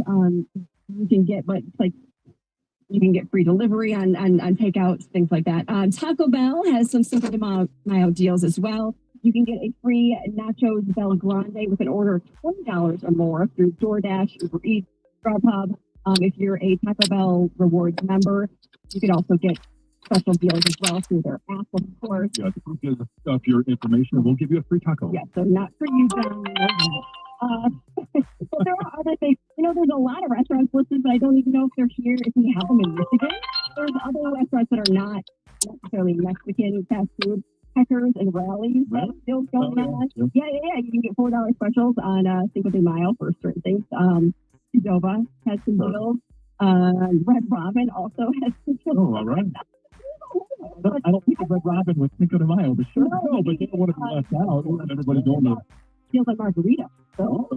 you can get, but it's like you can get free delivery on takeouts, things like that. Taco Bell has some Cinco de Mayo deals as well. You can get a free Nachos Bel Grande with an order of $20 or more through DoorDash, Uber Eats, Grubhub. If you're a Taco Bell Rewards member, you can also get special deals as well through their app, of course. Yeah, give us your information and we'll give you a free taco. Yeah, so not for you, John. But there are other things. There's a lot of restaurants listed, but I don't even know if they're here, if we have them in Michigan. There's other restaurants that are not necessarily Mexican fast food. Peckers and Rallies that's still going on. Yeah. You can get $4 specials on Cinco de Mayo for certain things. Qdoba has some deals. Red Robin also has some deals. Oh, all right. I don't think of Red Robin with Cinco de Mayo, but sure, no, but they don't want to be left out. Everybody going to deals on margarita. So,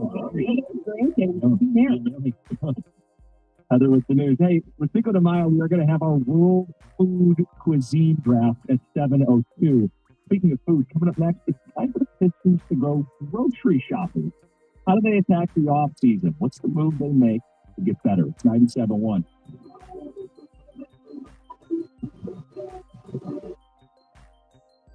Heather with the news. Hey, with Cinco de Mayo, we are going to have our World Food Cuisine Draft at 7:02. Speaking of food, coming up next, it's time for the Pistons to go grocery shopping. How do they attack the off-season? What's the move they make to get better? It's 97.1.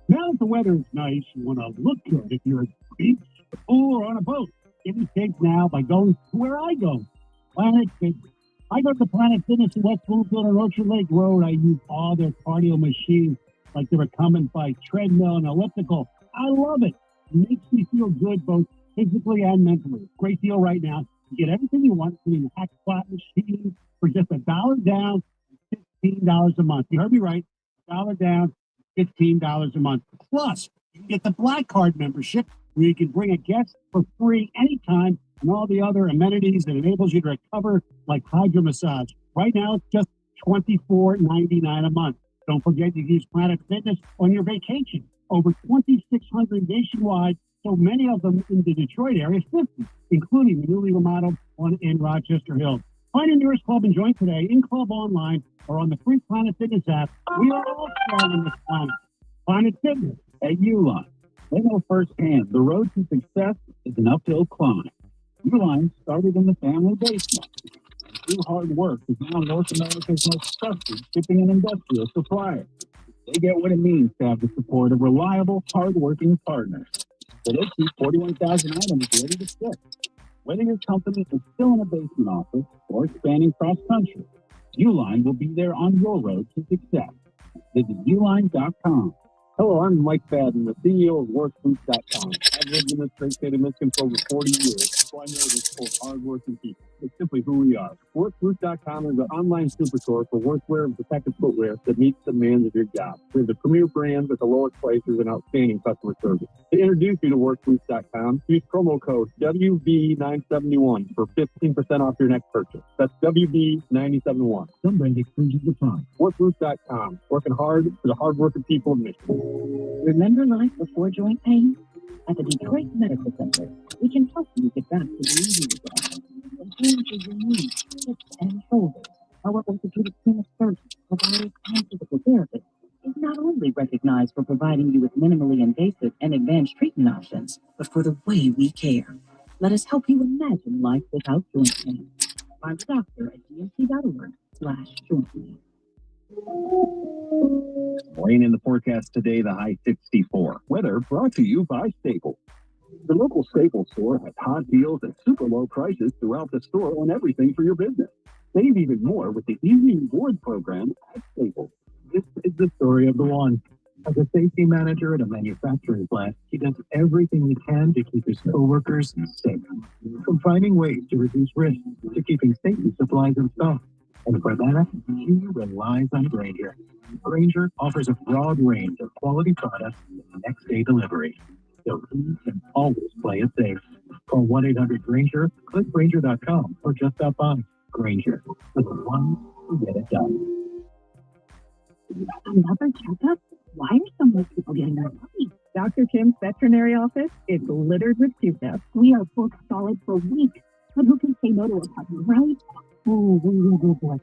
Now that the weather is nice, you want to look good if you're at the beach, the pool, or on a boat. Get in shape now by going to where I go, Planet Fitness. I go to Planet Fitness in West Bloomfield on Orchard Lake Road. I use all their cardio machines like they're a common bike, treadmill, and elliptical. I love it. It makes me feel good both physically and mentally. Great deal right now. You get everything you want from the hack squat machine for just $1 down, $15 a month. You heard me right. $1 down, $15 a month. Plus, you can get the Black Card membership where you can bring a guest for free anytime and all the other amenities that enables you to recover like hydro massage. Right now, it's just $24.99 a month. Don't forget you can use Planet Fitness on your vacation. Over 2,600 nationwide, so many of them in the Detroit area, 50, including the newly remodeled one in Rochester Hills. Find your nearest club and join today in club online or on the free Planet Fitness app. We are all strong in this planet. Planet Fitness at Uline. They know firsthand the road to success is an uphill climb. Uline started in the family basement. Through hard work is now North America's most trusted shipping and industrial supplier. They get what it means to have the support of reliable, hard-working partners. So they keep 41,000 items ready to ship. Whether your company is still in a basement office or expanding cross-country, Uline will be there on your road to success. Visit uline.com. Hello, I'm Mike Fadden, the CEO of WorkBoots.com. I've lived in this great state of Michigan for over 40 years, so I know this full of hard-working people. It's simply who we are. WorkBoots.com is an online superstore for workwear and protective footwear that meets the demands of your job. We're the premier brand with the lowest prices and outstanding customer service. To introduce you to WorkBoots.com, use promo code WB971 for 15% off your next purchase. That's WB971. Some brand exclusions apply. WorkBoots.com. Working hard for the hard-working people of Michigan. Remember life before joint pain? At the Detroit Medical Center, we can help you get back to the easy job. From pain to your knees, hips, and shoulders, our orthopedic clinic surgeons, providers, and physical therapists is not only recognized for providing you with minimally invasive and advanced treatment options, but for the way we care. Let us help you imagine life without joint pain. Find a doctor at dmc.org/joint pain. Rain in the forecast today, the high 64. Weather brought to you by Staples. The local Staples store has hot deals and super low prices throughout the store on everything for your business. Save even more with the Easy Rewards program at Staples. This is the story of the one. As a safety manager at a manufacturing plant, he does everything he can to keep his coworkers safe. From finding ways to reduce risk to keeping safety supplies in stock. And for that, he relies on Grainger. Grainger offers a broad range of quality products and next-day delivery, so he can always play it safe. Call 1-800-GRAINGER, click Grainger.com, or just stop by. Grainger, for the ones who get it done. Another checkup? Why are so many people getting their money? Dr. Kim's veterinary office is littered with Q-tips. We are booked solid for weeks, but who can say no to a puppy, right? Oh, boy.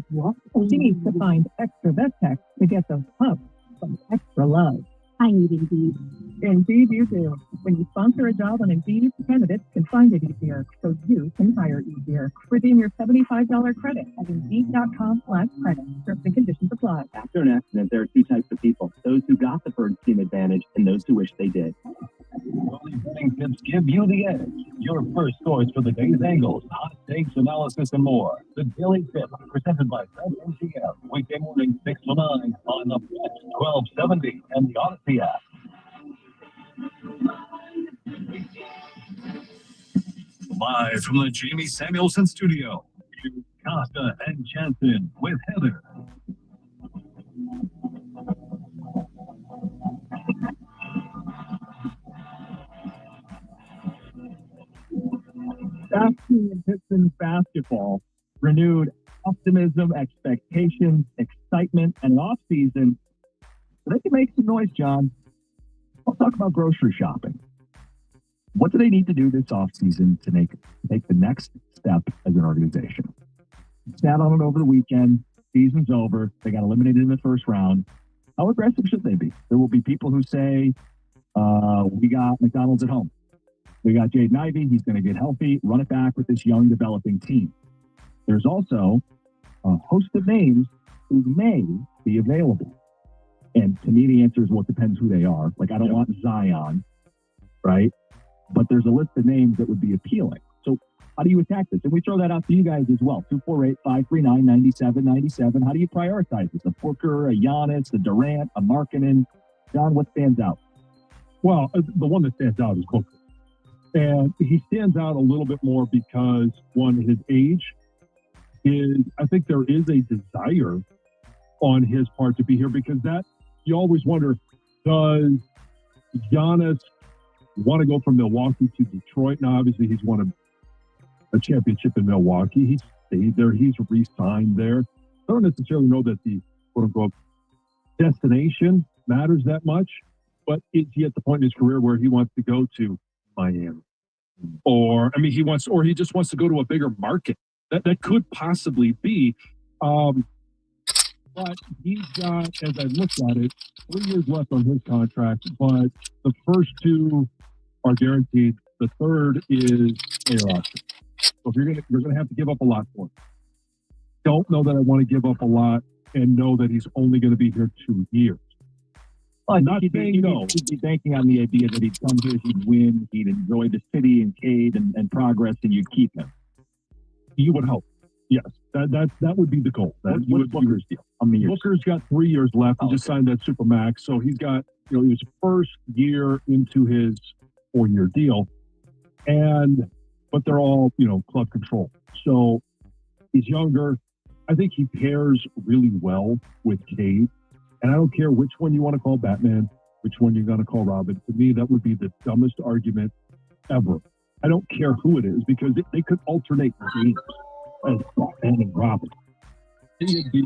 What? She needs to find extra vet techs to get those pups some extra love. I need Indeed. Indeed, you do. When you sponsor a job on Indeed, candidates can find it easier, so you can hire easier. Redeem your $75 credit at Indeed.com/credit. Terms and conditions apply. After an accident, there are two types of people: those who got the first team advantage and those who wish they did. Early betting tips give you the edge. Your first source for the day's angles, hot takes, analysis, and more. The Daily Tip, presented by MGM, weekday morning 6 to 9 on the Flex 1270 and the Odyssey app. Live from the Jamie Samuelson studio, here's Costa and Jensen with Heather. Basking in Pistons basketball, renewed optimism, expectations, excitement, and an offseason. So they can make some noise, John. Let's talk about grocery shopping. What do they need to do this offseason to take the next step as an organization? Sat on it over the weekend. Season's over. They got eliminated in the first round. How aggressive should they be? There will be people who say, we got McDonald's at home. We got Jaden Ivey. He's going to get healthy, run it back with this young developing team. There's also a host of names who may be available. And to me, the answer is, well, it depends who they are. Like, I don't want Zion, right? But there's a list of names that would be appealing. So how do you attack this? And we throw that out to you guys as well. 248-539-9797. How do you prioritize this? A Booker, a Giannis, a Durant, a Markkanen? John, what stands out? Well, the one that stands out is Booker. And he stands out a little bit more because, one, his age is, I think there is a desire on his part to be here, because that, you always wonder, does Giannis want to go from Milwaukee to Detroit? Now, obviously, he's won a championship in Milwaukee. He's stayed there. He's re-signed there. I don't necessarily know that the quote-unquote destination matters that much, but is he at the point in his career where he wants to go to Miami? Or, I mean, he just wants to go to a bigger market. That could possibly be. But he's got, as I looked at it, 3 years left on his contract, but the first two are guaranteed. The third is player option. So if you're gonna have to give up a lot for him. Don't know that I want to give up a lot and know that he's only going to be here 2 years. Well, he'd be banking on the idea that he'd come here, he'd win, he'd enjoy the city and Cade and progress, and you'd keep him. You would hope. Yes, that would be the goal. What's Booker's deal? How many years? Booker's got 3 years left. He just signed that Supermax. So he's got, his first year into his 4-year deal. But they're all, club control. So he's younger. I think he pairs really well with Cade. And I don't care which one you want to call Batman, which one you're going to call Robin. To me, that would be the dumbest argument ever. I don't care who it is, because they could alternate names as Batman and Robin. It would be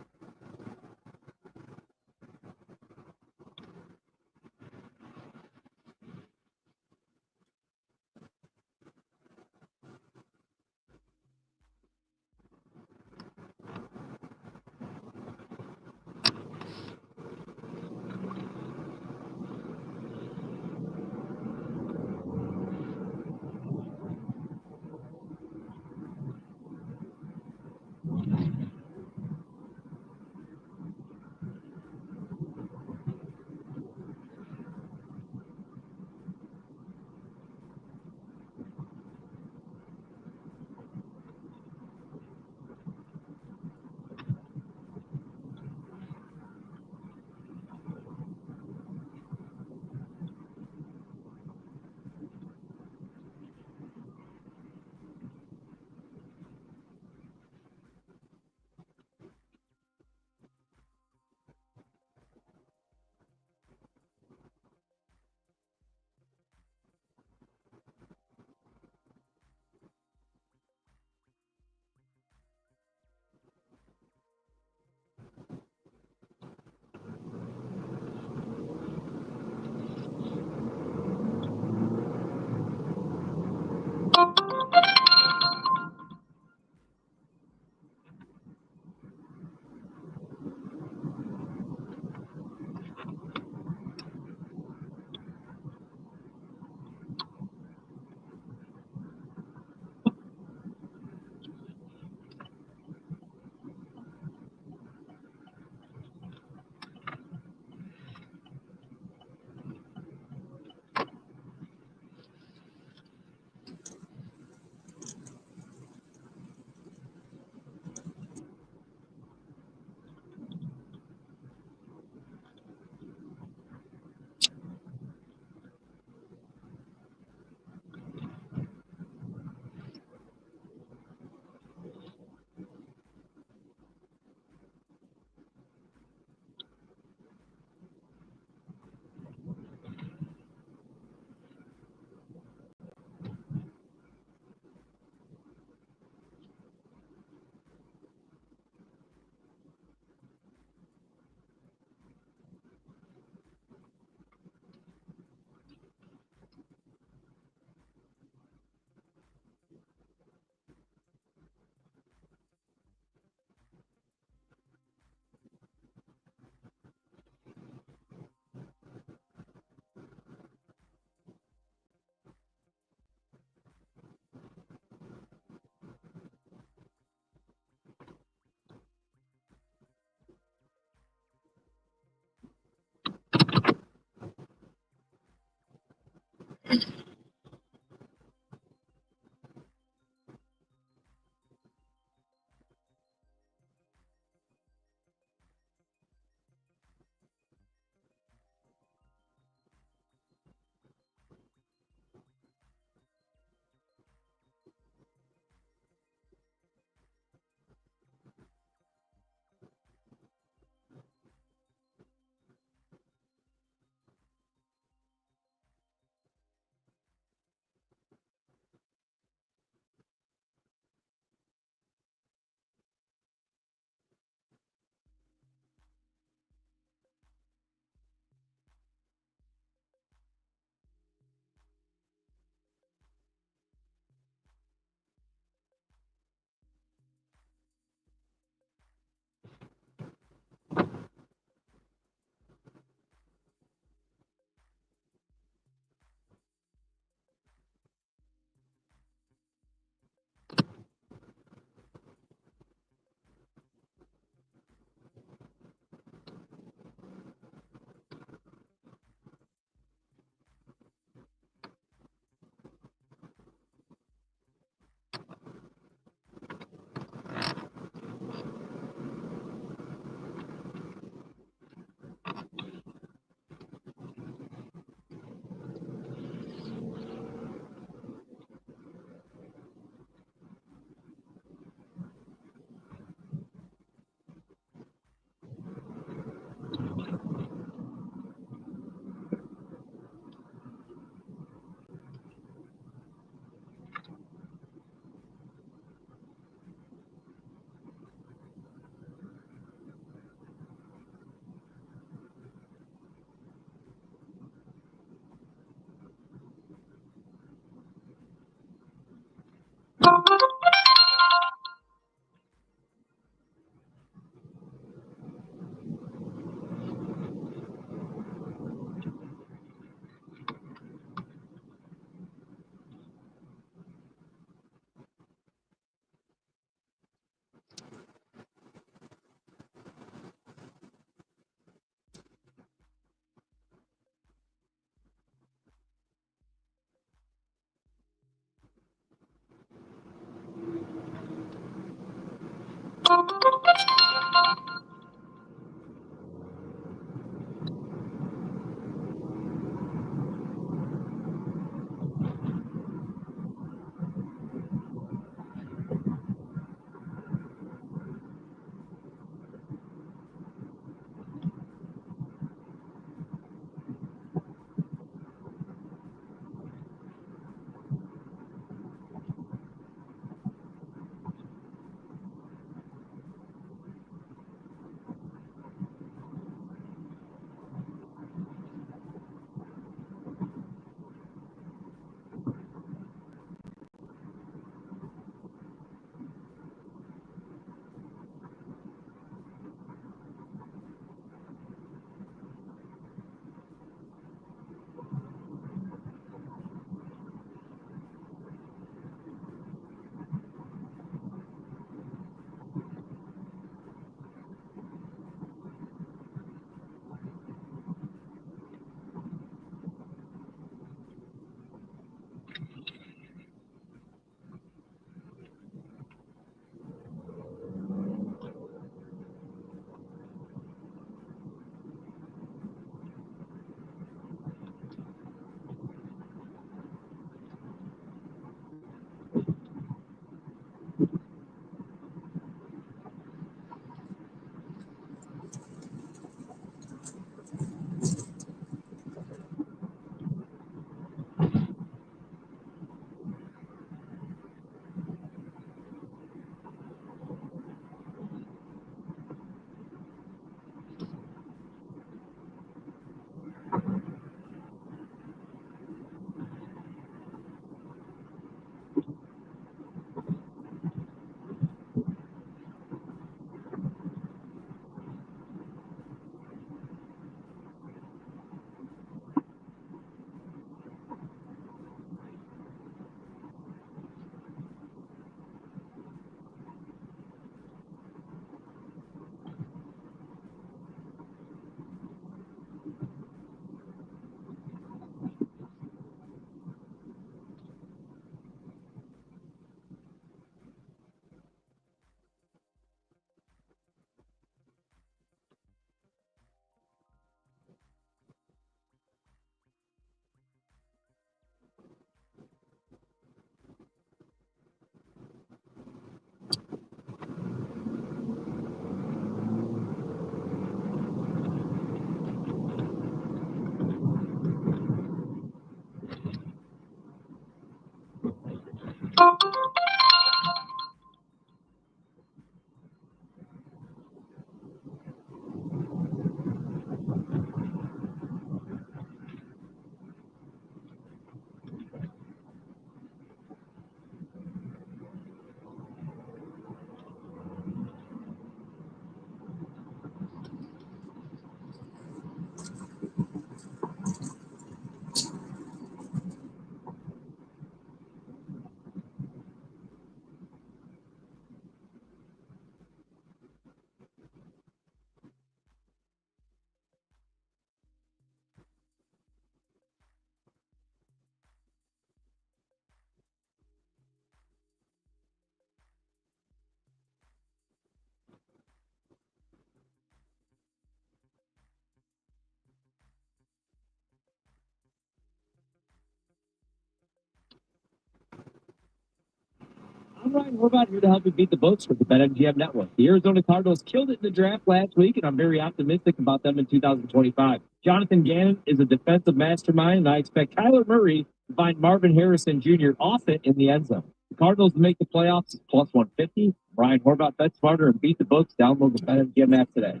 I'm Ryan Horvath here to help you beat the books with the BetMGM Network. The Arizona Cardinals killed it in the draft last week, and I'm very optimistic about them in 2025. Jonathan Gannon is a defensive mastermind, and I expect Kyler Murray to find Marvin Harrison Jr. off it in the end zone. The Cardinals to make the playoffs is plus 150. Ryan Horvath, bet smarter and beat the books. Download the BetMGM app today.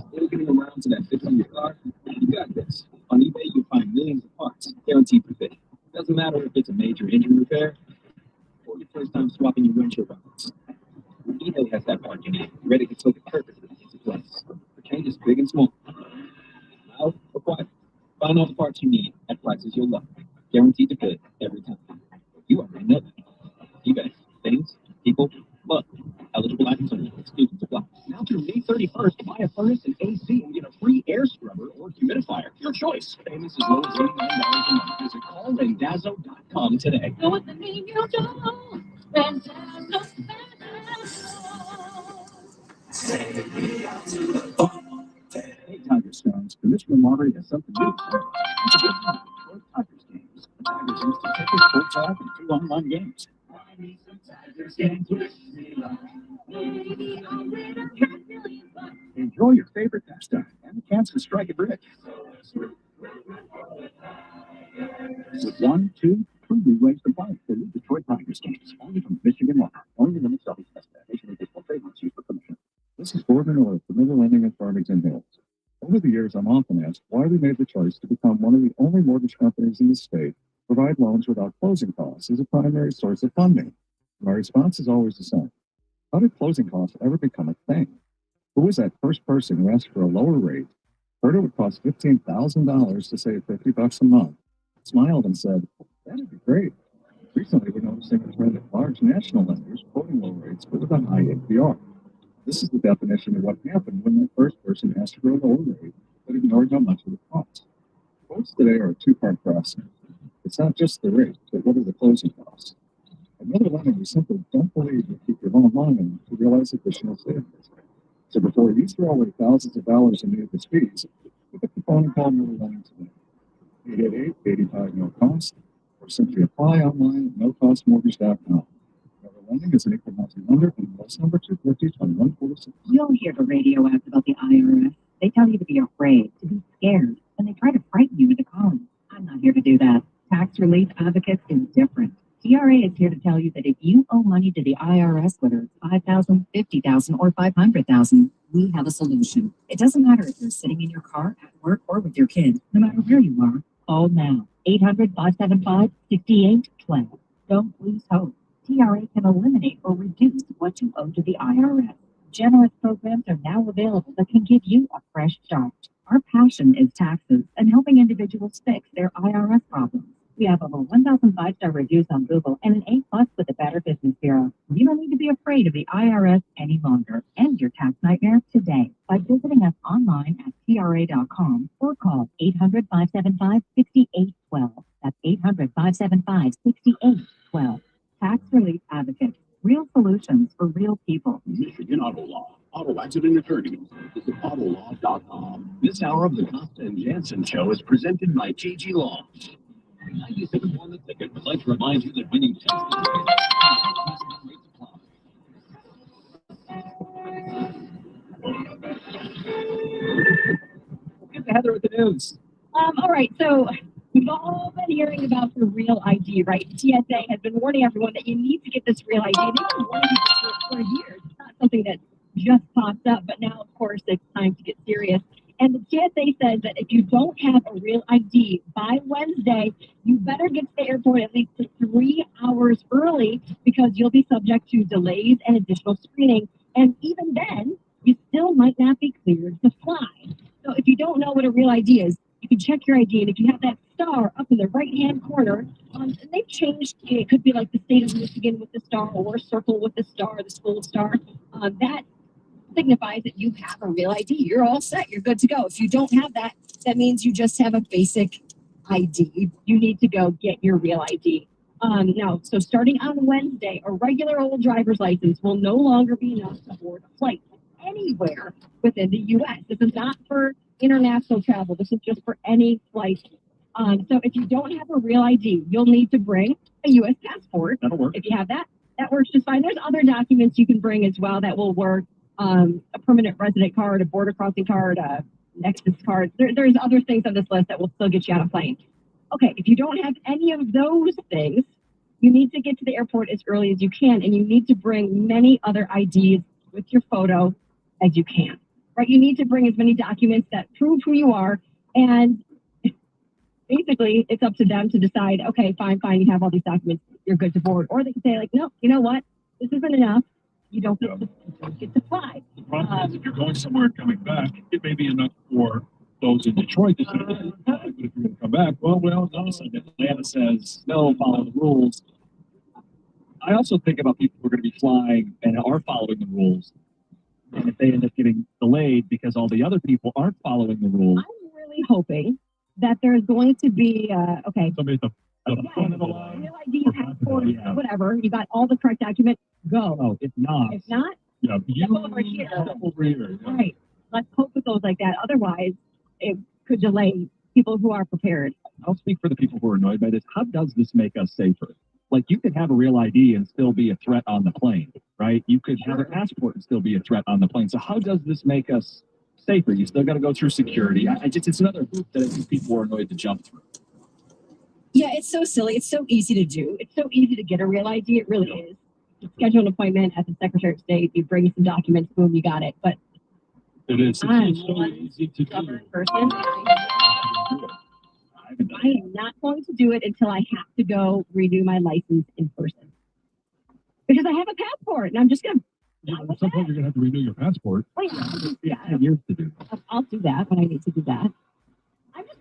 Still getting around to that 50 car? You got this. On eBay, you'll find millions of parts, guaranteed for 50. Doesn't matter if it's a major engine repair or your first time swapping your windshield wipers. eBay has that part you need, ready to click it perfectly into place. For changes big and small, loud or quiet. Find all the parts you need at prices you'll love. Guaranteed to fit every time. You already know that. eBay. Things, people, love. Eligible items only. Exclusions apply. Now through May 31st, buy a furnace and AC and get a free air scrubber or humidifier. Your choice. Famous as low as $89 a month. Visit callandazzo.com today. Go with the niño yo, and Hey, Tiger Stars, Commissioner Lottery has something new for you. It's a big one. Detroit Tigers games. The Tigers instant tickets, 4 and 2 online games. Enjoy your favorite pastime and the chance to strike it rich. With 1, 2, 3 new ways to play for the Detroit Tigers games. Only from Michigan Lottery. Only limit selling test. Major League Baseball trademarks used for permission. This is Gordon Orr from River Lending in Farmington Hills. Over the years, I'm often asked why we made the choice to become one of the only mortgage companies in the state to provide loans without closing costs as a primary source of funding. My response is always the same. How did closing costs ever become a thing? Who was that first person who asked for a lower rate, heard it would cost $15,000 to save $50 a month, smiled and said, that'd be great. Recently, we're noticing a trend of large national lenders quoting low rates but with a high APR. This is the definition of what happened when that first person asked for a lower rate but ignored how much it would cost. Quotes today are a two-part process. It's not just the rate, but what are the closing costs? Another lender, we simply don't believe you keep your loan long enough to realize additional savings. So before you throw away thousands of dollars in needless fees, pick up the phone and call Miller Lending today. 888-85 no cost, or simply apply online at nocostmortgage.com. Miller Lending is an equal housing lender and US number 250-2146. You'll hear the radio ads about the IRS. They tell you to be afraid, to be scared, and they try to frighten you into calling. I'm not here to do that. Tax Relief Advocates is different. TRA is here to tell you that if you owe money to the IRS, whether it's $5,000, $50,000, or $500,000, we have a solution. It doesn't matter if you're sitting in your car, at work, or with your kids. No matter where you are, call now. 800-575-5812. Don't lose hope. TRA can eliminate or reduce what you owe to the IRS. Generous programs are now available that can give you a fresh start. Our passion is taxes and helping individuals fix their IRS problems. We have over 1,000 five-star reviews on Google and an A+ with the Better Business Bureau. You don't need to be afraid of the IRS any longer. End your tax nightmare today by visiting us online at TRA.com or call 800-575-6812. That's 800-575-6812. Tax Relief Advocate. Real solutions for real people. Michigan Auto Law. Auto accident attorney. Visit autolaw.com. This hour of the Costa and Jansen Show is presented by TG Law. 97 won the ticket would like to remind you that when you test the rates apply. Get to Heather with the news. All right, so we've all been hearing about the Real ID, right? TSA has been warning everyone that you need to get this Real ID. They've been warning you for years. It's not something that just pops up, but now, of course, it's time to get serious. And the TSA says that if you don't have a Real ID by Wednesday, you better get to the airport at least 3 hours early because you'll be subject to delays and additional screening. And even then, you still might not be cleared to fly. So if you don't know what a Real ID is, you can check your ID, and if you have that star up in the right-hand corner, and they've changed, it could be like the state of Michigan with the star, or a circle with the star, the school star, that signifies that you have a Real ID. You're all set. You're good to go. If you don't have that, that means you just have a basic ID. You need to go get your Real ID. Now, so starting on Wednesday, a regular old driver's license will no longer be enough to board a flight anywhere within the U.S. This is not for international travel. This is just for any flight. So if you don't have a Real ID, you'll need to bring a U.S. passport. That'll work. If you have that, that works just fine. There's other documents you can bring as well that will work. A permanent resident card, a border crossing card, a Nexus card. There's other things on this list that will still get you on a plane. Okay, if you don't have any of those things, you need to get to the airport as early as you can, and you need to bring many other IDs with your photo as you can. Right? You need to bring as many documents that prove who you are, and basically it's up to them to decide, okay, fine, you have all these documents, you're good to board. Or they can say, like, no, you know what? This isn't enough. You don't get to fly. The problem is if you're going somewhere and coming back, it may be enough for those in Detroit to say, hey, but if you're going to come back, well, no. Atlanta says, no, follow the rules. I also think about people who are going to be flying and are following the rules. And if they end up getting delayed because all the other people aren't following the rules. I'm really hoping that there's going to be, okay, Somebody at the yeah, front of the line. real ID, or back of the passport, line, yeah. whatever. You got all the correct documents. Go. Oh, if not, If not, Yeah, you Step over here. step over here. Yeah. right. Let's hope it goes like that. Otherwise, it could delay people who are prepared. I'll speak for the people who are annoyed by this. How does this make us safer? Like, you could have a real ID and still be a threat on the plane, right? You could have a passport and still be a threat on the plane. So how does this make us safer? You still got to go through security. It's another hoop that I think people are annoyed to jump through. Yeah, it's so silly. It's so easy to do. It's so easy to get a real ID. It really is. You schedule an appointment at the Secretary of State. You bring some documents. Boom, you got it. But It is. I'm It's so one easy to do. stubborn person. I am not going to do it until I have to go renew my license in person because I have a passport, and I'm just gonna. At some point, you're going to have to renew your passport. Wait, Yeah, 10 years to do. I'll do that when I need to do that. I just,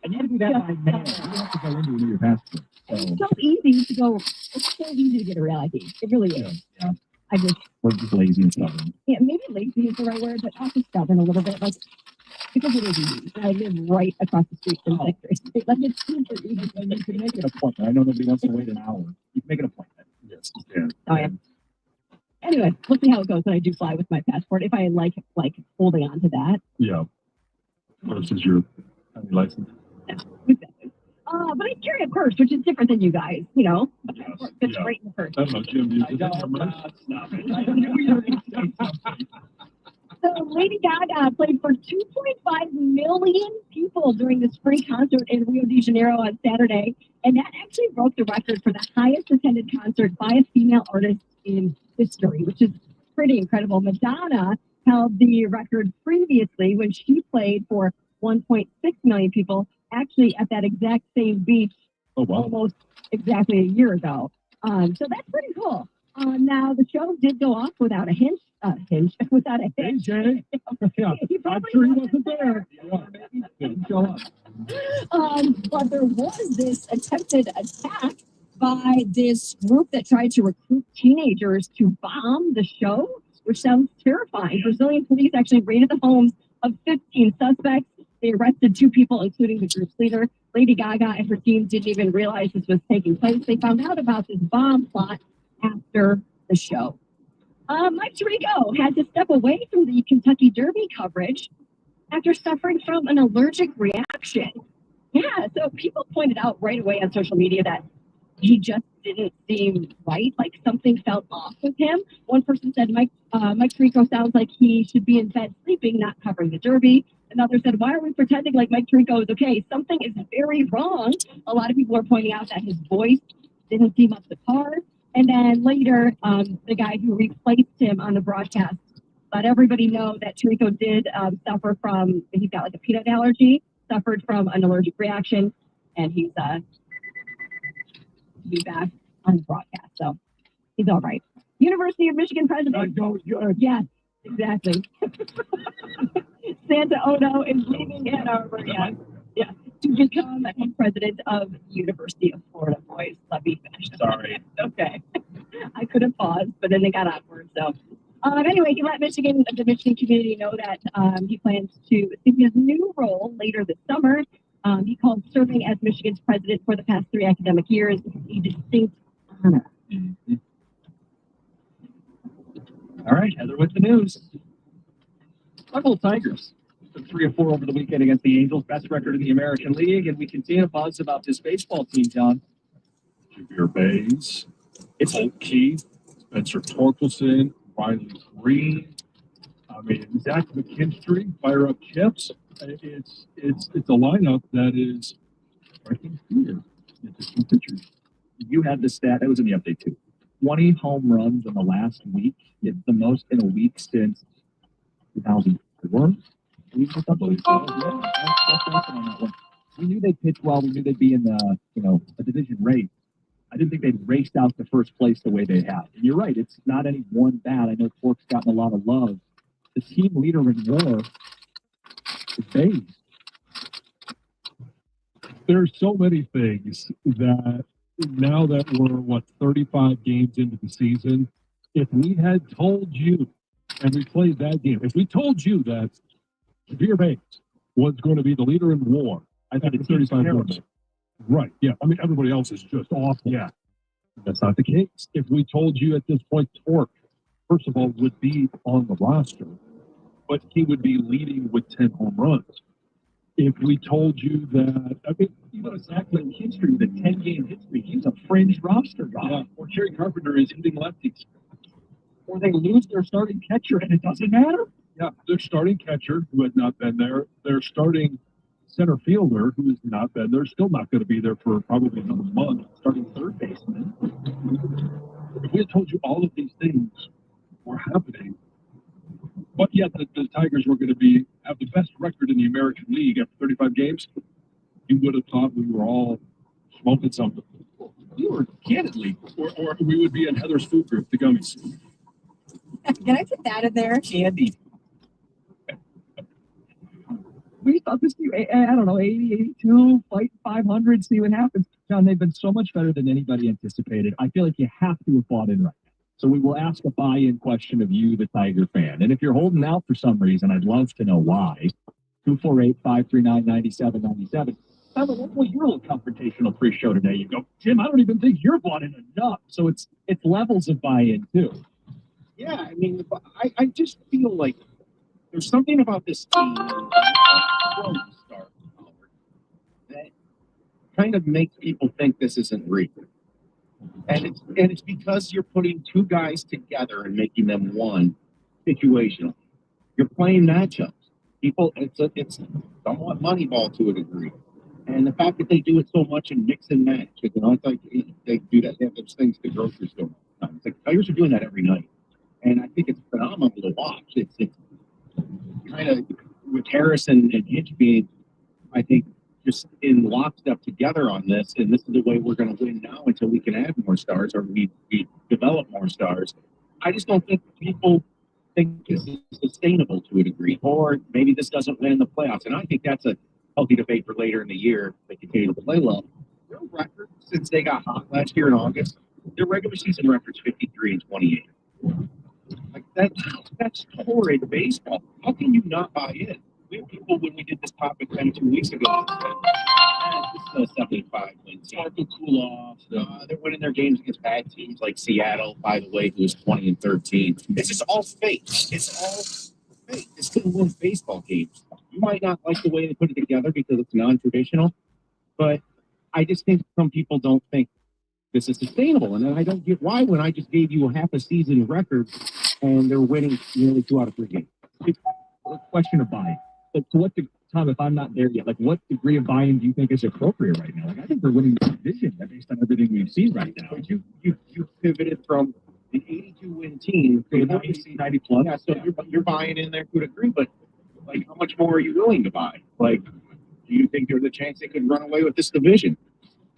And you have to do that by mail. You have to go in to renew your passport. it's so easy to go. It's so easy to get a real ID. It really is. Yeah. I just, We're just lazy and stubborn. yeah, maybe lazy is the right word, but also stubborn a little bit, like because it is easy. I live right across the street from Secretary of State. Like it's super easy. And you can make an appointment. I know nobody wants to wait an hour. You can make an appointment. Yes, you can. Oh yeah. Anyway, we'll see how it goes when I do fly with my passport. If I like holding on to that. Yeah. Versus your license. Exactly. But I carry a purse, which is different than you guys. You know, a Yes, passport fits yeah. right in the purse. I don't know, Jim. Do you think Stop it. I knew you were going to say something. So Lady Gaga played for 2.5 million people during this free concert in Rio de Janeiro on Saturday, and that actually broke the record for the highest attended concert by a female artist in history, which is pretty incredible. Madonna held the record previously when she played for 1.6 million people, actually at that exact same beach Oh, wow. almost exactly a year ago. So that's pretty cool. Now the show did go off without a without a Hey, hitch. Jay. Yeah, He I'm probably sure he wasn't wasn't there. Didn't show up. But there was this attempted attack by this group that tried to recruit teenagers to bomb the show, which sounds terrifying. Brazilian police actually raided the homes of 15 suspects. They arrested 2 people, including the group's leader. Lady Gaga and her team didn't even realize this was taking place. They found out about this bomb plot after the show. Mike Tirico had to step away from the Kentucky Derby coverage after suffering from an allergic reaction. Yeah, so people pointed out right away on social media that he just didn't seem right, like something felt off with him. One person said Mike Tirico sounds like he should be in bed sleeping, not covering the Derby. Another said, why are we pretending like Mike Tirico is okay? Something is very wrong. A lot of people are pointing out that his voice didn't seem up to par. And then later, the guy who replaced him on the broadcast let everybody know that Tirico did suffer from, he's got like a peanut allergy, suffered from an allergic reaction, and he's be back on the broadcast. So he's all right. University of Michigan president. Yes, exactly. Santa Ono is leaving Ann Arbor. Yeah, to become the president of University of Florida. Boys, let me finish. Sorry. Okay. I could have paused, but then they got awkward. So, anyway, he let the Michigan community know that he plans to assume his new role later this summer. He called serving as Michigan's president for the past 3 academic years a distinct honor. All right, Heather with the news. Buckle Tigers took 3 of 4 over the weekend against the Angels, best record in the American League, and we continue to buzz about this baseball team, John. Javier Bays, Holt Key, Spencer Torkelson, Riley Green. I mean, Zach McKinstry, fire up chips. It's a lineup that is striking fear into some pitchers. You had the stat, that was in the update too. 20 home runs in the last week. It's the most in a week since 2004. We knew they'd pitch well. We knew they'd be in the, a division race. I didn't think they'd raced out to first place the way they have. And you're right, it's not any one bat. I know Cork's gotten a lot of love. The team leader in WAR is Bays. There's so many things that now that we're 35 games into the season, if we had told you, and we played that game, if we told you that Javier Bays was going to be the leader in WAR I think after it's 35 terrible. games. Right. Yeah. I mean, everybody else is just awful. Yeah, that's not the case. If we told you at this point, Torque, first of all, would be on the roster, but he would be leading with 10 home runs. If we told you that, I mean, You know exactly in history, the 10-game hit streak, he's a fringe roster guy. Yeah. Or Kerry Carpenter is hitting lefties. Or they lose their starting catcher and it doesn't matter. yeah, their starting catcher who had not been there, their starting center fielder who has not been there, still not going to be there for probably another month. Starting third baseman. If we had told you all of these things were happening, but yet the Tigers were going to have the best record in the American League after 35 games, you would have thought we were all smoking something. We were candidly. Or we would be in Heather's food group, the gummies. Can I put that in there? Candy. We thought this team, I don't know, 80, 82, fight 500, see what happens. John, they've been so much better than anybody anticipated. I feel like you have to have bought in right now. So we will ask a buy-in question of you, the Tiger fan. And if you're holding out for some reason, I'd love to know why. 248-539-9797. Well, you're a little confrontational pre-show today. You go, Jim, I don't even think you're bought in enough. So it's levels of buy-in, too. Yeah, I mean, I just feel like there's something about this team that kind of makes people think this isn't real. And it's because you're putting two guys together and making them one situational. You're playing matchups. People, it's somewhat Moneyball to a degree. And the fact that they do it so much and mix and match, it's like they do that. They have those things at the grocery store. It's like Tigers are doing that every night. And I think it's phenomenal to watch. It's kind of with Harris and Hinch being, I think, just in lockstep together on this. And this is the way we're going to win now until we can add more stars or we develop more stars. I just don't think people think this is sustainable to a degree, or maybe this doesn't win in the playoffs. And I think that's a healthy debate for later in the year. They continue to play well. Their record since they got hot last year in August, their regular season record's 53-28. Like that's torrid baseball. How can you not buy in? We have people when we did this topic 2 weeks ago that said, this is a 75 win team. They'll cool off. They're winning their games against bad teams like Seattle, by the way, who's 20-13. It's just all fake. It's all fake. This team wins baseball games. You might not like the way they put it together because it's non-traditional, but I just think some people don't think this is sustainable. And then I don't get why when I just gave you a half a season record and they're winning nearly 2 out of 3 games. It's a question of buy-in. But to what Tom, if I'm not there yet, like what degree of buy-in do you think is appropriate right now? Like I think they're winning the division based on everything we've seen right now. But you pivoted from an 82 win team to a 90 plus. Yeah, so you're buying in there to a degree, but like how much more are you willing to buy? Like, do you think there's a chance they could run away with this division?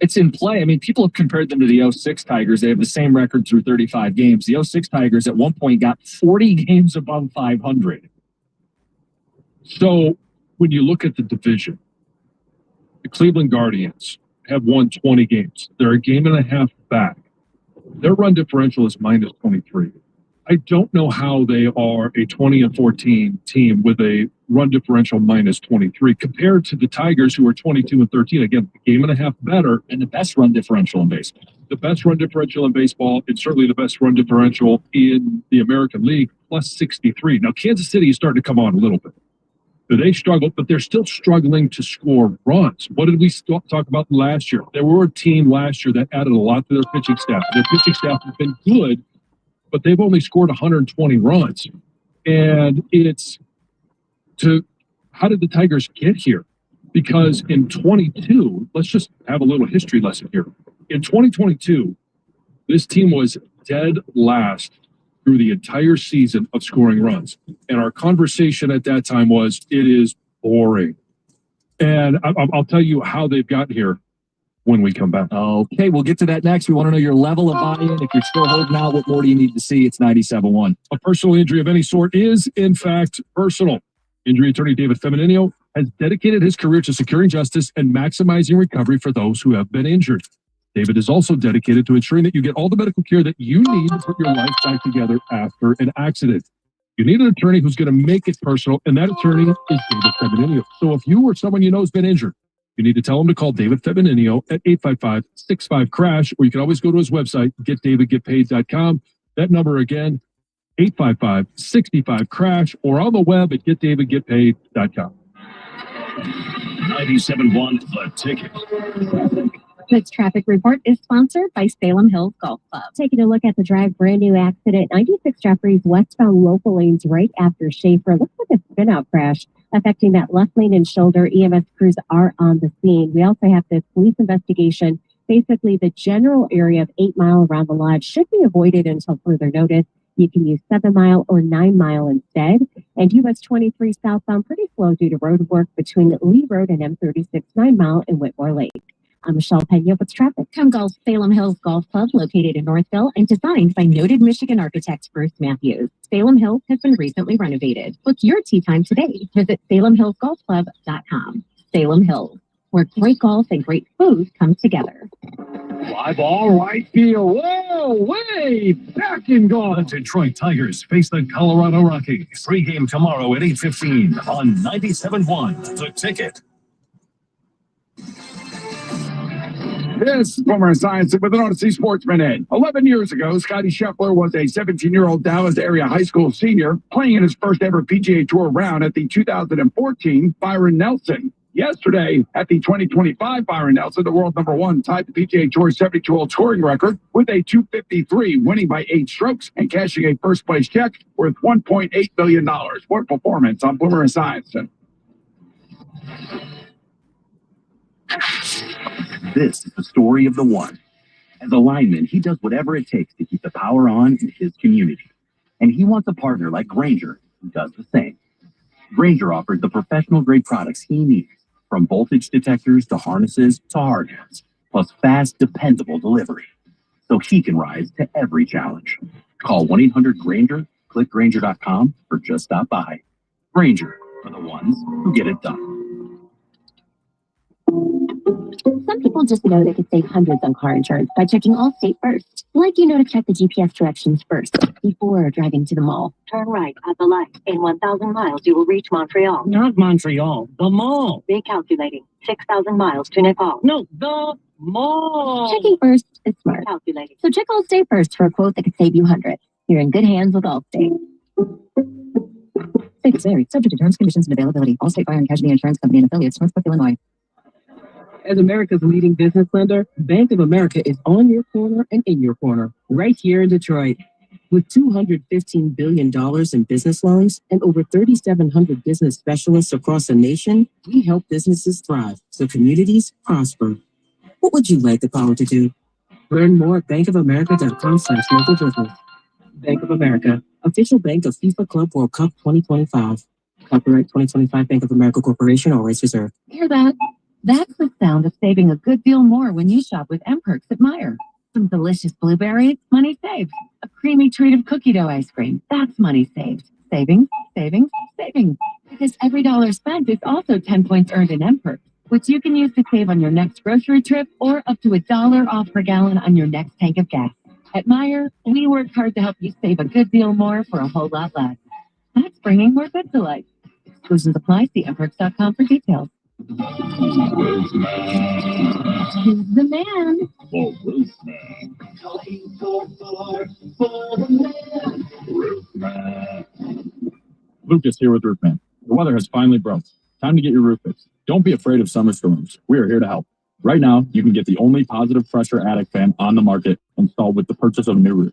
It's in play. I mean, people have compared them to the 06 Tigers. They have the same record through 35 games. The 06 Tigers at one point got 40 games above 500. So when you look at the division, the Cleveland Guardians have won 20 games. They're a game and a half back. Their run differential is minus 23. I don't know how they are a 20-14 team with a run differential minus 23 compared to the Tigers, who are 22-13. Again, a game and a half better. And the best run differential in baseball. The best run differential in baseball, and certainly the best run differential in the American League, plus 63. Now, Kansas City is starting to come on a little bit. They struggled, but they're still struggling to score runs. What did we talk about last year? There were a team last year that added a lot to their pitching staff. Their pitching staff has been good, but they've only scored 120 runs. And how did the Tigers get here? Because in 22, let's just have a little history lesson here. In 2022, this team was dead last through the entire season of scoring runs. And our conversation at that time was, it is boring. And I'll tell you how they've gotten here when we come back. Okay, we'll get to that next. We want to know your level of buy-in. If you're still holding out, what more do you need to see? It's 97.1. A personal injury of any sort is, in fact, personal. Injury attorney David Feminino has dedicated his career to securing justice and maximizing recovery for those who have been injured. David is also dedicated to ensuring that you get all the medical care that you need to put your life back together after an accident. You need an attorney who's going to make it personal, and that attorney is David Feminino. So if you or someone you know has been injured, You need to tell him to call David Femininio at 855-65-CRASH, or you can always go to his website, getdavidgetpaid.com. That number again, 855-65-CRASH, or on the web at getdavidgetpaid.com. 97.1 The Ticket. This traffic report is sponsored by Salem Hills Golf Club. Taking a look at the drive, brand new accident, 96 Jeffries westbound local lanes right after Schaefer. Looks like a spin-out crash affecting that left lane and shoulder. EMS crews are on the scene. We also have this police investigation. Basically, the general area of 8 Mile around the lodge should be avoided until further notice. You can use 7 Mile or 9 Mile instead. And US 23 southbound pretty slow due to road work between Lee Road and M36 9 Mile in Whitmore Lake. I'm Michelle Pena with traffic. Come golf Salem Hills Golf Club, located in Northville and designed by noted Michigan architect Bruce Matthews. Salem Hills has been recently renovated. Book your tee time today. Visit salemhillsgolfclub.com. Salem Hills, where great golf and great food come together. Fly ball right field. Whoa, way back in goal. The Detroit Tigers face the Colorado Rockies. Pre-game tomorrow at 8:15 on 97.1 The Ticket. This is Boomer Science with an Odyssey Sportsman Ed. 11 years ago, Scotty Scheffler was a 17-year-old Dallas area high school senior playing in his first ever PGA Tour round at the 2014 Byron Nelson. Yesterday, at the 2025 Byron Nelson, the world number one tied the PGA Tour's 72-hole scoring record with a 253, winning by 8 strokes and cashing a first-place check worth $1.8 million. What a performance on Boomer Science. This is the story of the one. As a lineman, he does whatever it takes to keep the power on in his community. And he wants a partner like Grainger who does the same. Grainger offers the professional-grade products he needs, from voltage detectors to harnesses to hard hats, plus fast, dependable delivery, so he can rise to every challenge. Call 1-800-GRAINGER, click Grainger.com, or just stop by. Grainger, for the ones who get it done. Some people just know they could save hundreds on car insurance by checking Allstate first. Like to check the GPS directions first before driving to the mall. Turn right at the light. In 1,000 miles, you will reach Montreal. Not Montreal, the mall. Recalculating. 6,000 miles to Nepal. No, the mall. Checking first is smart. Calculating. So check Allstate first for a quote that could save you hundreds. You're in good hands with Allstate. States vary. Subject to terms, conditions, and availability. Allstate Fire and Casualty Insurance Company and affiliates, Northbrook, Illinois. As America's leading business lender, Bank of America is on your corner and in your corner, right here in Detroit. With $215 billion in business loans and over 3,700 business specialists across the nation, we help businesses thrive so communities prosper. What would you like the power to do? Learn more at bankofamerica.com/local business. Bank of America, official bank of FIFA Club World Cup 2025. Copyright 2025 Bank of America Corporation, all rights reserved. Hear that? That's the sound of saving a good deal more when you shop with M-Perks at Meijer. Some delicious blueberries, money saved. A creamy treat of cookie dough ice cream, that's money saved. Savings, savings, savings. Because every dollar spent is also 10 points earned in M-Perks, which you can use to save on your next grocery trip or up to $1 off per gallon on your next tank of gas. At Meijer, we work hard to help you save a good deal more for a whole lot less. That's bringing more good to life. Exclusions apply. See mperks.com for details. Who's the man? Lucas here with Roofman. The weather has finally broke. Time to get your roof fixed. Don't be afraid of summer storms. We are here to help. Right now, you can get the only positive pressure attic fan on the market installed with the purchase of a new roof.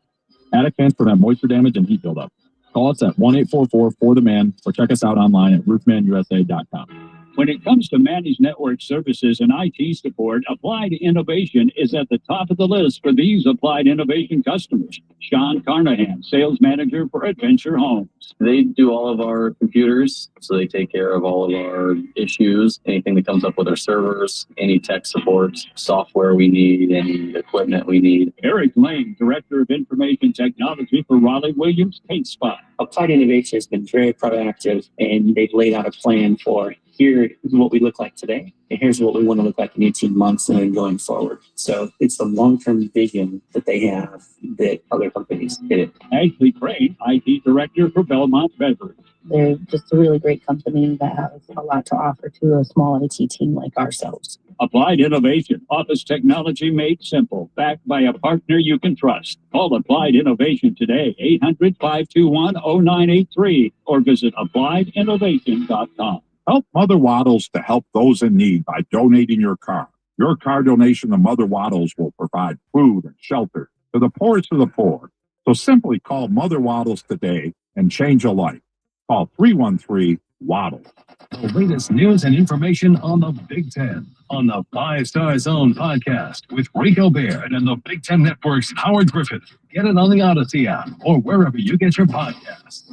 Attic fans prevent moisture damage and heat buildup. Call us at 1-844-4THE-MAN or check us out online at roofmanusa.com. When it comes to managed network services and IT support, Applied Innovation is at the top of the list for these Applied Innovation customers. Sean Carnahan, sales manager for Adventure Homes. They do all of our computers, so they take care of all of our issues, anything that comes up with our servers, any tech support, software we need, any equipment we need. Eric Lane, Director of Information Technology for Raleigh Williams Paint Spot. Applied Innovation has been very proactive, and they've laid out a plan for here is what we look like today, and here's what we want to look like in 18 months and then going forward. So it's the long-term vision that they have that other companies did. Ashley Crane, IT Director for Belmont Beverage. They're just a really great company that has a lot to offer to a small IT team like ourselves. Applied Innovation, office technology made simple, backed by a partner you can trust. Call Applied Innovation today, 800-521-0983, or visit appliedinnovation.com. Help Mother Waddles to help those in need by donating your car. Your car donation to Mother Waddles will provide food and shelter to the poorest of the poor. So simply call Mother Waddles today and change a life. Call 313-WADDLE. The latest news and information on the Big Ten on the 5 Star Zone podcast with Rico Baird and the Big Ten Network's Howard Griffith. Get it on the Odyssey app or wherever you get your podcasts.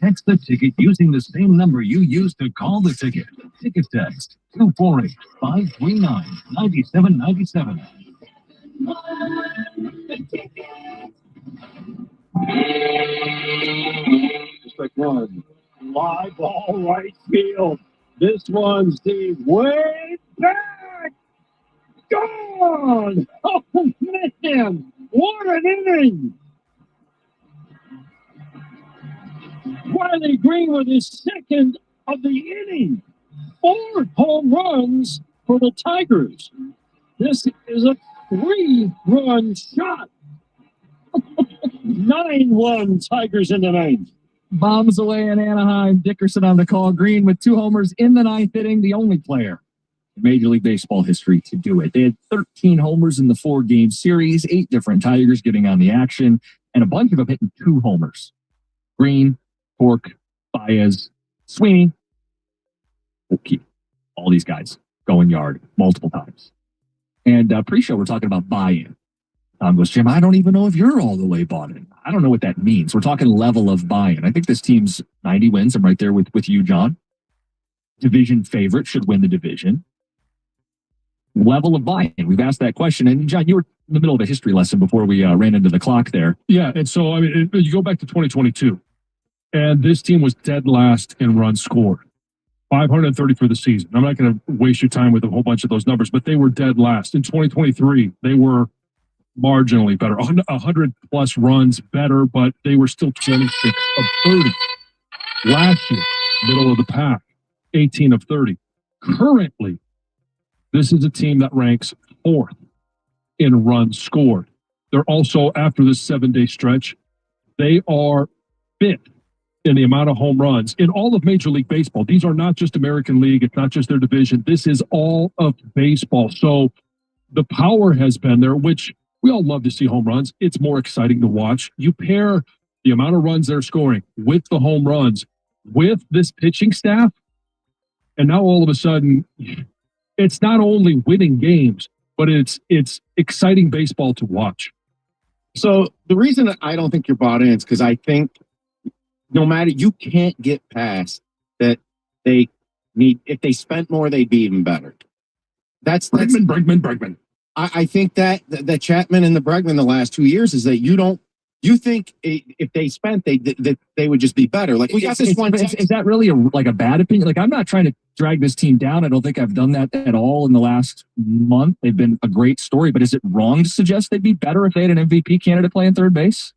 Text the ticket using the same number you used to call the ticket. Ticket text 248-539-9797. District 1. Live ball right field. This one's the way back. Gone! Oh, man! What an inning! Wiley Green with his second of the inning. 4 home runs for the Tigers. This is a 3-run shot. 9-1 Tigers in the ninth. Bombs away in Anaheim. Dickerson on the call. Green with 2 homers in the 9th inning, the only player in Major League Baseball history to do it. They had 13 homers in the 4-game series, 8 different Tigers getting on the action, and a bunch of them hitting 2 homers. Green, Torque, Baez, Sweeney, O'Keefe. All these guys going yard multiple times. And pre-show, we're talking about buy-in. Tom goes, Jim, I don't even know if you're all the way bought in. I don't know what that means. We're talking level of buy-in. I think this team's 90 wins. I'm right there with you, John. Division favorite, should win the division. Level of buy-in. We've asked that question. And John, you were in the middle of a history lesson before we ran into the clock there. Yeah, and so, I mean, you go back to 2022, and this team was dead last in runs scored. 530 for the season. I'm not going to waste your time with a whole bunch of those numbers, but they were dead last. In 2023, they were marginally better, 100 plus runs better, but they were still 26 of 30. Last year, middle of the pack, 18 of 30. Currently, this is a team that ranks 4th in runs scored. They're also, after this 7-day stretch, they are 5th in the amount of home runs in all of Major League Baseball. These are not just American League. It's not just their division. This is all of baseball. So the power has been there, which we all love to see home runs. It's more exciting to watch. You pair the amount of runs they're scoring with the home runs with this pitching staff, and now all of a sudden, it's not only winning games, but it's exciting baseball to watch. So the reason that I don't think you're bought in is because I think no matter, you can't get past that they need, if they spent more, they'd be even better. That's Bregman. I think that the Chapman and the Bregman the last 2 years is that you think if they spent, they would just be better. Like we got this one. Is that really a bad opinion? Like, I'm not trying to drag this team down. I don't think I've done that at all in the last month. They've been a great story, but is it wrong to suggest they'd be better if they had an MVP candidate playing third base?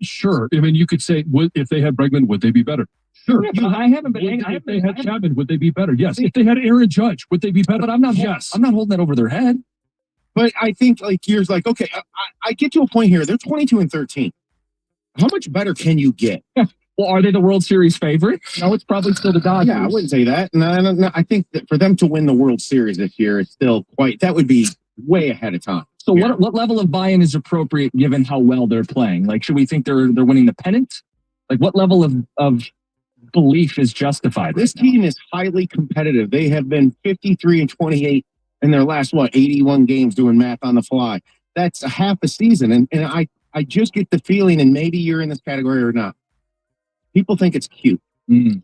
Sure. I mean, you could say, if they had Bregman, would they be better? Sure. Yeah, I haven't been. If they had Chapman, would they be better? Yes. If they had Aaron Judge, would they be better? But I'm not. Yes. I'm not holding that over their head. But I think years okay, I get to a point here. They're 22-13. How much better can you get? Well, are they the World Series favorite? No, it's probably still the Dodgers. Yeah, I wouldn't say that. No. I think that for them to win the World Series this year, it's still that would be way ahead of time. So what level of buy-in is appropriate given how well they're playing? Like, should we think they're winning the pennant? Like, what level of belief is justified? This team is highly competitive. They have been 53-28 in their last 81 games, doing math on the fly. That's a half a season, and I just get the feeling, and maybe you're in this category or not. People think it's cute. Mm.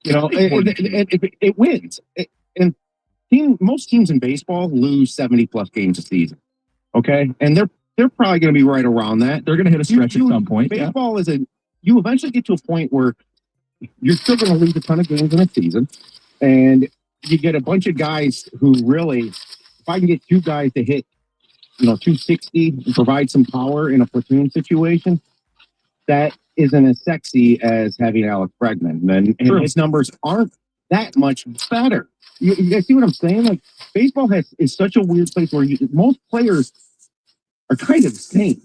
You know, it wins. Most teams in baseball lose 70+ games a season. Okay, and they're probably going to be right around that. They're going to hit a stretch at some point. Baseball is you eventually get to a point where you're still going to lose a ton of games in a season. And you get a bunch of guys who really, if I can get two guys to hit, 260 and provide some power in a platoon situation, that isn't as sexy as having Alex Bregman. And his numbers aren't that much better. You guys see what I'm saying? Like, baseball is such a weird place where most players are kind of the same.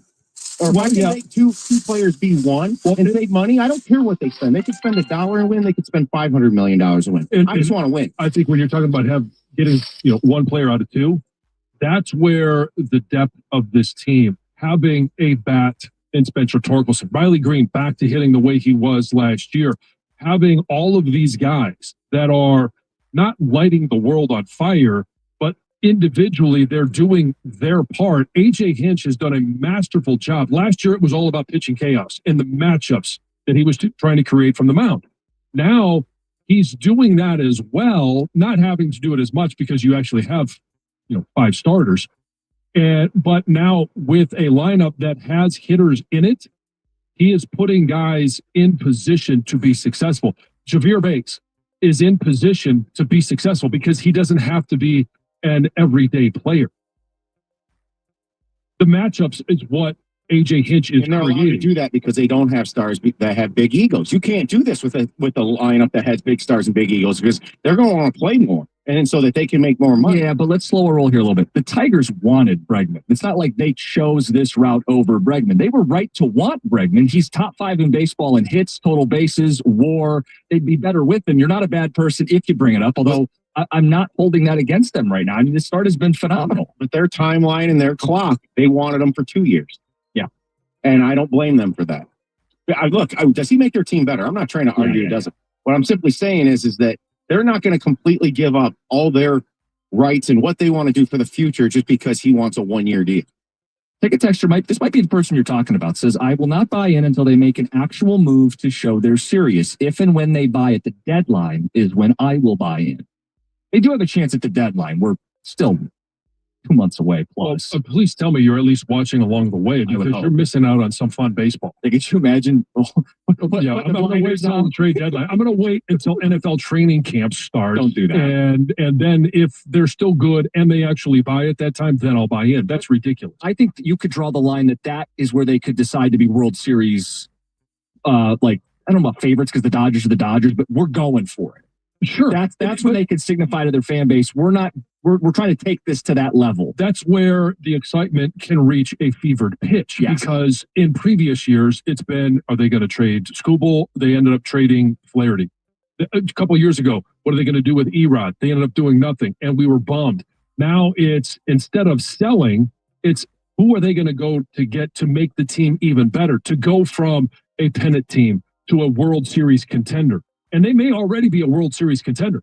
Or why can't make two players be one and save money? I don't care what they spend. They could spend $1 and win. They could spend $500 million and win. I just want to win. I think when you're talking about getting one player out of two, that's where the depth of this team, having a bat in Spencer Torkelson, Riley Green back to hitting the way he was last year, having all of these guys that are not lighting the world on fire, but individually they're doing their part. AJ Hinch has done a masterful job. Last year it was all about pitching chaos and the matchups that he was trying to create from the mound. Now he's doing that as well, not having to do it as much because you actually have 5 starters. But now with a lineup that has hitters in it, he is putting guys in position to be successful. Javier Bates is in position to be successful because he doesn't have to be an everyday player. The matchups is what AJ Hinch is and they're creating. allowed to do that because they don't have stars that have big egos. You can't do this with a lineup that has big stars and big egos because they're going to want to play more. And so that they can make more money. Yeah, but let's slow a roll here a little bit. The Tigers wanted Bregman. It's not like they chose this route over Bregman. They were right to want Bregman. He's top 5 in baseball in hits, total bases, WAR. They'd be better with him. You're not a bad person if you bring it up, although I'm not holding that against them right now. I mean, the start has been phenomenal. But their timeline and their clock, they wanted him for 2 years. Yeah. And I don't blame them for that. Does he make their team better? I'm not trying to argue it doesn't. What I'm simply saying is that they're not going to completely give up all their rights and what they want to do for the future just because he wants a 1-year deal. Take a texture, this might be the person you're talking about. Says, I will not buy in until they make an actual move to show they're serious. If and when they buy at the deadline is when I will buy in. They do have a chance at the deadline. We're still 2 months away plus. Well, please tell me you're at least watching along the way because you're missing out on some fun baseball. Could you imagine? I'm going to wait until the trade deadline. I'm going to wait until NFL training camps start. Don't do that. And then if they're still good and they actually buy at that time, then I'll buy in. That's ridiculous. I think that you could draw the line that is where they could decide to be World Series, I don't know about favorites because the Dodgers are the Dodgers, but we're going for it. Sure. That's when they can signify to their fan base, we're trying to take this to that level. That's where the excitement can reach a fevered pitch. Yes. Because in previous years, it's been, are they going to trade Skubal? They ended up trading Flaherty. A couple of years ago, what are they going to do with Erod? They ended up doing nothing, and we were bummed. Now it's, instead of selling, it's who are they going to go to get to make the team even better, to go from a pennant team to a World Series contender. And they may already be a World Series contender.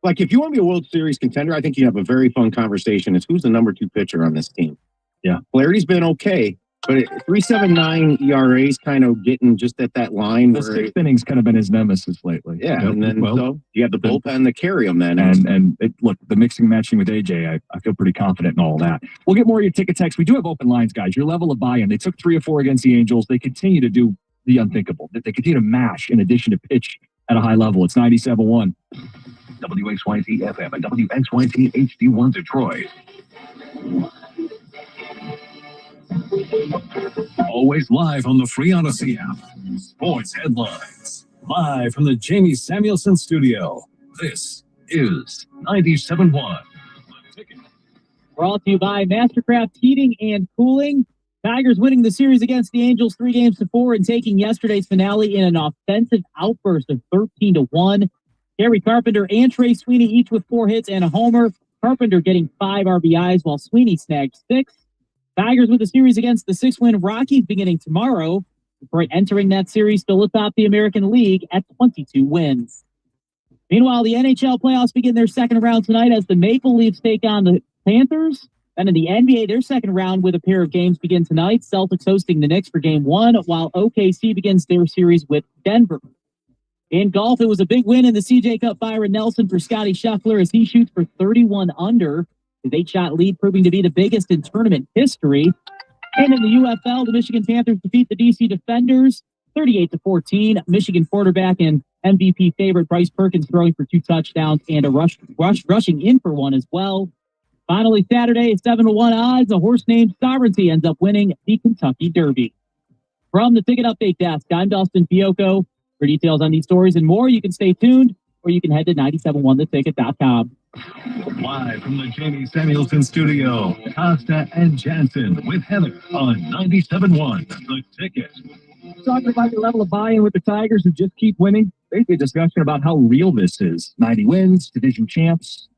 Like, if you want to be a World Series contender, I think you have a very fun conversation. It's who's the number 2 pitcher on this team. Yeah. Flaherty's been okay, but 3.79 ERA is kind of getting just at that line. The 6th inning's kind of been his nemesis lately. Yeah, and then so you have the bullpen to carry him then. And look, the mixing and matching with AJ, I feel pretty confident in all that. We'll get more of your ticket text. We do have open lines, guys. Your level of buy-in. They took 3 or 4 against the Angels. They continue to do the unthinkable. They continue to mash in addition to pitch at a high level. It's 97.1. WXYZ FM and WXYZ HD1 Detroit. Always live on the free Odyssey app. Sports headlines. Live from the Jamie Samuelson studio. This is 97.1. Brought to you by Mastercraft Heating and Cooling. Tigers winning the series against the Angels 3-4 and taking yesterday's finale in an offensive outburst of 13-1. Gary Carpenter and Trey Sweeney each with 4 hits and a homer. Carpenter getting 5 RBIs while Sweeney snagged 6. Tigers with the series against the 6-win Rockies beginning tomorrow. Detroit entering that series still atop the American League at 22 wins. Meanwhile, the NHL playoffs begin their second round tonight as the Maple Leafs take on the Panthers. And in the NBA, their second round with a pair of games begin tonight. Celtics hosting the Knicks for Game 1, while OKC begins their series with Denver. In golf, it was a big win in the CJ Cup. Byron Nelson for Scotty Scheffler as he shoots for 31 under. His 8-shot lead proving to be the biggest in tournament history. And in the UFL, the Michigan Panthers defeat the DC Defenders 38-14. Michigan quarterback and MVP favorite Bryce Perkins throwing for 2 touchdowns and a rushing in for 1 as well. Finally, Saturday, 7-1 odds, a horse named Sovereignty ends up winning the Kentucky Derby. From the Ticket Update Desk, I'm Dustin Fiocco. For details on these stories and more, you can stay tuned, or you can head to 971theticket.com. Live from the Jamie Samuelson studio, Costa and Jansen with Heather on 97.1 The Ticket. Talking about your level of buy-in with the Tigers who just keep winning. Basically a discussion about how real this is. 90 wins, division champs,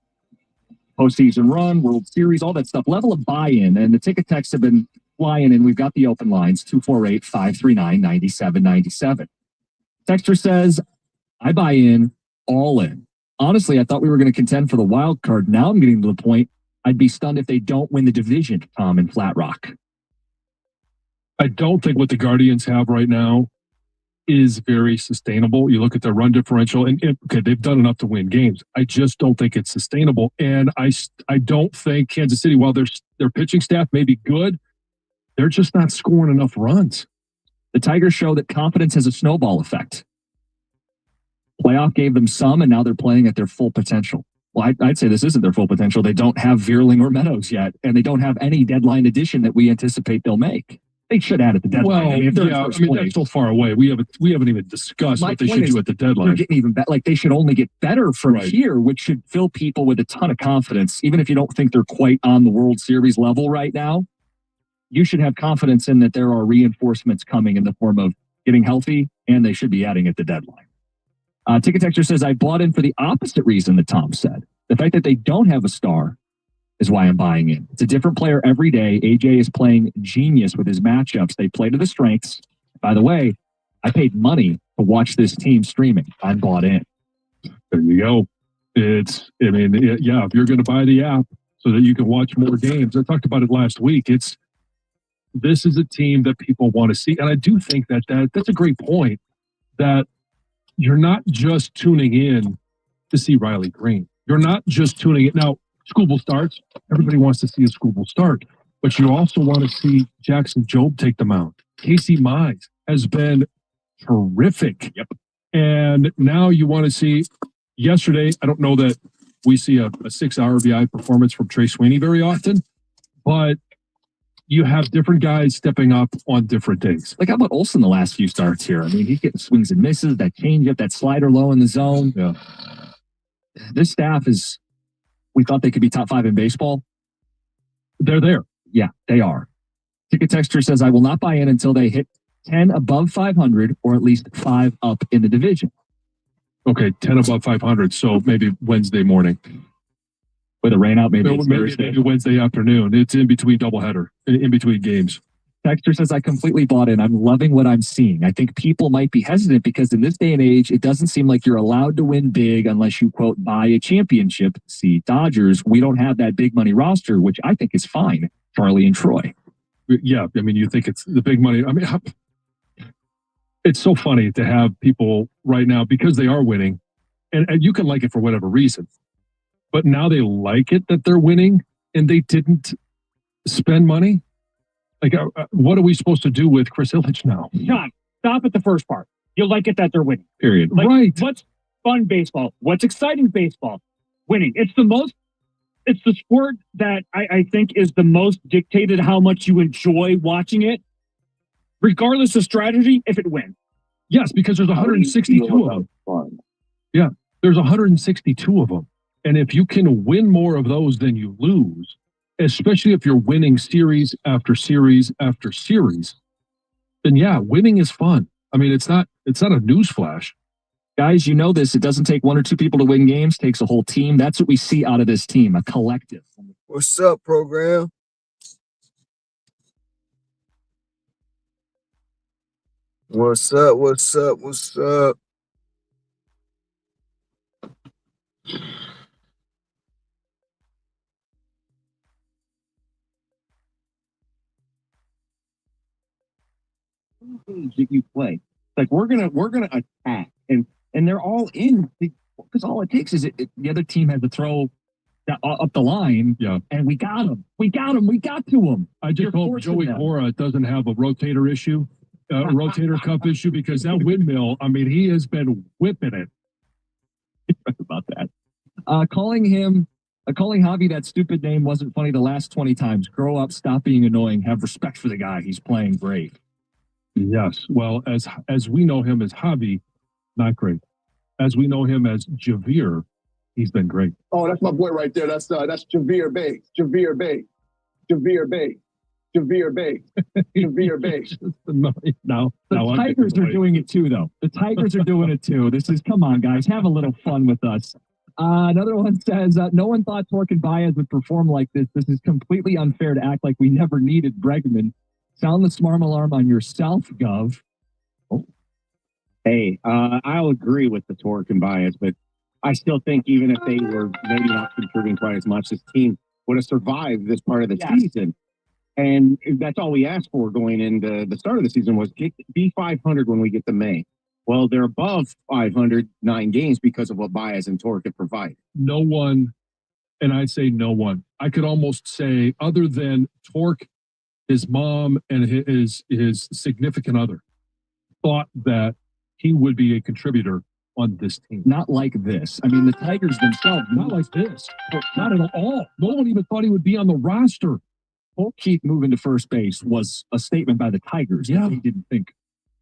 postseason run, World Series, all that stuff. Level of buy-in. And the ticket texts have been flying in. We've got the open lines, 248-539-9797. Texter says, I buy in, all in. Honestly, I thought we were going to contend for the wild card. Now I'm getting to the point I'd be stunned if they don't win the division, Tom, in Flat Rock. I don't think what the Guardians have right now is very sustainable. You look at their run differential, and okay, they've done enough to win games. I just don't think it's sustainable. And I don't think Kansas City, while their pitching staff may be good, they're just not scoring enough runs. The Tigers show that confidence has a snowball effect. Playoff gave them some, and now they're playing at their full potential. Well, I'd say this isn't their full potential. They don't have Veerling or Meadows yet, and they don't have any deadline addition that we anticipate they'll make. They should add at the deadline. Well, that's so far away. We haven't even discussed what they should do at the deadline. They're getting even better. Like, they should only get better from here, which should fill people with a ton of confidence. Even if you don't think they're quite on the World Series level right now, you should have confidence in that there are reinforcements coming in the form of getting healthy, and they should be adding at the deadline. Ticket Texture says, I bought in for the opposite reason that Tom said. The fact that they don't have a star is why I'm buying in. It's a different player every day. AJ is playing genius with his matchups. They play to the strengths. By the way, I paid money to watch this team streaming. I'm bought in. There you go. If you're going to buy the app so that you can watch more games. I talked about it last week. This is a team that people want to see. And I do think that's a great point, that you're not just tuning in to see Riley Green. You're not just tuning in. Now, Scooble starts. Everybody wants to see a Scooble start. But you also want to see Jackson Jobe take the mound. Casey Mize has been terrific. Yep. And now you want to see, yesterday, I don't know that we see a 6 RBI performance from Trey Sweeney very often, but you have different guys stepping up on different days. Like, how about Olsen the last few starts here? I mean, he's getting swings and misses, that changeup, that slider low in the zone. Yeah. This staff is, we thought they could be top 5 in baseball. They're there. Yeah, they are. Ticket Texture says, I will not buy in until they hit 10 above 500 or at least 5 up in the division. Okay, 10 above 500, so maybe Wednesday morning. With a rain out, maybe Wednesday afternoon. It's in between doubleheader, in between games. Texter says, I completely bought in. I'm loving what I'm seeing. I think people might be hesitant because in this day and age, it doesn't seem like you're allowed to win big unless you, quote, buy a championship. See, Dodgers, we don't have that big money roster, which I think is fine. Charlie and Troy. Yeah, I mean, you think it's the big money. I mean, it's so funny to have people right now, because they are winning, and you can like it for whatever reason, but now they like it that they're winning and they didn't spend money. Like, what are we supposed to do with Chris Ilitch now? John, stop at the first part. You like it that they're winning. Period. Like, right. What's fun baseball? What's exciting baseball? Winning. It's the sport that I think is the most dictated how much you enjoy watching it, regardless of strategy, if it wins. Yes, because there's 162 of them. Fun. Yeah, there's 162 of them. And if you can win more of those than you lose, especially if you're winning series after series after series, then yeah, winning is fun. I mean, it's not a newsflash. Guys, you know this. It doesn't take 1 or 2 people to win games. It takes a whole team. That's what we see out of this team, a collective. What's up, program? What's up? What's up? What's up? That you play, like we're gonna attack, and they're all in because all it takes is the other team had to throw up the line, and we got to them. I just hope Joey Cora doesn't have a rotator issue rotator cuff issue because that windmill, I mean, he has been whipping it. About that. Calling Javi that stupid name wasn't funny the last 20 times. Grow up, stop being annoying, have respect for the guy. He's playing great. Yes. Well, as we know him as Javi, not great. As we know him as Javier, he's been great. Oh, that's my boy right there. That's Javier Bay. Javier Bay. Javier Bay. Javier Bay. Javier Bay. Now, the Tigers are doing it too, though. The Tigers are doing it too. Come on, guys, have a little fun with us. Another one says, no one thought Torque and Baez would perform like this. This is completely unfair to act like we never needed Bregman. Sound the smarm alarm on yourself, Gov. Oh. Hey, I'll agree with the Torque and Baez, but I still think even if they were maybe not contributing quite as much, this team would have survived this part of the season. And that's all we asked for going into the start of the season was be 500 when we get to May. Well, they're above 500 9 games because of what Baez and Torque have provided. No one, and I'd say no one. I could almost say other than Torque, his mom, and his significant other thought that he would be a contributor on this team. Not like this. I mean, the Tigers themselves, not like this. Not at all. No one even thought he would be on the roster. Keith moving to first base was a statement by the Tigers. Yeah. That they didn't think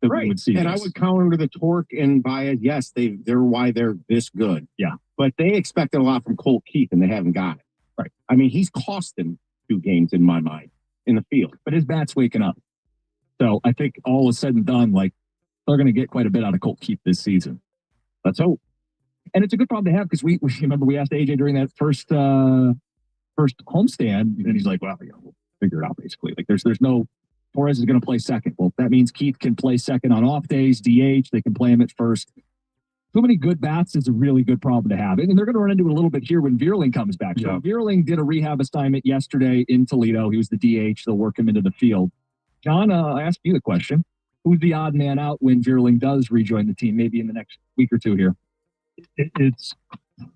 that we would see and this. I would counter to the Torque and Baez. Yes, they're why they're this good. Yeah. But they expected a lot from Cole Keith, and they haven't got it. Right. I mean, he's cost them 2 games in my mind in the field. But his bat's waking up. So I think all is said and done, like, they're going to get quite a bit out of Cole Keith this season. Let's hope. And it's a good problem to have because we remember we asked AJ during that first homestand, and he's like, well, we'll figure it out basically. Like there's no Torres is going to play second. Well, that means Keith can play second on off days, DH. They can play him at first. Too many good bats is a really good problem to have. And they're going to run into it a little bit here when Vierling comes back. So Vierling did a rehab assignment yesterday in Toledo. He was the DH. They'll work him into the field. John, I asked you the question. Who's the odd man out when Vierling does rejoin the team, maybe in the next week or two here? It's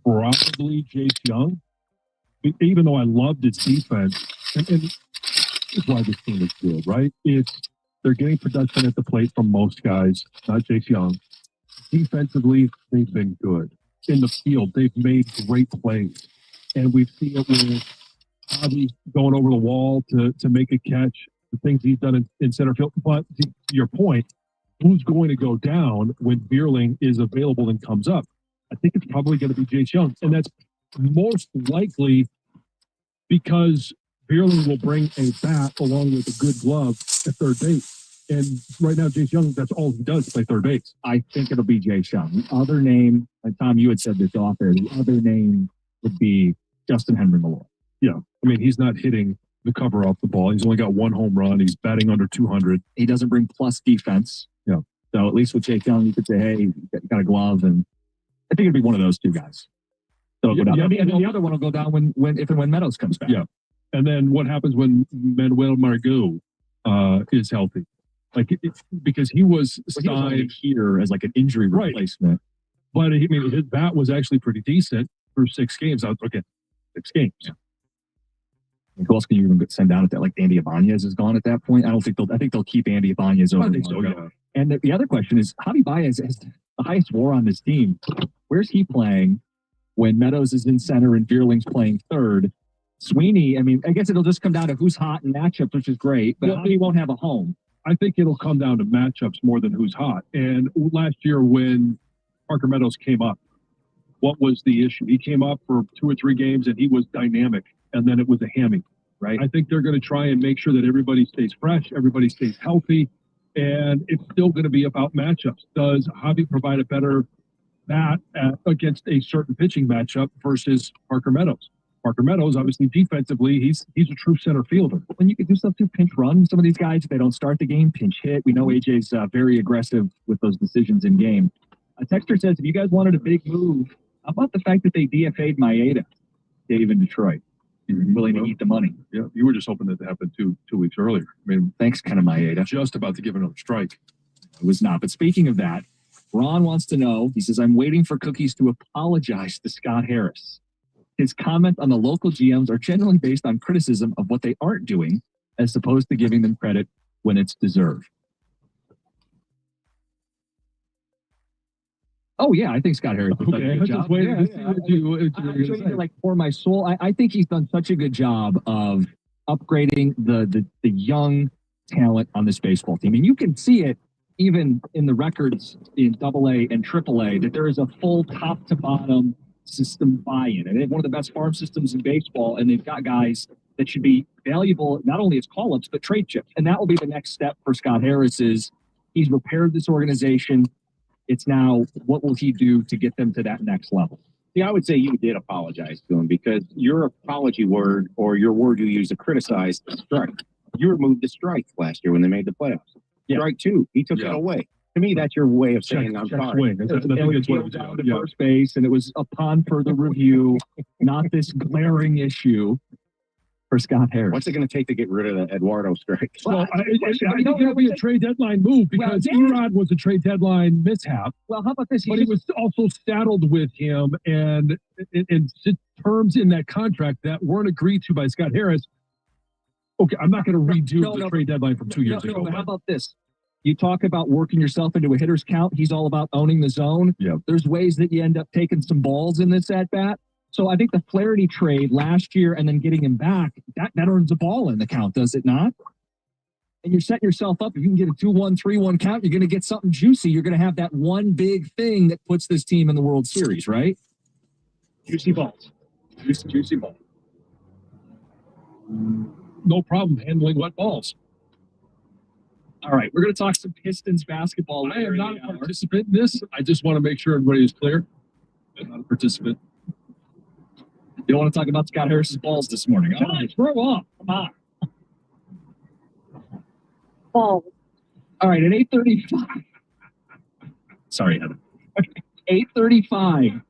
probably Jace Young, even though I loved his defense. And that's why this team is good, right? They're getting production at the plate from most guys, not Jace Young. Defensively, they've been good. In the field, they've made great plays. And we've seen it with Javi going over the wall to make a catch, the things he's done in center field. But to your point, who's going to go down when Vierling is available and comes up? I think it's probably going to be Jace Young. And that's most likely because Vierling will bring a bat along with a good glove at third base. And right now, Jace Young, that's all he does, play third base. I think it'll be Jace Young. The other name, and Tom, you had said this off there, the other name would be Justin Henry Malloy. Yeah. I mean, he's not hitting the cover off the ball. He's only got 1 home run. He's batting under 200. He doesn't bring plus defense. Yeah. So at least with Jace Young, you could say, hey, you got a glove. And I think it'd be one of those two guys. So and then the other one will go down if and when Meadows comes back. Yeah. And then what happens when Manuel Margot is healthy? Like because he was signed here as like an injury replacement. But I mean, his bat was actually pretty decent for 6 games. 6 games. Yeah. And who else can you even send down at that? Like Andy Ibanez is gone at that point. I think they'll keep Andy Ibanez over. I think so, yeah. And the other question is, Javi Baez has the highest WAR on this team. Where's he playing when Meadows is in center and Vierling's playing third? Sweeney, I mean, I guess it'll just come down to who's hot in matchups, which is great, but Javi won't have a home. I think it'll come down to matchups more than who's hot. And last year when Parker Meadows came up, what was the issue? He came up for 2 or 3 games and he was dynamic, and then it was a hammy. Right. I think they're going to try and make sure that everybody stays fresh, everybody stays healthy, and it's still going to be about matchups. Does Javi provide a better bat against a certain pitching matchup versus Parker Meadows? Parker Meadows, obviously defensively, he's a true center fielder. When you can do stuff to pinch run, some of these guys, if they don't start the game, pinch hit. We know AJ's very aggressive with those decisions in game. A texter says, if you guys wanted a big move, how about the fact that they DFA'd Maeda, Dave in Detroit? Willing to eat the money. Yeah, you were just hoping that to happen two weeks earlier. I mean, thanks, kind of Maeda. Just about to give another strike. It was not. But speaking of that, Ron wants to know, he says, I'm waiting for Cookies to apologize to Scott Harris. His comment on the local GMs are generally based on criticism of what they aren't doing, as opposed to giving them credit when it's deserved. Oh yeah, I think Scott Harris has done Okay, a I good was job. just waiting Yeah, to see yeah. what you were I'm going to telling you, say. like for my soul, I think he's done such a good job of upgrading the young talent on this baseball team, and you can see it even in the records in AA and AAA that there is a full top to bottom system buy-in, and they have one of the best farm systems in baseball, and they've got guys that should be valuable not only as call-ups but trade chips, and that will be the next step for Scott Harris. Is he's repaired this organization. It's now, what will he do to get them to that next level? See, I would say you did apologize to him because your apology word or your word you used to criticize the strike. You removed the strike last year when they made the playoffs. Strike two, he took it away. To me, that's your way of saying I'm sorry. Swing. I think And we it's what peeled down to first base, and it was upon further review, not this glaring issue for Scott Harris. What's it going to take to get rid of the Eduardo strike? Well, I think it'll be a trade deadline move because Erod was a trade deadline mishap. Well, how about this? But he was also saddled with him and terms in that contract that weren't agreed to by Scott Harris. Okay, I'm not going to redo the trade deadline from 2 years ago. But how about this? You talk about working yourself into a hitter's count. He's all about owning the zone. Yeah. There's ways that you end up taking some balls in this at bat. So I think the Flaherty trade last year and then getting him back, that earns a ball in the count, does it not? And you're setting yourself up. If you can get a 2-1, 3-1 count, you're going to get something juicy. You're going to have that one big thing that puts this team in the World Series, right? Juicy balls. Juicy balls. No problem handling wet balls. All right, we're going to talk some Pistons basketball. I am not a participant in this. I just want to make sure everybody is clear. I'm not a participant. You don't want to talk about Scott Harris's balls this morning. Come on, throw up. Come on. Balls. All right, at 8:35. Sorry, Heather. 8:35.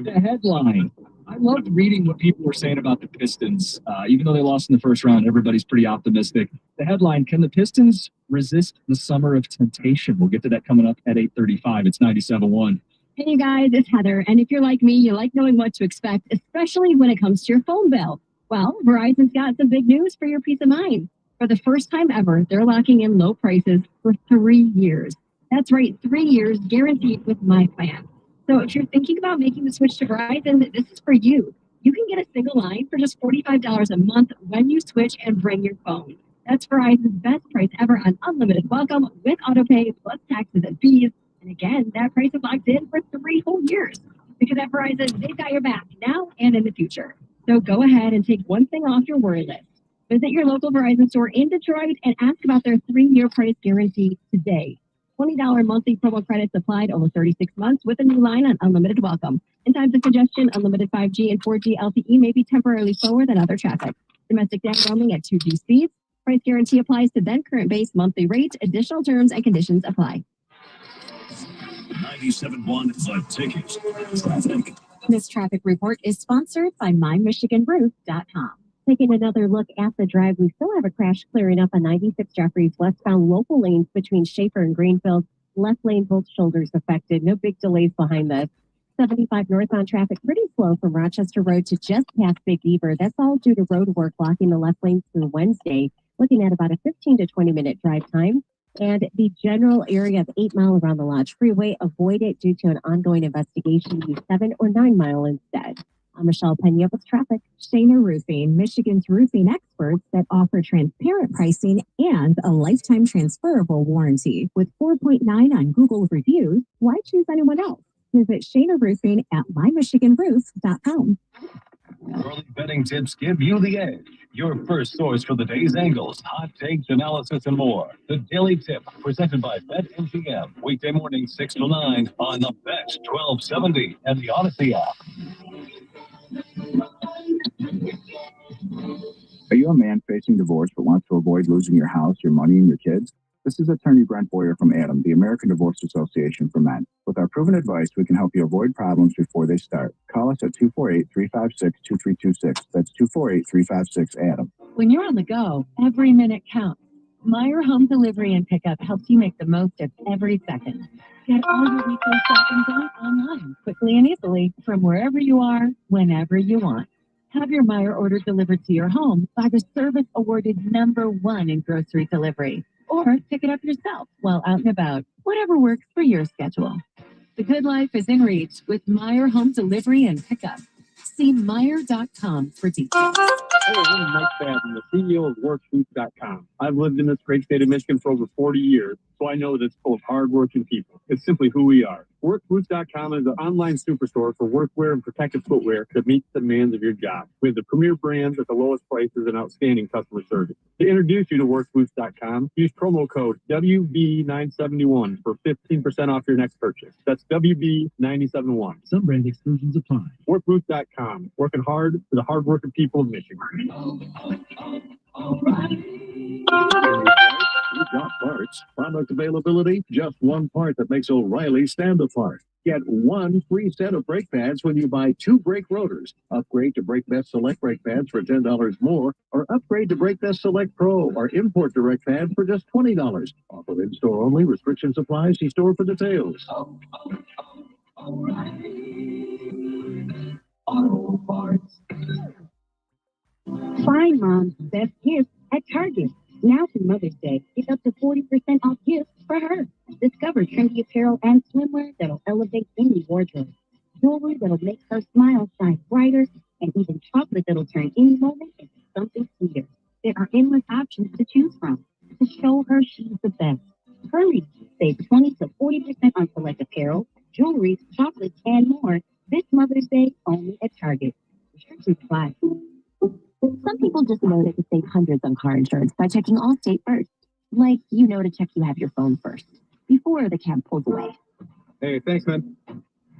The headline. I loved reading what people were saying about the Pistons. Even though they lost in the first round, everybody's pretty optimistic. The headline, can the Pistons resist the summer of temptation? We'll get to that coming up at 8:35. It's 97.1. Hey, you guys, it's Heather. And if you're like me, you like knowing what to expect, especially when it comes to your phone bill. Well, Verizon's got some big news for your peace of mind. For the first time ever, they're locking in low prices for 3 years. That's right, 3 years guaranteed with my plan. So if you're thinking about making the switch to Verizon, this is for you. You can get a single line for just $45 a month when you switch and bring your phone. That's Verizon's best price ever on unlimited welcome with autopay plus taxes and fees. And again, that price is locked in for 3 whole years. Because at Verizon, they've got your back now and in the future. So go ahead and take one thing off your worry list. Visit your local Verizon store in Detroit and ask about their 3-year price guarantee today. $20 monthly promo credits applied over 36 months with a new line on unlimited welcome. In times of congestion, unlimited 5G and 4G LTE may be temporarily slower than other traffic. Domestic data roaming at 2G speeds. Price guarantee applies to then current base monthly rate. Additional terms and conditions apply. 97.1 The Ticket. Traffic. This traffic report is sponsored by MyMichiganRoof.com. Taking another look at the drive, we still have a crash clearing up on 96 Jeffries westbound local lanes between Schaefer and Greenfield. Left lane, both shoulders affected. No big delays behind this. 75 northbound traffic pretty slow from Rochester Road to just past Big Beaver. That's all due to road work blocking the left lane through Wednesday. Looking at about a 15 to 20 minute drive time. And the general area of 8 Mile around the Lodge Freeway, avoid it due to an ongoing investigation. Use 7 or 9 Mile instead. I'm Michelle Pena with traffic. Shana Roofing, Michigan's roofing experts that offer transparent pricing and a lifetime transferable warranty. With 4.9 on Google reviews, why choose anyone else? Visit Shana Roofing at mymichiganroof.com. Early betting tips give you the edge. Your first source for the day's angles, hot takes, analysis, and more. The Daily Tip, presented by BetMGM. Weekday morning, 6 to 9 on the Bet 1270 and the Odyssey app. Are you a man facing divorce but wants to avoid losing your house, your money, and your kids? This is attorney Brent Boyer from ADAM, the American Divorce Association for Men. With our proven advice, we can help you avoid problems before they start. Call us at 248-356-2326. That's 248-356-ADAM. When you're on the go, every minute counts. Meyer Home Delivery and Pickup helps you make the most of every second. Get all your weekly shopping done online, quickly and easily, from wherever you are, whenever you want. Have your Meyer order delivered to your home by the service awarded #1 in grocery delivery. Or pick it up yourself while out and about. Whatever works for your schedule. The good life is in reach with Meyer Home Delivery and Pickup. See Meyer.com for details. Hey, I'm Mike Fadden, the CEO of WorkFoods.com. I've lived in this great state of Michigan for over 40 years, so I know that it's full of hardworking people. It's simply who we are. WorkFoods.com is an online superstore for workwear and protective footwear that meets the demands of your job. We have the premier brands at the lowest prices and outstanding customer service. To introduce you to WorkFoods.com, use promo code WB971 for 15% off your next purchase. That's WB971. Some brand exclusions apply. WorkFoods.com, working hard for the hardworking people of Michigan. We've got parts. Product availability, just one part that makes O'Reilly stand apart. Get one free set of brake pads when you buy 2 brake rotors. Upgrade to Brake Best Select brake pads for $10 more, or upgrade to Brake Best Select Pro or import direct pads for just $20. Offer in-store only. Restrictions apply. See store for details. Auto Parts. Find Mom's best gift at Target. Now for Mother's Day, get up to 40% off gifts for her. Discover trendy apparel and swimwear that'll elevate any wardrobe. Jewelry that'll make her smile shine brighter, and even chocolate that'll turn any moment into something sweeter. There are endless options to choose from to show her she's the best. Hurry! Save 20 to 40% on select apparel, jewelry, chocolates, and more this Mother's Day only at Target. Restrictions apply. Some people just know they can save hundreds on car insurance by checking Allstate first. Like, you know to check you have your phone first, before the cab pulls away. Hey, thanks, man.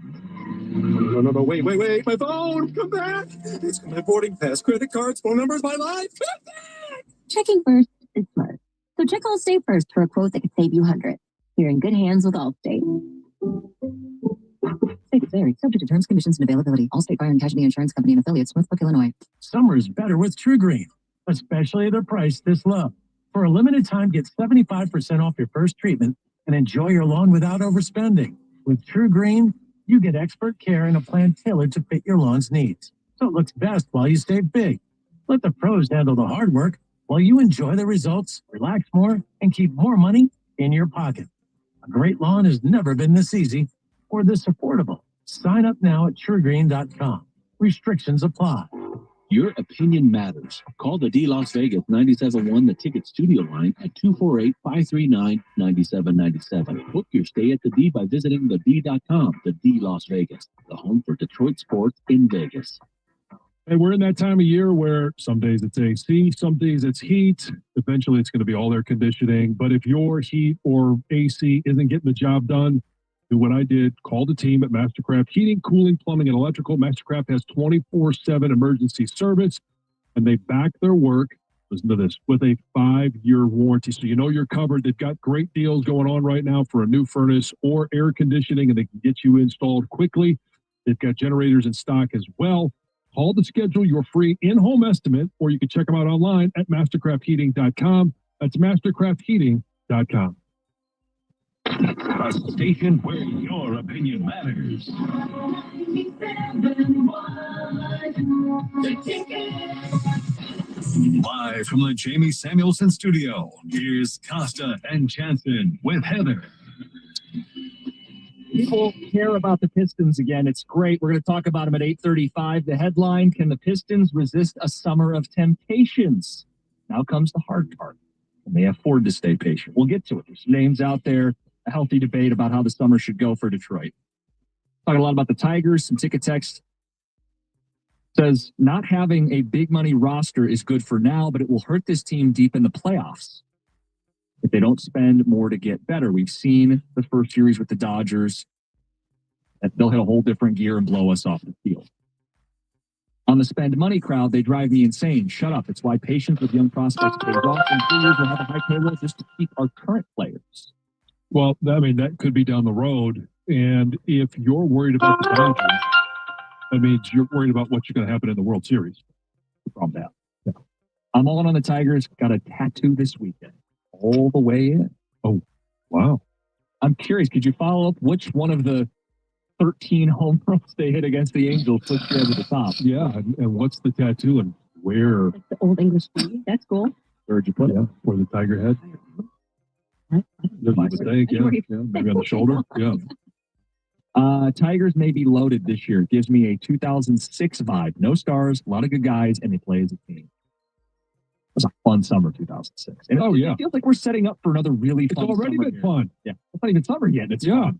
No, wait, my phone, come back. It's my boarding pass, credit cards, phone numbers, my life. Checking first is smart. So check Allstate first for a quote that could save you hundreds. You're in good hands with Allstate. State vary, subject to terms, conditions, and availability. Allstate Fire and Casualty Insurance Company and affiliates, Smithbrook, Illinois. Summer's better with True Green, especially their price this low. For a limited time, get 75% off your first treatment and enjoy your lawn without overspending. With True Green, you get expert care and a plan tailored to fit your lawn's needs, so it looks best while you save big. Let the pros handle the hard work while you enjoy the results, relax more, and keep more money in your pocket. A great lawn has never been this easy or this affordable. Sign up now at truegreen.com. Restrictions apply. Your opinion matters. Call the D Las Vegas 97.1 The Ticket Studio line at 248-539-9797. Book your stay at the D by visiting thed.com. The D Las Vegas, the home for Detroit sports in Vegas. Hey, we're in that time of year where some days it's AC, some days it's heat. Eventually it's going to be all air conditioning. But if your heat or AC isn't getting the job done, do what I did. Call the team at Mastercraft Heating, Cooling, Plumbing, and Electrical. Mastercraft has 24/7 emergency service, and they back their work, listen to this, with a 5-year warranty. So you know you're covered. They've got great deals going on right now for a new furnace or air conditioning, and they can get you installed quickly. They've got generators in stock as well. Call to schedule your free in-home estimate, or you can check them out online at mastercraftheating.com. That's mastercraftheating.com. A station where your opinion matters. Live from the Jamie Samuelson studio, here's Costa and Jansen with Heather. People care about the Pistons again. It's great. We're going to talk about them at 8:35. The headline, can the Pistons resist a summer of temptations? Now comes the hard part. Can they afford to stay patient? We'll get to it. There's names out there, a healthy debate about how the summer should go for Detroit. Talking a lot about the Tigers. Some ticket text says not having a big money roster is good for now, but it will hurt this team deep in the playoffs if they don't spend more to get better. We've seen the first series with the Dodgers, that they'll hit a whole different gear and blow us off the field. On the spend money crowd, they drive me insane. Shut up. It's why patience with young prospects pays off. In 3 years, we'll have a high payroll just to keep our current players. Well, I mean, that could be down the road. And if you're worried about the Dodgers, that means you're worried about what's going to happen in the World Series. From that. Yeah. I'm all in on the Tigers. Got a tattoo this weekend. All the way in. Oh, wow. I'm curious, could you follow up which one of the 13 home runs they hit against the Angels puts you over the top? Yeah, and what's the tattoo and where? That's the Old English B. That's cool. Where'd you put it? Yeah, where the tiger head? You would think, yeah. Maybe on the shoulder. Yeah. Tigers may be loaded this year. It gives me a 2006 vibe. No stars, a lot of good guys, and they play as a team. It was a fun summer, 2006. And it feels like we're setting up for another really fun It's already summer been here. fun. Yeah, it's not even summer yet. It's fun.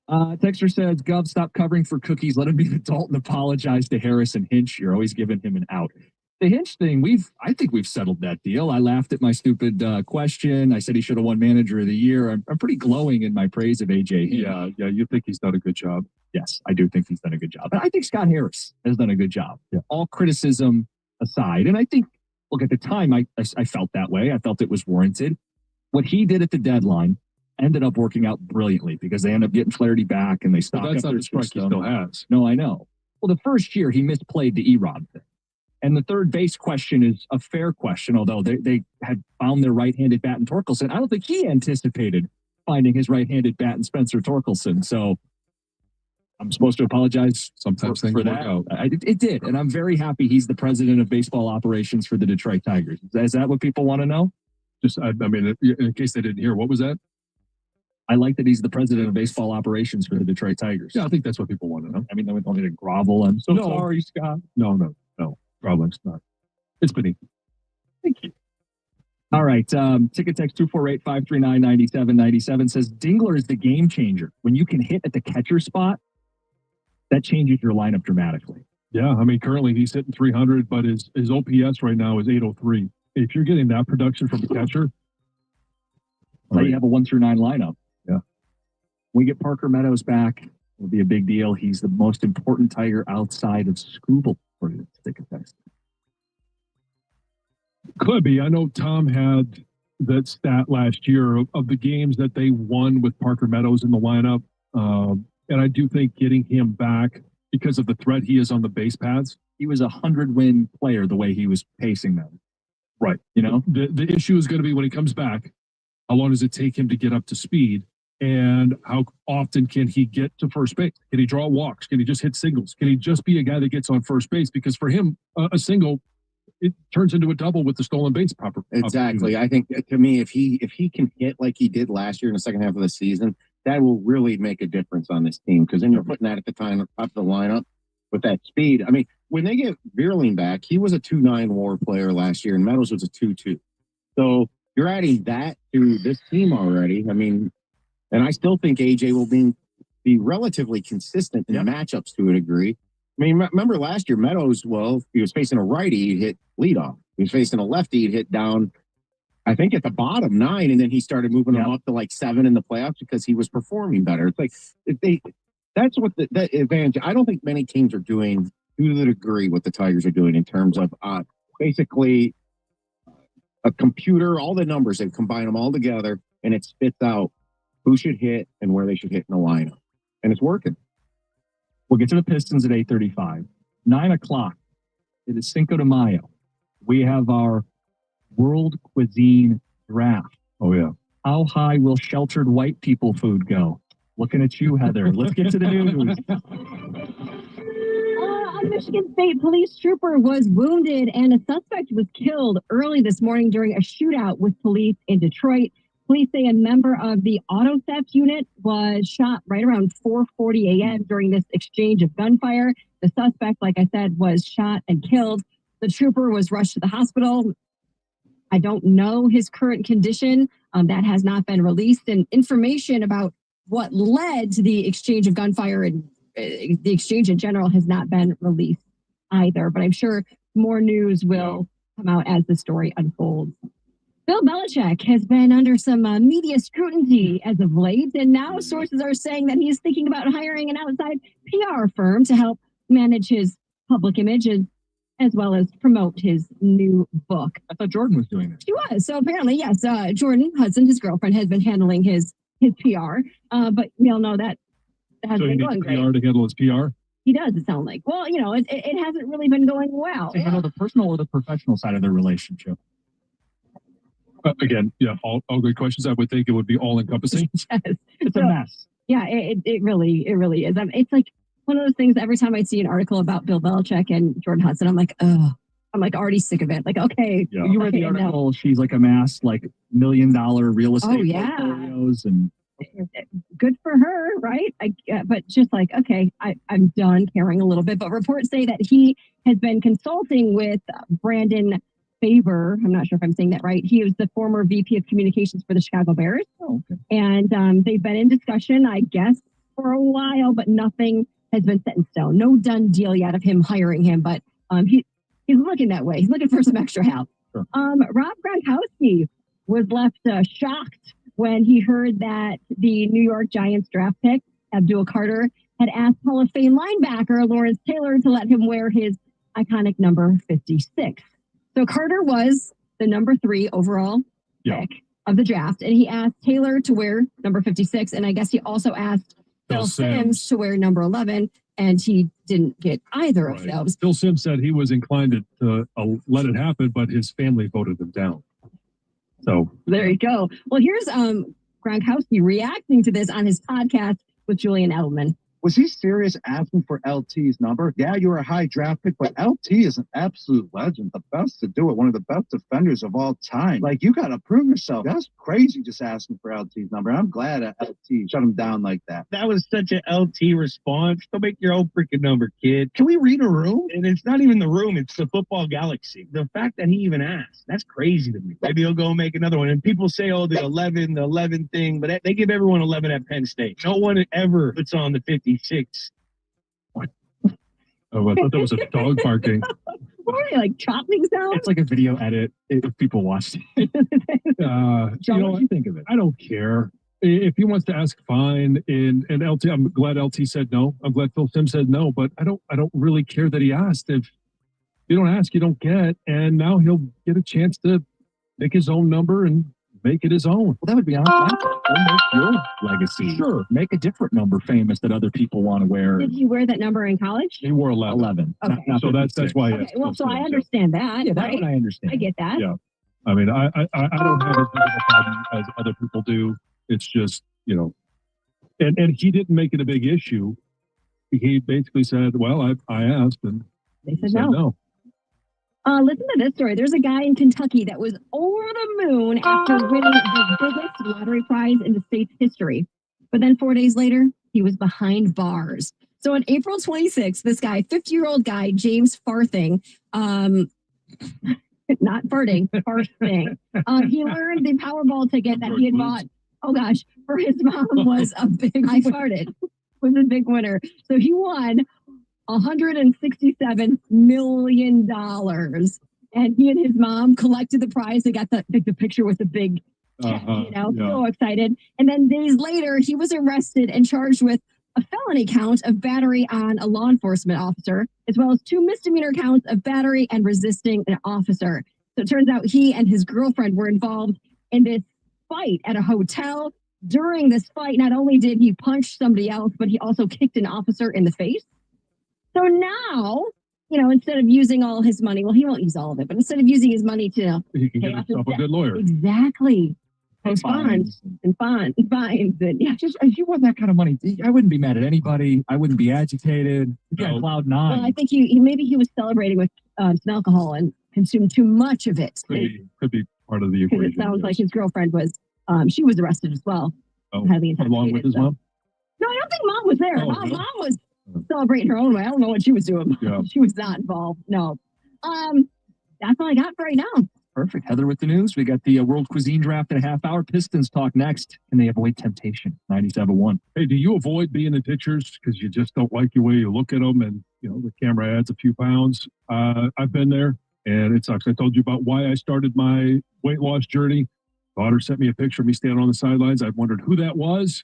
Texter says, Gov, stop covering for cookies. Let him be an adult and apologize to Harris and Hinch. You're always giving him an out. The Hinch thing, I think we've settled that deal. I laughed at my stupid question. I said he should have won Manager of the Year. I'm pretty glowing in my praise of AJ Hinch. Yeah, you think he's done a good job. Yes, I do think he's done a good job. But I think Scott Harris has done a good job. Yeah. All criticism aside. And I think, look, at the time, I felt that way. I felt it was warranted. What he did at the deadline ended up working out brilliantly because they ended up getting Flaherty back and they stopped. But that's not the strike he still has. No, I know. Well, the first year he misplayed the Erod thing. And the third base question is a fair question, although they had found their right-handed bat in Torkelson. I don't think he anticipated finding his right-handed bat in Spencer Torkelson. So I'm supposed to apologize sometimes for that. Out. It did. And I'm very happy he's the president of baseball operations for the Detroit Tigers. Is that what people want to know? Just, I mean, in case they didn't hear, what was that? I like that he's the president of baseball operations for the Detroit Tigers. Yeah, I think that's what people want to know. I mean, they don't need to grovel. I'm so sorry, Scott. No. Groveling's not. It's beneath. Thank you. All right. Ticket text 248-539-9797 says Dingler is the game changer. When you can hit at the catcher spot, that changes your lineup dramatically. Yeah, I mean, currently he's hitting 300, but his OPS right now is 803. If you're getting that production from the catcher, well, you have a 1 through 9 lineup. Yeah. We get Parker Meadows back. It'll be a big deal. He's the most important Tiger outside of Scooble for the ticket text. Could be. I know Tom had that stat last year of the games that they won with Parker Meadows in the lineup. And I do think getting him back because of the threat he is on the base paths. He was a 100-win player the way he was pacing them. Right. You know? The issue is going to be when he comes back, how long does it take him to get up to speed? And how often can he get to first base? Can he draw walks? Can he just hit singles? Can he just be a guy that gets on first base? Because for him, a single, it turns into a double with the stolen base proper. Exactly. I think to me, if he can hit like he did last year in the second half of the season, that will really make a difference on this team. Because then you're putting that at the time up the lineup with that speed. I mean, when they get Veerling back, he was a 2.9 WAR player last year, and Meadows was a 2.2. So you're adding that to this team already. I mean, and I still think AJ will be relatively consistent in matchups to a degree. I mean, remember last year, Meadows, well, he was facing a righty, he'd hit leadoff. He was facing a lefty, he'd hit down, I think, at the bottom 9, and then he started moving them up to like 7 in the playoffs because he was performing better. It's like, that's what the advantage. I don't think many teams are doing to the degree what the Tigers are doing in terms of basically a computer, all the numbers, and combine them all together, and it spits out who should hit and where they should hit in the lineup. And it's working. We'll get to the Pistons at 8:35. 9 o'clock. It is Cinco de Mayo. We have our world cuisine draft. Oh, yeah. How high will sheltered white people food go? Looking at you, Heather. Let's get to the news. A Michigan State police trooper was wounded and a suspect was killed early this morning during a shootout with police in Detroit. Police say a member of the auto theft unit was shot right around 4:40 a.m. during this exchange of gunfire. The suspect, like I said, was shot and killed. The trooper was rushed to the hospital. I don't know his current condition. That has not been released. And information about what led to the exchange of gunfire and the exchange in general has not been released either. But I'm sure more news will come out as the story unfolds. Bill Belichick has been under some media scrutiny as of late, and now sources are saying that he's thinking about hiring an outside PR firm to help manage his public image as well as promote his new book. I thought Jordan was doing this. She was. So apparently, yes, Jordan Hudson, his girlfriend, has been handling his PR, but we all know that hasn't been going great. PR to handle his PR? He does, it sound like. Well, you know, it hasn't really been going well. To handle the personal or the professional side of their relationship. Again, yeah, all good questions. I would think it would be all encompassing. Yes. It's a mess. Yeah, it really is. It's like one of those things. Every time I see an article about Bill Belichick and Jordan Hudson, I'm like, oh, I'm like already sick of it. Like, okay. Yeah. You read the article. She's like amassed like $1 million real estate yeah. portfolios and good for her, right? But just like, okay, I'm done caring a little bit. But reports say that he has been consulting with Brandon Faber. I'm not sure if I'm saying that right. He was the former VP of communications for the Chicago Bears. Oh, okay. And they've been in discussion, I guess, for a while, but nothing has been set in stone. No done deal yet of him hiring him, but he's looking that way. He's looking for some extra help. Sure. Rob Gronkowski was left shocked when he heard that the New York Giants draft pick, Abdul Carter, had asked Hall of Fame linebacker Lawrence Taylor to let him wear his iconic number 56. So Carter was the number 3 overall pick of the draft, and he asked Taylor to wear number 56, and I guess he also asked Phil Simms to wear number 11, and he didn't get either of those. Phil Simms said he was inclined to let it happen, but his family voted him down. So there you go. Well, here's Gronkowski reacting to this on his podcast with Julian Edelman. Was he serious asking for LT's number? Yeah, you were a high draft pick, but LT is an absolute legend. The best to do it. One of the best defenders of all time. Like, you got to prove yourself. That's crazy just asking for LT's number. I'm glad LT shut him down like that. That was such an LT response. Don't make your own freaking number, kid. Can we read a room? And it's not even the room. It's the football galaxy. The fact that he even asked, that's crazy to me. Maybe he'll go make another one. And people say, oh, the 11 thing, but they give everyone 11 at Penn State. No one ever puts on the 56. What? Oh, I thought that was a dog barking. What are they, like chopping sounds? It's like a video edit if people watched it. John, what do you think of it? I don't care. If he wants to ask, fine. And LT, I'm glad LT said no. I'm glad Phil Simms said no, but I don't really care that he asked. If you don't ask, you don't get. And now he'll get a chance to pick his own number and make it his own. Well, that would be awesome. Make your legacy. Sure. Make a different number famous that other people want to wear. Did he wear that number in college? He wore 11. Okay. So that's why. Okay. Well, so I understand that. Yeah, that right? one I understand. I get that. Yeah. I mean, I don't have as big of a problem as other people do. It's just, and he didn't make it a big issue. He basically said, well, I asked, and they said no. Listen to this story. There's a guy in Kentucky that was over the moon after winning the biggest lottery prize in the state's history. But then 4 days later, he was behind bars. So on April 26th, this guy, 50-year-old guy, James Farthing, not farting, Farthing, he learned the Powerball ticket that he had bought, for his mom was a big, I farted, was a big winner. So he won $167 million. And he and his mom collected the prize. They got the picture with the big check, so excited. And then days later, he was arrested and charged with a felony count of battery on a law enforcement officer, as well as 2 misdemeanor counts of battery and resisting an officer. So it turns out he and his girlfriend were involved in this fight at a hotel. During this fight, not only did he punch somebody else, but he also kicked an officer in the face. So now, instead of using all his money, well, he won't use all of it, but instead of using his money to he can get himself a good lawyer. Exactly. Post bonds and fines. And just if you want that kind of money, I wouldn't be mad at anybody. I wouldn't be agitated. Cloud 9. Well, I think maybe he was celebrating with some alcohol and consumed too much of it. Could be part of the equation. It sounds like his girlfriend was, she was arrested as well. Highly along with his mom? No, I don't think mom was there. Oh, mom no. was celebrating her own way. I don't know what she was doing. Yeah. She was not involved. No. That's all I got for right now. Perfect. Heather with the news. We got the World Cuisine Draft in a half hour. Pistons talk next. Can they avoid temptation? 97.1. Hey, do you avoid being in pictures because you just don't like the way you look at them and, the camera adds a few pounds? I've been there and it sucks. I told you about why I started my weight loss journey. Daughter sent me a picture of me standing on the sidelines. I wondered who that was.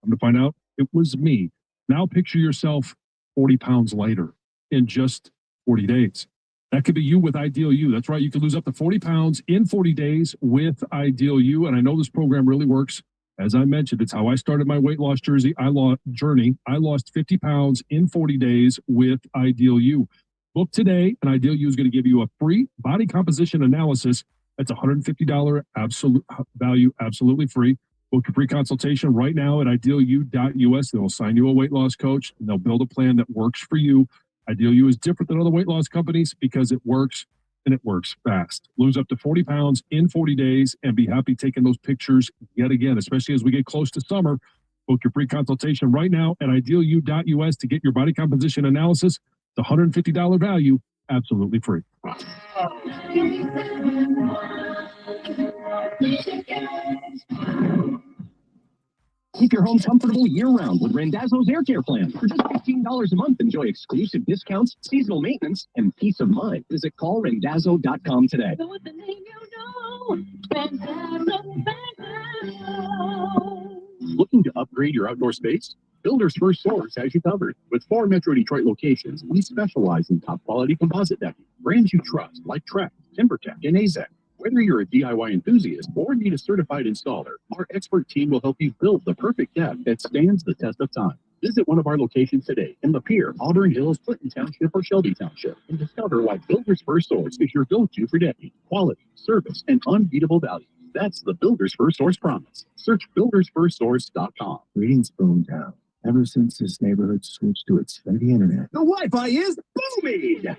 I'm going to find out it was me. Now picture yourself 40 pounds lighter in just 40 days. That could be you with Ideal You. That's right. You can lose up to 40 pounds in 40 days with Ideal You. And I know this program really works. As I mentioned, it's how I started my weight loss journey. I lost 50 pounds in 40 days with Ideal You. Book today, and Ideal You is going to give you a free body composition analysis. That's $150 absolute value, absolutely free. Book a free consultation right now at idealu.us. They will assign you a weight loss coach, and they'll build a plan that works for you. Ideal You is different than other weight loss companies because it works, and it works fast. Lose up to 40 pounds in 40 days and be happy taking those pictures yet again, especially as we get close to summer. Book your free consultation right now at idealu.us to get your body composition analysis. The $150 value, absolutely free. Keep your home comfortable year-round with Randazzo's Air Care Plan. For just $15 a month, enjoy exclusive discounts, seasonal maintenance, and peace of mind. Visit callrandazzo.com today. With the name you know, Looking to upgrade your outdoor space? Builders First Source has you covered. With 4 Metro Detroit locations, we specialize in top-quality composite decking. Brands you trust, like Trex, TimberTech, and AZEK. Whether you're a DIY enthusiast or need a certified installer, our expert team will help you build the perfect deck that stands the test of time. Visit one of our locations today in Lapeer, Auburn Hills, Clinton Township, or Shelby Township, and discover why Builders First Source is your go-to for decking, quality, service, and unbeatable value. That's the Builders First Source promise. Search buildersfirstsource.com. Greetings, Boomtown. Ever since this neighborhood switched to Xfinity Internet, The Wi-Fi is booming!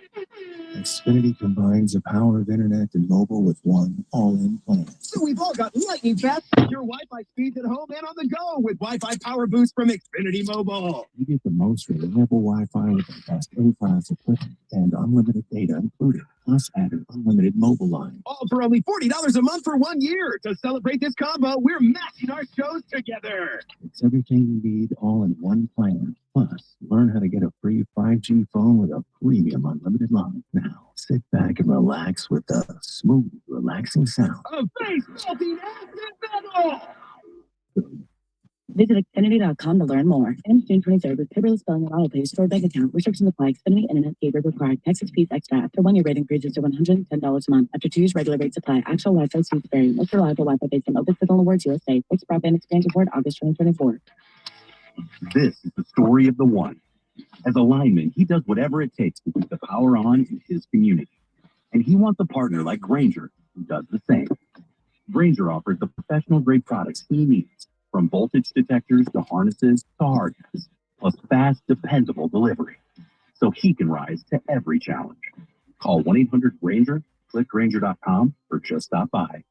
Xfinity combines the power of internet and mobile with one all-in plan. So we've all got lightning fast, secure Wi-Fi speeds at home and on the go with Wi-Fi Power Boost from Xfinity Mobile. You get the most reliable Wi-Fi with the best in-class equipment and unlimited data included, plus added unlimited mobile line. All for only $40 a month for 1 year. To celebrate this combo, we're matching our shows together. It's everything you need all in one plan. Plus, learn how to get a free 5G phone with a premium unlimited line. Now, sit back and relax with the smooth, relaxing sound. A face melting acid metal! Visit Xfinity.com to learn more. And June 23rd with paperless billing and auto pay stored bank account. Restrictions apply. Xfinity Internet gateway required. Texas fees extra. After 1 year rate increases to $110 a month. After 2 years regular rates apply. Actual Wi-Fi speeds vary. Most reliable Wi-Fi based on Open Signal Awards USA. Fixed broadband expansion report August 2024. This is the story of the one. As a lineman, he does whatever it takes to keep the power on in his community. And he wants a partner like Grainger who does the same. Grainger offers the professional-grade products he needs, from voltage detectors to harnesses to hard hats, plus fast, dependable delivery, so he can rise to every challenge. Call 1-800-GRAINGER, click Grainger.com, or just stop by.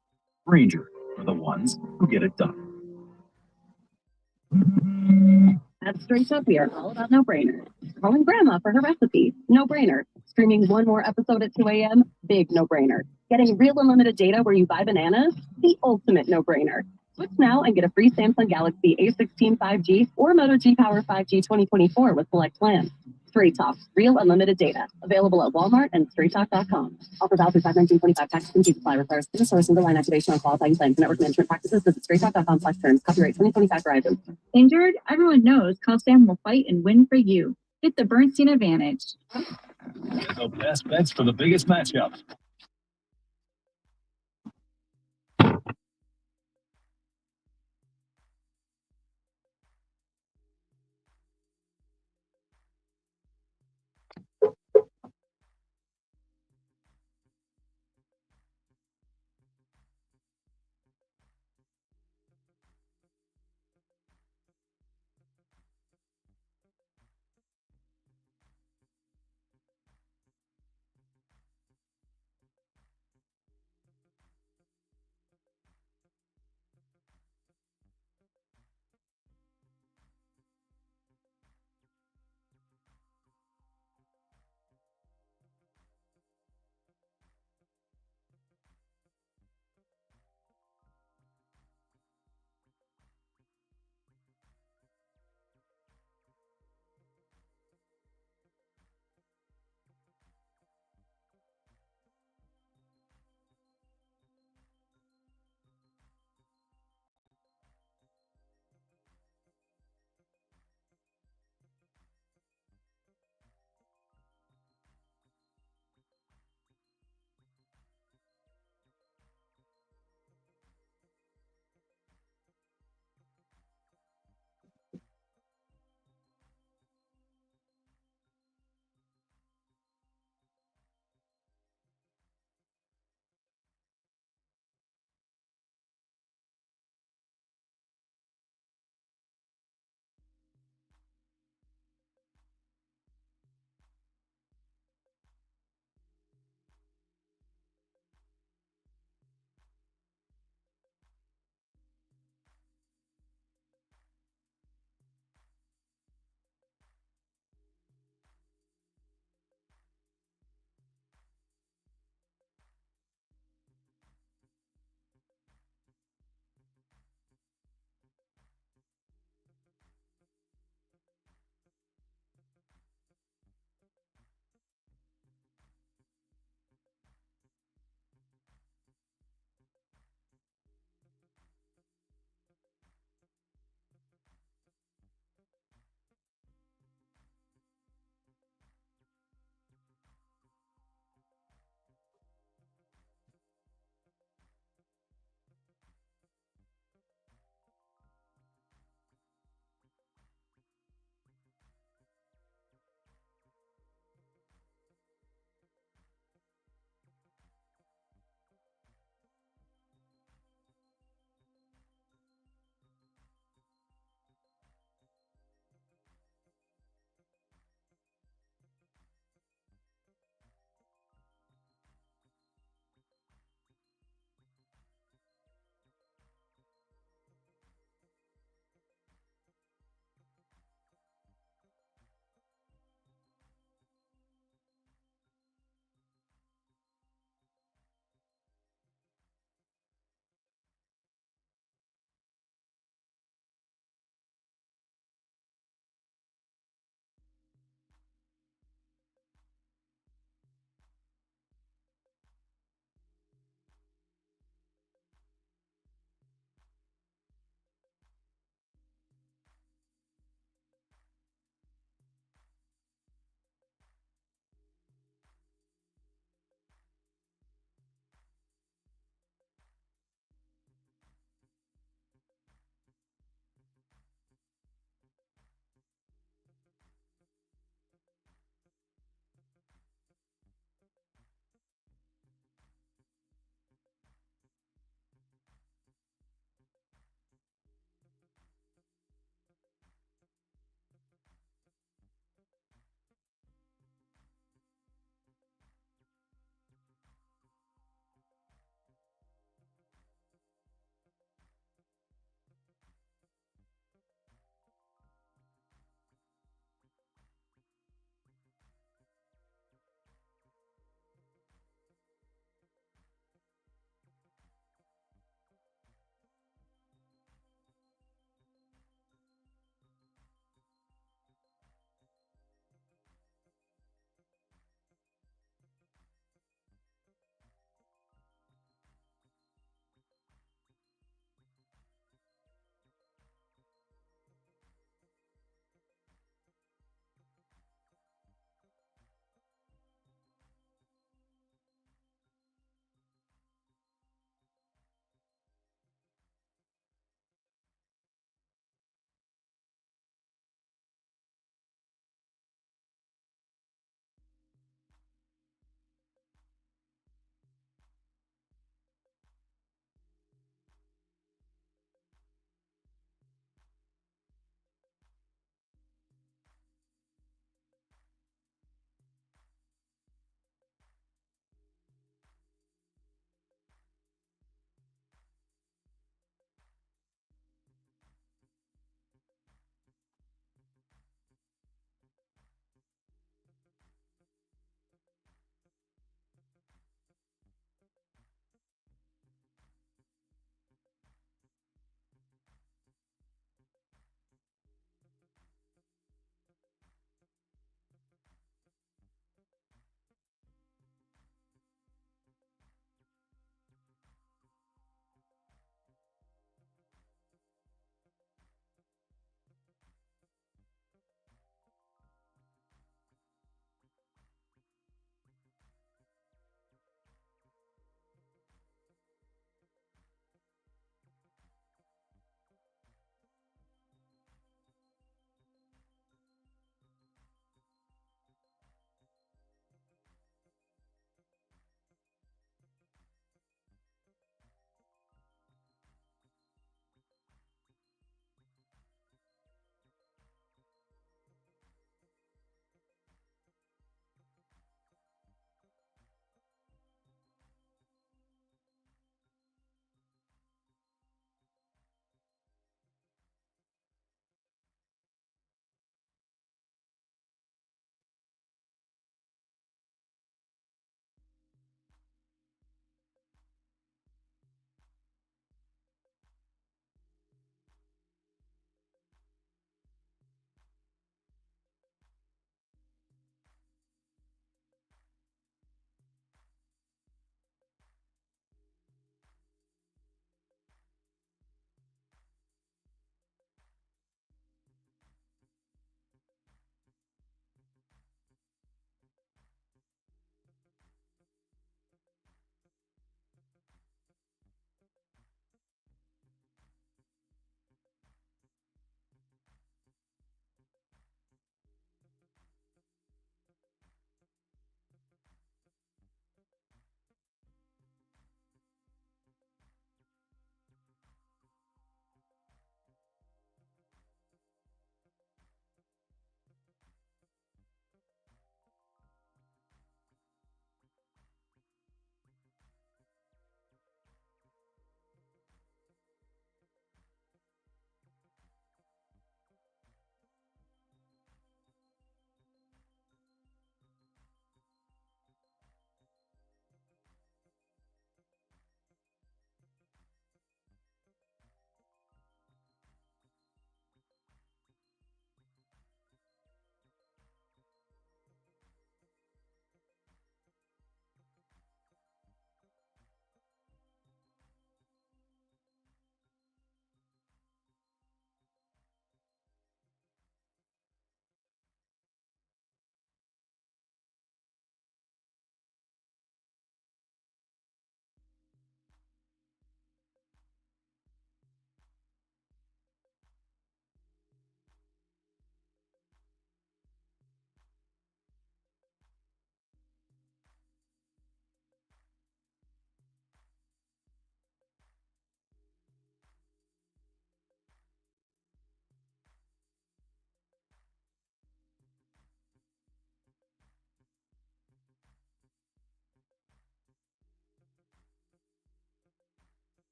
Grainger, for the ones who get it done. At Straight Up, we are all about no-brainer. Calling grandma for her recipe, no-brainer. Streaming one more episode at 2 a.m., big no-brainer. Getting real unlimited data where you buy bananas, the ultimate no-brainer. Switch now and get a free Samsung Galaxy A16 5G or Moto G Power 5G 2024 with select plans. Straight Talk, real unlimited data. Available at Walmart and straighttalk.com. Offer valid through 5/19/25. Taxes and fees apply. Requires business source and line activation on qualifying plans. For network management practices, visit straighttalk.com/terms. Copyright 2025 Verizon. Injured? Everyone knows Call Sam will fight and win for you. Get the Bernstein advantage. Get the best bets for the biggest matchups.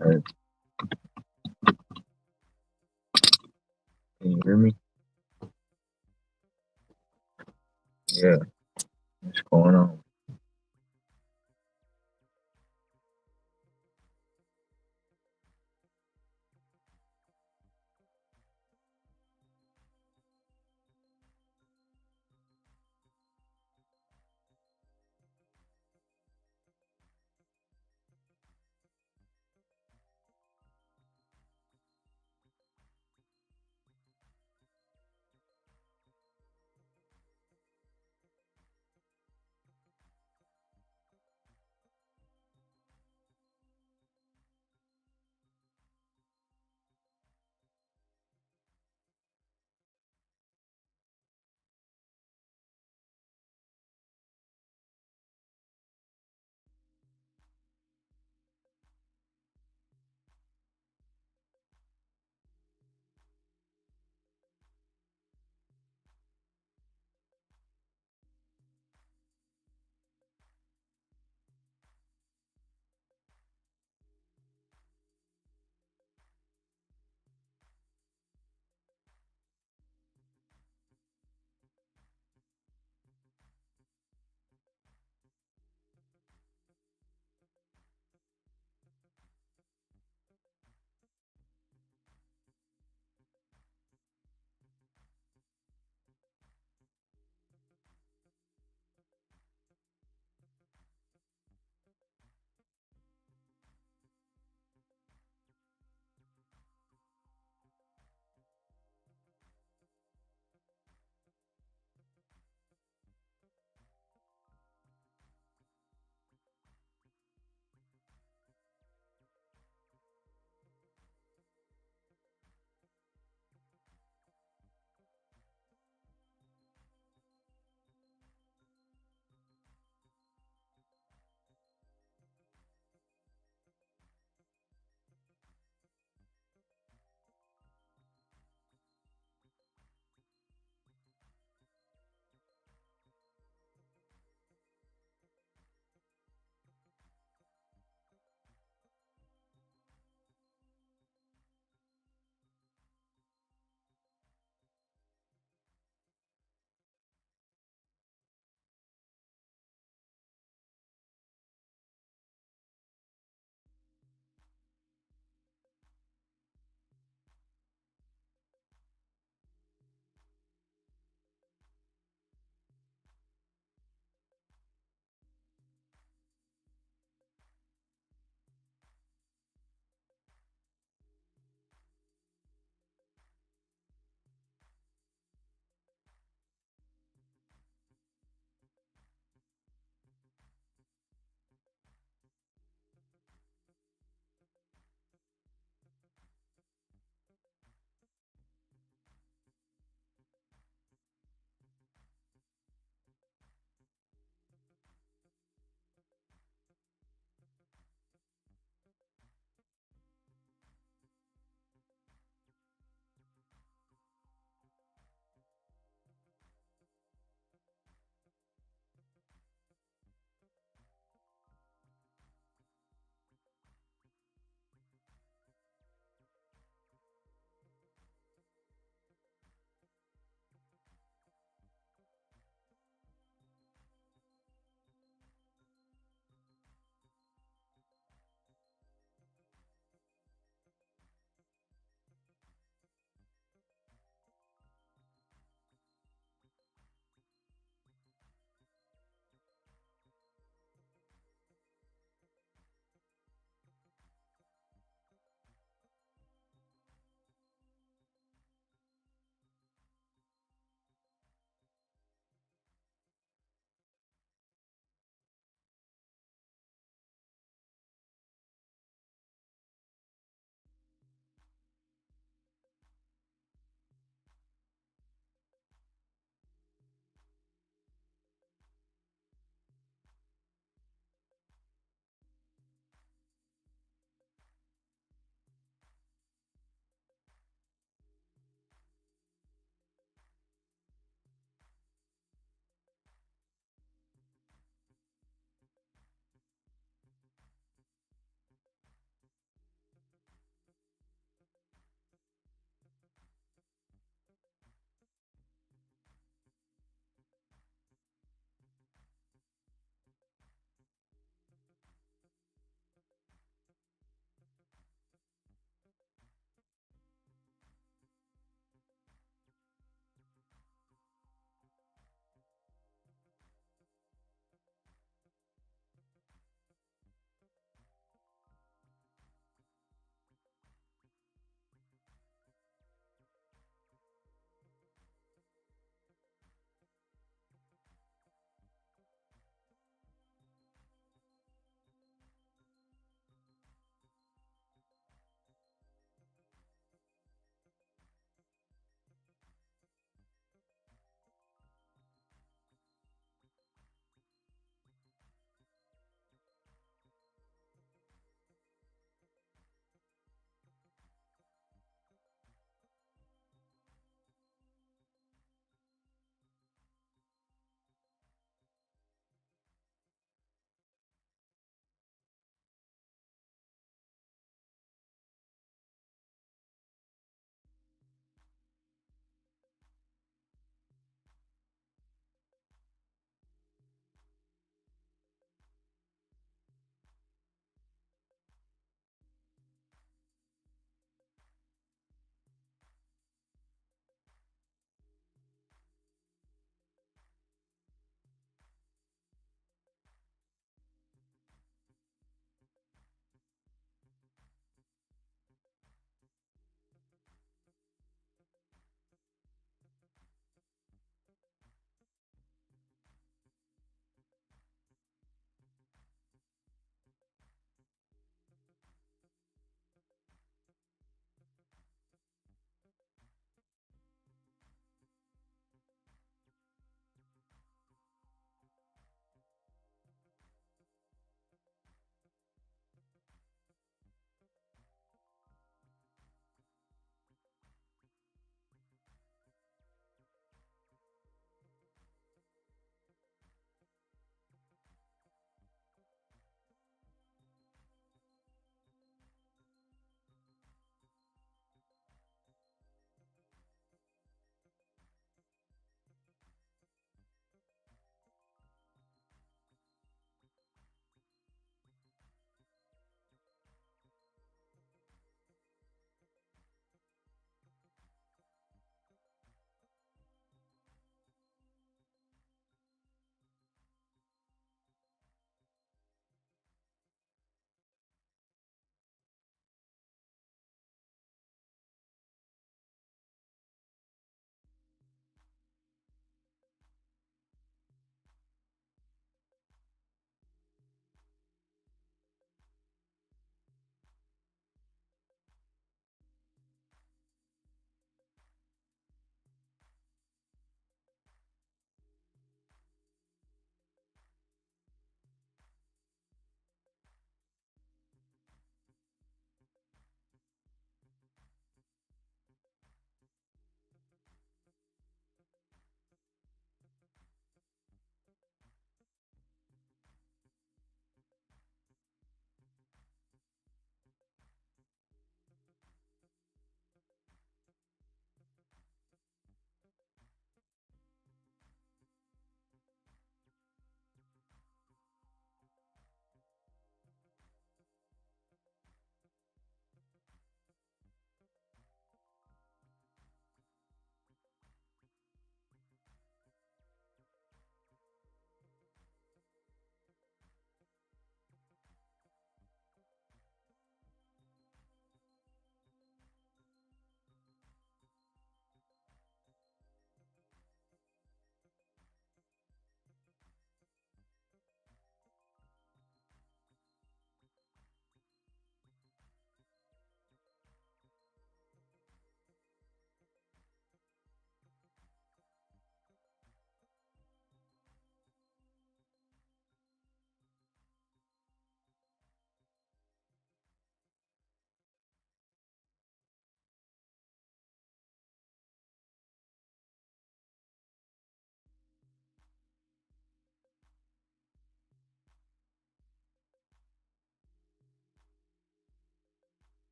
Hey, can you hear me? Yeah, what's going on?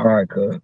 All right, good.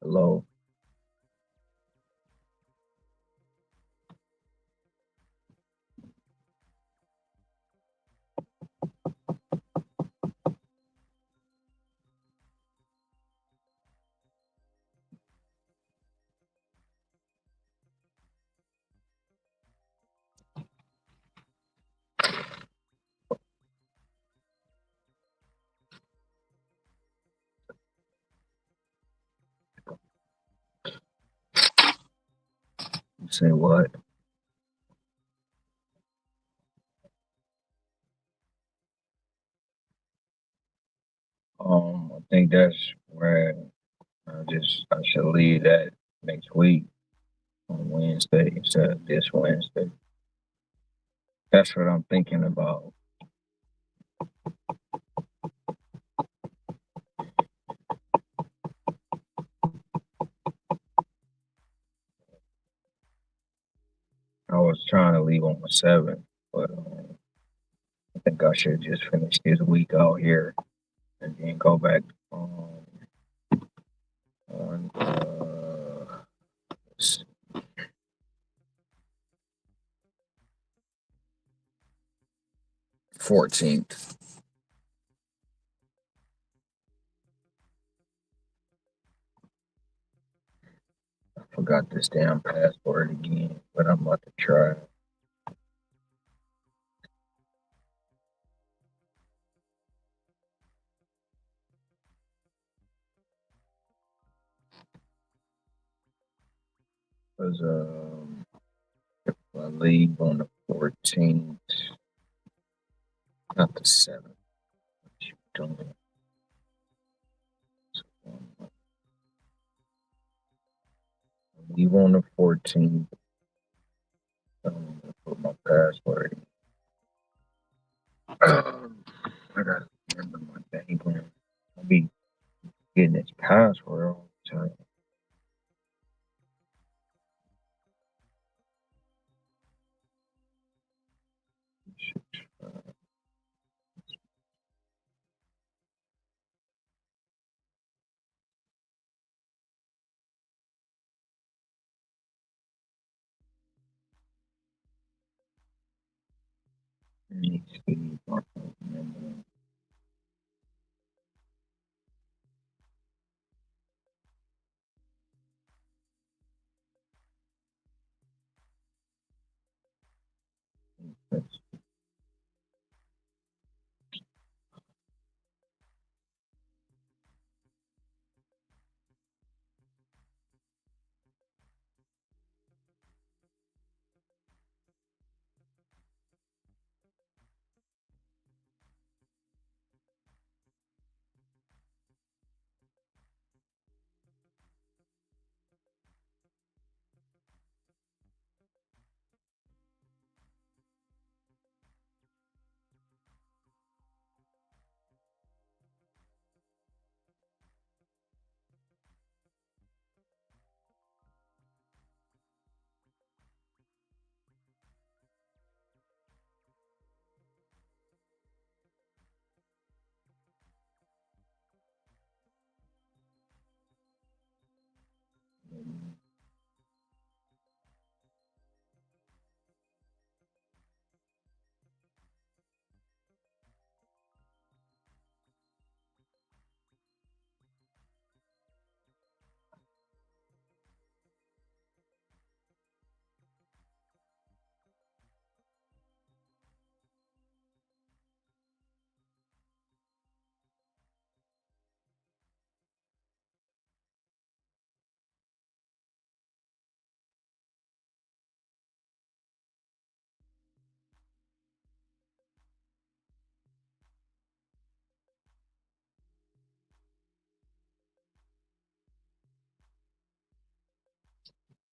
Hello. Say what? I think that's where I should leave that next week on Wednesday instead of this Wednesday. That's what I'm thinking about. I was trying to leave on the 7th, but I think I should just finish this week out here and then go back on 14th. I forgot this damn password again, but I'm about to try. Because if I leave on the 14th, not the 7th. Don't leave on the 14th. I'm gonna put my password in. I gotta remember my dang one. I'll be getting its password all the time. Let me see if I can remember.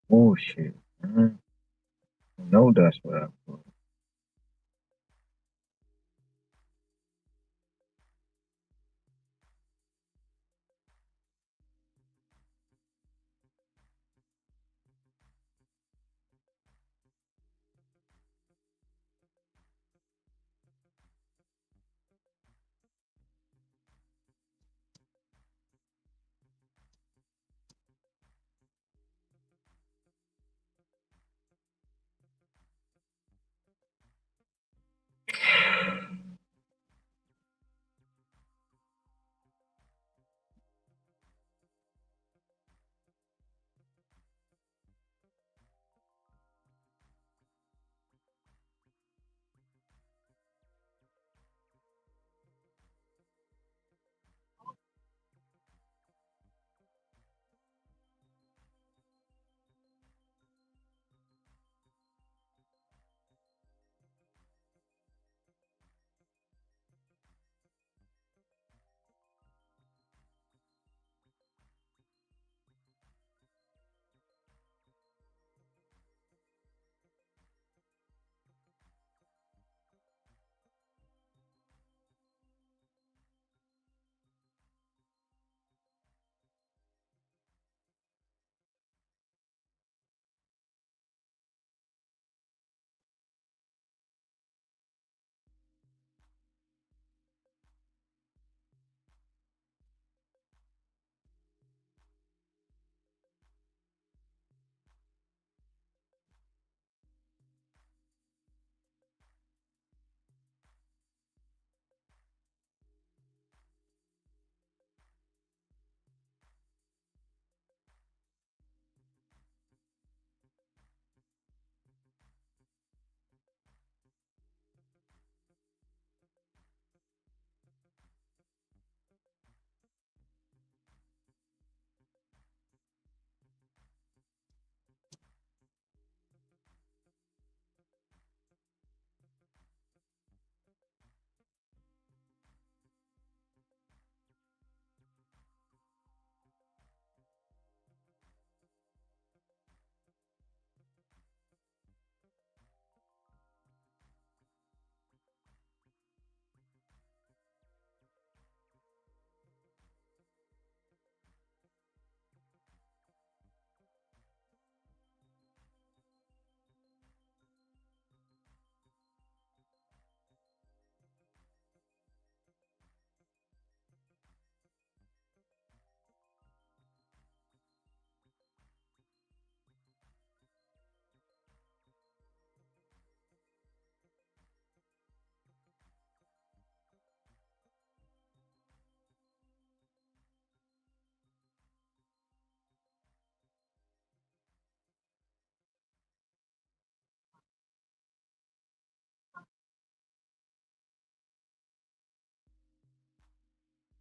Bullshit. Man. No, that's what I put.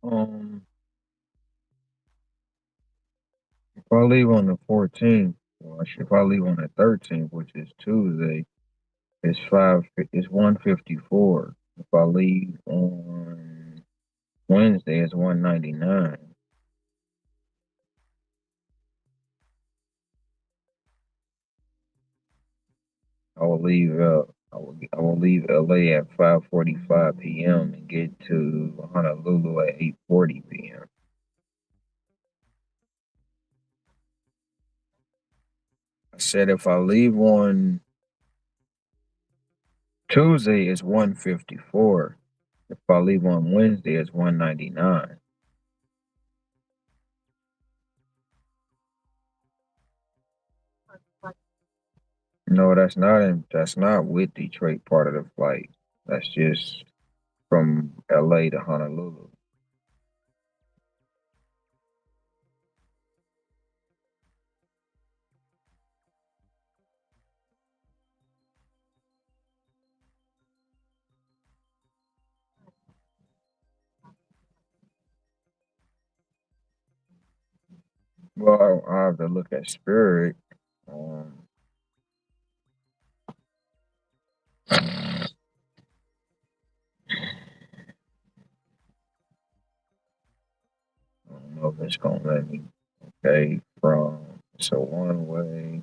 Um, if I leave on the 14th, well, if I leave on the 13th, which is Tuesday, it's 154. If I leave on Wednesday, it's 199. I will leave LA at 5:45 p.m. and get to Honolulu at 8:40 p.m. I said if I leave on Tuesday, it's 154. If I leave on Wednesday, it's 199. No, that's not with Detroit part of the flight. That's just from LA to Honolulu. Well, I have to look at Spirit. Um, I don't know if it's gonna let me pay from so one way.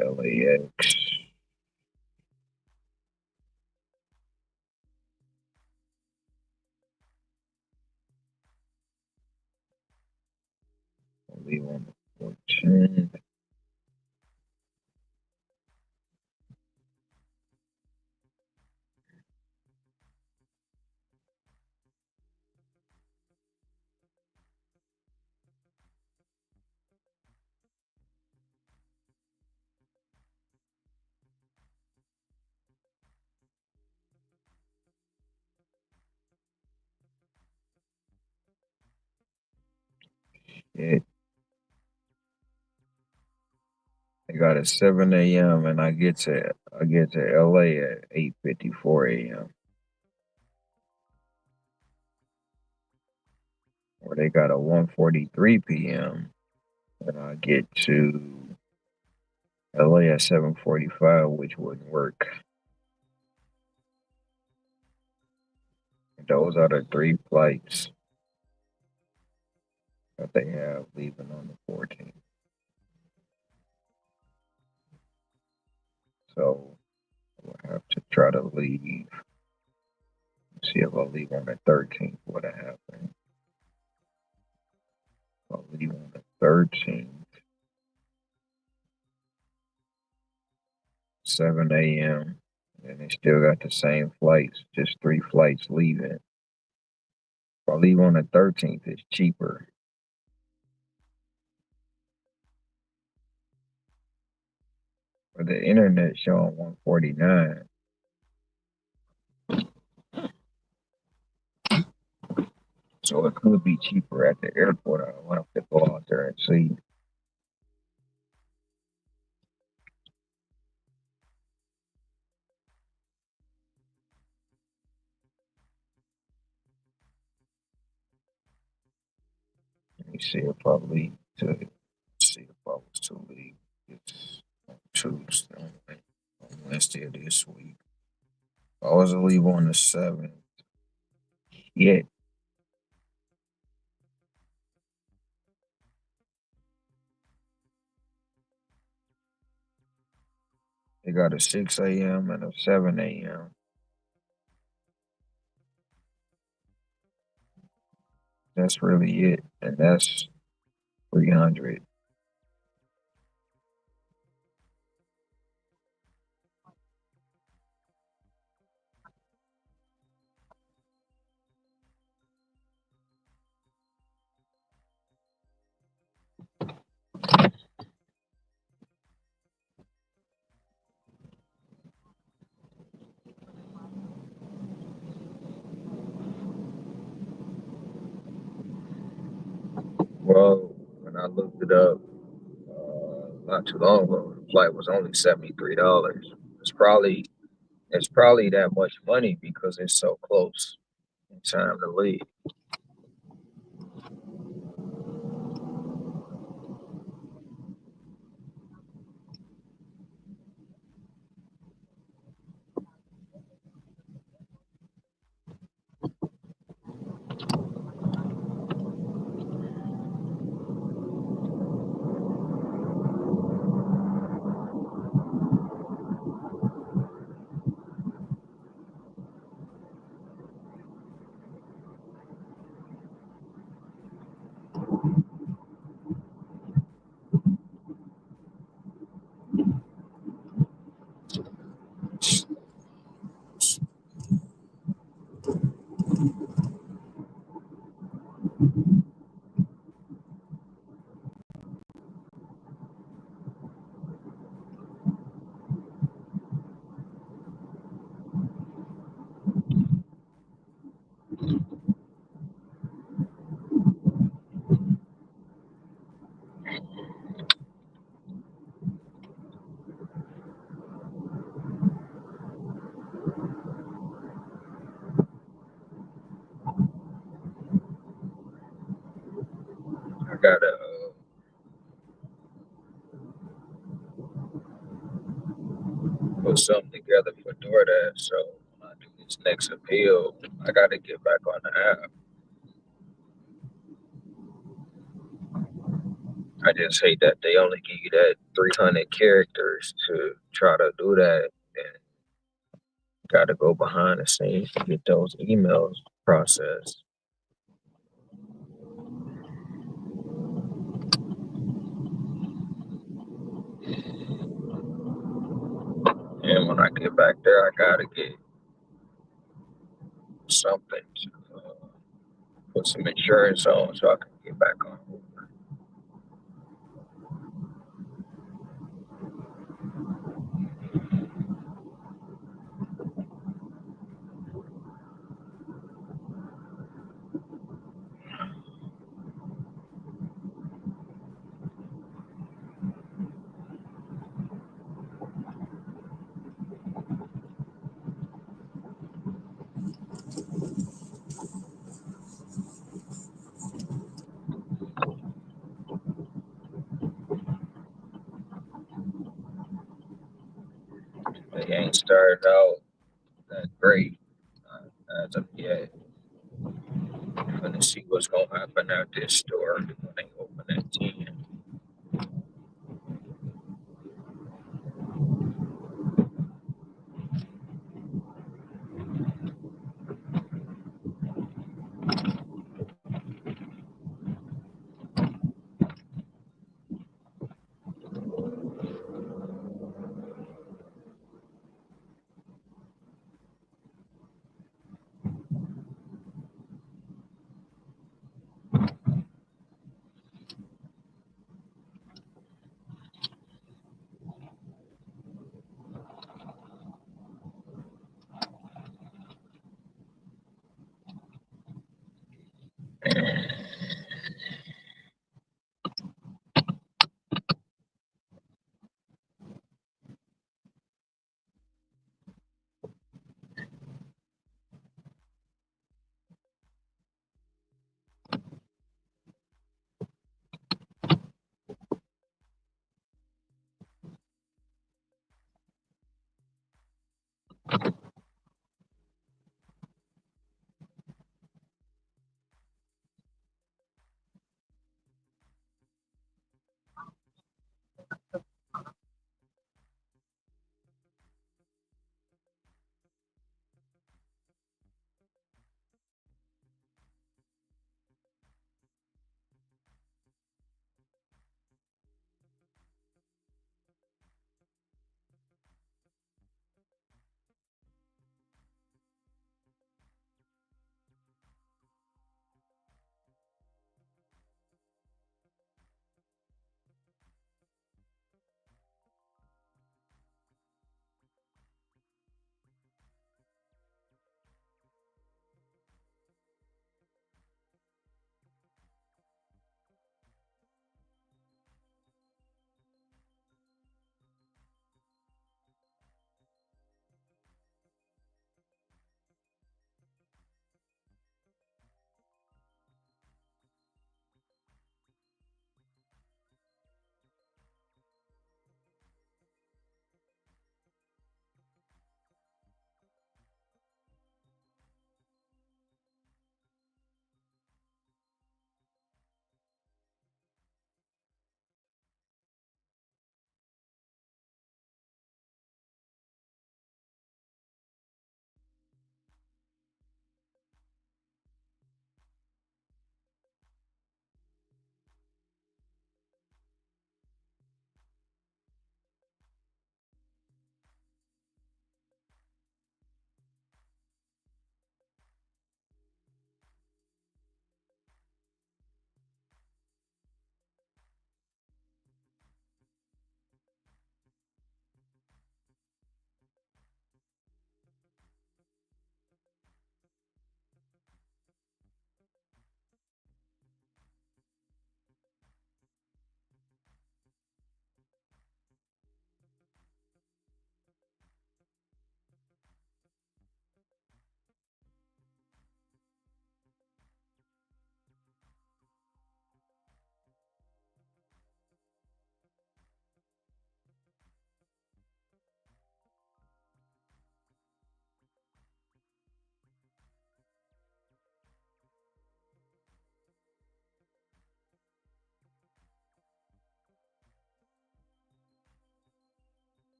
LAX. I'll leave on the 14th. It. I got at 7 a.m. and I get to LA at 8:54 a.m. Or they got a 1:43 p.m. and I get to LA at 7:45, which wouldn't work. Those are the 3 flights that they have leaving on the 14th. So we'll have to try to leave. See if I leave on the 13th, what'll happen. If I leave on the 13th, 7 a.m., and they still got the same flights, just 3 flights leaving. If I leave on the 13th, it's cheaper. But the internet showing 149. So it could be cheaper at the airport. I want to go out there and see. Let me see if I leave to see if I was to leave. It's on Tuesday, on Wednesday of this week. I was to leave on the 7th. Yeah. They got a 6 a.m. and a 7 a.m. That's really it. And that's 300. Well, when I looked it up not too long ago, the flight was only $73. It's probably that much money because it's so close in time to leave. I gotta put something together for DoorDash. So when I do this next appeal, I gotta get back on the app. I just hate that they only give you that 300 characters to try to do that, and got to go behind the scenes to get those emails processed. And when I get back there, I gotta get something to put some insurance on so I can get back on. They ain't started out that great as of yet. I'm gonna see what's gonna happen at this store when they open at 10.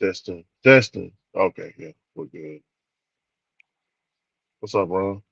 Testing, testing. Okay, yeah, we're good. What's up, Ron?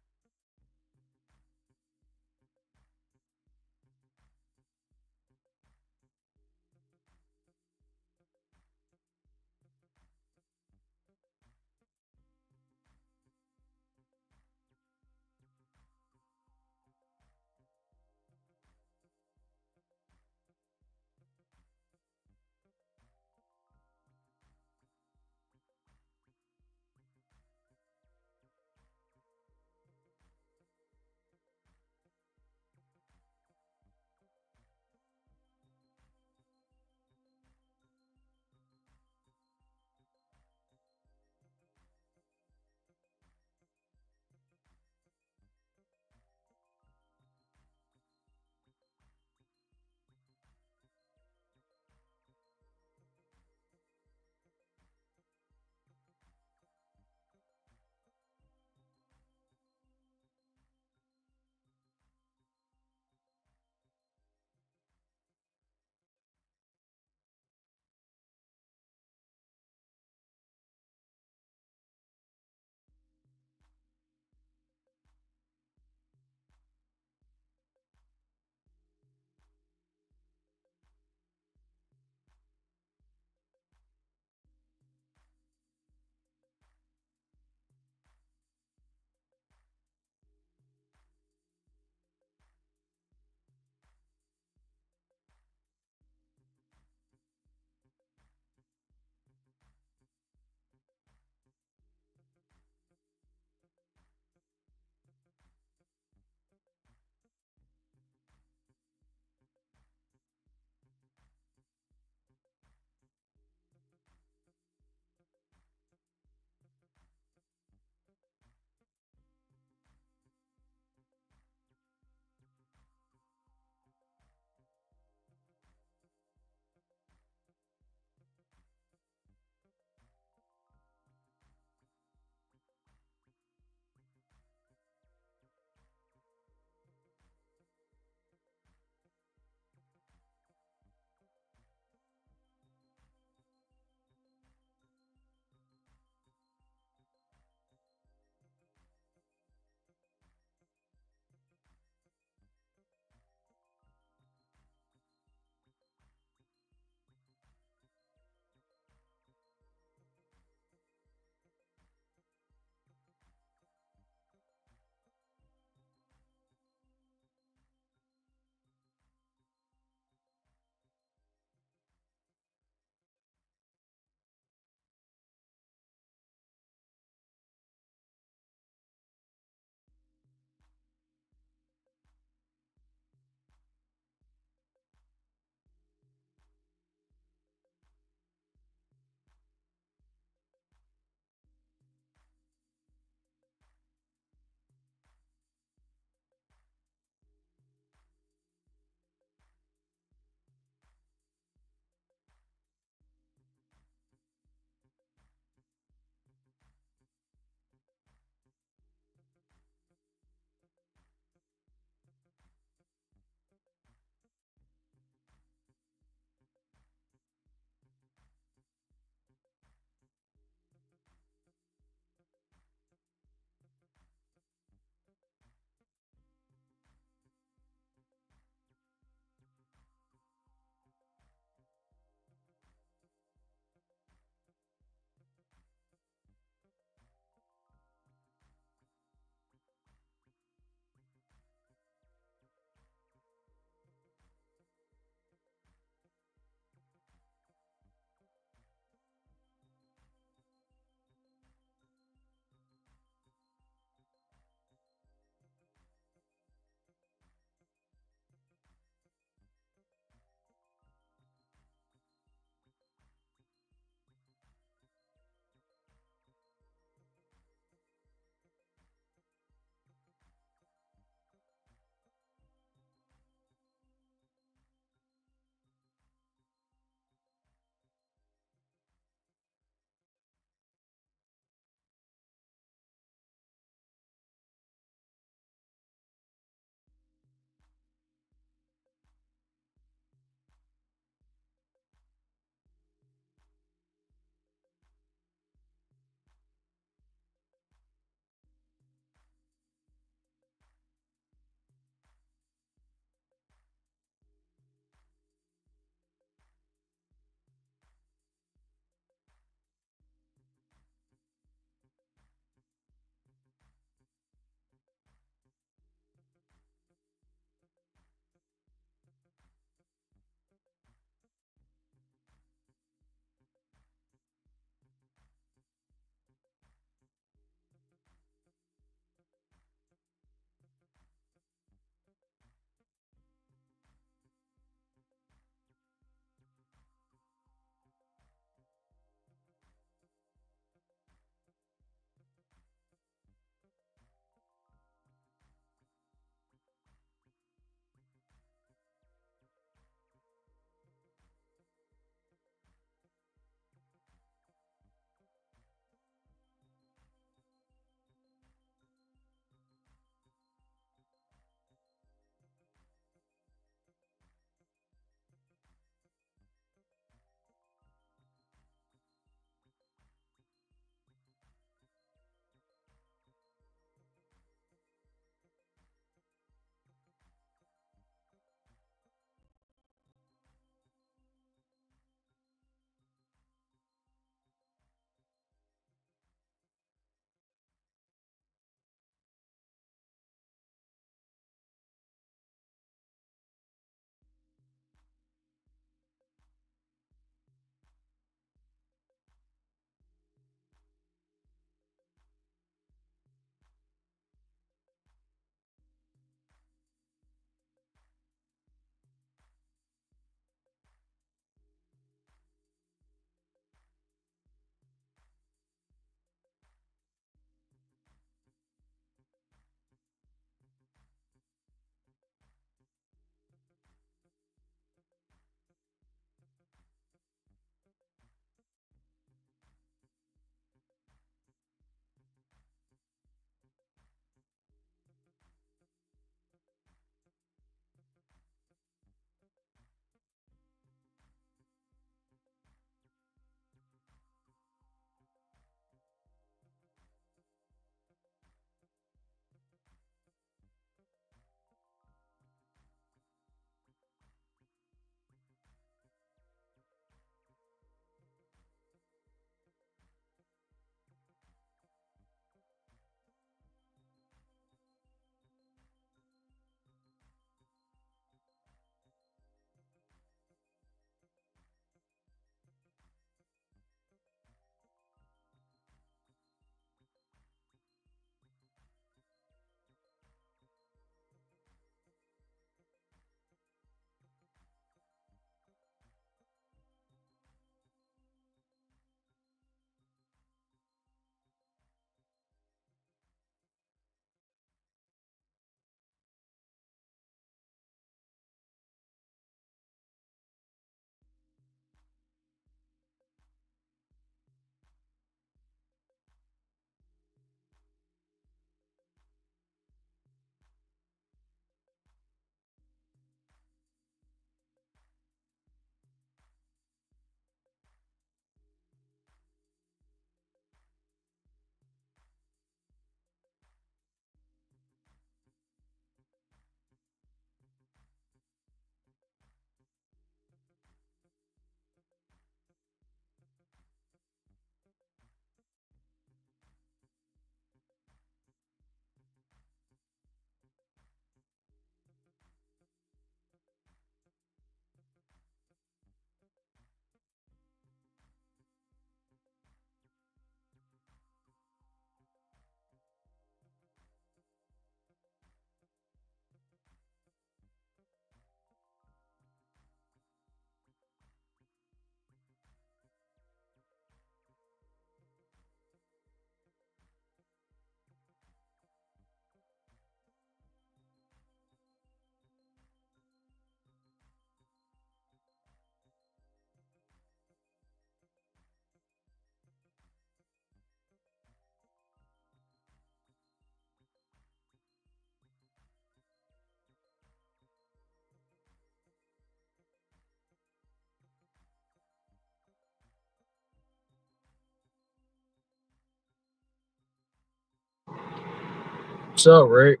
What's up, Rick?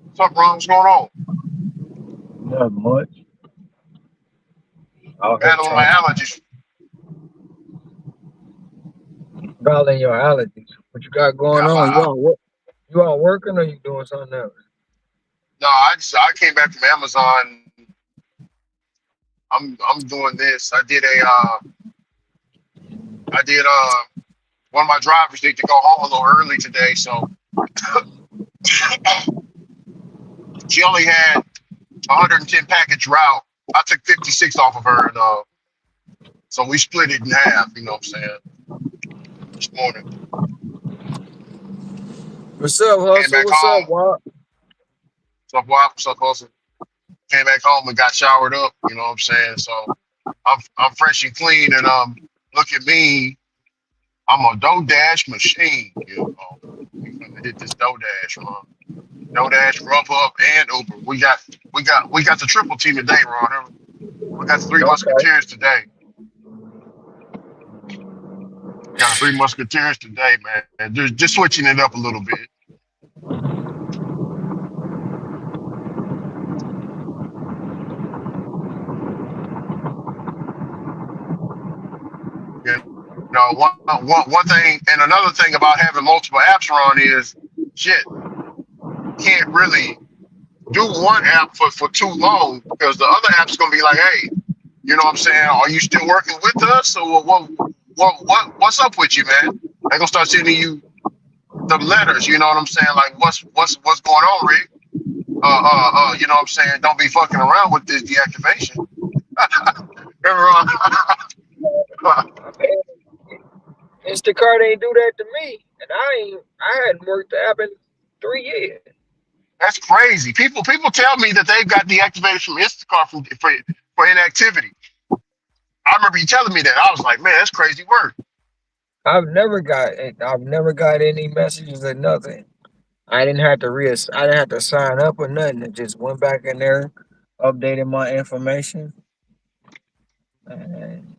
What's up, bro? What's going on? Not much. Out here Battling my trying allergies. battling your allergies. What you got going Yeah, on? You out working or you doing something else? no, I came back from Amazon. I'm doing this. I did one of my drivers need to go home a little early today, so she only had 110 package route. I took 56 off of her, and so we split it in half. You know what I'm saying? This morning, What's up, came Hustle? back What's up, home. Wop? What's up, Hustle? Came back home and got showered up. You know what I'm saying? So I'm fresh and clean, and look at me. I'm a DoorDash machine. You know, we finna hit this DoorDash, DoorDash, Grubhub, and Uber. We got the triple team today, Ron. We got the three Okay. musketeers today. We got the three musketeers today, man. Just switching it up a little bit. You know, one thing and another thing about having multiple apps run is shit. Can't really do one app for too long because the other app's gonna be like, hey, you know what I'm saying? Are you still working with us, or what's up with you, man? They're gonna start sending you the letters. You know what I'm saying? Like, what's going on, Rick? You know what I'm saying? Don't be fucking around with this deactivation. Everyone. Instacart ain't do that to me, and I hadn't worked the app in 3 years. That's crazy. People tell me that they've got deactivated from Instacart for inactivity. I remember you telling me that. I was like, man, that's crazy work. I've never got any messages or nothing. I didn't have to sign up or nothing. I just went back in there, updated my information, and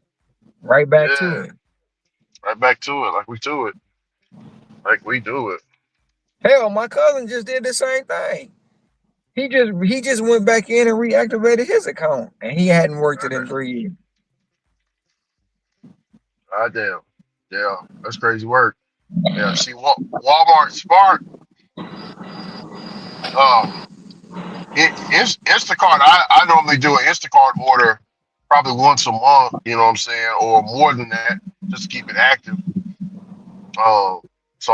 right back to Yeah, it. right back to it, like we do it, like we do it. Hell, my cousin just did the same thing. He just went back in and reactivated his account, and he hadn't worked it in 3 years. Ah, damn. Yeah, that's crazy work. Yeah, see, Walmart Spark, Instacart. I normally do an Instacart order probably once a month. You know what I'm saying, or more than that, just to keep it active. So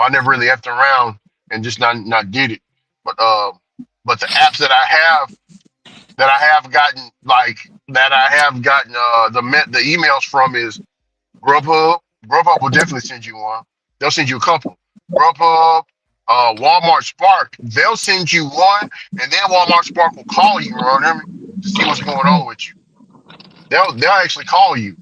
I never really effed around and just not did it. But the apps that I have gotten the emails from is Grubhub. Grubhub will definitely send you one. They'll send you a couple. Grubhub, Walmart Spark. They'll send you one, and then Walmart Spark will call you, to see what's going on with you. They'll actually call you.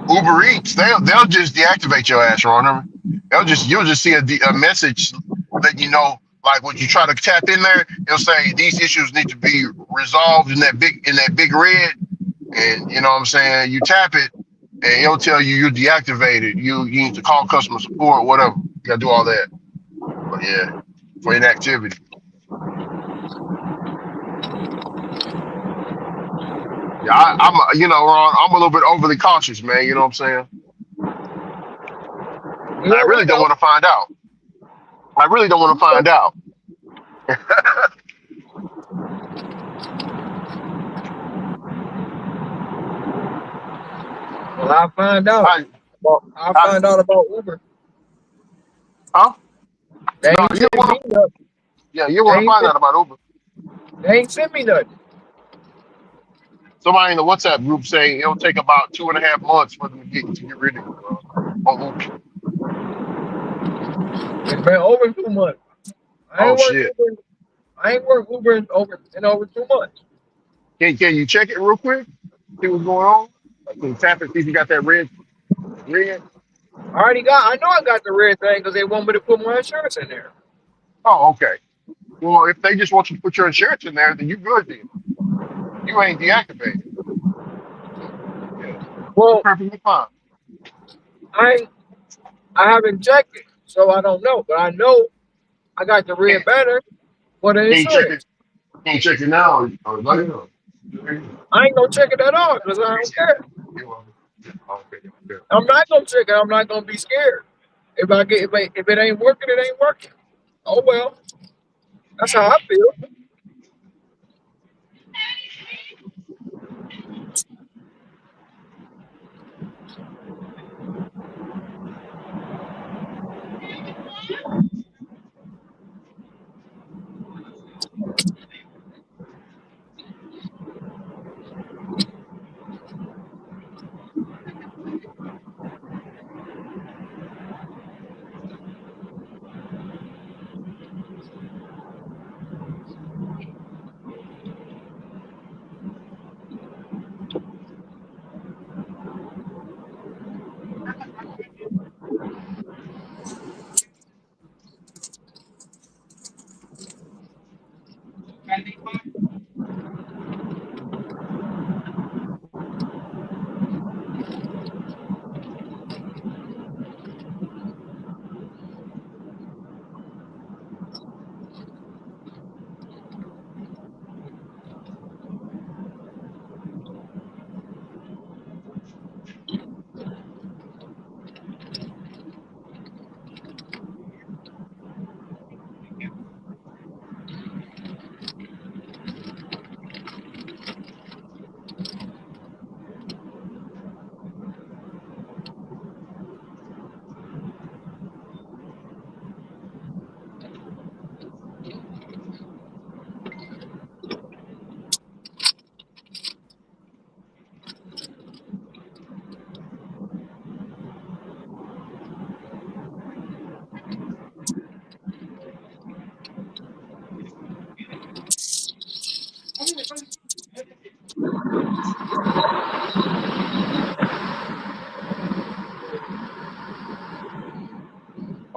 Uber Eats, they'll just deactivate your ass, Ron. You'll just see a message letting you know, like when you try to tap in there, it'll say these issues need to be resolved in that big red, and you know what I'm saying. You tap it, and it'll tell you you're deactivated. You need to call customer support, whatever. You gotta do all that. But yeah, for inactivity. Yeah, Ron, I'm a little bit overly cautious, man. You know what I'm saying? Yeah, I we really don't know. want to find out. I really don't want to find out. Well, I find out. I find out about Uber. Huh? They No, ain't you sent want me to. nothing. Yeah, you They want to ain't find sent, out about Uber. they ain't sent me nothing. Somebody in the WhatsApp group saying it'll take about 2.5 months for them to get rid of you, bro. On Uber. It's been over 2 months. I Oh ain't worked shit. Uber. I ain't worked Uber in over 2 months. Can you check it real quick? See what's going on? Like, can you tap it? See if you got that red. I know I got the red thing because they want me to put my insurance in there. Oh, okay. Well, if they just want you to put your insurance in there, then you good then. You ain't deactivated. Yeah. Well, Perfectly fine. I haven't checked it, so I don't know. But I know I got the red banner for the Can you check it? insurance. Can you check it now? Or later? I ain't gonna check it at all because I don't care. Okay. I'm not gonna check it. I'm not gonna be scared. If it ain't working, it ain't working. Oh well, that's how I feel.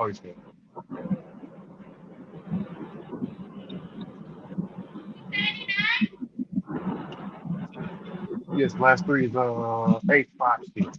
Oh, he's good. Yes, last three is 8-5 still.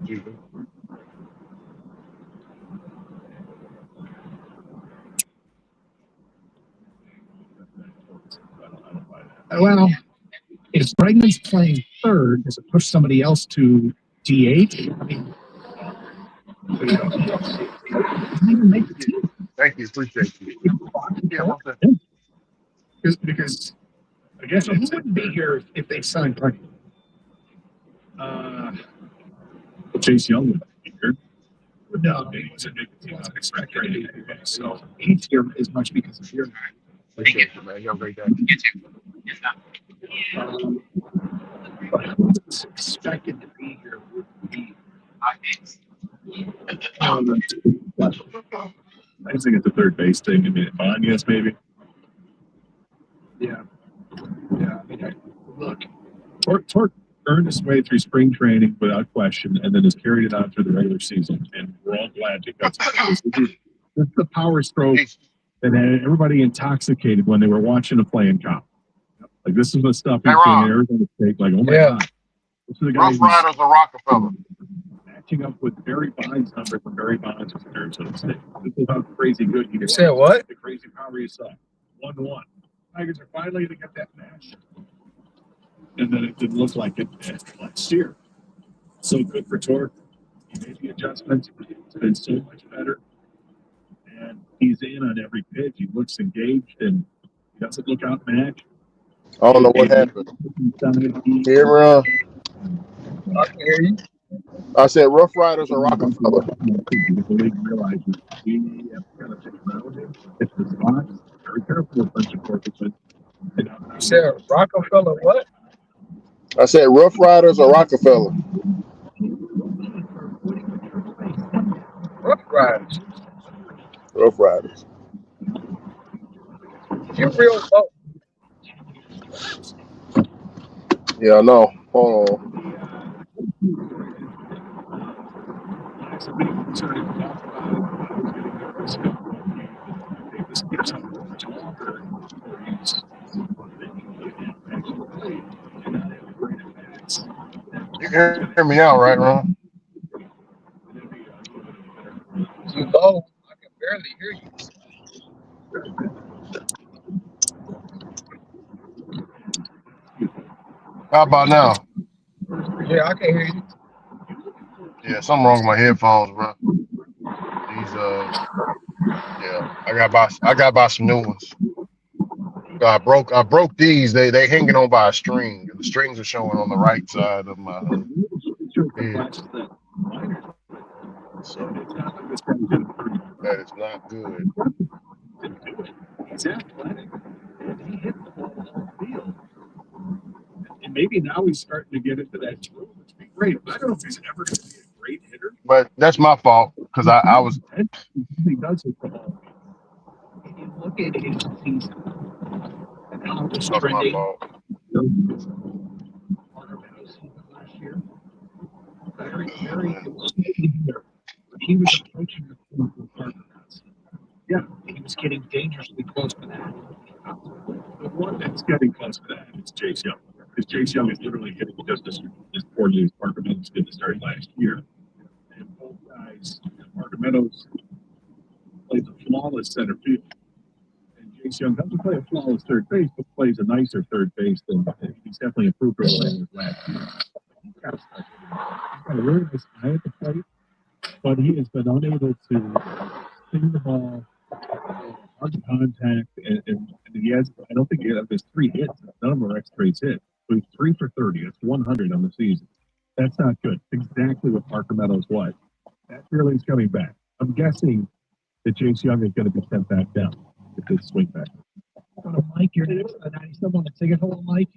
Jesus. Well, if Bregman's playing third, does it push somebody else to DH? I mean, doesn't even make the team. Thank you. Appreciate you. Yeah, what's that? Because again, so who wouldn't be here if they signed Bregman? Chase Young would be here. No, he wasn't making the team. I expect anyway. So he's here as much because of here. Appreciate you, man. You have a great day. You too. But who's expected to be here would be. I just think it's a third base thing. I mean, Banyas maybe. Yeah. Yeah. I mean, look, Torque earned his way through spring training without question, and then has carried it on through the regular season. And we're all glad because this is the power stroke that had everybody intoxicated when they were watching a playing comp. Like, this is the stuff he's doing in Arizona State. Like, oh my God. This is the guy Rough Riders of Rockefeller. Matching up with Barry Bonds' numbers when Barry Bonds was in Arizona State. This is how crazy good he was. Said what? The crazy power he saw. 1-1. Tigers are finally going to get that match. And then it didn't look like it last year. So good for Torque. He made the adjustments. It's been so much better. And he's in on every pitch. He looks engaged and he doesn't look outmatched. I don't know what happened. Here, I can hear you. I said Rough Riders or Rockefeller. The league realizes we have to kind of think around him. It's the spots. Very careful with bunch of forfeits. You said Rockefeller what? I said Rough Riders or Rockefeller. Rough Riders. Rough Riders. You real low. Yeah, I know. Hold on. You can hear me out, right, Ron? You low. I can barely hear you. How about now? Yeah, I can hear you. Yeah, something wrong with my headphones, bro. These yeah, I got buy some new ones. I broke these. They hanging on by a string, and the strings are showing on the right side of my head. So that is not good. He's athletic. He hit the ball off the field. And maybe now he's starting to get into that groove, which would be great. I don't know if he's ever going to be a great hitter. But that's my fault because I was. He does hit the ball. If you look at his season and how it was That's my trending, fault. last year, very he was approaching the point where Parker was. Yeah, he was getting dangerously close to that. The one that's getting close to that is Chase Young. Because Chase Young is literally hitting just as poorly as Parker Meadows did to start last year. And both guys, Parker Meadows plays a flawless center field. And Chase Young doesn't play a flawless third base, but plays a nicer third base than he's definitely improved over last year. He's got a really nice eye at the plate, but he has been unable to swing the ball, hard contact, and he has, I don't think he has, his 3 hits. None of them are X-rays hit. So he's 3 for 30. That's 100 on the season. That's not good. Exactly what Parker Meadows was. That feeling's coming back. I'm guessing that Chase Young is going to be sent back down with this swing back. Mike, you're there. I still want to say it. Hello, Mike.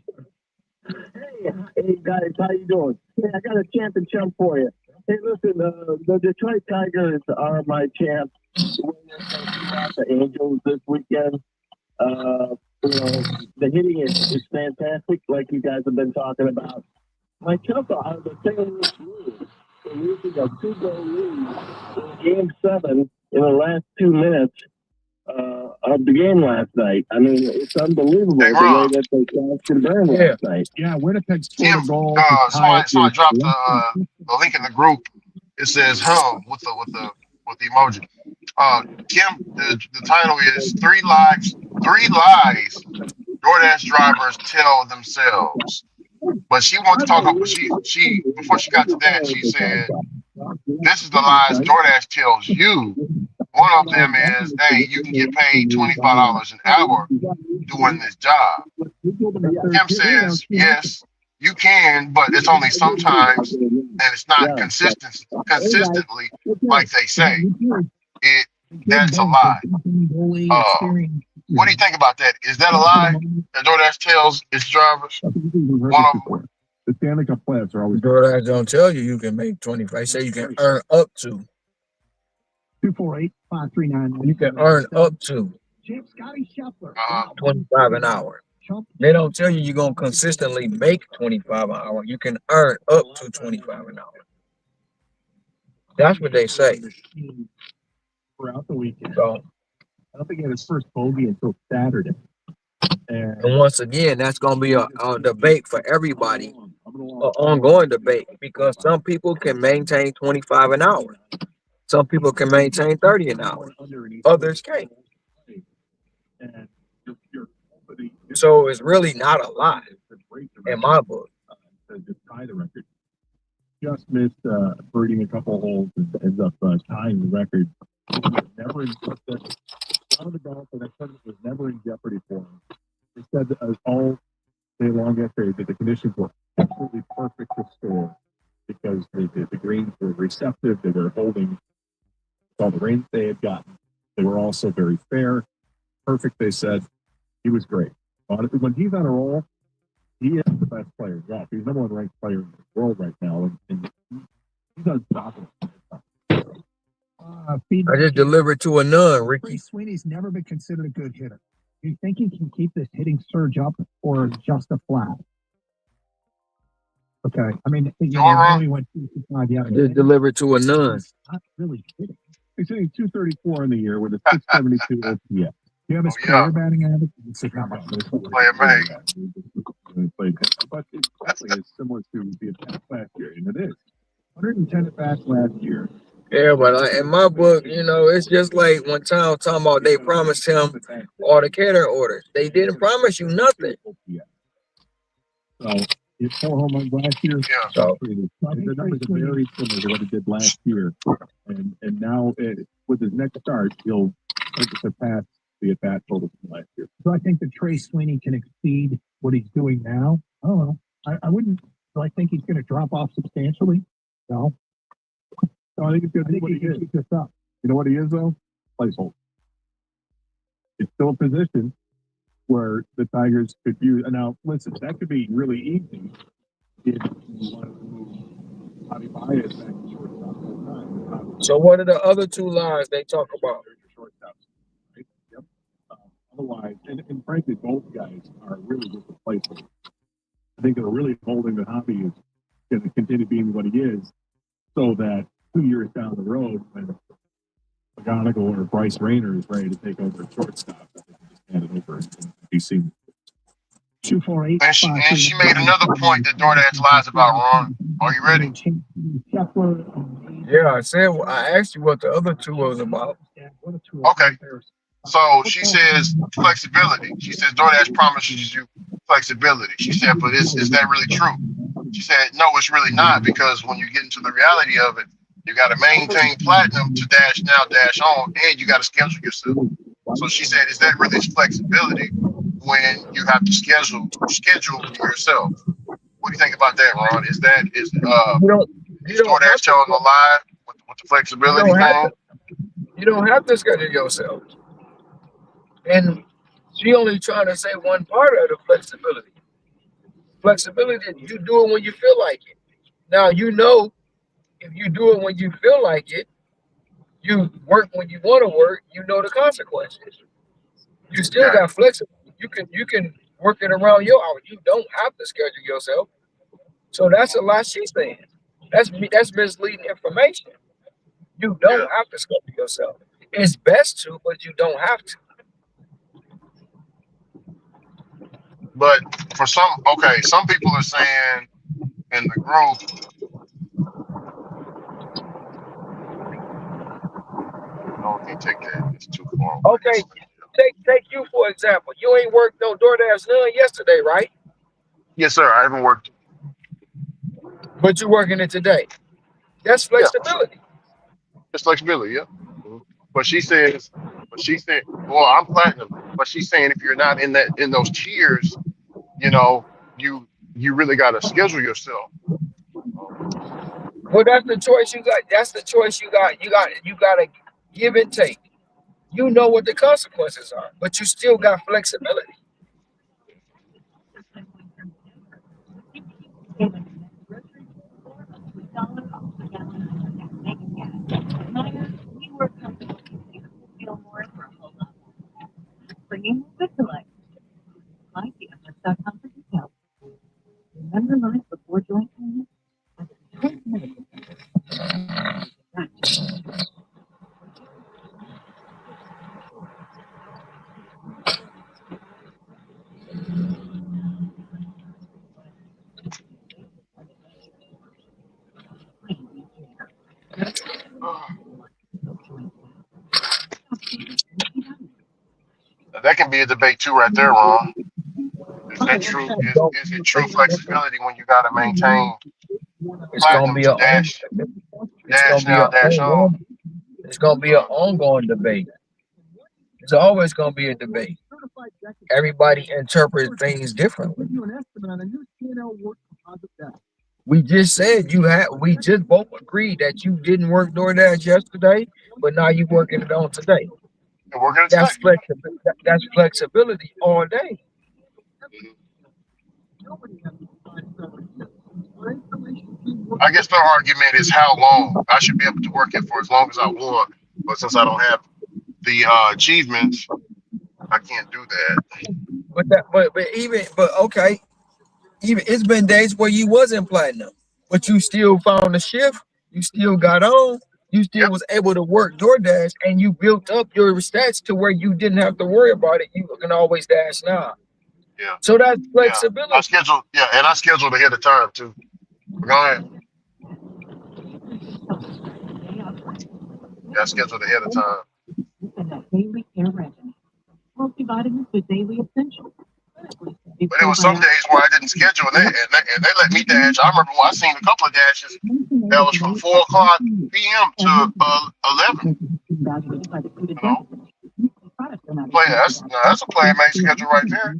Hey guys, how you doing? Hey, I got a championship for you. Hey, listen, the Detroit Tigers are my champ. The Angels this weekend. The hitting is fantastic, like you guys have been talking about. My champ are the St. Louis Blues. They're losing a 2-goal lead in Game 7 in the last 2 minutes of the game last night. I mean, it's unbelievable Hey, the Ron. way that they cashed and burned last night. Yeah, Winnipeg Tim, scored a goal. To tie somebody it dropped with the link in the group. It says hum with the emoji. Kim, the title is three lies DoorDash drivers tell themselves. But she wants to talk about she before she got to that, she said, this is the lies DoorDash tells you. One of them is, hey, you can get paid $25 an hour doing this job. Kim says, yes, you can, but it's only sometimes and it's not consistently like they say. That's a lie. What do you think about that? Is that a lie that DoorDash tells its drivers? One of them. The Stanley Cup playoffs are always. DoorDash don't tell you you can make 25. They say you can earn up to. 248-539. You can earn up to 25 an hour. They don't tell you you're gonna consistently make 25 an hour. You can earn up to 25 an hour. That's what they say. Throughout the weekend. So, I don't think he had his first bogey until Saturday. And once again, that's going to be a debate for everybody, an ongoing debate, because some people can maintain 25 an hour. Some people can maintain 30 an hour. Others can't. So it's really not a lie in my book. Just missed birding a couple holes and ends up tying the record. Never in one of the golf that I said was never in jeopardy for him. They said all day long yesterday that the conditions were absolutely perfect to score. because the Greens were receptive. They were holding all the rain they had gotten. They were also very fair, perfect. They said he was great. When he's on a roll, he is the best player in golf. He's the number one ranked player in the world right now, and he's unstoppable. I just delivered to a nun, Ricky. Sweeney's never been considered a good hitter. Do you think he can keep this hitting surge up or just a flat? Okay. I mean, you know, he went 255 I just delivered to a nun. Not really hitting. He's hitting 234 in the year with a 672 OPS. Do you have his career batting average? It's not much. Player But it's definitely similar to the attack last year, and it is 110 at bats last year. Yeah, but in my book, you know, it's just like one time talking about they promised him all the catering orders. They didn't promise you nothing. So his 4 home runs last year. Yeah. So the numbers are very similar to what he did last year, and now with his next start, he'll surpass the at bat total from last year. So I think that Trey Sweeney can exceed what he's doing now. I don't know. I wouldn't. Do I think he's going to drop off substantially? No. No, I think it's going to be what he is. Keep this up. You know what he is, though? Placeholder. It's still a position where the Tigers could use. And now, listen, that could be really easy if you want to move Javi Baez back to shortstop full time. So what are the other 2 lines they talk about? Right? Yep. Otherwise, and frankly, both guys are really just a placeholder. I think they're really holding the hobby is going to continue being what he is, so that 2 years down the road, when McGonigal or Bryce Rayner is ready to take over at shortstop, they can just hand it over and be seen. 248. And she made another point that DoorDash lies about, Ron. Are you ready? Yeah, I asked you what the other 2 was about. Okay. So she says flexibility. She says DoorDash promises you flexibility. She said, but is that really true? She said, no, it's really not, because when you get into the reality of it, you got to maintain platinum to dash now, dash on, and you got to schedule yourself. So she said, is that really flexibility when you have to schedule yourself? What do you think about that, Ron? Is DoorDash telling a lie with the flexibility thing? You don't have to schedule yourself. And she only trying to say one part of the flexibility. Flexibility, you do it when you feel like it. Now, you know, if you do it when you feel like it, you work when you want to work, you know the consequences. You still got flexible. You can work it around your hours. You don't have to schedule yourself. So that's a lie she's saying. That's misleading information. You don't have to schedule yourself. It's best to, but you don't have to. But for some people are saying in the group, no, can't take that. It's too far away. Okay, take you for example. You ain't worked no DoorDash none yesterday, right? Yes, sir. I haven't worked. But you're working it today. That's flexibility. It's flexibility, yeah. But she said, well, I'm platinum. But she's saying if you're not in those tiers, you know, you really got to schedule yourself. Well, that's the choice you got. That's the choice you got. You got to give and take. You know what the consequences are, but you still got flexibility. Bringing good to life. ICFS.com for details. Remember life before joint pain? That can be a debate too, right there, Ron. Is that true? Is it true flexibility when you got to maintain platinum to dash now, dash on? It's gonna be an ongoing debate. It's always gonna be a debate. Everybody interprets things differently. We just said you had. We just both agreed that you didn't work DoorDash yesterday, but now you working it on today. And working it That's today. flexibility. That's flexibility all day. I guess their argument is how long. I should be able to work it for as long as I want, but since I don't have the achievements, I can't do that. But okay, even it's been days where you wasn't platinum, but you still found a shift. You still got on. You still was able to work DoorDash, and you built up your stats to where you didn't have to worry about it. You can always dash now. Yeah. So that's Yeah. flexibility. I scheduled ahead of time too. Go ahead. Yeah, I scheduled ahead of time. Daily care regimen. Multivitamins with daily essentials. But there was some days where I didn't schedule, and they let me dash. I remember I seen a couple of dashes that was from 4 o'clock p.m. to 11. You know, that's a player made schedule right there.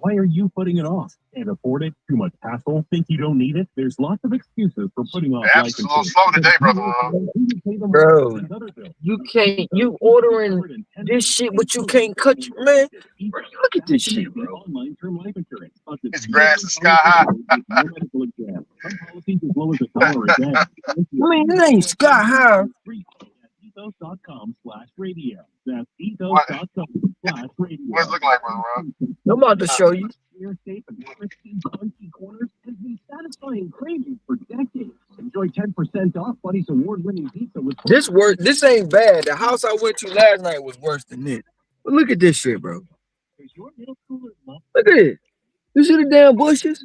Why are you putting it off? Can't afford it? Too much hassle? Think you don't need it? There's lots of excuses for putting off The life app's is a little insurance. slow today, brother. Ron. Bro, you can't. You ordering this shit, but you can't cut your man. Look at this shit, bro. His grass is sky high. I mean, it ain't sky high. Ethos.com/radio. That's What does it look like, brother Ron? I'm about to show you. Satisfying cravings for decades. Enjoy 10% off Buddy's award-winning pizza with This ain't bad. The house I went to last night was worse than this. But look at this shit, bro. Look at it. You see the damn bushes?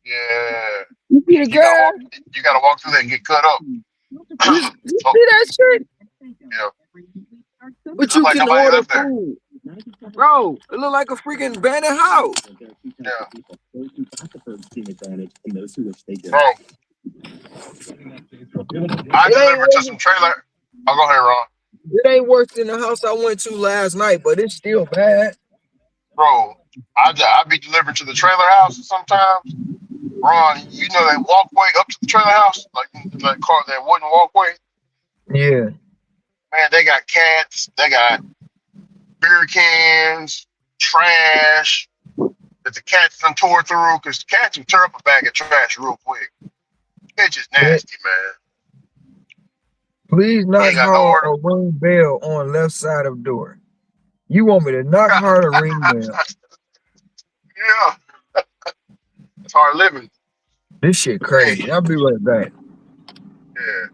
Yeah. You see the grass? You gotta walk through that and get cut up. You see that shit? Yeah. But you like can nobody order lived there. food. Bro, it look like a freaking abandoned house. Yeah. Bro. I delivered to some trailer. Oh, go ahead, Ron. It ain't worse than the house I went to last night, but it's still bad. Bro, I be delivered to the trailer house sometimes. Ron, you know that walkway up to the trailer house? Like that wooden walkway? Yeah. Man, they got cats, they got beer cans, trash that the cats done tore through, because the cats will tear up a bag of trash real quick. It's just nasty, man. Please knock ain't got hard nowhere or ring bell on left side of door. You want me to knock hard or ring bell? Yeah. It's hard living. This shit crazy. I'll be right back. Yeah.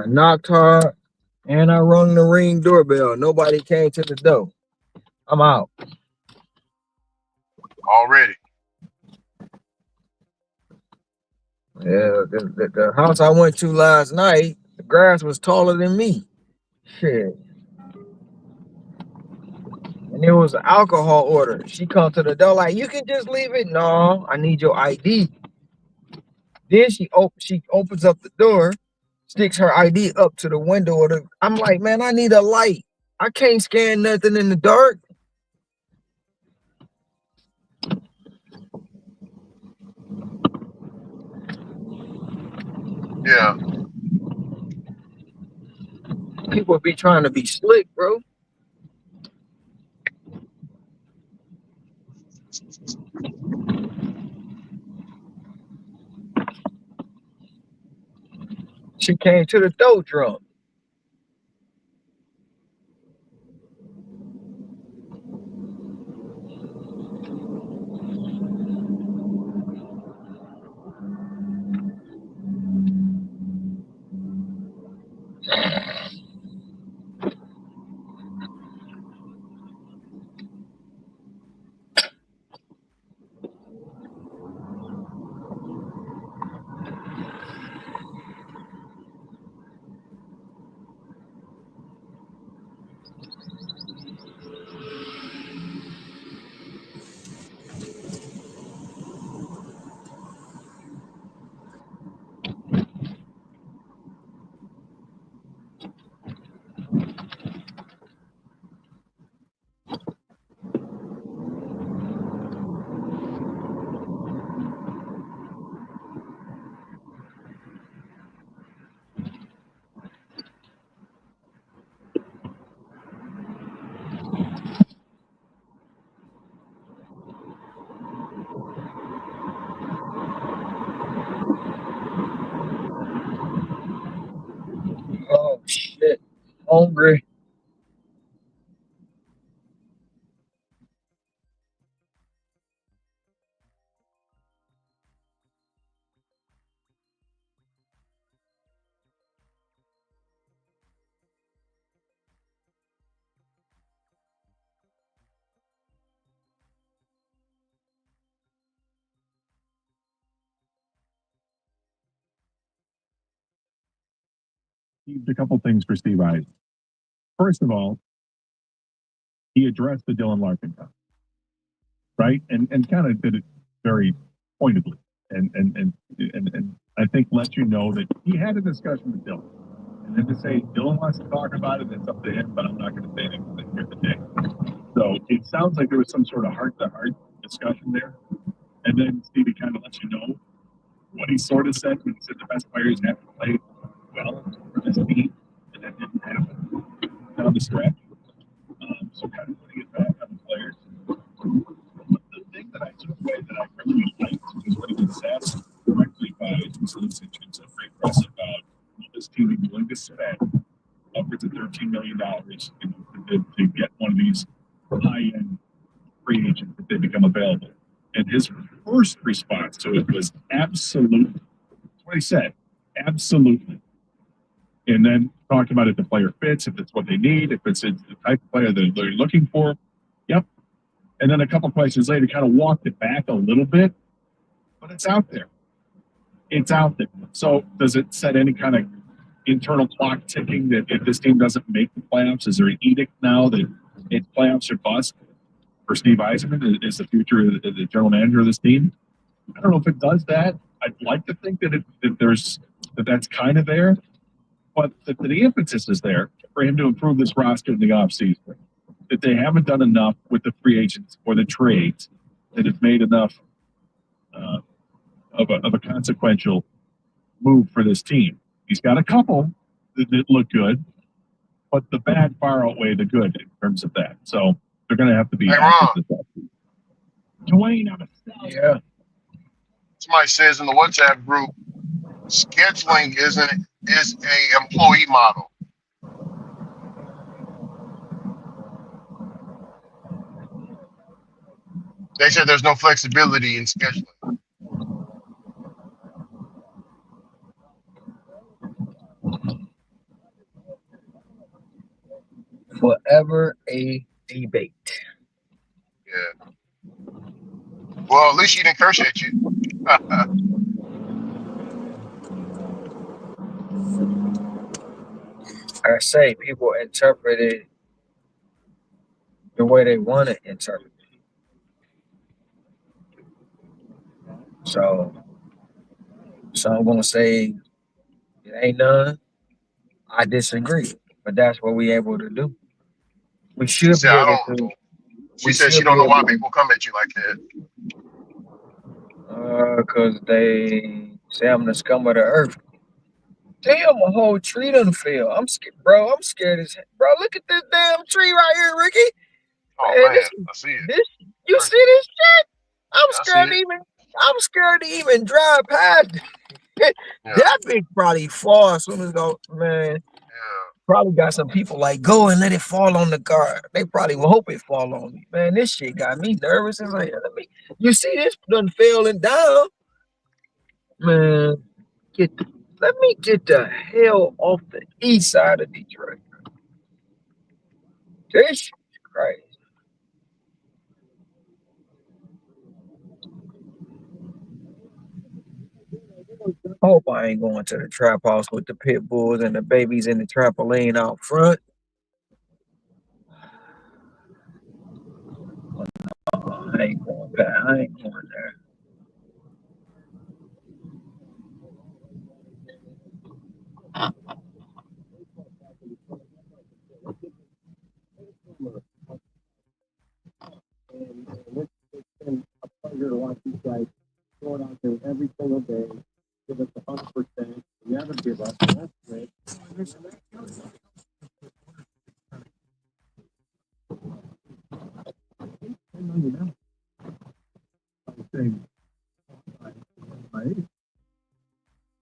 knocked hard, and I rung the ring doorbell. Nobody came to the door. I'm out. Already. Yeah, the house I went to last night, the grass was taller than me. Shit. And it was an alcohol order. She come to the door like, you can just leave it. No, I need your ID. Then she opens up the door, sticks her ID up to the window of the. I'm like, man, I need a light. I can't scan nothing in the dark. Yeah. People be trying to be slick, bro. She came to the door drunk. Oh shit, hungry. A couple things for Steve Eisen. First of all, he addressed the Dylan Larkin comment, right? And kind of did it very pointedly. And I think let you know that he had a discussion with Dylan. And then to say Dylan wants to talk about it, it's up to him, but I'm not going to say anything here today. So it sounds like there was some sort of heart-to-heart discussion there. And then Stevie kind of lets you know what he sort of said when he said the best players have to play well for this team, and that didn't happen down the stretch. So kind of putting it back on the players. But the thing that I took away that I really liked was what he was asked directly by Lucic in some great press about will this team be willing to spend upwards of $13 million to get one of these high-end free agents if they become available. And his first response to it was absolutely. That's what he said. Absolutely. And then talked about if the player fits, if it's what they need, if it's the type of player that they're looking for. Yep. And then a couple questions later, kind of walked it back a little bit, but it's out there. It's out there. So does it set any kind of internal clock ticking that if this team doesn't make the playoffs, is there an edict now that it's playoffs or bust for Steve Yzerman is the future of the general manager of this team? I don't know if it does that. I'd like to think that that's kind of there, but the emphasis is there for him to improve this roster in the offseason. That they haven't done enough with the free agents or the trades that have made enough of a consequential move for this team. He's got a couple that look good, but the bad far outweigh the good in terms of that. So they're going to have to be active this offseason. Dwayne, I'm a Yeah. Somebody says in the WhatsApp group, scheduling is a employee model. They said there's no flexibility in scheduling. Forever a debate. Yeah. Well, at least she didn't curse at you. I say people interpret it the way they want to interpret it. So I'm gonna say it ain't none. I disagree, but that's what we able to do. We She should said, be I able don't. to. She We said she should don't be know why able people come at you like that. to, cause they say I'm the scum of the earth. Damn, a whole tree done fell. I'm scared, bro. I'm scared as heck. Bro, look at this damn tree right here, Ricky. Oh Man, man, I see it. this, you Crazy. see this shit? I'm I see scared to it. even, I'm scared to even drive past it. Yeah. That bitch probably fall as soon as go, man. Yeah. Probably got some people like, go and let it fall on the car. They probably will hope it fall on me. Man, this shit got me nervous. It's like, you see this done falling down? Man, let me get the hell off the east side of Detroit. This shit's crazy. Hope I ain't going to the trap house with the pit bulls and the babies in the trampoline out front. I ain't going back. I ain't going there. It's been a pleasure to watch these guys going out there every single day, give us 100%. We never give up. That's great.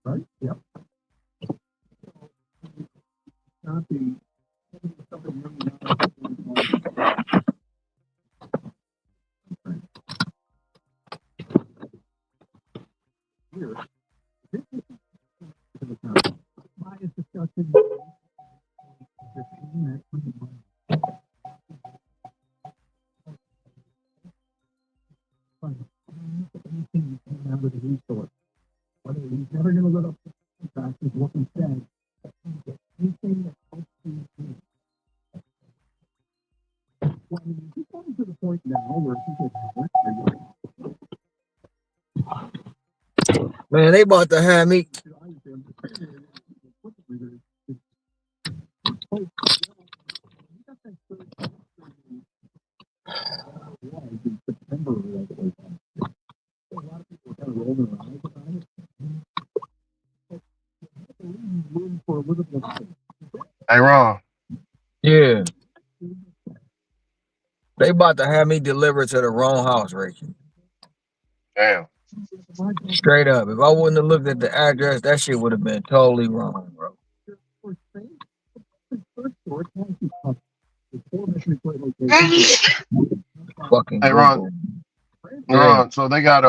Right? Yep. Not the here. This is bias discussion. Anything you can out of the resource. Whether he's never going to let up the fact is what he said. Anything that helps you do. Well, he's gotten to the point now where Man, they about to have me. Hey Ron. Yeah. They about to have me delivered to the wrong house, Ricky. Damn. Straight up. If I wouldn't have looked at the address, that shit would have been totally wrong, bro. Fucking Hey Ron. Google. Ron. Yeah. So they got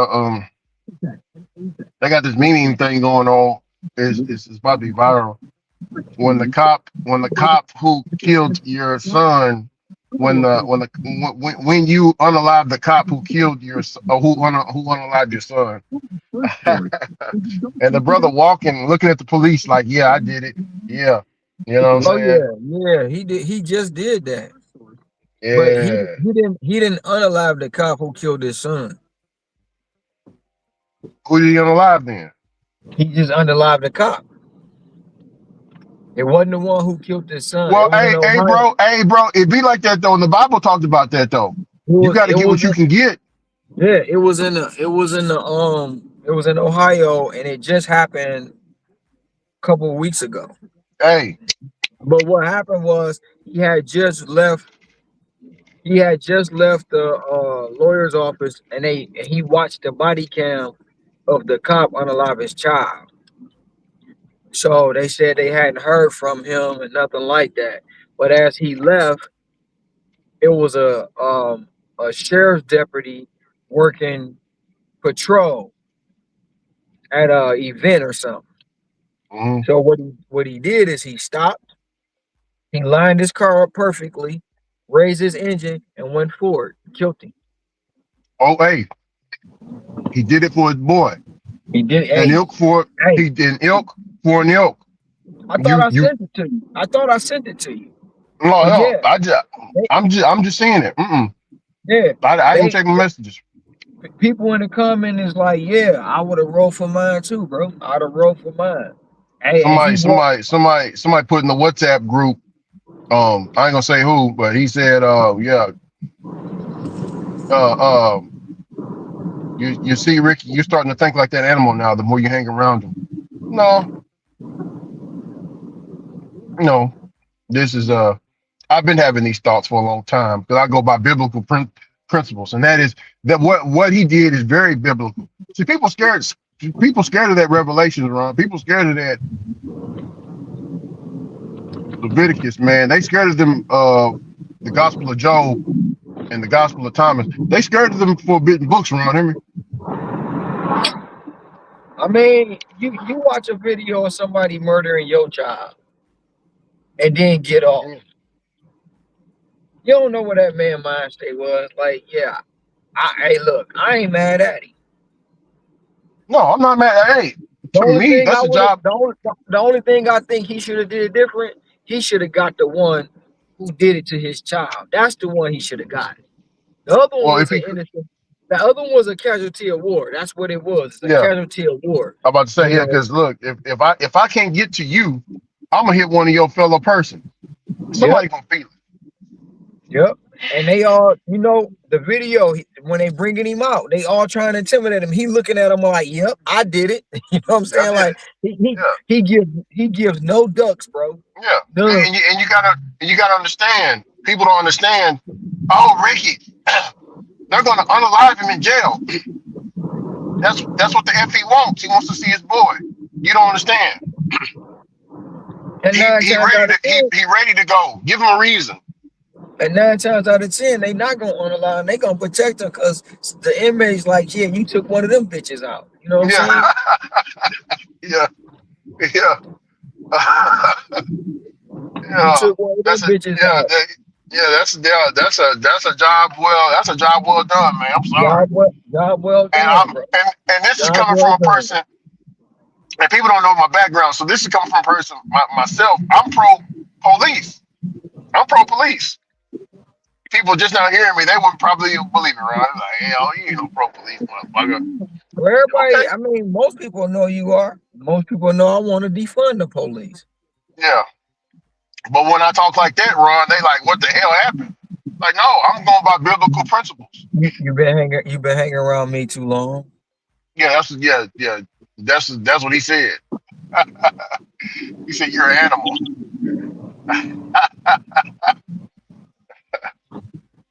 this meeting thing going on. It's about to be viral. When the cop who killed your son, when you unalive the cop who killed your or who unalived your son, and the brother walking looking at the police like, yeah, I did it. Yeah, you know what I'm Oh saying? yeah. He did. He just did that. But Yeah. he didn't unalive the cop who killed his son. Who did he unalive then? He just unalived the cop. It wasn't the one who killed his son. Well, It was in Ohio. hey, bro, it be like that though. And the Bible talked about that though. You got to It get was what you can get. yeah, it was in Ohio, and it just happened a couple of weeks ago. Hey, But what happened was he had just left the lawyer's office, and he watched the body cam of the cop unalive his child. So they said they hadn't heard from him and nothing like that. But as he left, it was a sheriff's deputy working patrol at a event or something. mm-hmm. So what he did is he stopped He lined his car up perfectly, raised his engine, and went forward. Killed him. Oh, hey, he did it for his boy. He did. An Hey, ilk for hey. he did an ilk for an ilk. I thought I sent it to you. I thought I sent it to you. No, But no. yeah, I'm just seeing it. yeah. I didn't check my messages. People in the comment is like, yeah, I would have rolled for mine too, bro. I'd have rolled for mine. Hey, Somebody put in the WhatsApp group. I ain't gonna say who, but he said, yeah, you see, Ricky, you're starting to think like that animal now. The more you hang around him. No, this is I've been having these thoughts for a long time because I go by biblical principles, and that is that what he did is very biblical. See, people scared of that Revelation, Ron. People scared of that Leviticus, man. They scared of them the Gospel of Job and the Gospel of Thomas. They scared of them forbidden books, Ron. Hear me? I mean, you watch a video of somebody murdering your child and then get off. You don't know what that man mind state was. Like, yeah, hey, look, I ain't mad at him. No, I'm not mad. Hey, to me, that's a job. The only thing I think he should have did different, he should have got the one who did it to his child. That's the one he should have got. The other one was an innocent. The other one was a casualty of war. That's what it was. A casualty of war. I'm about to say, yeah, because look, if I can't get to you, I'm gonna hit one of your fellow person. Somebody gonna feel it. Yep. And they all, the video when they bringing him out, they all trying to intimidate him. He looking at him like, "Yep, I did it." You know what I'm saying? Like he gives no ducks, bro. Yeah. None. And you gotta understand. People don't understand. Oh, Ricky, they're gonna unalive him in jail. That's what the F he wants. He wants to see his boy. You don't understand. And he ready to go. Give him a reason. And 9 times out of 10, they not gonna unalive him. They gonna protect him because the inmate's like, yeah, you took one of them bitches out. You know what I'm saying? Yeah. You took one of them bitches out. That's a job well. That's a job well done, man. I'm sorry. Job well done, bro. And this is coming from a person. And people don't know my background, so this is coming from a person myself. I'm pro-police. I'm pro-police. People just not hearing me, they wouldn't probably believe it, right? Like, hell, you ain't no pro-police, motherfucker. Well, everybody, I mean, most people know you are. Most people know I want to defund the police. Yeah. But when I talk like that, Ron, they like, what the hell happened? Like, no, I'm going by biblical principles. You've been hanging around me too long. Yeah, that's what he said. He said you're an animal.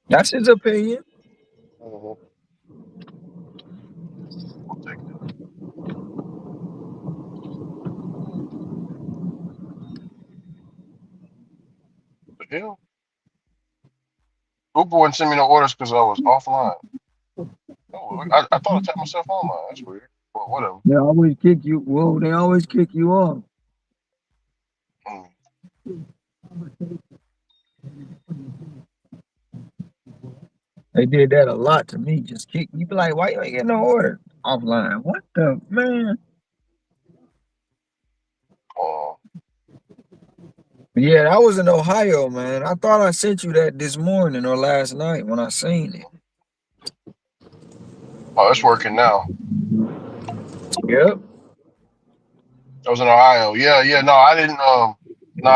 That's his opinion. I'll take that. What the hell? Uber wouldn't send me no orders because I was offline. Oh, I thought I tapped myself online. That's weird. Well, whatever. They always kick you. Whoa, they always kick you off. They did that a lot to me. Just kick. You be like, why you ain't getting no order offline? What the man? Yeah, that was in Ohio, man. I thought I sent you that this morning or last night when I seen it. Oh, it's working now. Yep. I was in Ohio. Yeah. No, I didn't. I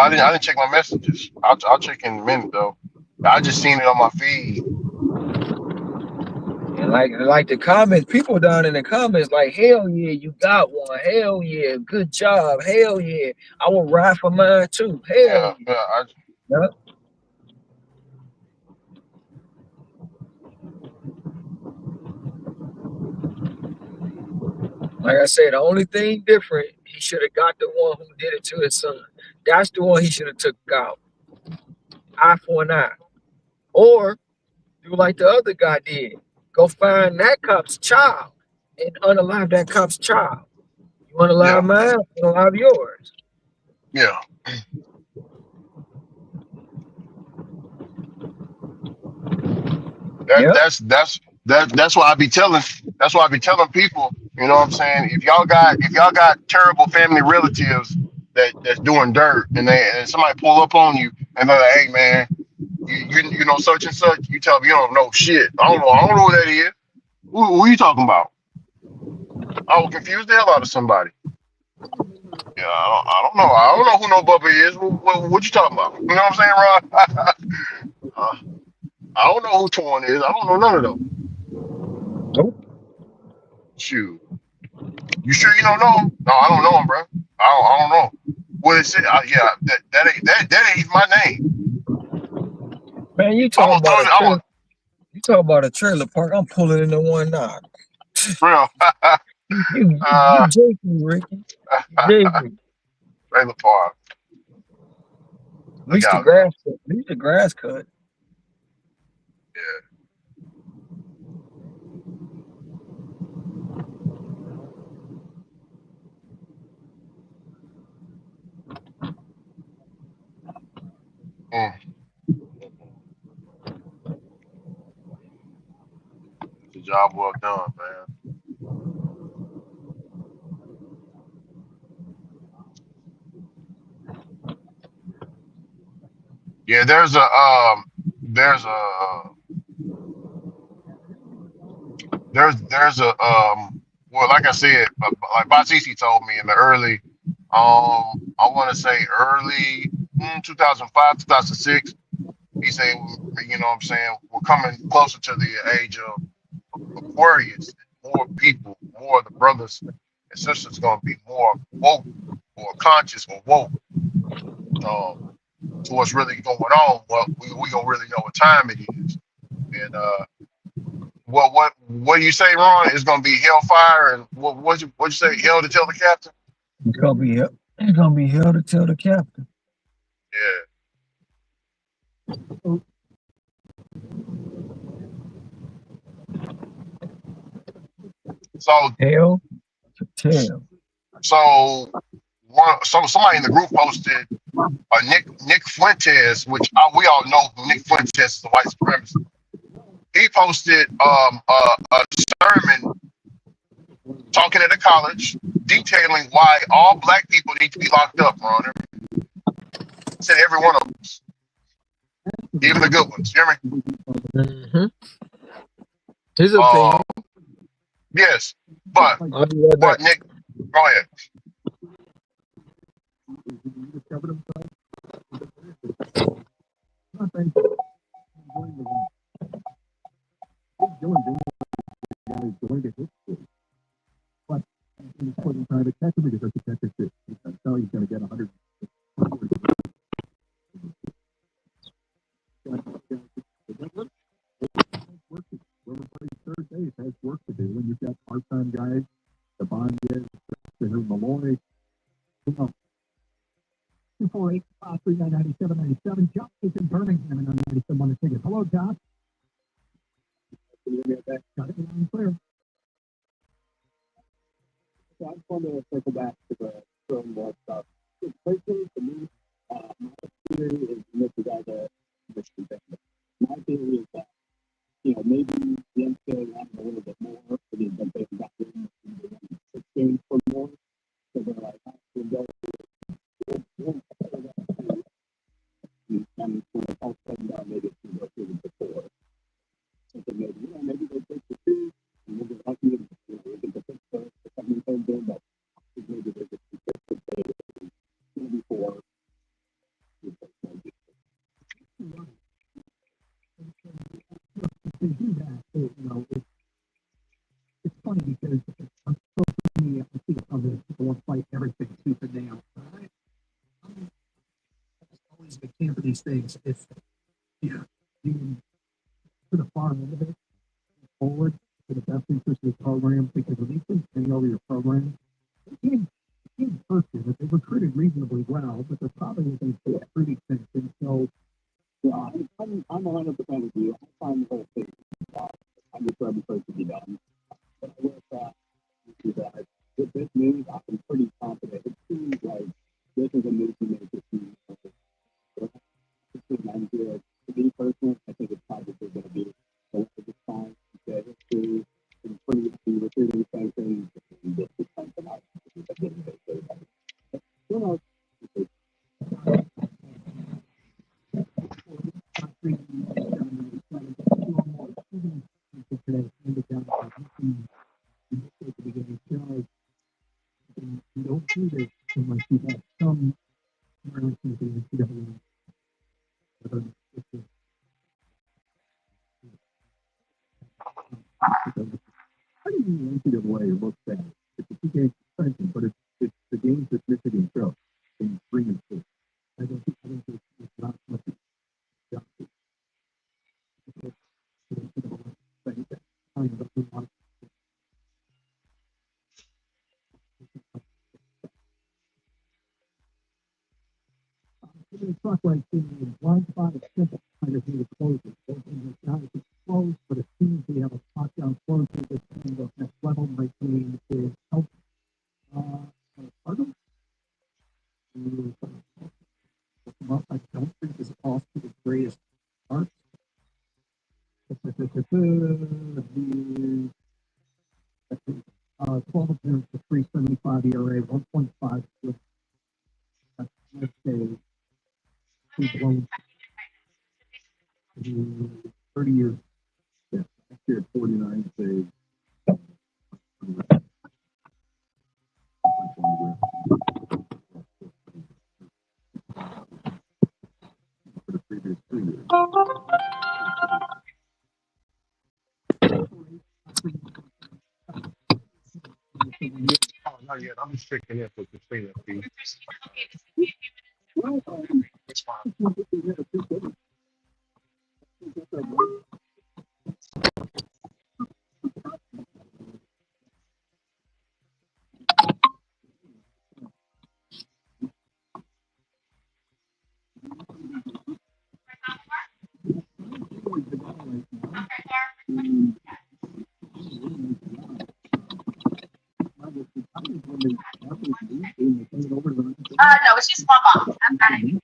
didn't check my messages. I'll check in a minute though. I just seen it on my feed. And like the comments, people down in the comments, like, hell yeah, you got one. Hell yeah, good job. Hell yeah, I will ride for mine too. Hell yeah. Like I said, the only thing different, he should have got the one who did it to his son. That's the one he should have took out. Eye for an eye. Or do like the other guy did. Go find that cop's child and unalive that cop's child. You unalive mine, unalive yours. Yeah. That's why I be telling. That's why I be telling people. You know what I'm saying? If y'all got terrible family relatives that's doing dirt, and somebody pull up on you and they're like, hey man, you know such and such. You tell them you don't know shit. I don't know who that is. Who you talking about? I will confuse the hell out of somebody. Yeah, I don't know who no Bubba is. What you talking about? You know what I'm saying, Ron? I don't know who Torn is. I don't know none of them. Nope. Shoot. You sure you don't know him? No, I don't know him, bro. I don't know. What is it? Yeah, that ain't my name. Man, you talking about a trailer park. I'm pulling into one now. Real. You joking, Ricky. Joking. Trailer park. At least the grass cut. Yeah. It's a job well done, man. Yeah, there's a well, like I said, like Batisi told me in the early I want to say early 2005, 2006. He said, you know what I'm saying, we're coming closer to the age of Aquarius. More people, more of the brothers and sisters going to be more woke or conscious or woke to what's really going on. Well, we going to really know what time it is. And what do you say, Ron? It's going to be hellfire and what'd you say? Hell to tell the captain? It's gonna be hell to tell the captain. Yeah. So hell to tell. So somebody in the group posted Nick Fuentes, which we all know who Nick Fuentes is, the white supremacist. He posted a sermon talking at a college detailing why all black people need to be locked up, Ron. Said every one of us, even the good ones. You hear me? Mm-hmm. His opinion. Yes, but Nick, go ahead. But in important private sector because that's a sector so he's going to get 100. Third base has work to do when you've got part-time guys, the Bond is, the Malloy. 248 3997 Josh is in Birmingham and I'm 97 on the ticket. Hello, Josh. Can you hear me okay? Got it loud and clear. So I just wanted to circle back to the film more stuff. Personally, for me, my theory is with the guy that Michigan family. My theory is that, maybe the NCAA wanted a little bit more for the event they got in 6 games for more. So they're like, we'll go. And when it's all said and done, maybe it's going to go through before. Something maybe, maybe they take the 2 and we'll get lucky and we get the 6th or something third game, but maybe they get the 6th before. They do that, it's funny because on social media, I see others people want to fight everything tooth and nail. I'm always the camp of these things. If you to the far end of it, forward to the best interest of the program, because when these things hang over your program, it can't hurt you. But they recruited reasonably well, but they're probably within pretty things. And so, I'm 100% with you. I find the whole thing. I'm just ready for it to be done. But I will say that with this news, I'm pretty confident. It seems like this is a move to make it team. To be personal, I think it's probably going to be You don't do this unless you have some relative to the NCAA. I think the NCAA looks at it's a two-game suspension, but it's the games that Michigan show in 3 and 4. I don't think it's not much. It's not like in the blind spot of simple kind of need to close it. And it's not it's closed, but as soon as we have a lockdown close to this kind of next level might mean is help Cardinals. I don't think is off to the greatest start. The 12 appearance for 375 ERA, 1.5 with let's say 30 years. Yeah, next year 49 saves. For the previous 2 years. Oh, not yet. I'm just checking in for Christina, please. It's fine. No, it's just my mom. I'm not even.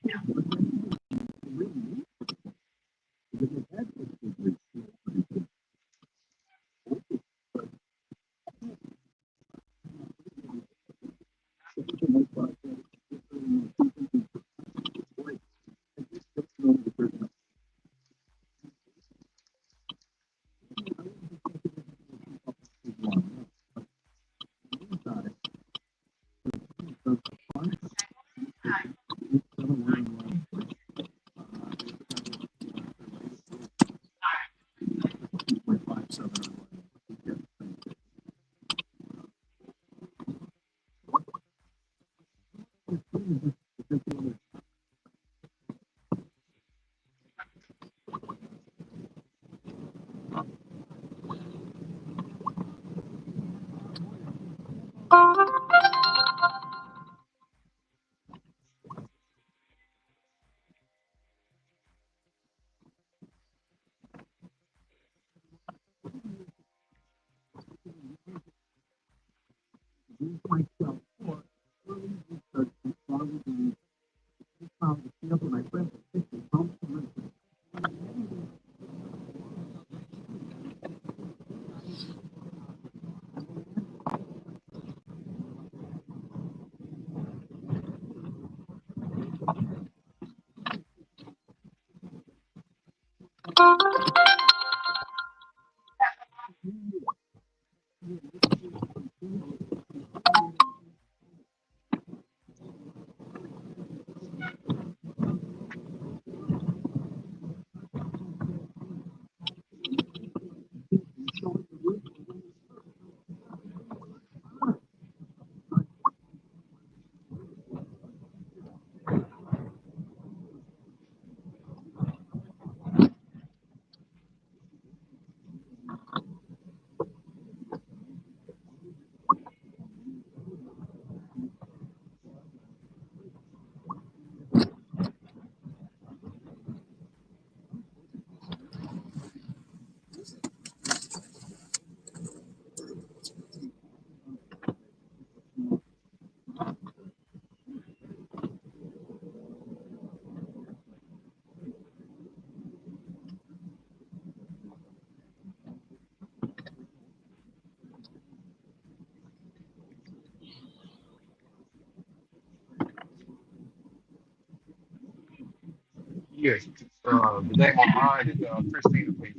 Yes. The name on mine is Christina, please.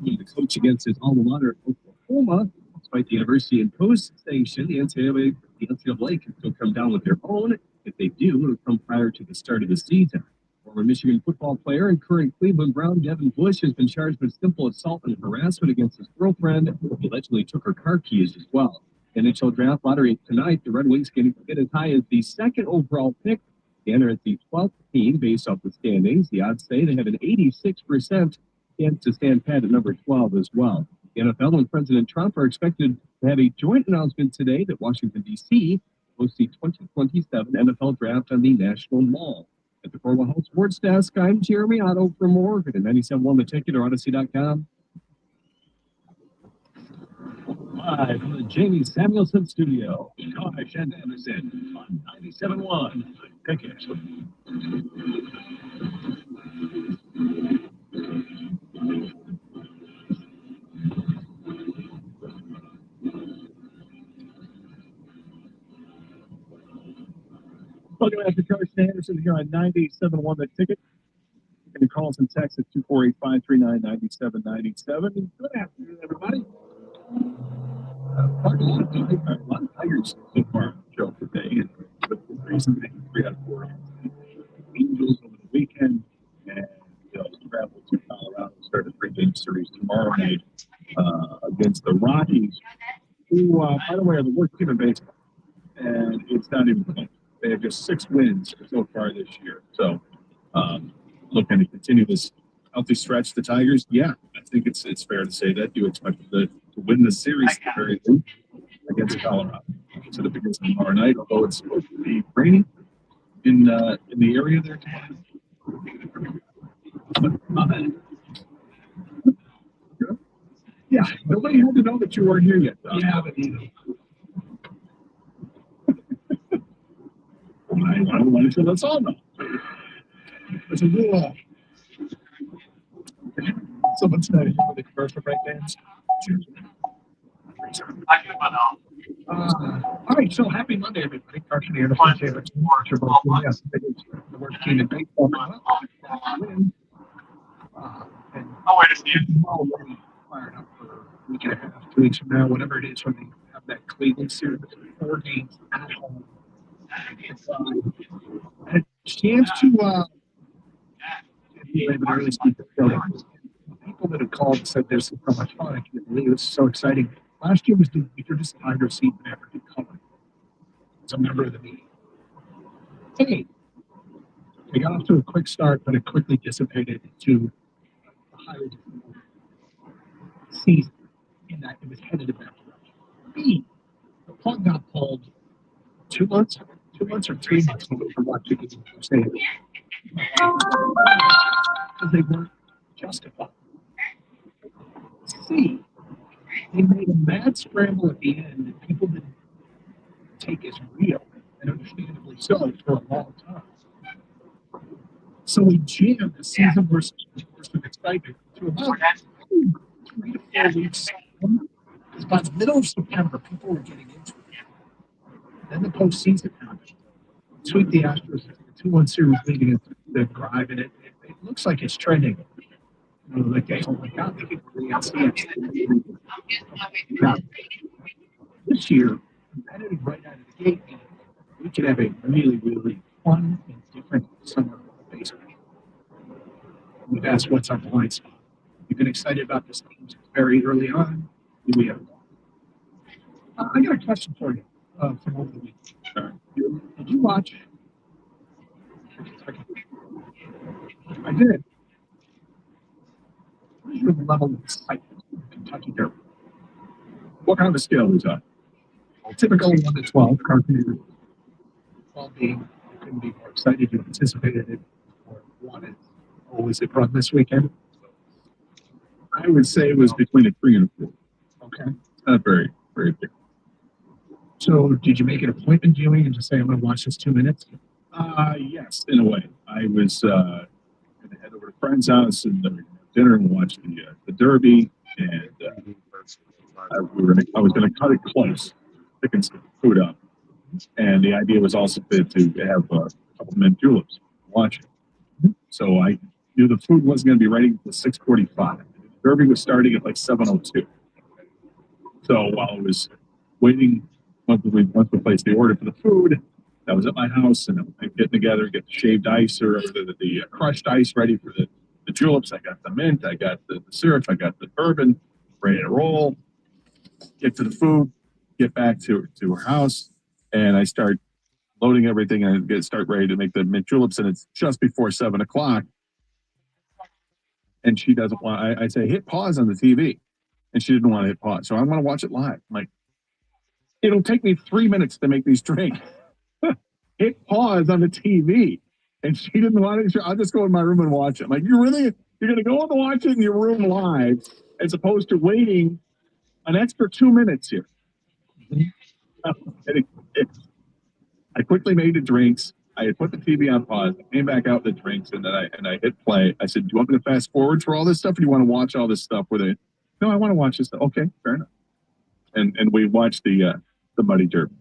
The coach against his alma mater, Oklahoma, despite the university imposed sanction, the NCAA can still come down with their own. If they do, it'll come prior to the start of the season. Former Michigan football player and current Cleveland Brown Devin Bush has been charged with simple assault and harassment against his girlfriend. He allegedly took her car keys as well. NHL draft lottery tonight, the Red Wings can get as high as the second overall pick. They enter at the 12th team based off the standings. The odds say they have an 86% chance to stand pat at number 12 as well. The NFL and President Trump are expected to have a joint announcement today that Washington, D.C. hosts the 2027 NFL Draft on the National Mall. At the Cornwall Health Sports Desk, I'm Jeremy Otto for more at 97.1 The Ticket or Odyssey.com. Live from the Jamie Samuelson studio, Josh and Anderson on 97.1 The Ticket. Welcome back to Josh and Anderson here on 97.1 The Ticket. You can call us and text at 248-539-9797. Good afternoon, everybody. Talked a lot of Tigers so far on the show today, and the reason they 3 out of 4 Angels over the weekend, and they'll travel to Colorado and start a 3-game series tomorrow night against the Rockies, who, by the way, are the worst team in baseball, and it's not even close. They have just 6 wins so far this year. So, looking to continue this healthy stretch, the Tigers, yeah, I think it's fair to say that you expect them to win the series very soon against Colorado. So the begins tomorrow night, although it's supposed to be rainy in the area there tomorrow. Yeah, nobody had to know that you weren't here yet. Yeah, but I wanted to let us all know. There's a little. Someone said you know the commercial break dance. All right, so happy Monday, everybody. Carson here, the favorite watcher both yes, the worst team in baseball. And I'm already fired up for a week and a half, 2 weeks from now, whatever it is, when they have that Cleveland series, 4 games at home. I had a chance to early speaker people that have called and said this is so much fun. I can't believe it's so exciting. Last year was the biggest Tiger season ever to cover. As a member of the meeting. Hey, we got off to a quick start, but it quickly dissipated into a higher season in that it was headed in that direction. B, the plug got pulled 2 months or 3 months ago for watching it because they weren't justified. C, they made a mad scramble at the end that people didn't take as real, and understandably so, for a long time. So we jammed the season versus excitement to about 3 to 4 weeks. Because by the middle of September, people were getting into it. Then the postseason happened. Sweep the Astros, the 2-1 series leading into the drive, and it looks like it's trending. You know, like, oh my God, they could really see it. This year, competitive right out of the gate, we could have a really, really fun and different summer of baseball. And that's what's our blind spot. We've been excited about this team very early on. We have. I got a question for you. from over the weekend. Did you watch? I did. What is your level of excitement in Kentucky Derby? What kind of a scale was that? Typical 1 to 12, cartoon. 12 being you couldn't be more excited, you anticipated it, or 1 is, oh, is it run this weekend? I would say it was between a 3 and a 4. Okay. It's not very, very big. So did you make an appointment viewing and just say, I'm going to watch this 2 minutes? Yes, in a way. I was going to head over to a friend's house and have dinner and watch the Derby. And I was going to cut it close, picking some food up. And the idea was also to have a couple of mint juleps watching. So I knew the food wasn't going to be ready until 6:45. The Derby was starting at like 7:02. So while I was waiting, once we placed the order for the food, I was at my house and I'm getting together, get the shaved ice or the crushed ice ready for the juleps. I got the mint, I got the syrup, I got the bourbon, ready to roll. Get to the food, get back to her house, and I start loading everything and start ready to make the mint juleps, and it's just before 7 o'clock. And she doesn't want. I say hit pause on the TV, and she didn't want to hit pause. So I'm going to watch it live. I'm like, it'll take me 3 minutes to make these drinks. Hit pause on the TV, and she didn't want it. I'll just go in my room and watch it. I'm like, you're going to go and watch it in your room live, as opposed to waiting an extra 2 minutes here. I quickly made the drinks. I had put the TV on pause, came back out the drinks, and then I hit play. I said, "Do you want me to fast forward for all this stuff, or do you want to watch all this stuff?" No, I want to watch this stuff. Okay, fair enough. And we watched the Muddy Derby.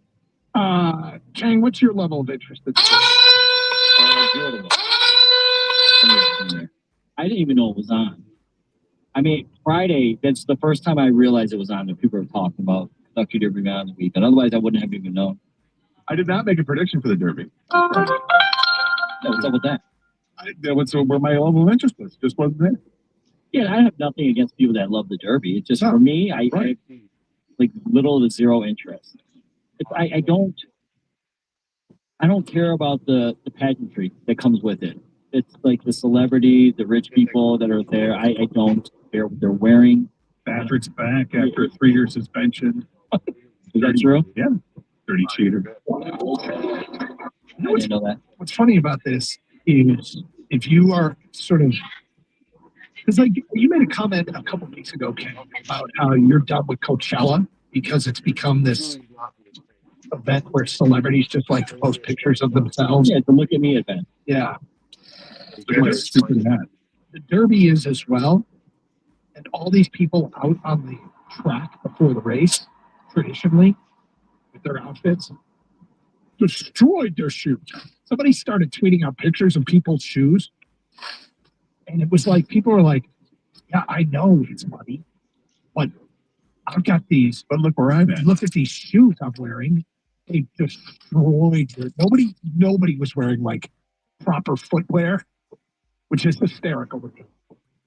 Chang, what's your level of interest in I didn't even know it was on. I mean, Friday, that's the first time I realized it was on, that people were talking about Kentucky Derby on the weekend. Otherwise, I wouldn't have even known. I did not make a prediction for the Derby. What's up with that? That was where my level of interest was. Just wasn't there. Yeah, I have nothing against people that love the Derby. It's just, for me, I have like little to zero interest. I don't care about the pageantry that comes with it. It's like the celebrity, the rich people that are there. I don't care what they're wearing. Patrick's back after a 3-year suspension. Is that true? Yeah. Dirty cheater. I didn't know that. What's funny about this is if you are sort of, because like you made a comment a couple of weeks ago, Ken, about how you're done with Coachella because it's become this event where celebrities just like to post pictures of themselves. Yeah, it's a look at me event. Yeah. My stupid hat. The Derby is as well. And all these people out on the track before the race, traditionally, with their outfits, destroyed their shoes. Somebody started tweeting out pictures of people's shoes. And it was like, people were like, yeah, I know it's money, but I've got these. But look where I'm at. Look at these shoes I'm wearing. They destroyed their, nobody was wearing like proper footwear, which is hysterical to me.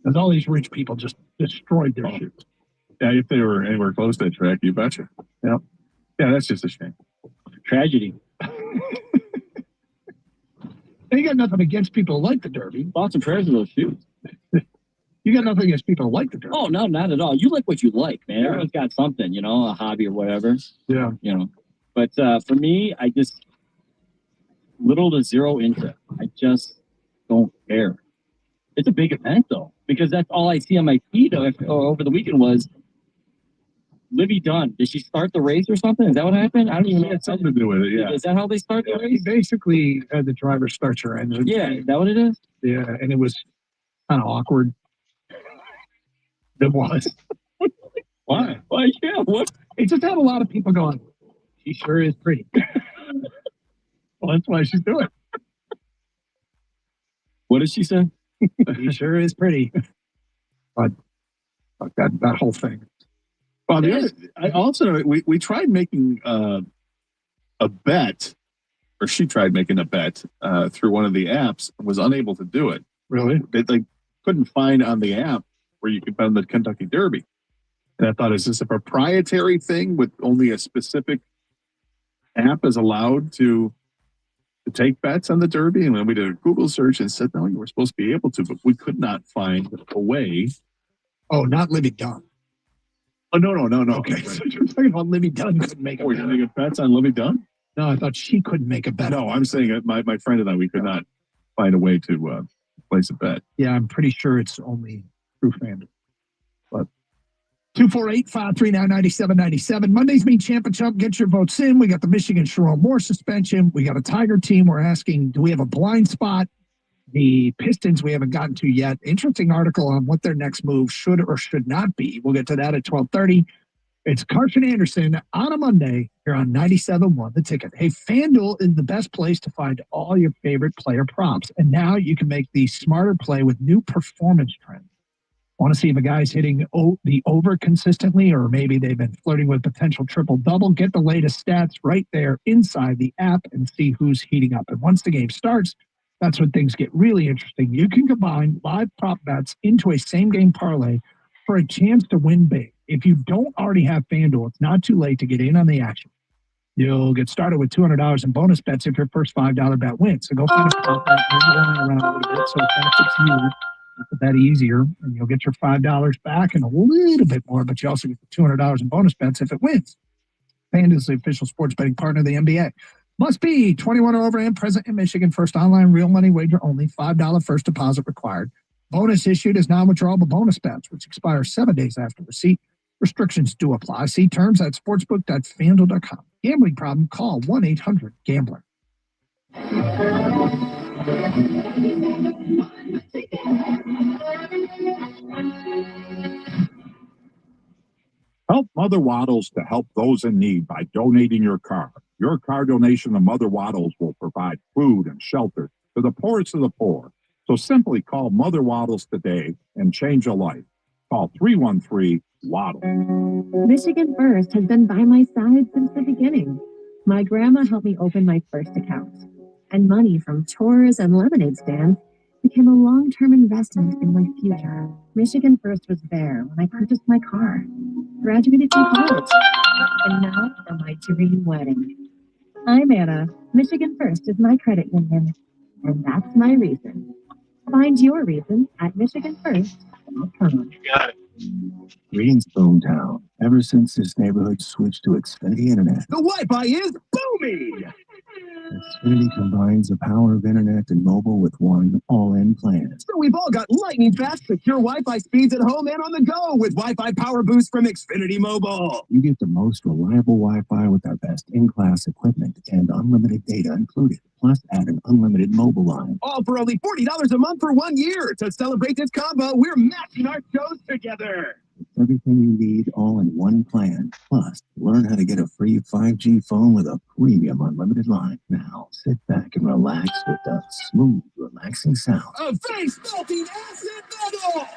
Because all these rich people just destroyed their shoes. Yeah, if they were anywhere close to that track, you betcha. Yep. Yeah, that's just a shame. Tragedy. And you got nothing against people who like the Derby. Thoughts and prayers of those shoes. You got nothing against people who like the Derby. Oh, no, not at all. You like what you like, man. Yeah. Everyone's got something, a hobby or whatever. Yeah. But for me, I just, little to zero interest. I just don't care. It's a big event, though, because that's all I see on my feed over the weekend was Livy Dunn. Did she start the race or something? Is that what happened? I don't even know. It had something to do with it, yeah. Is that how they start the race? Basically, the driver starts her engine. Yeah, is that what it is? Yeah, and it was kind of awkward. It was. Why? Why? Yeah, what? It just had a lot of people going, she sure is pretty. Well, that's why she's doing it. What did she say? She sure is pretty. But that whole thing. Well, I also we tried making a bet, or she tried making a bet through one of the apps and was unable to do it. Really? They couldn't find on the app where you could bet on the Kentucky Derby. And I thought, is this a proprietary thing with only a specific app is allowed to take bets on the Derby, and then we did a Google search and said, no, you were supposed to be able to, but we could not find a way. Oh, not Libby Dunn. Oh, no. Okay, so you're talking about Libby Dunn couldn't make a bet. You're making bets on Libby Dunn? No, I thought she couldn't make a bet. No, I'm saying that my friend and I, we could not find a way to place a bet. Yeah, I'm pretty sure it's only through FanDuel. But 248-539-9797. Monday's mean champ and chump. Get your votes in. We got the Michigan Sharon Moore suspension. We got a Tiger team. We're asking, do we have a blind spot? The Pistons we haven't gotten to yet. Interesting article on what their next move should or should not be. We'll get to that at 12:30. It's Carson Anderson on a Monday here on 97.1 The Ticket. Hey, FanDuel is the best place to find all your favorite player props. And now you can make the smarter play with new performance trends. Want to see if a guy's hitting the over consistently, or maybe they've been flirting with potential triple-double? Get the latest stats right there inside the app and see who's heating up. And once the game starts, that's when things get really interesting. You can combine live prop bets into a same-game parlay for a chance to win big. If you don't already have FanDuel, it's not too late to get in on the action. You'll get started with $200 in bonus bets if your first $5 bet wins. So go find a prop bet, move it around a little bit so it benefits you. Make that easier, and you'll get your $5 back and a little bit more, but you also get the $200 in bonus bets if it wins. FanDuel is the official sports betting partner of the NBA. Must be 21 or over and present in Michigan. First online real money wager only. $5 first deposit required. Bonus issued as non-withdrawable bonus bets, which expire 7 days after receipt. Restrictions do apply. See terms at sportsbook.fanduel.com. Gambling problem? Call 1-800-GAMBLER. Help Mother Waddles to help those in need by donating your car. Your car donation to Mother Waddles will provide food and shelter to the poorest of the poor. So simply call Mother Waddles today and change a life. Call 313-WADDLE. Michigan First has been by my side since the beginning. My grandma helped me open my first account, and money from chores and lemonade stands became a long-term investment in my future. Michigan First was there when I purchased my car, graduated from college, and now for my dream wedding. I'm Anna. Michigan First is my credit union, and that's my reason. Find your reason at MichiganFirst.com. Got it. Greetings, Boomtown. Ever since this neighborhood switched to Xfinity Internet, The Wi-Fi is booming! Xfinity combines the power of internet and mobile with one all-in plan. So we've all got lightning-fast, secure Wi-Fi speeds at home and on the go with Wi-Fi Power Boost from Xfinity Mobile. You get the most reliable Wi-Fi with our best in-class equipment and unlimited data included. Plus, add an unlimited mobile line. All for only $40 a month for 1 year. To celebrate this combo, we're matching our shows together. It's everything you need all in one plan. Plus, learn how to get a free 5G phone with a premium unlimited line. Now, sit back and relax with the smooth, relaxing sound. A face melting acid metal!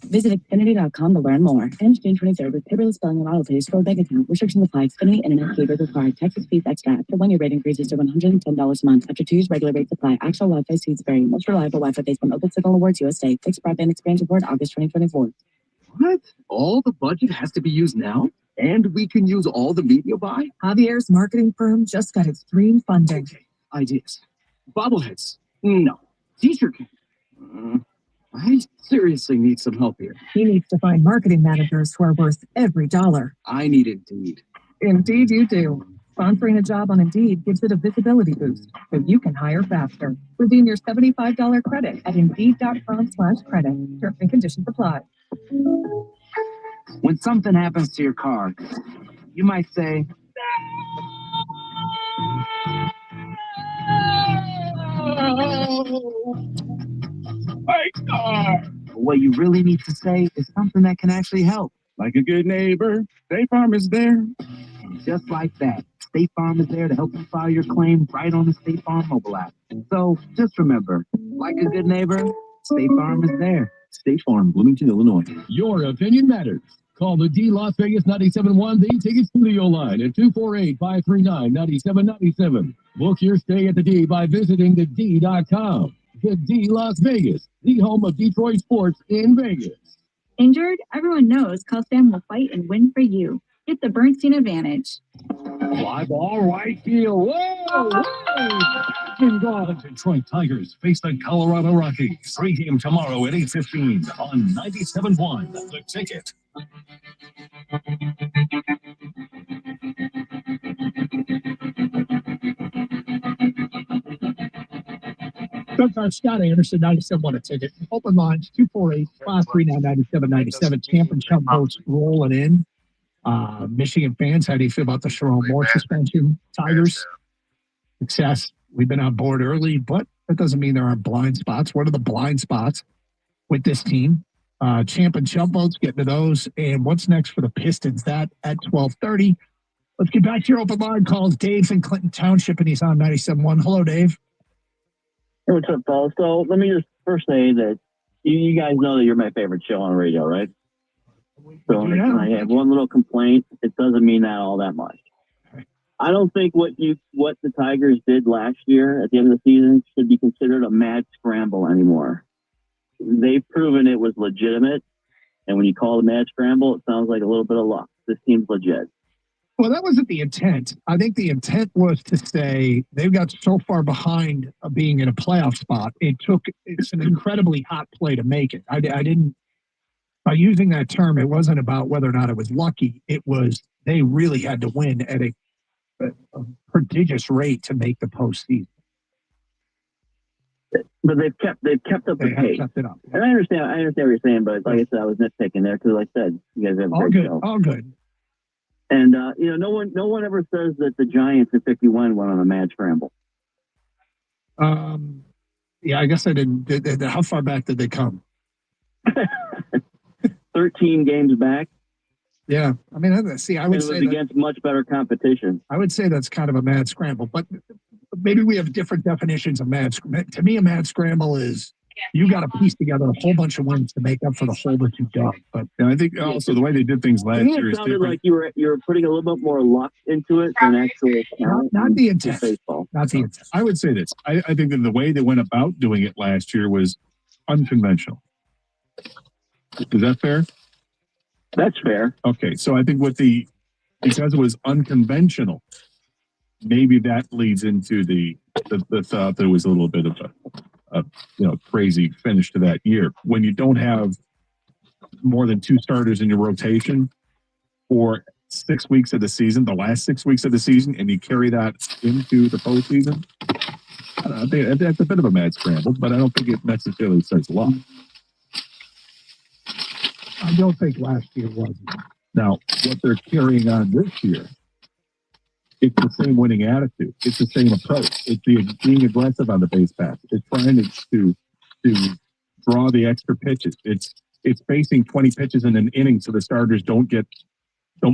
Visit Xfinity.com to learn more. And June 23rd with paperless billing and auto pay for a bank account. Restrictions apply. Xfinity Internet fee required. Texas fees extra. After 1 year rate increases to $110 a month. After 2 years, regular rates apply. Actual Wi-Fi speeds vary. Most reliable Wi-Fi based on Open Signal Awards USA. Fixed broadband experience report August 2024. What? All the budget has to be used now? And we can use all the media buy? Javier's marketing firm just got its dream funding. Okay. Ideas. Bobbleheads. No. T-shirt. I seriously need some help here. He needs to find marketing managers who are worth every dollar. I need Indeed. Indeed you do. Sponsoring a job on Indeed gives it a visibility boost, so you can hire faster. Redeem your $75 credit at Indeed.com/credit. Terms and conditions apply. When something happens to your car, you might say, My car! what you really need to say is something that can actually help. Like a good neighbor, State Farm is there. And just like that, State Farm is there to help you file your claim right on the State Farm mobile app. So just remember, like a good neighbor, State Farm is there. State Farm, Bloomington, Illinois. Your opinion matters. Call the D Las Vegas 97.1 The Ticket Studio line at 248-539-9797. Book your stay at the D by visiting thed.com. The D Las Vegas, the home of Detroit sports in Vegas. Injured? Everyone knows Call Sam will fight and win for you. Get the Bernstein Advantage. Fly ball right field. Whoa! In God, Detroit Tigers face the Colorado Rockies. Pregame tomorrow at 8:15 on 97.1 The Ticket. Scott Anderson, 97 a ticket. Open lines 248-539-9797. Camp and Chump votes rolling in. Michigan fans, how do you feel about the Sharon Moore suspension? Tigers, success. We've been on board early, but that doesn't mean there aren't blind spots. What are the blind spots with this team? Champ and Chump votes, getting to those. And what's next for the Pistons? That at 12:30. Let's get back to your open line calls. Dave's in Clinton Township, and he's on 97.1. Hello, Dave. Hey, what's up, fellas? So let me just first say that you guys know that you're my favorite show on radio, right? So I have one little complaint. It doesn't mean that all that much. I don't think what the Tigers did last year at the end of the season should be considered a mad scramble anymore. They've proven it was legitimate, and when you call it a mad scramble, it sounds like a little bit of luck. This team's legit. Well, that wasn't the intent. I think the intent was to say they've got so far behind being in a playoff spot. It's an incredibly hot play to make it. I didn't, by using that term, it wasn't about whether or not it was lucky. It was they really had to win at a prodigious rate to make the postseason. But they've kept up the pace. Kept it up. And I understand what you're saying, but like I said, I was nitpicking there because, like I said, you guys have a great show. All good. And no one ever says that the Giants at 51 went on a mad scramble. Yeah, I guess I didn't. How far back did they come? 13 games back. Yeah, I mean, I would say it was against much better competition. I would say that's kind of a mad scramble, but maybe we have different definitions of mad. To me, a mad scramble is you got to piece together a whole bunch of wins to make up for the hole that you dug. But I think also the way they did things last year it is sounded different. like you were putting a little bit more luck into it than actual talent. Not the intent. Baseball. Not the intent. I would say this. I think that the way they went about doing it last year was unconventional. Is that fair? That's fair. Okay, so I think because it was unconventional, maybe that leads into the thought that it was a little bit of a crazy finish to that year. When you don't have more than two starters in your rotation for 6 weeks of the season, the last 6 weeks of the season, and you carry that into the postseason, I think that's a bit of a mad scramble, but I don't think it necessarily says a lot. I don't think last year was. Now, what they're carrying on this year, it's the same winning attitude. It's the same approach. It's being aggressive on the base pass. It's trying to draw the extra pitches. It's facing 20 pitches in an inning so the starters don't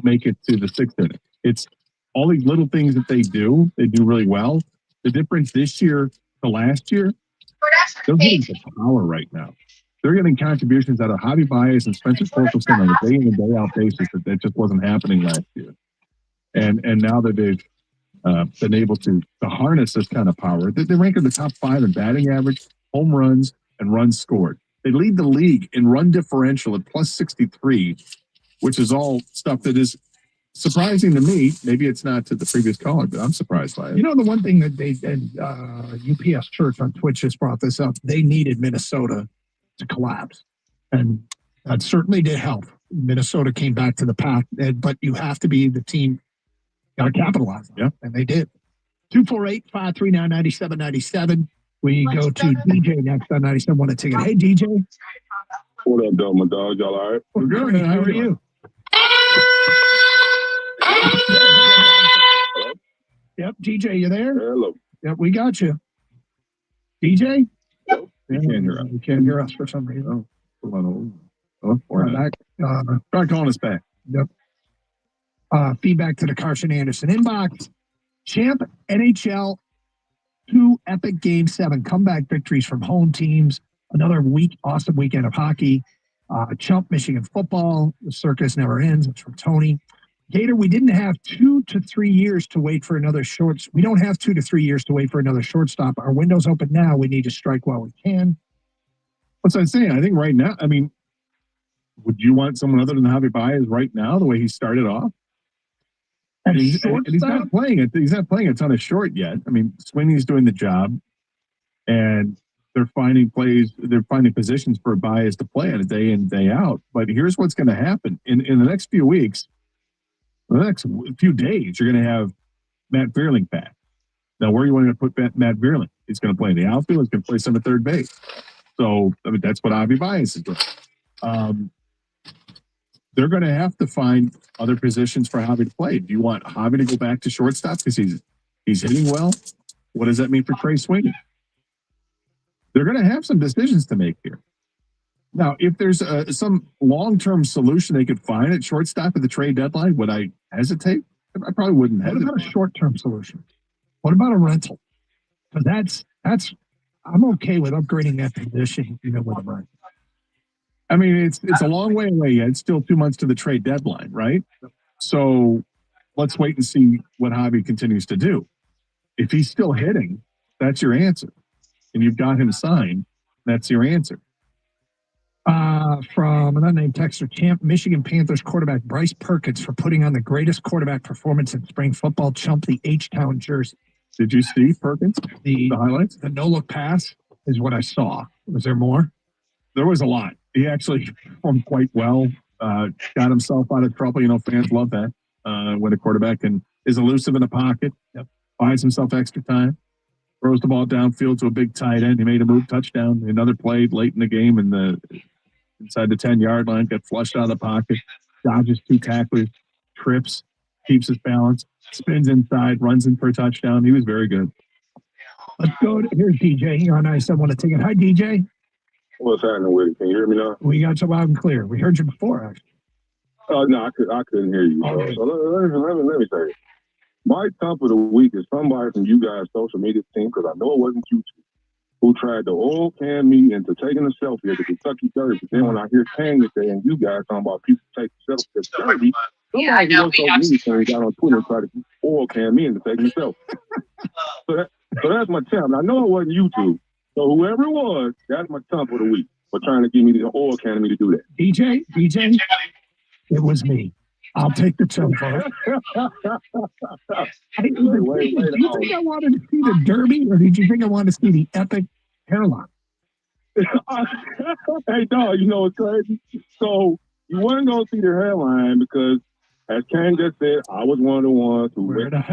make it to the sixth inning. It's all these little things that they do really well. The difference this year to last year, they're hitting the power right now. They're getting contributions out of Javi Baez and Spencer Torkelson on a day in and day out basis that just wasn't happening last year. And now that they've been able to harness this kind of power, they rank in the top 5 in batting average, home runs, and runs scored. They lead the league in run differential at plus 63, which is all stuff that is surprising to me. Maybe it's not to the previous caller, but I'm surprised by it. You know, the one thing that they did, UPS Church on Twitch just brought this up. They needed Minnesota to collapse, and that certainly did help. Minnesota came back to the pack, but you have to be the team. Got to capitalize on it, and they did. 248-539-9797. We go to DJ next on 97.1 A Ticket. Hey, DJ. What up, though, my dog? Y'all all right? We're good. How are you? Yep, DJ, you there? Hello. Yep, we got you. DJ? Hello. You can't hear us. You can't hear us for some reason. We're back. Try calling us back. Yep. Feedback to the Carson Anderson inbox. Champ NHL 2 epic Game 7 comeback victories from home teams. Another awesome weekend of hockey. Chump Michigan football. The circus never ends. It's from Tony. Gator, we didn't have 2 to 3 years to wait for another shorts. We don't have 2 to 3 years to wait for another shortstop. Our window's open now. We need to strike while we can. What's I saying? I think right now, I mean, would you want someone other than Javi Baez right now, the way he started off? And he's not playing it. He's not playing a ton of short yet. I mean, Sweeney's doing the job, and they're finding plays. They're finding positions for Bias to play on a day in, day out. But here's what's going to happen in the next few weeks. The next few days, you're going to have Matt Vierling back. Now, where you want to put Matt Vierling? He's going to play in the outfield. He's going to play some at third base. So, I mean, that's what Avi Bias is doing. They're going to have to find other positions for Javi to play. Do you want Javi to go back to shortstop because he's hitting well? What does that mean for Trey Sweeney? They're going to have some decisions to make here. Now, if there's some long-term solution they could find at shortstop at the trade deadline, would I hesitate? I probably wouldn't hesitate. What about a short-term solution? What about a rental? Because that's I'm okay with upgrading that position, with a rental. I mean, it's a long way away yet. It's still 2 months to the trade deadline, right? So let's wait and see what Javi continues to do. If he's still hitting, that's your answer. And you've got him signed, that's your answer. From an unnamed texter, Camp Michigan Panthers quarterback Bryce Perkins for putting on the greatest quarterback performance in spring football, chump the H-Town jersey. Did you see Perkins? The highlights? The no-look pass is what I saw. Was there more? There was a lot. He actually performed quite well. Got himself out of trouble. Fans love that when a quarterback is elusive in the pocket, buys himself extra time, throws the ball downfield to a big tight end. He made a move, touchdown. Another play late in the game inside the 10-yard line, got flushed out of the pocket, dodges 2 tacklers, trips, keeps his balance, spins inside, runs in for a touchdown. He was very good. Let's go. Here's DJ here on 97.1 A Ticket. Hi, DJ. What's happening with it? Can you hear me now? We got you loud and clear. We heard you before, actually. No, I couldn't hear you. Okay. So let me say it. My top of the week is somebody from you guys' social media team, because I know it wasn't you two, who tried to oil can me into taking a selfie at the Kentucky Derby. But then when I hear Kang today and you guys talking about people taking selfies at the Derby, somebody who works social media team got on Twitter and tried to oil can me into taking a selfie. So that's my champ. And I know it wasn't you two. So whoever it was, that's my top of the week for trying to give me the oil can me to do that. DJ, it was me. I'll take the tempo. Did you think I wanted to see the Derby, or did you think I wanted to see the epic hairline? Hey, dog, it's crazy. So you weren't going to see the hairline because, as Ken just said, I was one of the ones who went got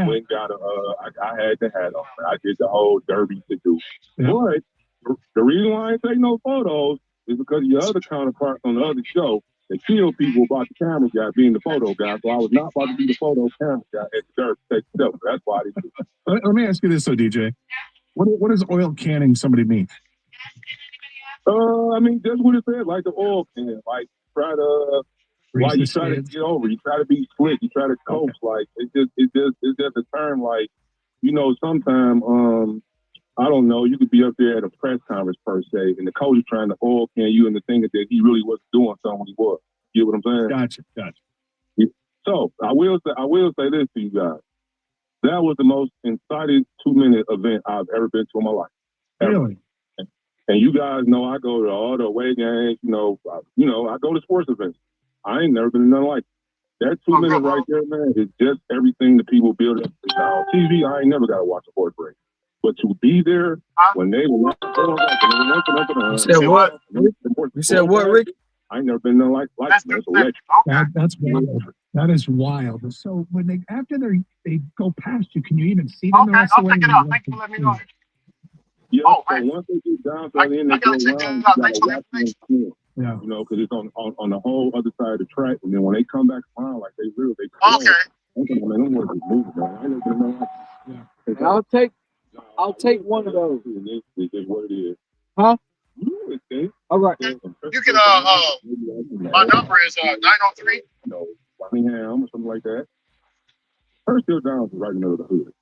I had the hat on. I did the whole Derby to do. Yeah. But the reason why I ain't take no photos is because your other counterpart on the other show, they killed people about the camera guy being the photo guy. So I was not about to be the photo camera guy at the Derby to take the selfie. That's why I didn't do it. Let me ask you this, though, DJ. What does oil canning somebody mean? I mean, that's what it said, like the oil can. Like, try to... Like you try to get over, you try to be slick, you try to coach. Okay. Like it's just a term. Like sometimes I don't know. You could be up there at a press conference per se, and the coach is trying to oil can you into thinking that he really wasn't doing something when he was. You know what I'm saying? Gotcha. Yeah. So I will say this to you guys. That was the most exciting 2-minute event I've ever been to in my life. Really? And you guys know I go to all the away games. I go to sports events. I ain't never been to nothing like it. That 2 minutes right there, man, is just everything the people build up. Now, on TV, I ain't never got to watch a sports break. But to be there when they were You said what? You said what, Rick? I ain't never been nothing like it. It's electric. That's wild. That is wild. So when after they go past you, can you even see them? Okay, I'll check it out. Thank you for letting me know. Yeah, so once they get down to the end, they go around, you gotta watch them. Yeah. Because it's on the whole other side of the track, and then when they come back around, like they close. Okay. Man, them workers moving, man. I ain't never been like And I'll take one of those. It's just what it is. Huh? All right. You can my number is 903. Birmingham or something like that. First still down to right in the middle of the hood.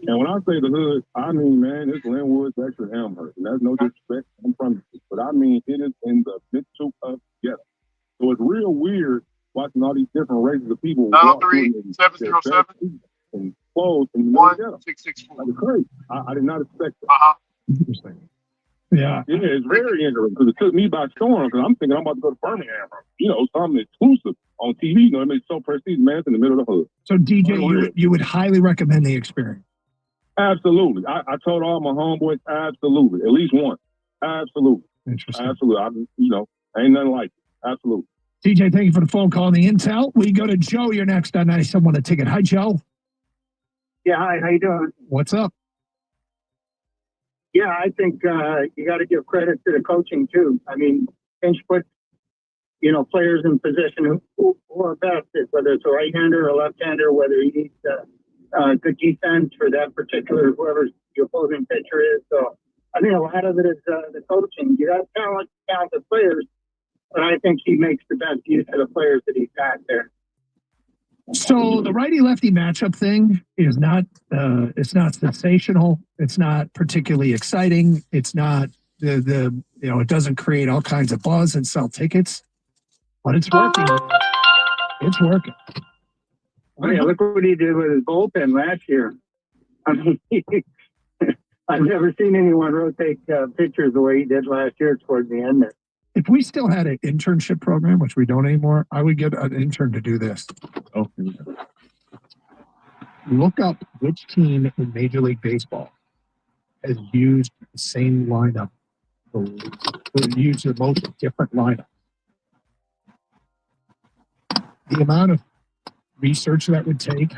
And when I say the hood, I mean, man, it's Linwood, Dexter, and Elmhurst. And that's no disrespect. I'm from it. But I mean, it is in the middle of ghetto. So it's real weird watching all these different races of people. 903-707. And clothes in the middle of ghetto. 1664. That's crazy. I did not expect that. Interesting. Yeah. Yeah, it's very interesting because it took me by storm because I'm thinking I'm about to go to Birmingham. You know, something exclusive on TV. You know, it makes so prestige, man. It's in the middle of the hood. So DJ, you would highly recommend the experience. Absolutely. I told all my homeboys, absolutely. At least one. Absolutely. Interesting. Absolutely. Ain't nothing like it. Absolutely. DJ, thank you for the phone call and the intel. We go to Joe. You're next on 97 a Ticket. Hi, Joe. Yeah, hi, how you doing? What's up? Yeah, I think you got to give credit to the coaching too. I mean, Finch puts players in position who are best, whether it's a right-hander or a left-hander, whether he needs good defense for that particular whoever the opposing pitcher is. So I think a lot of it is the coaching. You got talented players, but I think he makes the best use of the players that he's got there. So the righty-lefty matchup thing is not it's not sensational. It's not particularly exciting. It's not it doesn't create all kinds of buzz and sell tickets, but it's working. It's working. Oh, yeah, look what he did with his bullpen last year. I mean, I've never seen anyone rotate pitchers the way he did last year towards the end there. If we still had an internship program, which we don't anymore, I would get an intern to do this. Oh, look up which team in Major League Baseball has used the same lineup, or used the most different lineup. The amount of research that would take.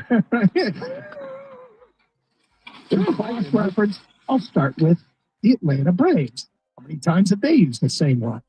Cross reference, I'll start with the Atlanta Braves. How many times have they used the same one?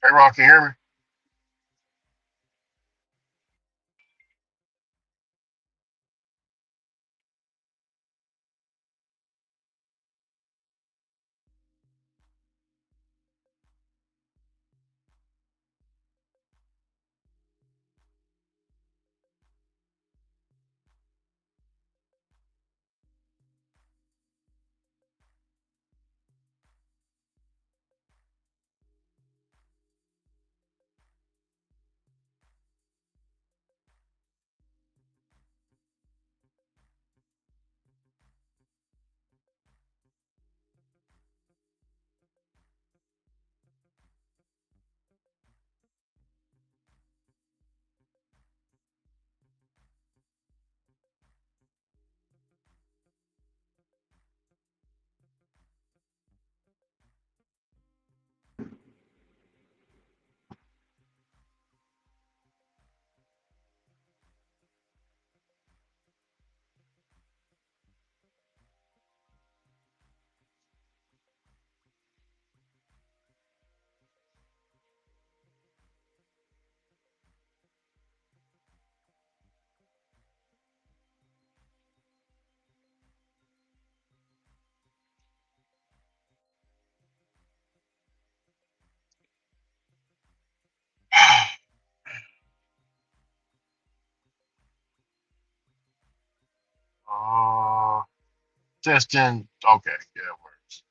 Hey, Rock, can you hear me? Testing. Okay, yeah, it works.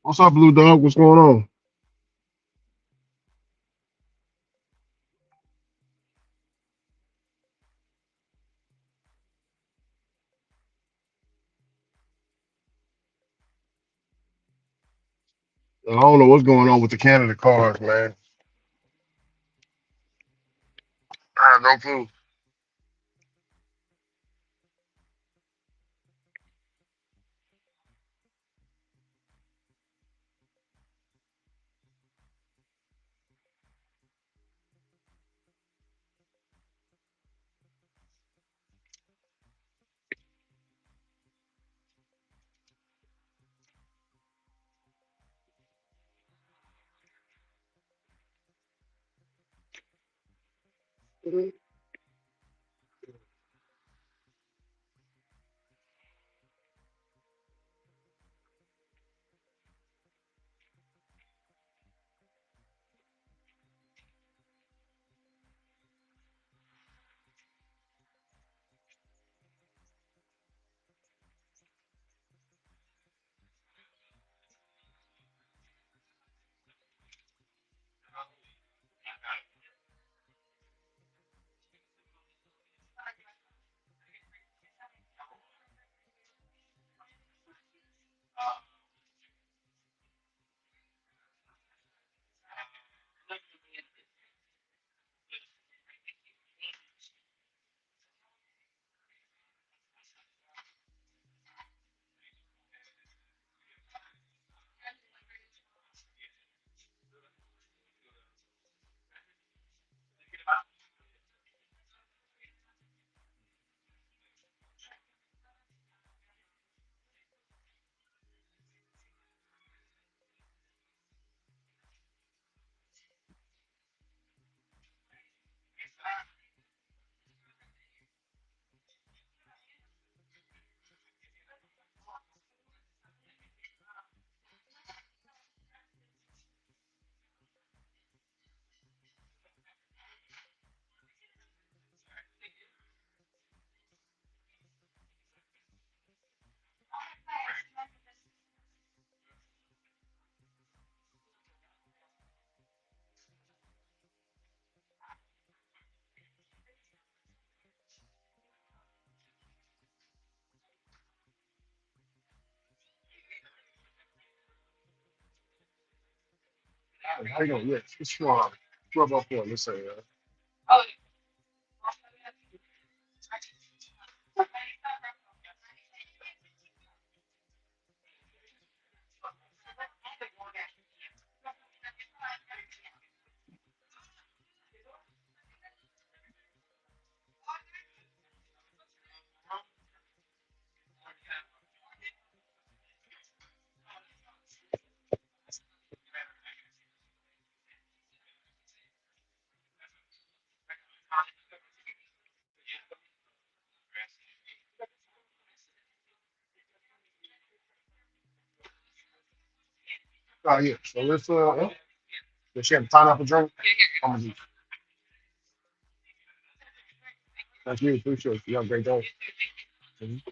What's up, Blue Dog? What's going on? I don't know what's going on with the Canada cards, man. I have no clue. How you doing? Yes, it's wrong. 1204, let's say. Oh, yeah. So let's, does she have a pineapple drink? I'm gonna do. Thank you. Appreciate it. You have a great day. Mhm.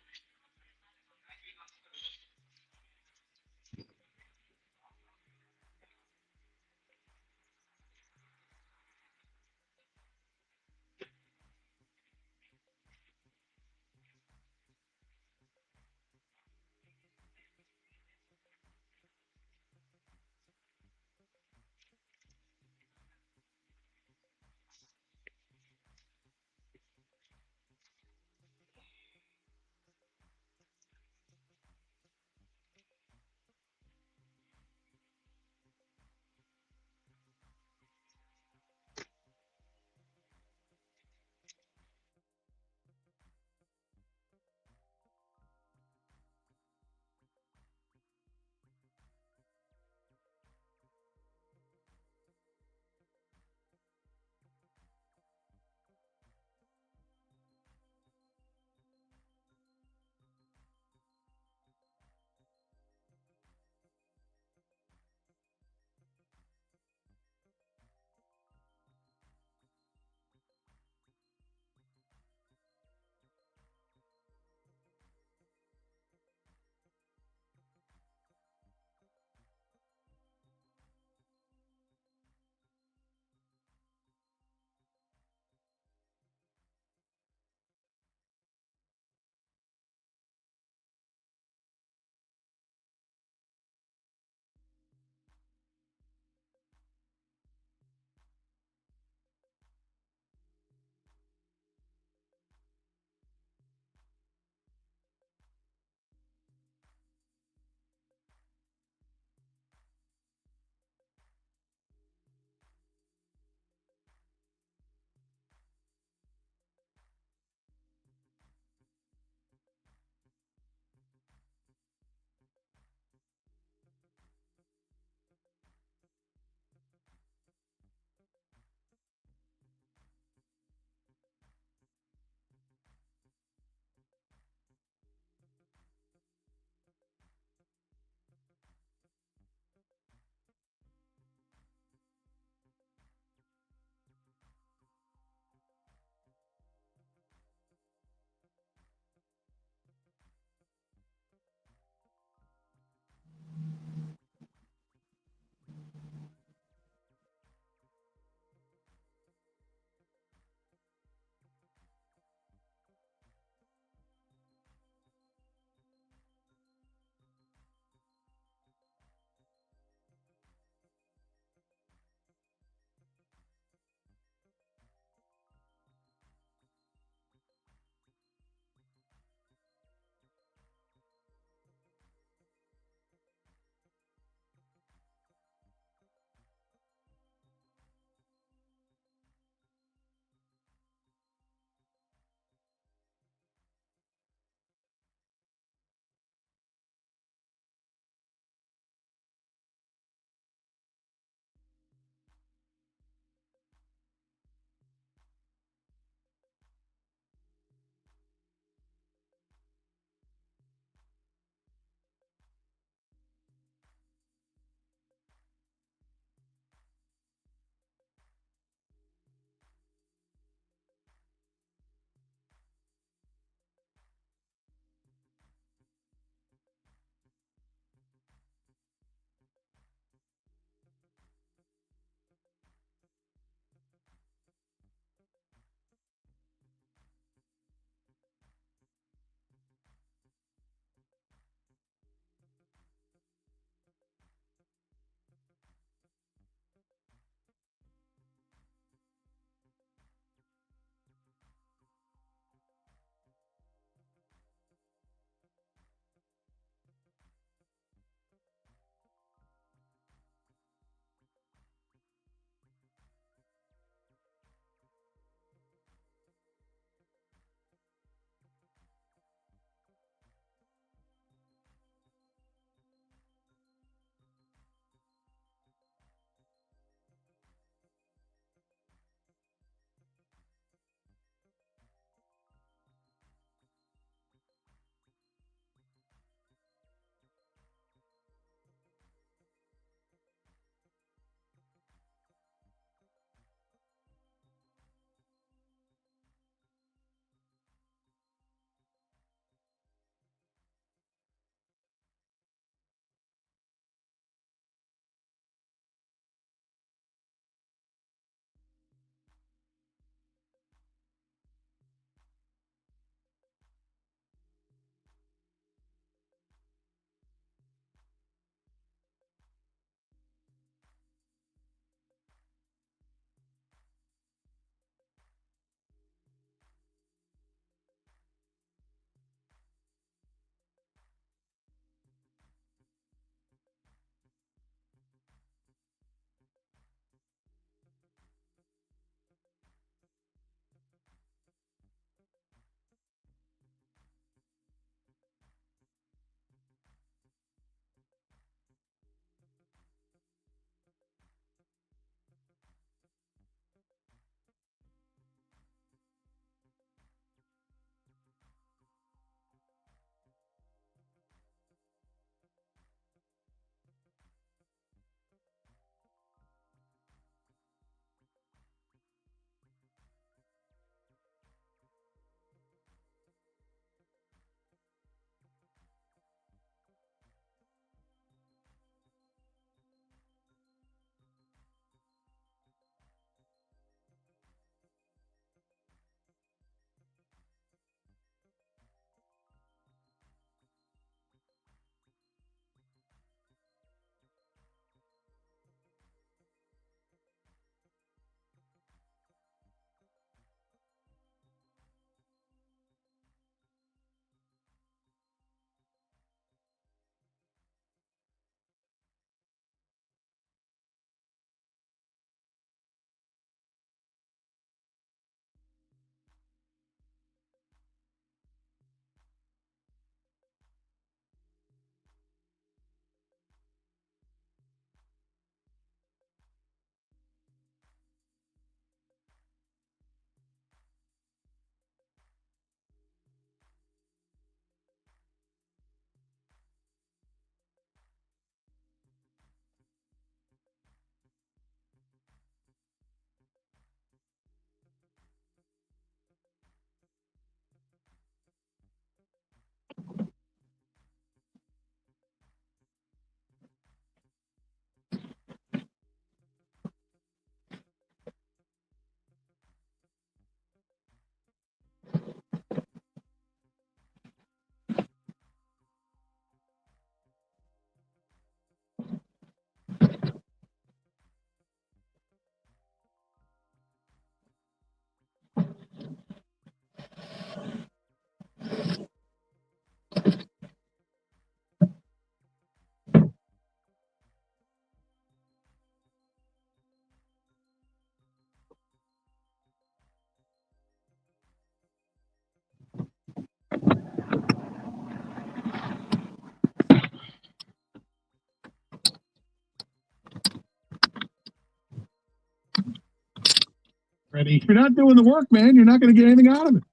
And if you're not doing the work, man, you're not going to get anything out of it.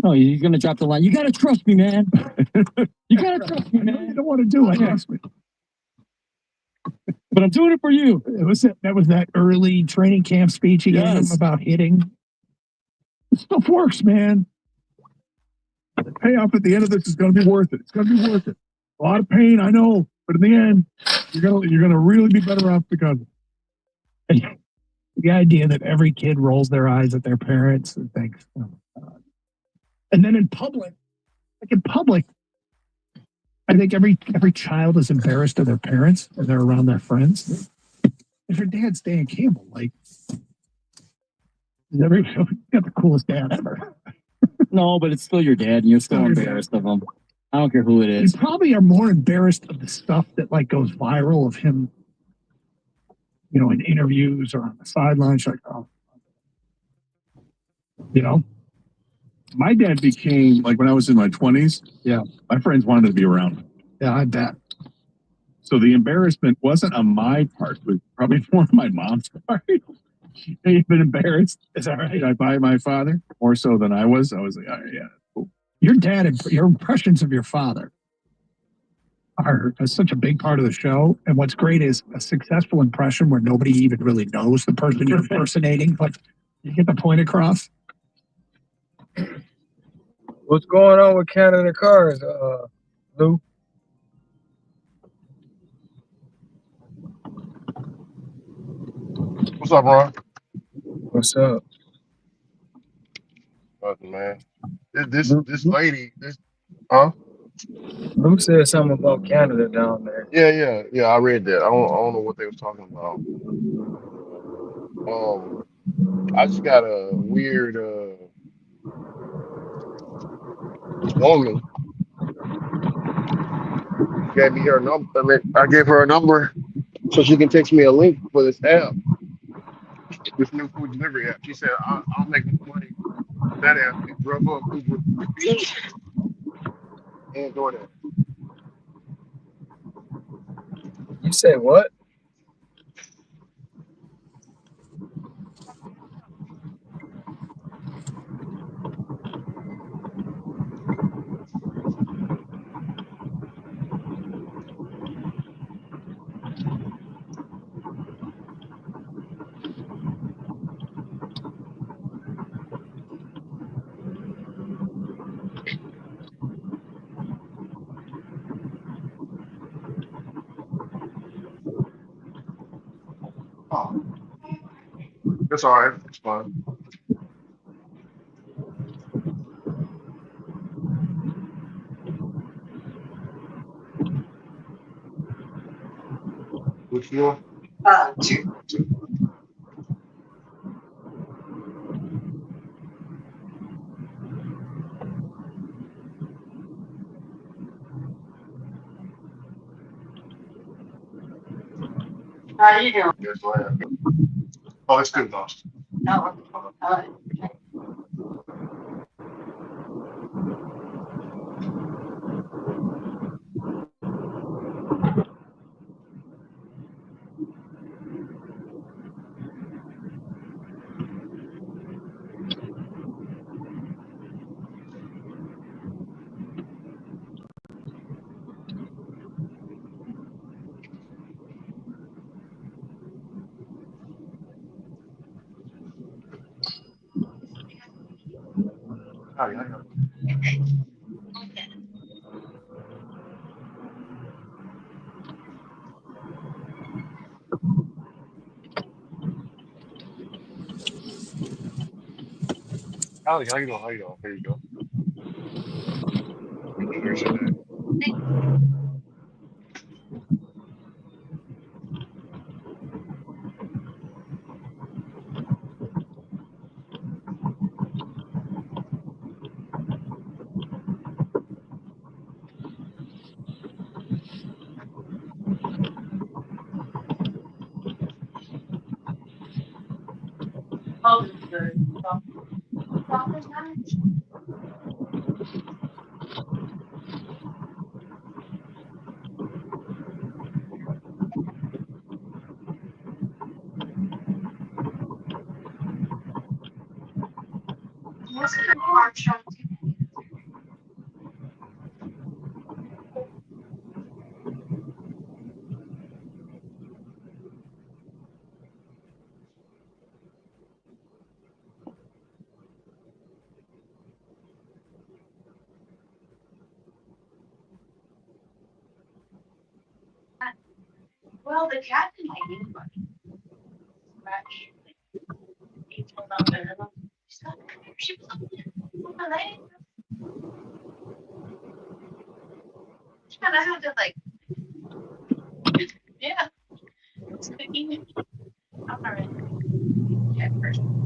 Oh, you're going to drop the line. You got to trust me, man. You got to trust me, man. You don't want to do it. Trust me. But I'm doing it for you. That was that early training camp speech he gave him about hitting. This stuff works, man. The payoff at the end of this is going to be worth it. It's going to be worth it. A lot of pain, I know, but in the end, you're gonna really be better off because of it. The idea that every kid rolls their eyes at their parents and thinks, oh my God. And then in public, I think every child is embarrassed of their parents when they're around their friends. If your dad's Dan Campbell, like, you got the coolest dad ever. No, but it's still your dad, and you're still embarrassed of him. I don't care who it is. You probably are more embarrassed of the stuff that like goes viral of him, you know, in interviews or on the sidelines. Like, oh, you know. My dad became, like when I was in my 20s, Yeah. my friends wanted to be around him. Yeah, I bet. So the embarrassment wasn't on my part, it was probably more on my mom's part. They've been embarrassed. Is that right? By my father, more so than I was. I was like, oh, yeah, cool. Your dad, your impressions of your father are such a big part of the show. And what's great is a successful impression where nobody even really knows the person you're impersonating, but you get the point across. What's going on with Canada Cars, Lou? What's up, Ron? What's up? Nothing, man. This lady, huh? Lou said something about Canada down there. Yeah. I read that. I don't know what they was talking about. I just got a weird this woman gave me her number. I gave her a number so she can text me a link for this app, this new food delivery app. She said I'll make more money with that app than Grubhub, Uber, and DoorDash. You said what? Oh, that's all right. It's fine. Which one? Two. How you doing? Yes, I am. Oh, it's good, boss. No. Howdy, how you Howdy, how you doing? How you doing? Here you go. Here's your name. Oh, good. Well, the cat didn't make anybody scratch. He told out there. She was on my leg. She kind of had to like, yeah, it's cooking. I'm not really cat person.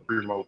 Remote.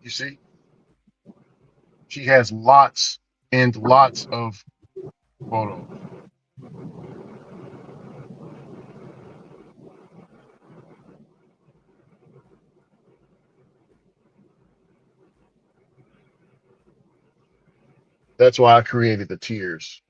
You see, she has lots and lots of photos. That's why I created the tiers.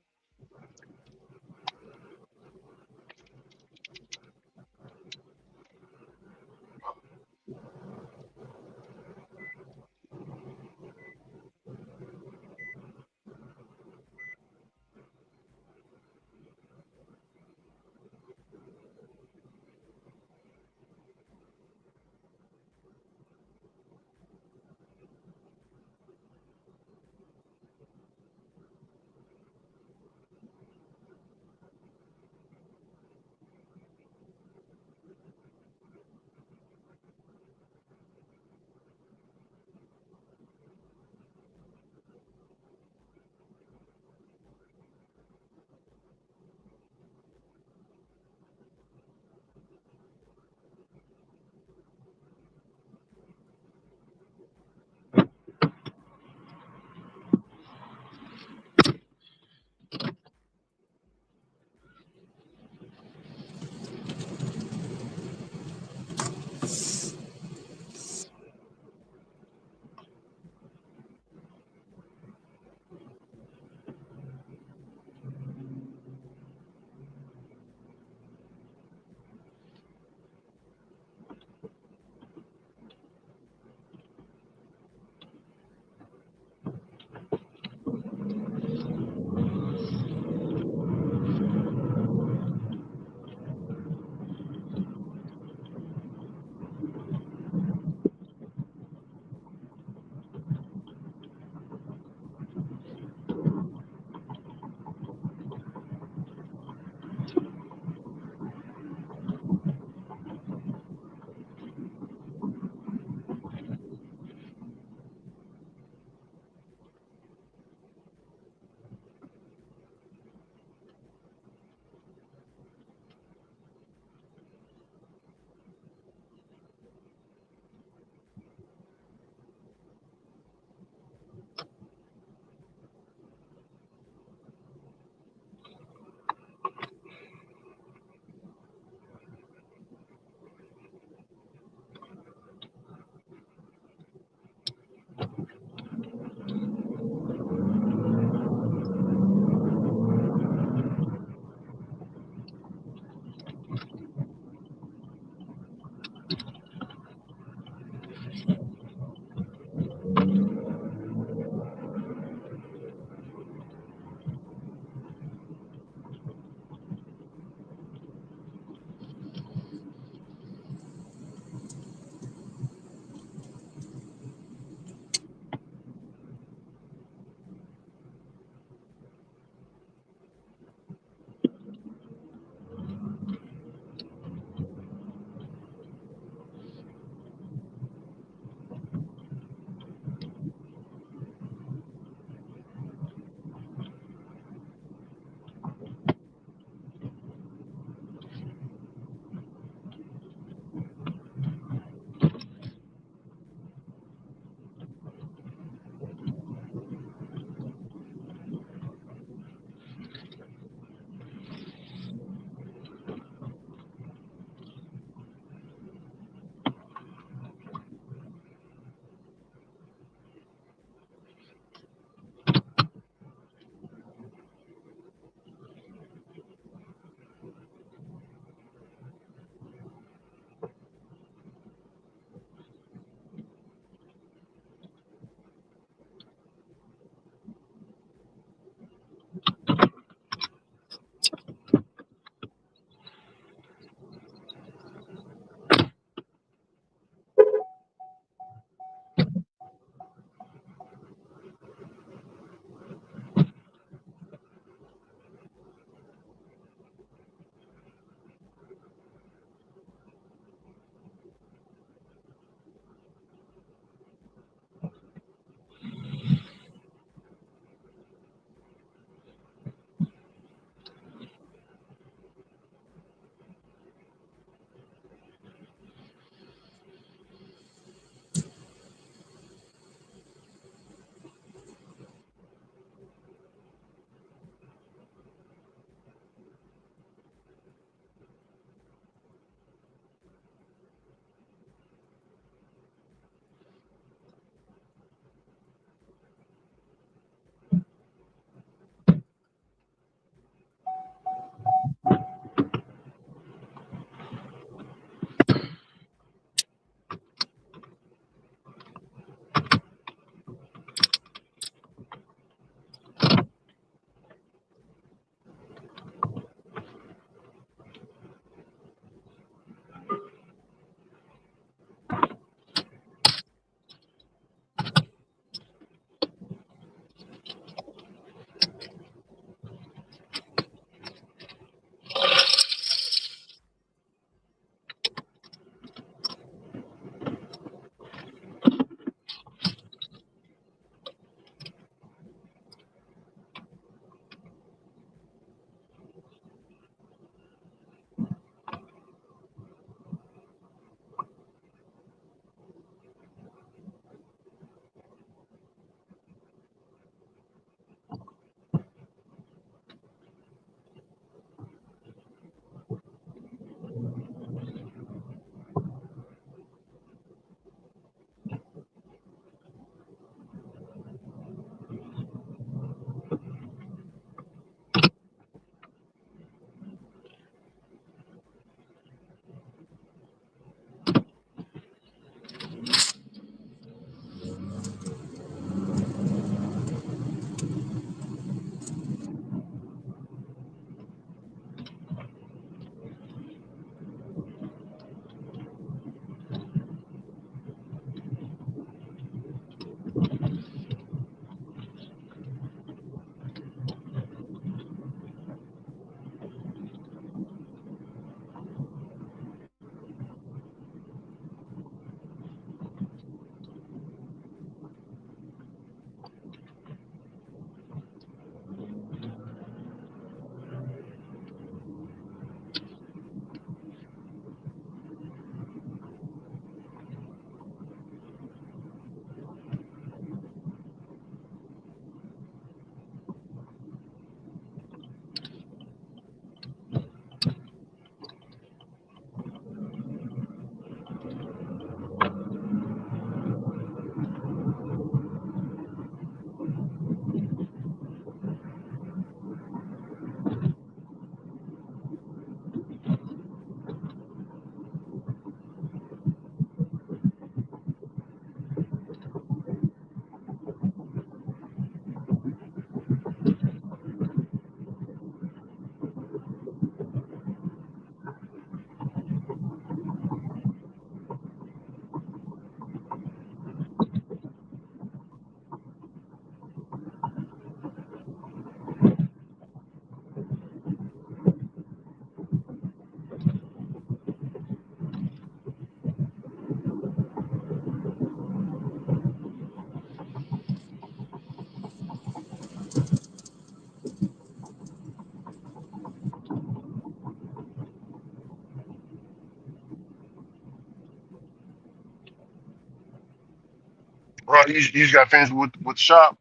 Bro, you just got finished with the shop.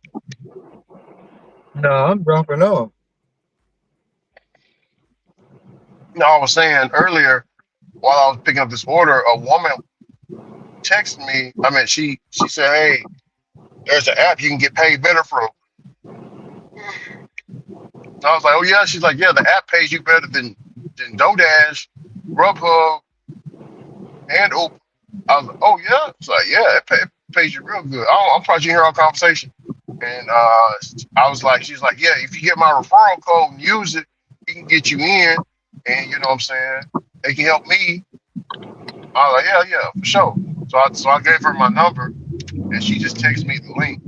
No, I'm dropping off. No, I was saying earlier while I was picking up this order, a woman texted me. I mean, she said, "Hey, there's an app you can get paid better from." And I was like, "Oh yeah." She's like, "Yeah, the app pays you better than DoorDash, Grubhub, and Uber." I was like, "Oh yeah." It's like, "Yeah, it pays you real good." I'm surprised you hear our conversation. And I was like, she's like, "Yeah, if you get my referral code and use it, it can get you in, and you know what I'm saying, it can help me." I was like, "Yeah, yeah, for sure." So I gave her my number, and she just texted me the link.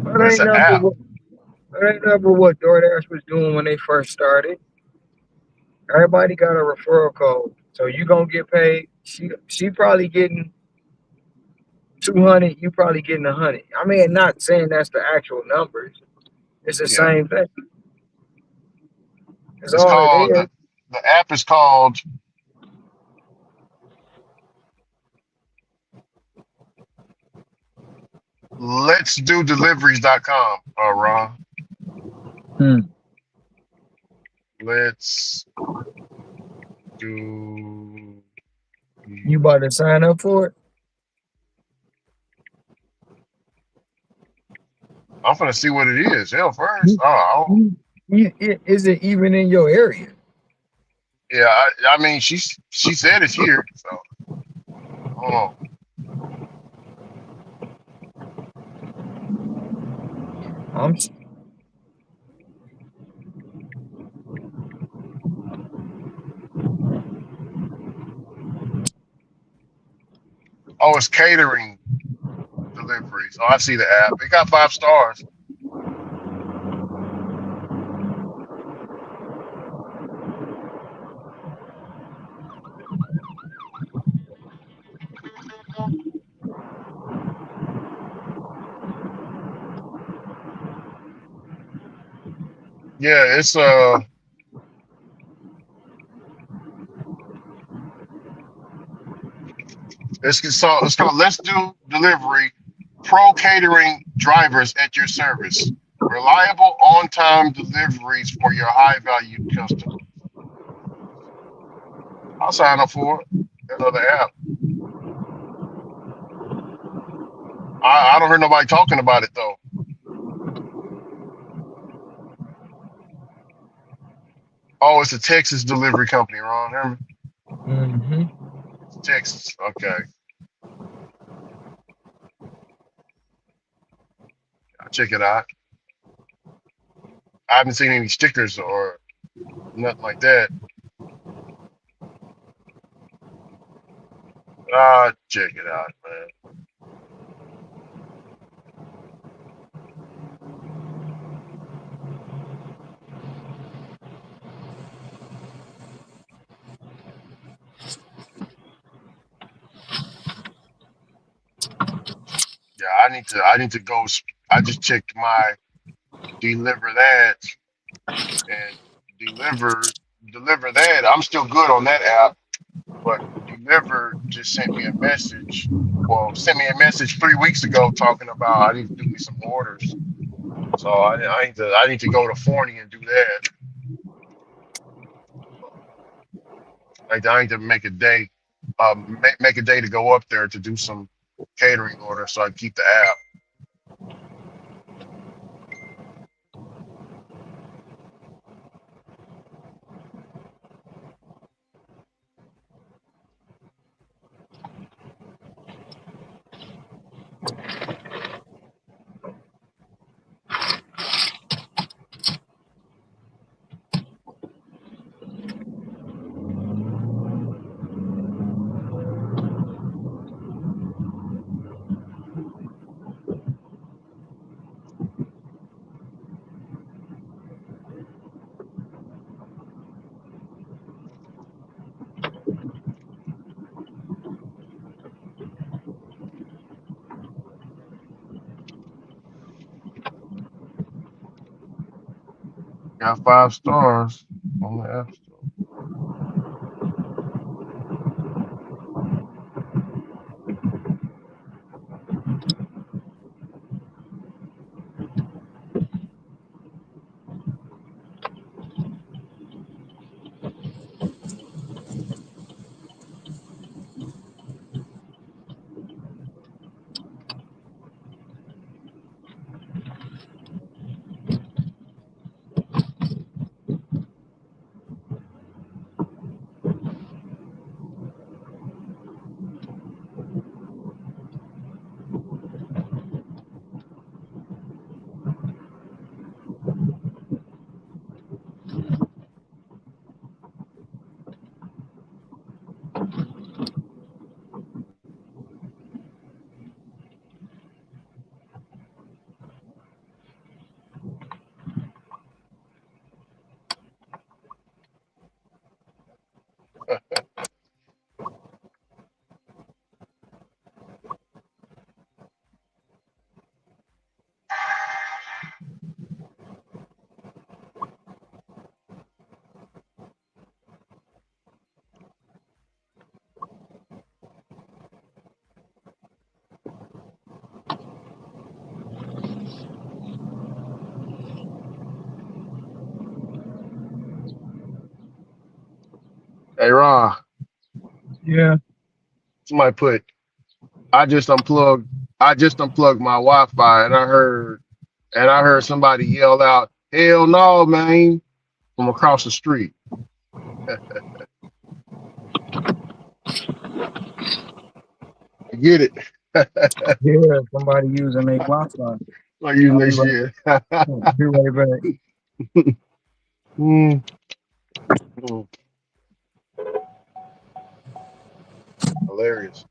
That But it's ain't an never app. what that ain't never what DoorDash was doing when they first started. Everybody got a referral code, so you gonna get paid. She probably getting 200. You probably getting 100. I mean, not saying that's the actual numbers. It's the Yeah, same thing. It's it's all it called is. the app is called Let's Do Deliveries.com. Ron. Hmm. Let's do. You about to sign up for it? I'm gonna see what it is. Hell, first. Oh, Is it even in your area? yeah. I mean, she said it's here. So, oh, I'm oh, it's catering deliveries. Oh, I see the app. It got 5 stars. Yeah, it's called Let's Do Delivery. Pro catering drivers at your service. Reliable on-time deliveries for your high-value customers. I'll sign up for it. Another app. I don't hear nobody talking about it though. Oh, it's a Texas delivery company, Ron. Hear me? mm-hmm. It's Texas. Okay, I'll check it out. I haven't seen any stickers or nothing like that. Check it out, man. Yeah, I need to go. I just checked my deliver that and deliver that. I'm still good on that app, but deliver just sent me a message. Well, sent me a message 3 weeks ago talking about I need to do me some orders. So I need to go to Forney and do that. Like I need to make a day, make a day to go up there to do some catering orders so I can keep the app. Got 5 stars on the app store. Hey Ron, Yeah. somebody put I just unplugged my Wi-Fi and I heard somebody yell out, "Hell no, man!" from across the street. You get it? Yeah, somebody using their Wi-Fi. Like using I'll be that right, shit. be right back. Mm, mm, hilarious.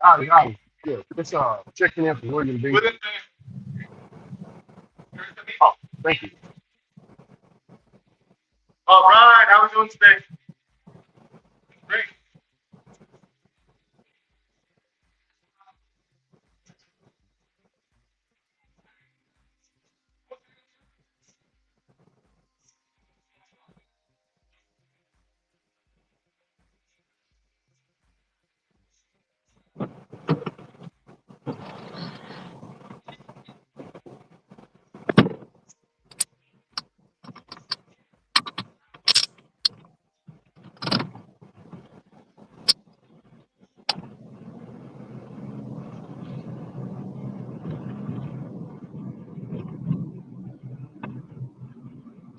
Howdy. Yeah, it's checking in for William B. Oh, thank you. All right, how we doing today? Great.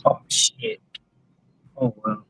Oh shit. Oh well.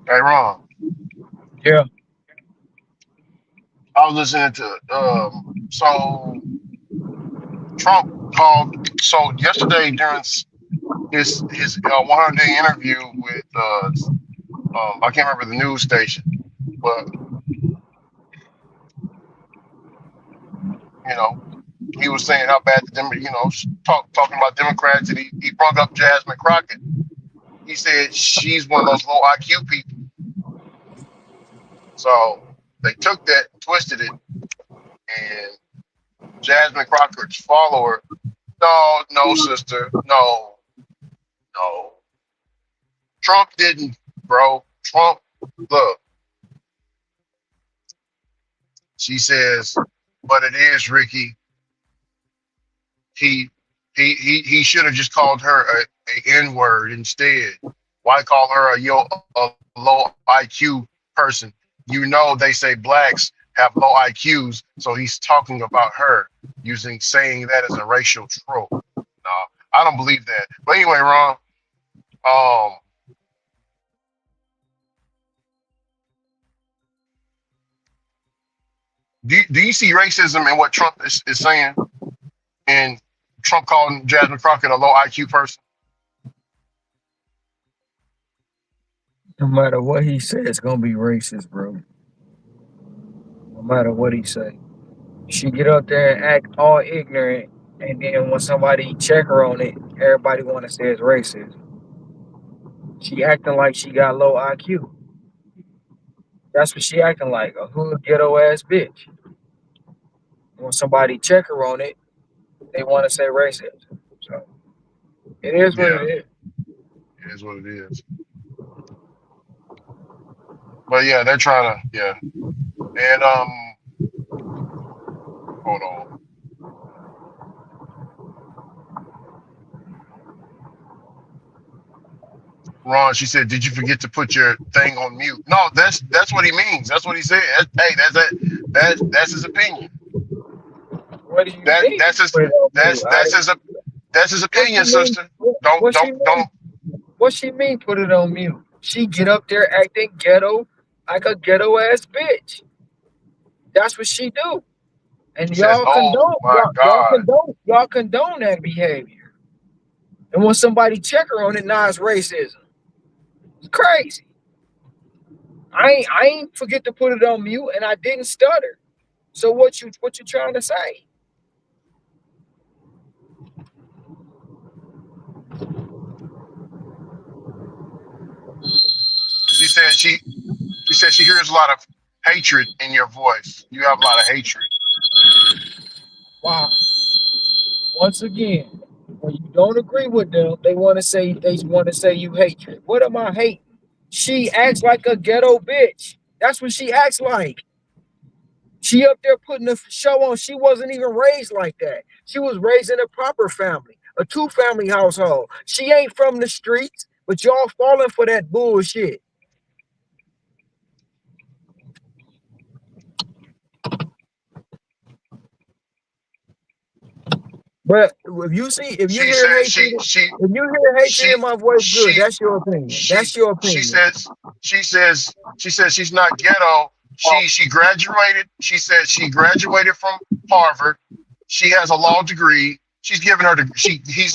Hey, Ron, Yeah. I was listening to so Trump called yesterday during his 100-day interview with I can't remember the news station, but you know he was saying how bad the talking about Democrats, and he brought up Jasmine Crockett. He said she's one of those low IQ people. So they took that, twisted it, and Jasmine Crockett's follower. No, no, sister, no, no. Trump didn't, bro. Trump, look, she says, but it is Ricky. He he should have just called her a N word instead. Why call her a low IQ person? You know they say blacks have low IQs, so he's talking about her saying that as a racial trope. No, I don't believe that. But anyway, Ron, um, do you see racism in what Trump is saying? And Trump calling Jasmine Crockett a low IQ person? No matter what he says, it's gonna be racist, bro. No matter what he say. She get up there and act all ignorant, and then when somebody check her on it, everybody wanna say it's racist. She acting like she got low IQ. That's what she acting like, a hood ghetto ass bitch. When somebody check her on it, they wanna say racist. So it is what it Yeah, is. It is what it is. But yeah, they're trying to yeah. And hold on. Ron, she said, "Did you forget to put your thing on mute?" No, that's what he means. That's what he said. Hey, that's that. That's his opinion. What do you That mean? that's his Put it on mute. that's his What she opinion, mean? sister. Don't What she don't mean? don't. What she mean? Put it on mute. She get up there acting ghetto, like a ghetto ass bitch. That's what she do. And She says, y'all "Oh condone my God." y'all condone that behavior. And when somebody check her on it, now it's racism. It's crazy. I ain't forget to put it on mute, and I didn't stutter. So what you trying to say? She said she said she hears a lot of hatred in your voice. You have a lot of hatred. Wow. Once again, when you don't agree with them, they want to say you hatred. What am I hating? She acts like a ghetto bitch. That's what she acts like. She up there putting a show on. She wasn't even raised like that. She was raised in a proper family, a two-family household. She ain't from the streets, but y'all falling for that bullshit. But if you She hear said hatred, if you hear hatred she in my voice, good. she That's your opinion. That's your she opinion. says she says she's not ghetto. She graduated. She said she graduated from Harvard. She has a law degree. She's given her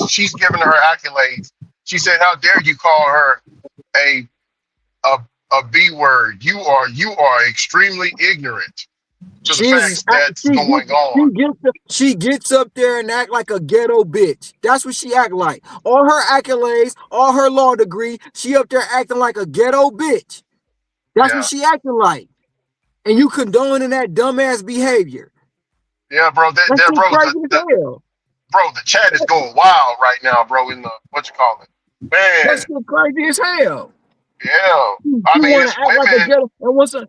she's given her accolades. She said, "How dare you call her a a a B word? You are extremely ignorant to the She's facts that's going on." she gets up there and act like a ghetto bitch. That's what she act like. All her accolades, all her law degree, she up there acting like a ghetto bitch. That's what Yeah, she acting like. And you condoning that dumbass behavior. yeah, bro. That shit crazy as hell. The chat is going wild right now, bro. In the what you call it, That man. shit crazy as hell. Yeah, I She mean, want to it's act like a women. ghetto,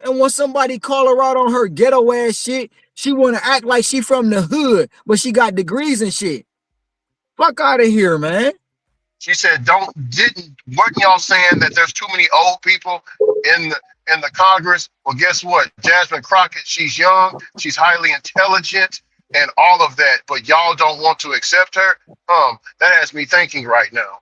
and when somebody call her out on her ghetto ass shit, she want to act like she from the hood, but she got degrees and shit. Fuck out of here, man. She said, wasn't y'all saying that there's too many old people in the Congress? Well, guess what? Jasmine Crockett, she's young, she's highly intelligent, and all of that, but y'all don't want to accept her. That has me thinking right now.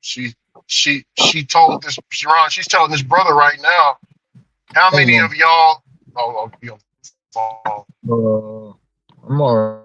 She she told this Sharon, she's telling this brother right now, how Hold many on. of y'all you know, phone. I'm all right.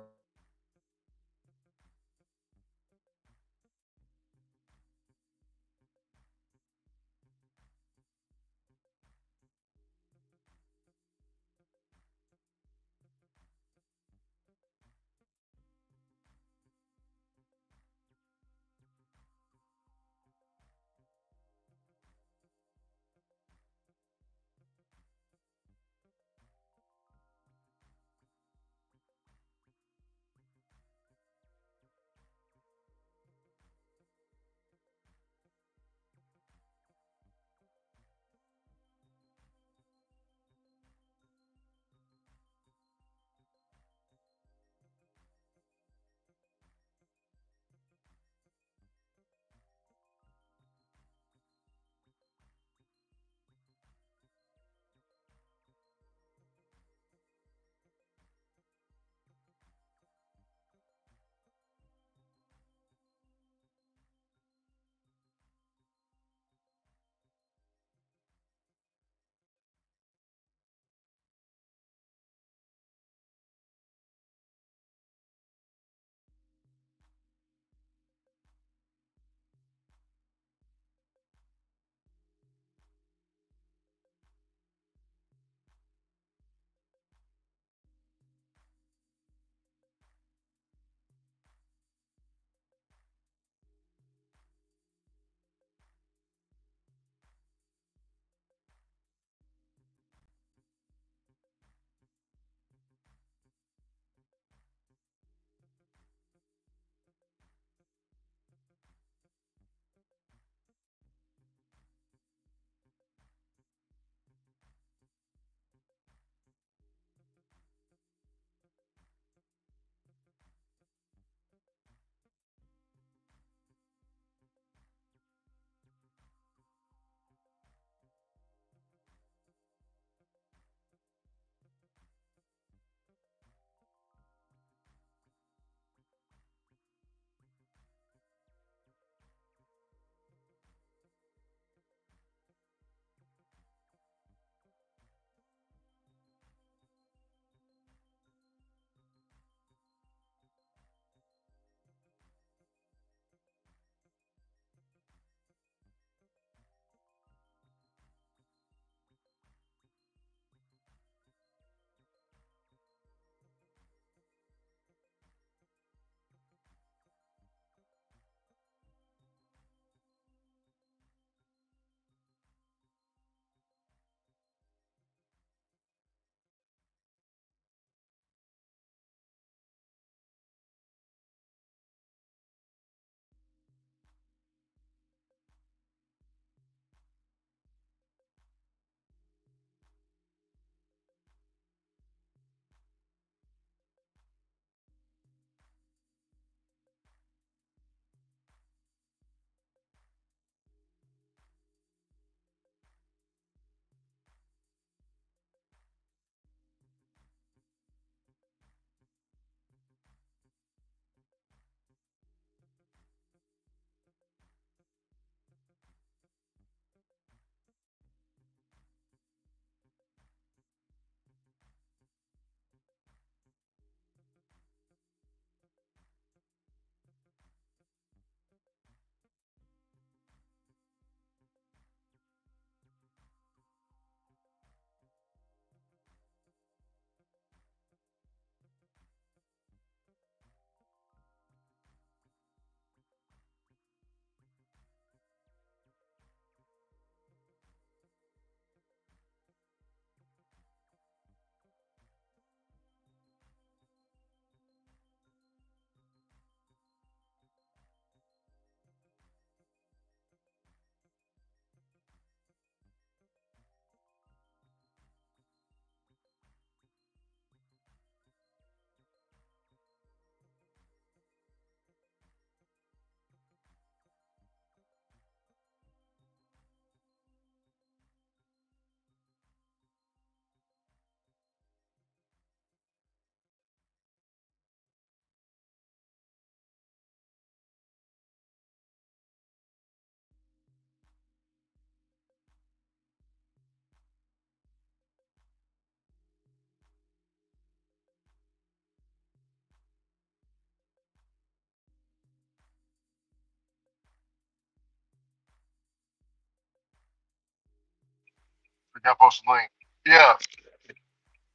Gotta post a link. Yeah,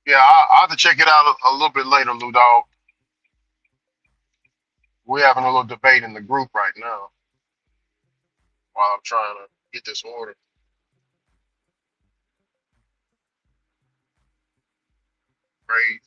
yeah. I'll have to check it out a little bit later, Lou Dog. We're having a little debate in the group right now while I'm trying to get this order. Crazy.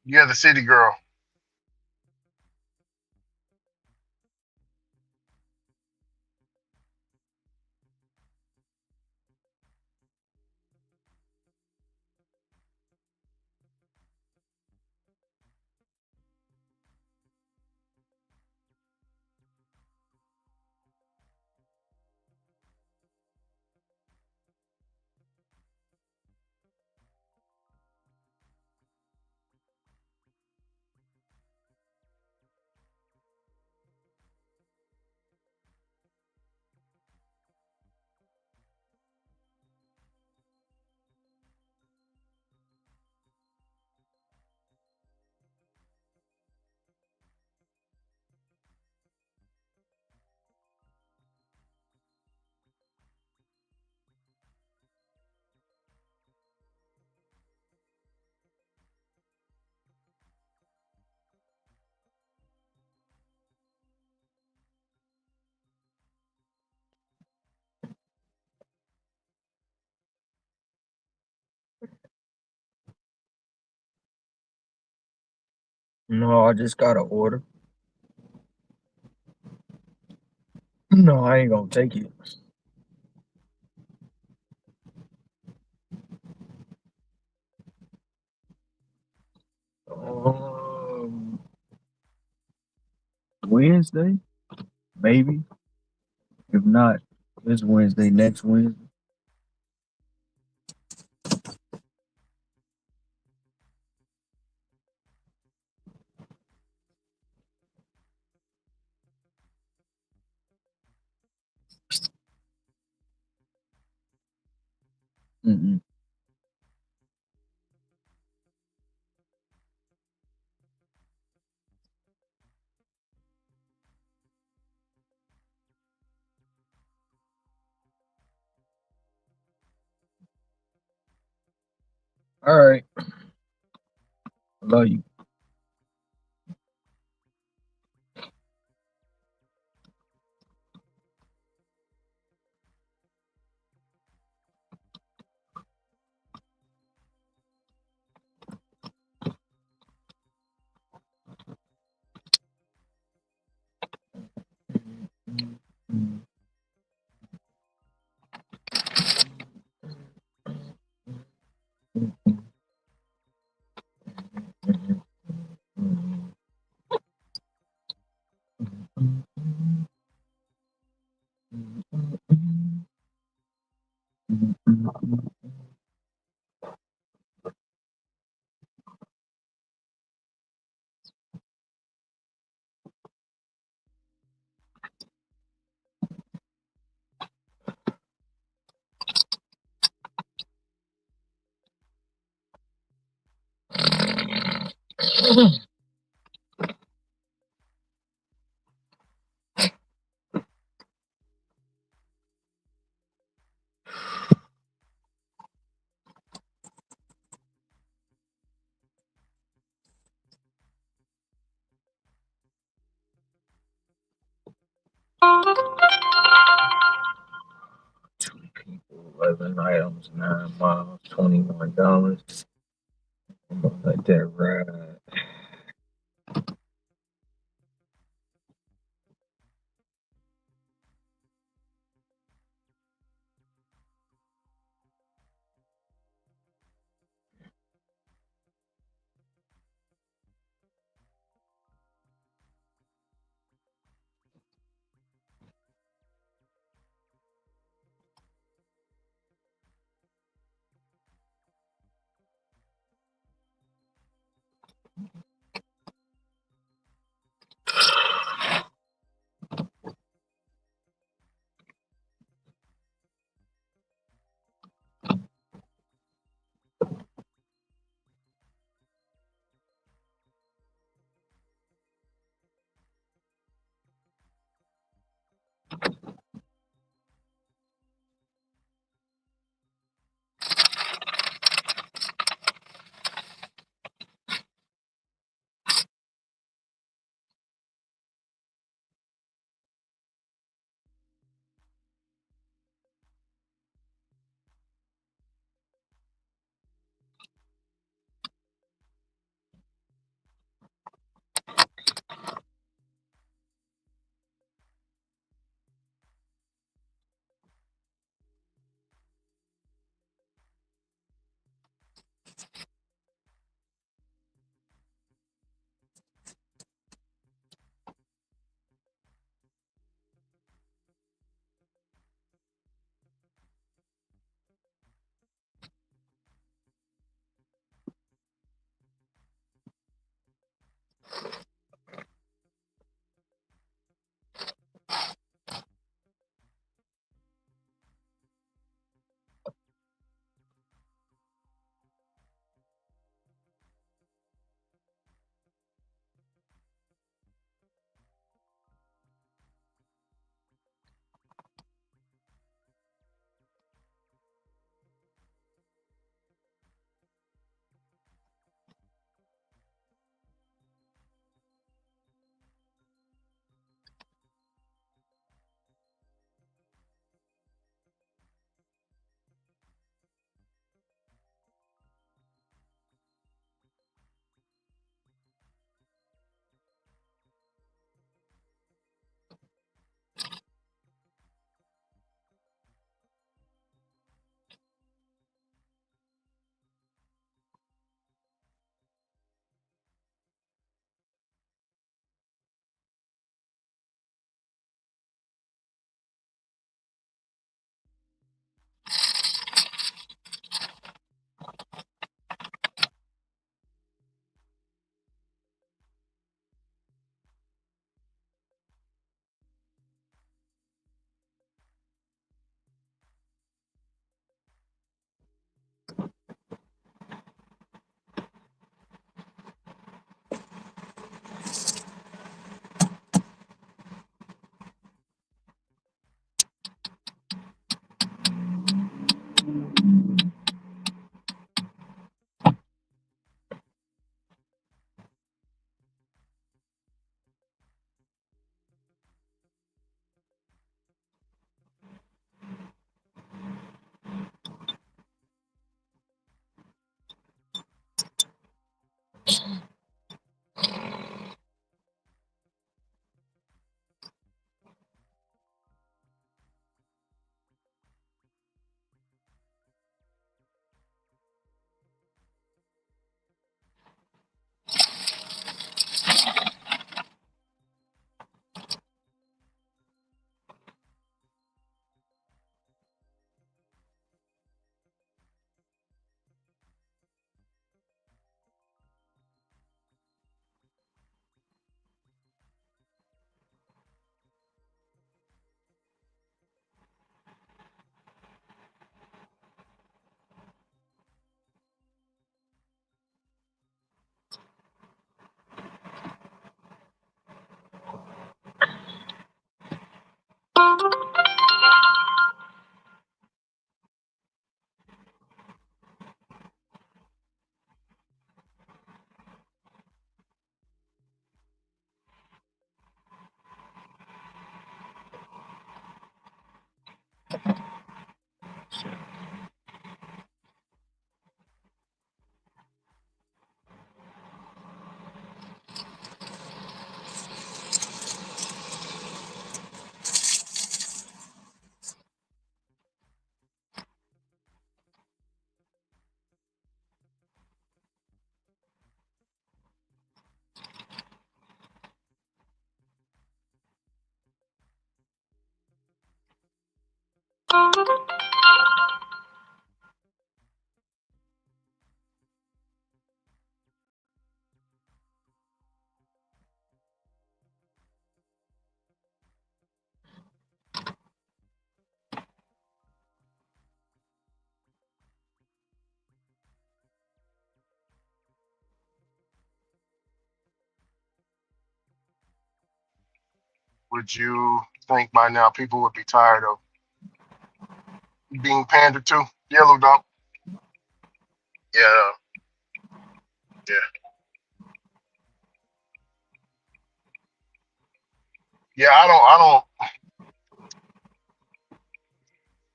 Yeah, the city girl. No, I just got an order. No, I ain't gonna take it. Um, Wednesday, maybe. If not, this Wednesday, next Wednesday. Mm-mm. All right. Love you. Two people, 11 items, 9 miles, $21. I'm gonna let that ride. Would you think by now people would be tired of being pandered to? Yellow dog. Yeah, yeah, yeah. I don't.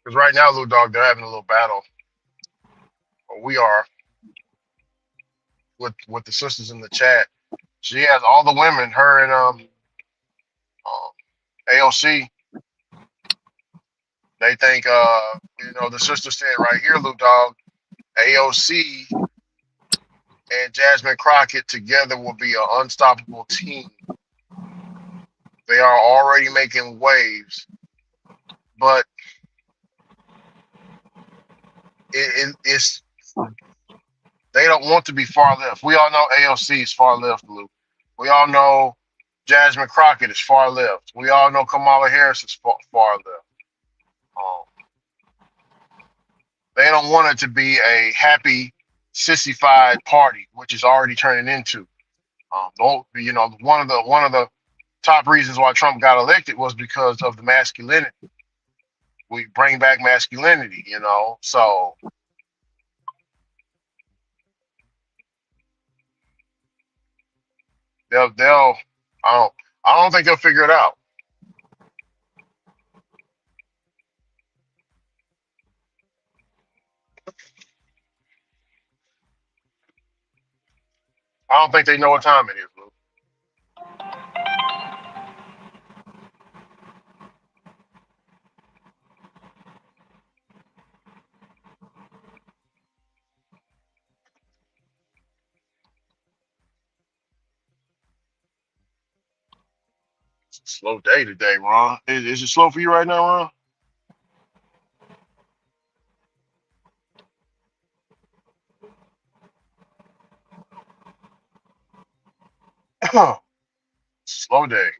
Because right now, little dog, they're having a little battle. Or we are with the sisters in the chat. She has all the women. Her and AOC. They think the sister said right here, little dog. AOC and Jasmine Crockett together will be an unstoppable team. They are already making waves, but it's they don't want to be far left. We all know AOC is far left, Luke. We all know Jasmine Crockett is far left. We all know Kamala Harris is far left. Um, they don't want it to be a happy, sissified party, which is already turning into. One of the top reasons why Trump got elected was because of the masculinity. We bring back masculinity, So they'll I don't think they'll figure it out. I don't think they know what time it is, Luke. It's a slow day today, Ron. Is it slow for you right now, Ron? Slow day.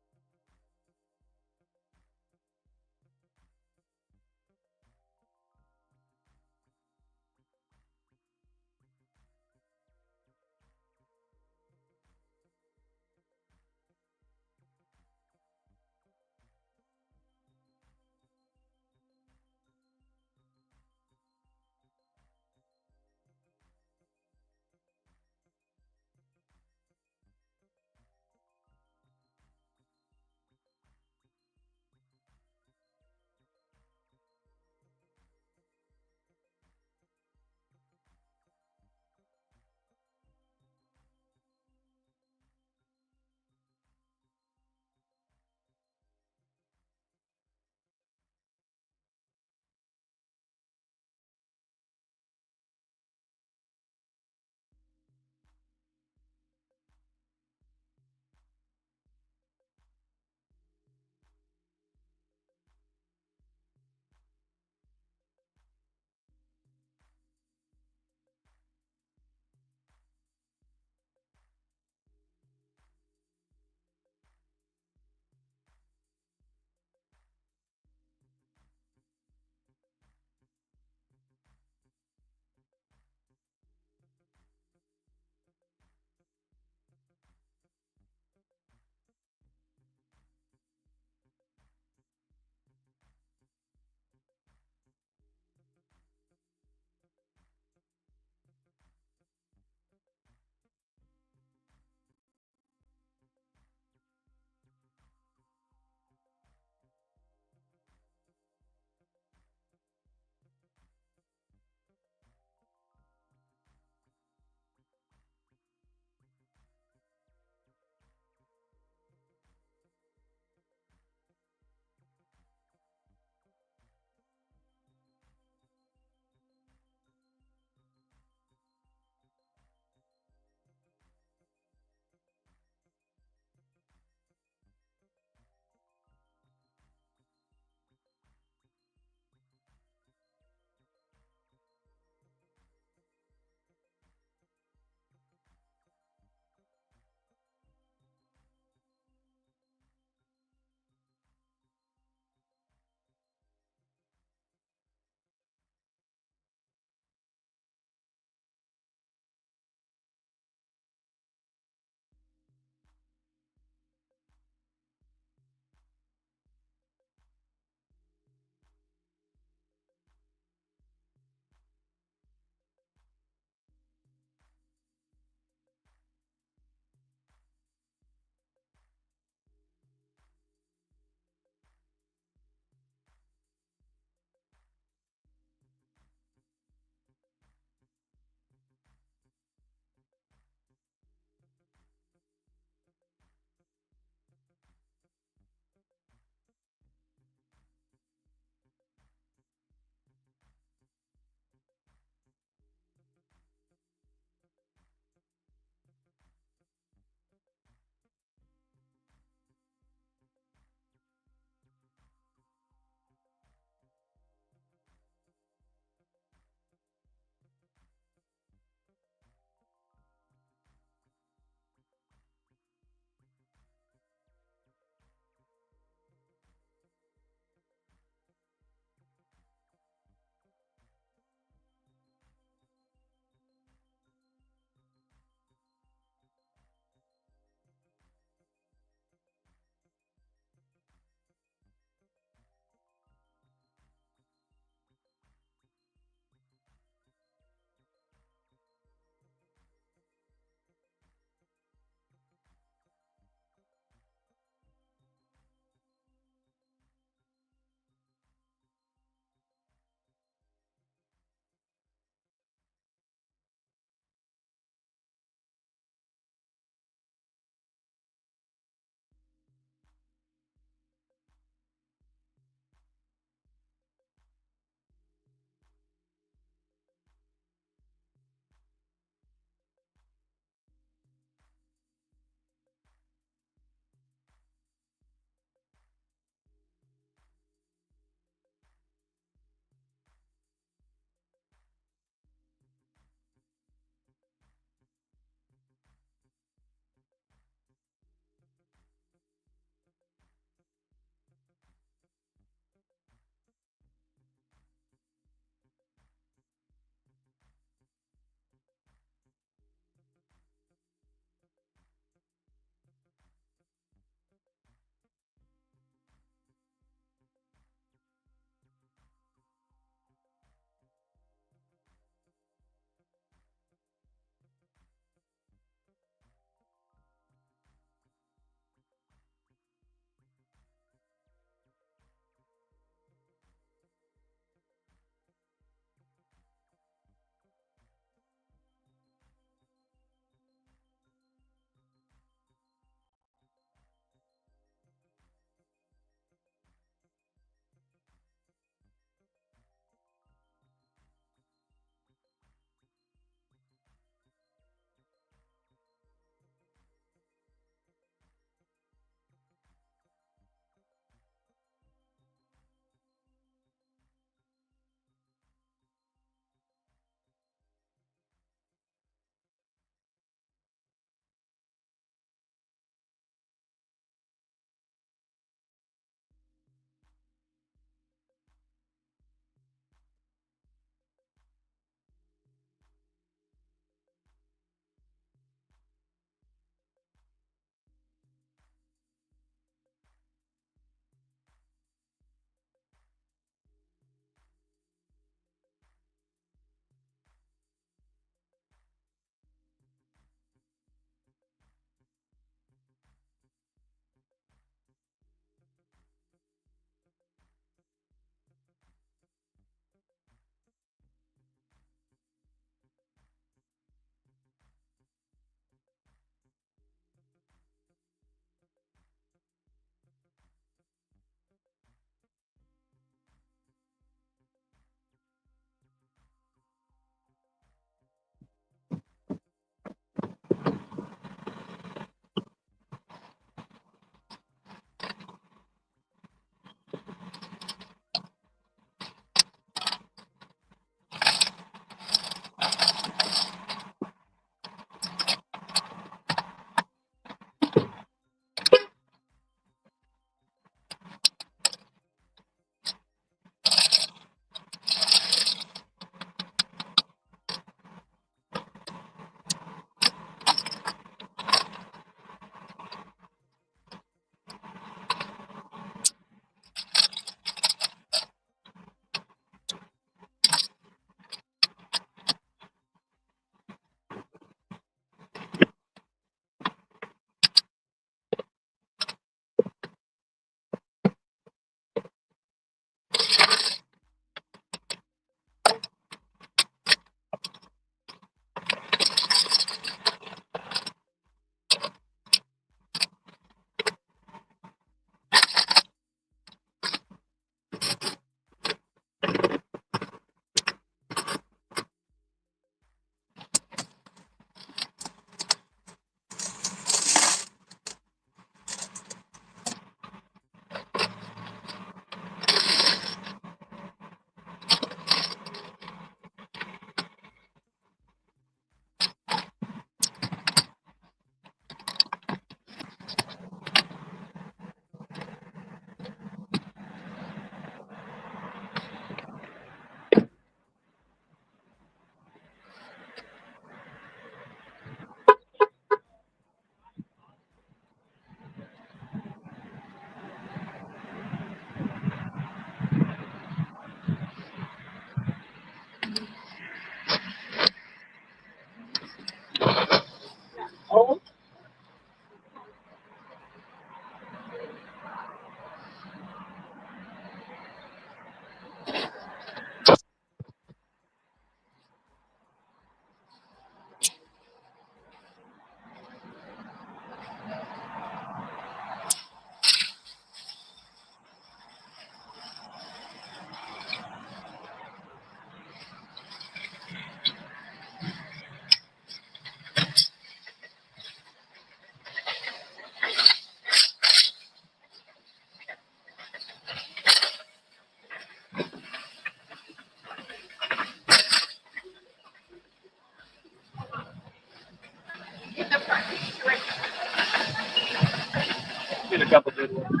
Have a good one.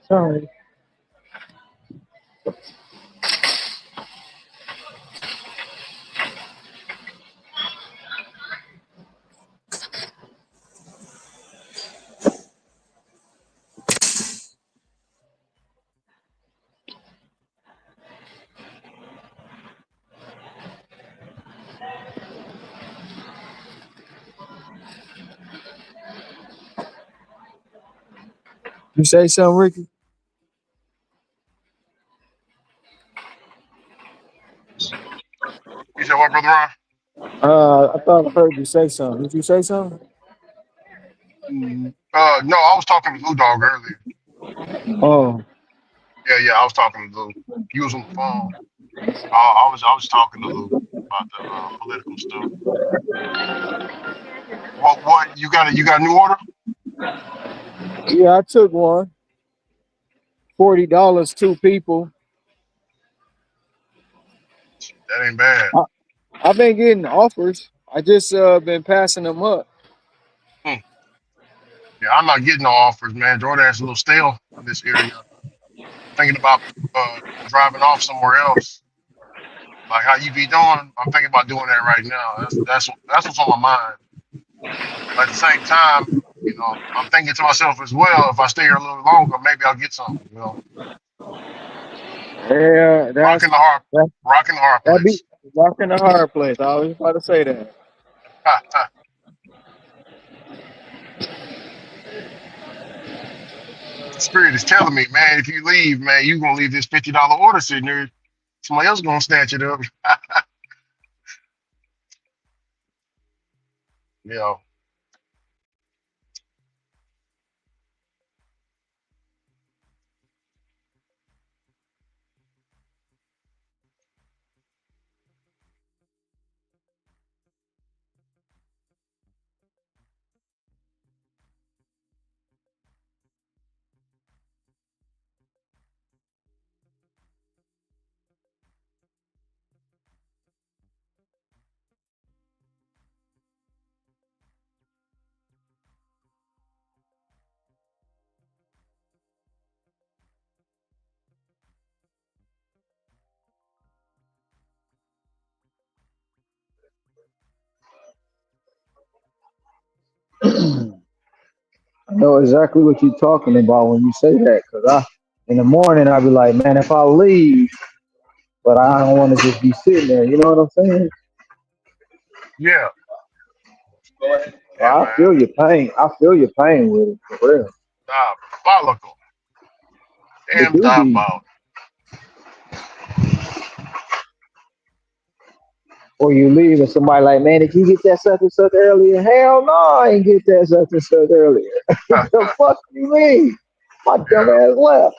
Sorry. You say something, Ricky? You said what, Brother Ron? I thought I heard you say something. Did you say something? No, I was talking to Blue Dog earlier. Oh, Yeah, I was talking to Lou. He was on the phone. I was talking to Lou about the political stuff. What you got a new order? yeah, I took one. $40, two people. That ain't bad. I've been getting offers. I just been passing them up. Hmm. Yeah, I'm not getting no offers, man. Jordan's a little stale in this area. Thinking about driving off somewhere else. Like how you be doing, I'm thinking about doing that right now. That's what's on my mind. But at the same time, I'm thinking to myself as well. If I stay here a little longer, maybe I'll get something. Yeah, Rocking the hard, that rocking the hard that be place. rocking the hard place. I was about to say that. Spirit is telling me, man, if you leave, man, you gonna leave this $50 order sitting there. Somebody else gonna snatch it up. Yeah. I know exactly what you're talking about when you say that. Cause in the morning, I'll be like, man, if I leave, but I don't want to just be sitting there. You know what I'm saying? Yeah. Yeah, I man. feel your pain. I feel your pain with it, for real. Diabolical. It Damn do be. diabolical. or you leave and somebody like, man, did you get that such and such earlier? Hell no, I ain't get that such and such earlier. The fuck you mean? My dumb Yeah. ass left.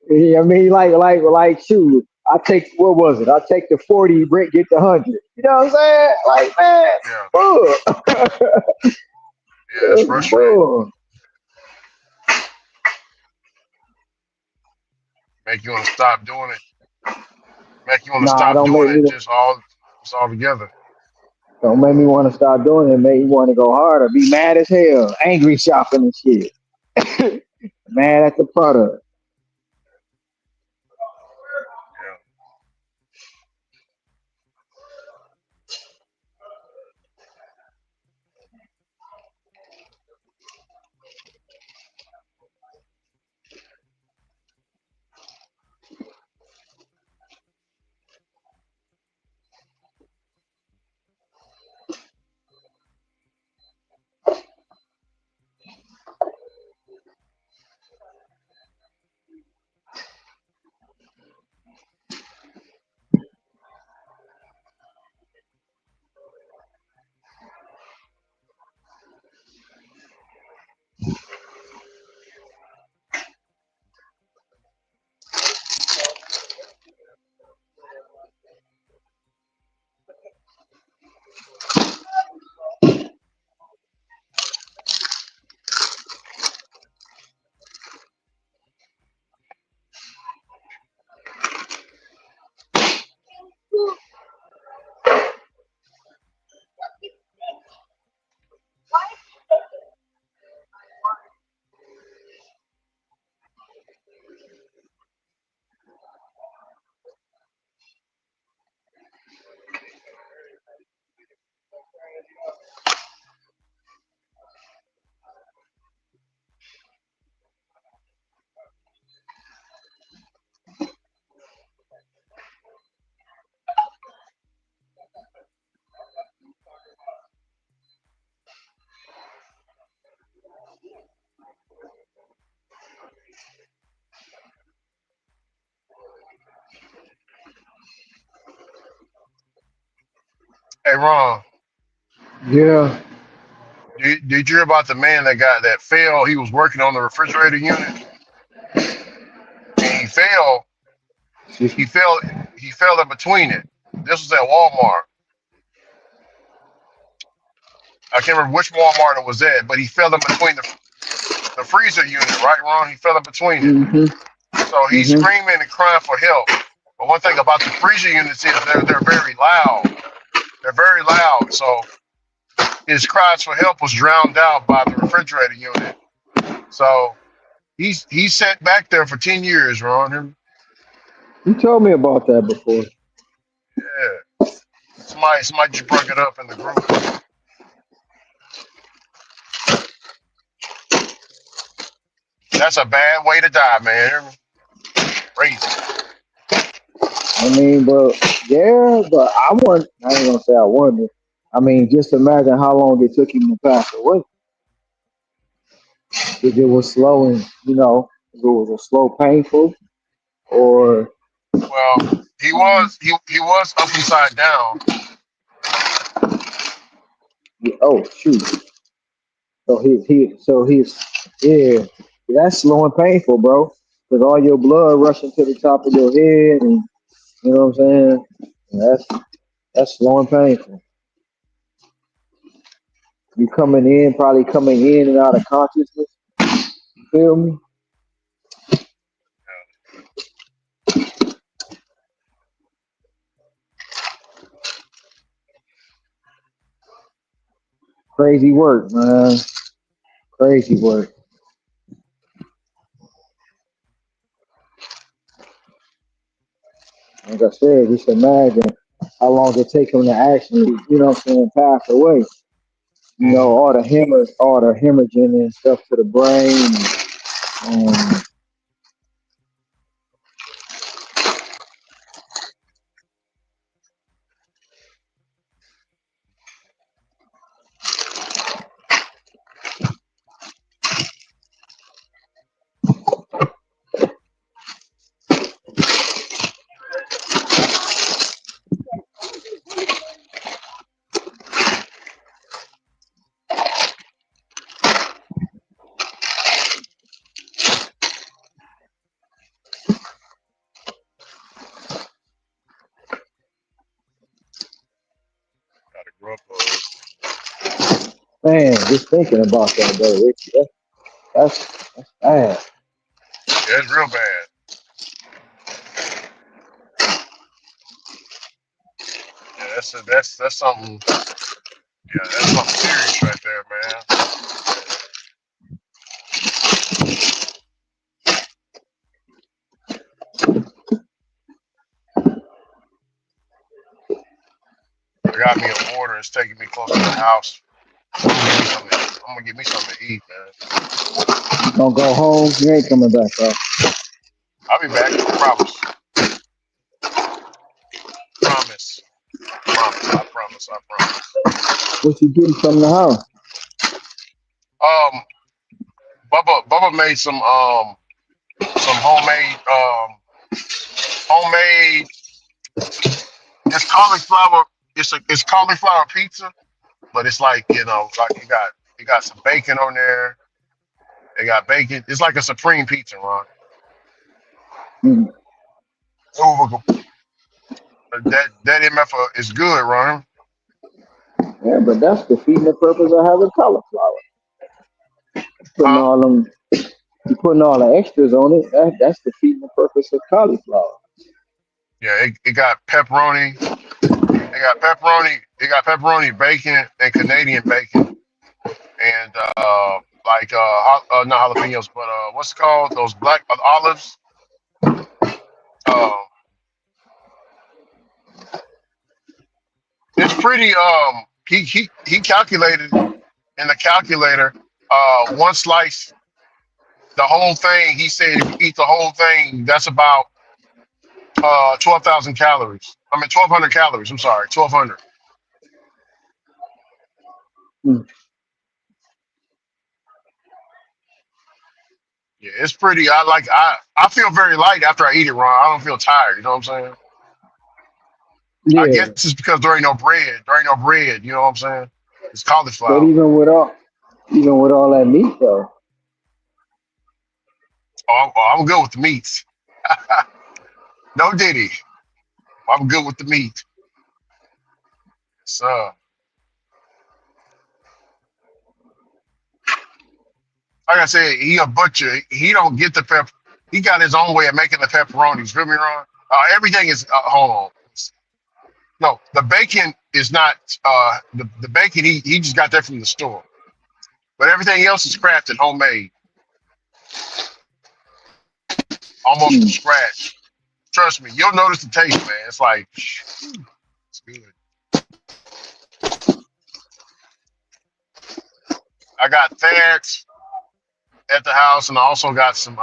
Yeah, I mean, like, shoot. I take what was it? I take the 40, Brent get the 100. You know what I'm saying? Like, man, Yeah. bull. Yeah, it's frustrating. Bull. Make you want to stop doing it. Make you want to Nah, stop doing it just all together. don't make me want to start doing it. Make me want to go harder. Be mad as hell. Angry shopping and shit. Mad at the product. Yeah. Hey, Ron, Yeah. did you hear about the man that fell? He was working on the refrigerator unit and he fell. He fell. He fell in between it. This was at Walmart. I can't remember which Walmart it was at, but he fell in between the freezer unit. Right, Ron? He fell in between it. Mm-hmm. So he's Mm-hmm. screaming and crying for help. But one thing about the freezer units is they're very loud. They're very loud. So his cries for help was drowned out by the refrigerator unit. So he sat back there for 10 years, Ron. You told me about that before. Yeah. Somebody just brought it up in the group. That's a bad way to die, man. Crazy. I mean, but yeah, but I ain't gonna say I wonder. I mean, just imagine how long it took him to pass away. If it was slow and, if it was a slow, painful, or, Well, he was up and side down. oh, shoot. So he's, yeah, that's slow and painful, bro. Because all your blood rushing to the top of your head, and you know what I'm saying? And that's slow and painful. You probably coming in and out of consciousness. You feel me? Crazy work, man. Crazy work. Like I said, just imagine how long it take him to actually, what I'm saying, pass away. Mm-hmm. All the hemorrhaging and stuff to the brain. And Man, just thinking about that though, Ricky, that's bad. Yeah, it's real bad. Yeah, that's something. Yeah, that's something serious right there, man. I got me an order. It's taking me close to the house. I'm gonna get me something to eat. I'm gonna get me something to eat, man. Don't go home. You ain't coming back, bro. I'll be back. I promise. Promise. Promise. I promise. I promise. What you getting from the house? Um, Bubba made some homemade. It's cauliflower. It's cauliflower pizza, but it's like like you got some bacon on there. They got bacon. It's like a supreme pizza, Ron. Mm. Ooh, that MF is good, Ron. Yeah, but that's defeating the purpose of having cauliflower. Putting Huh? all them, you putting all the extras on it. That's defeating the purpose of cauliflower. Yeah, it got pepperoni. They got pepperoni. They got pepperoni, bacon, and Canadian bacon, and not jalapenos, but what's it called? Those black olives. Um, it's pretty. He calculated in the calculator. One slice, the whole thing. He said if you eat the whole thing, that's about 12,000 calories. I mean 1,200 calories. I'm sorry, 1,200. Mm. Yeah, it's pretty. I feel very light after I eat it, Ron. I don't feel tired. You know what I'm saying? I Yeah, guess it's because there ain't no bread. There ain't no bread. You know what I'm saying? It's but cauliflower. even with all that meat though, I'm good with the meats. No diddy. I'm good with the meat. So, like I said, he a butcher. He don't get the pep. He got his own way of making the pepperonis. Feel me, Ron? Everything is. Hold on. No, the bacon is not. The bacon he just got that from the store. But everything else is crafted homemade, almost from scratch. Trust me, you'll notice the taste, man. It's like it's good. I got that at the house, and I also got some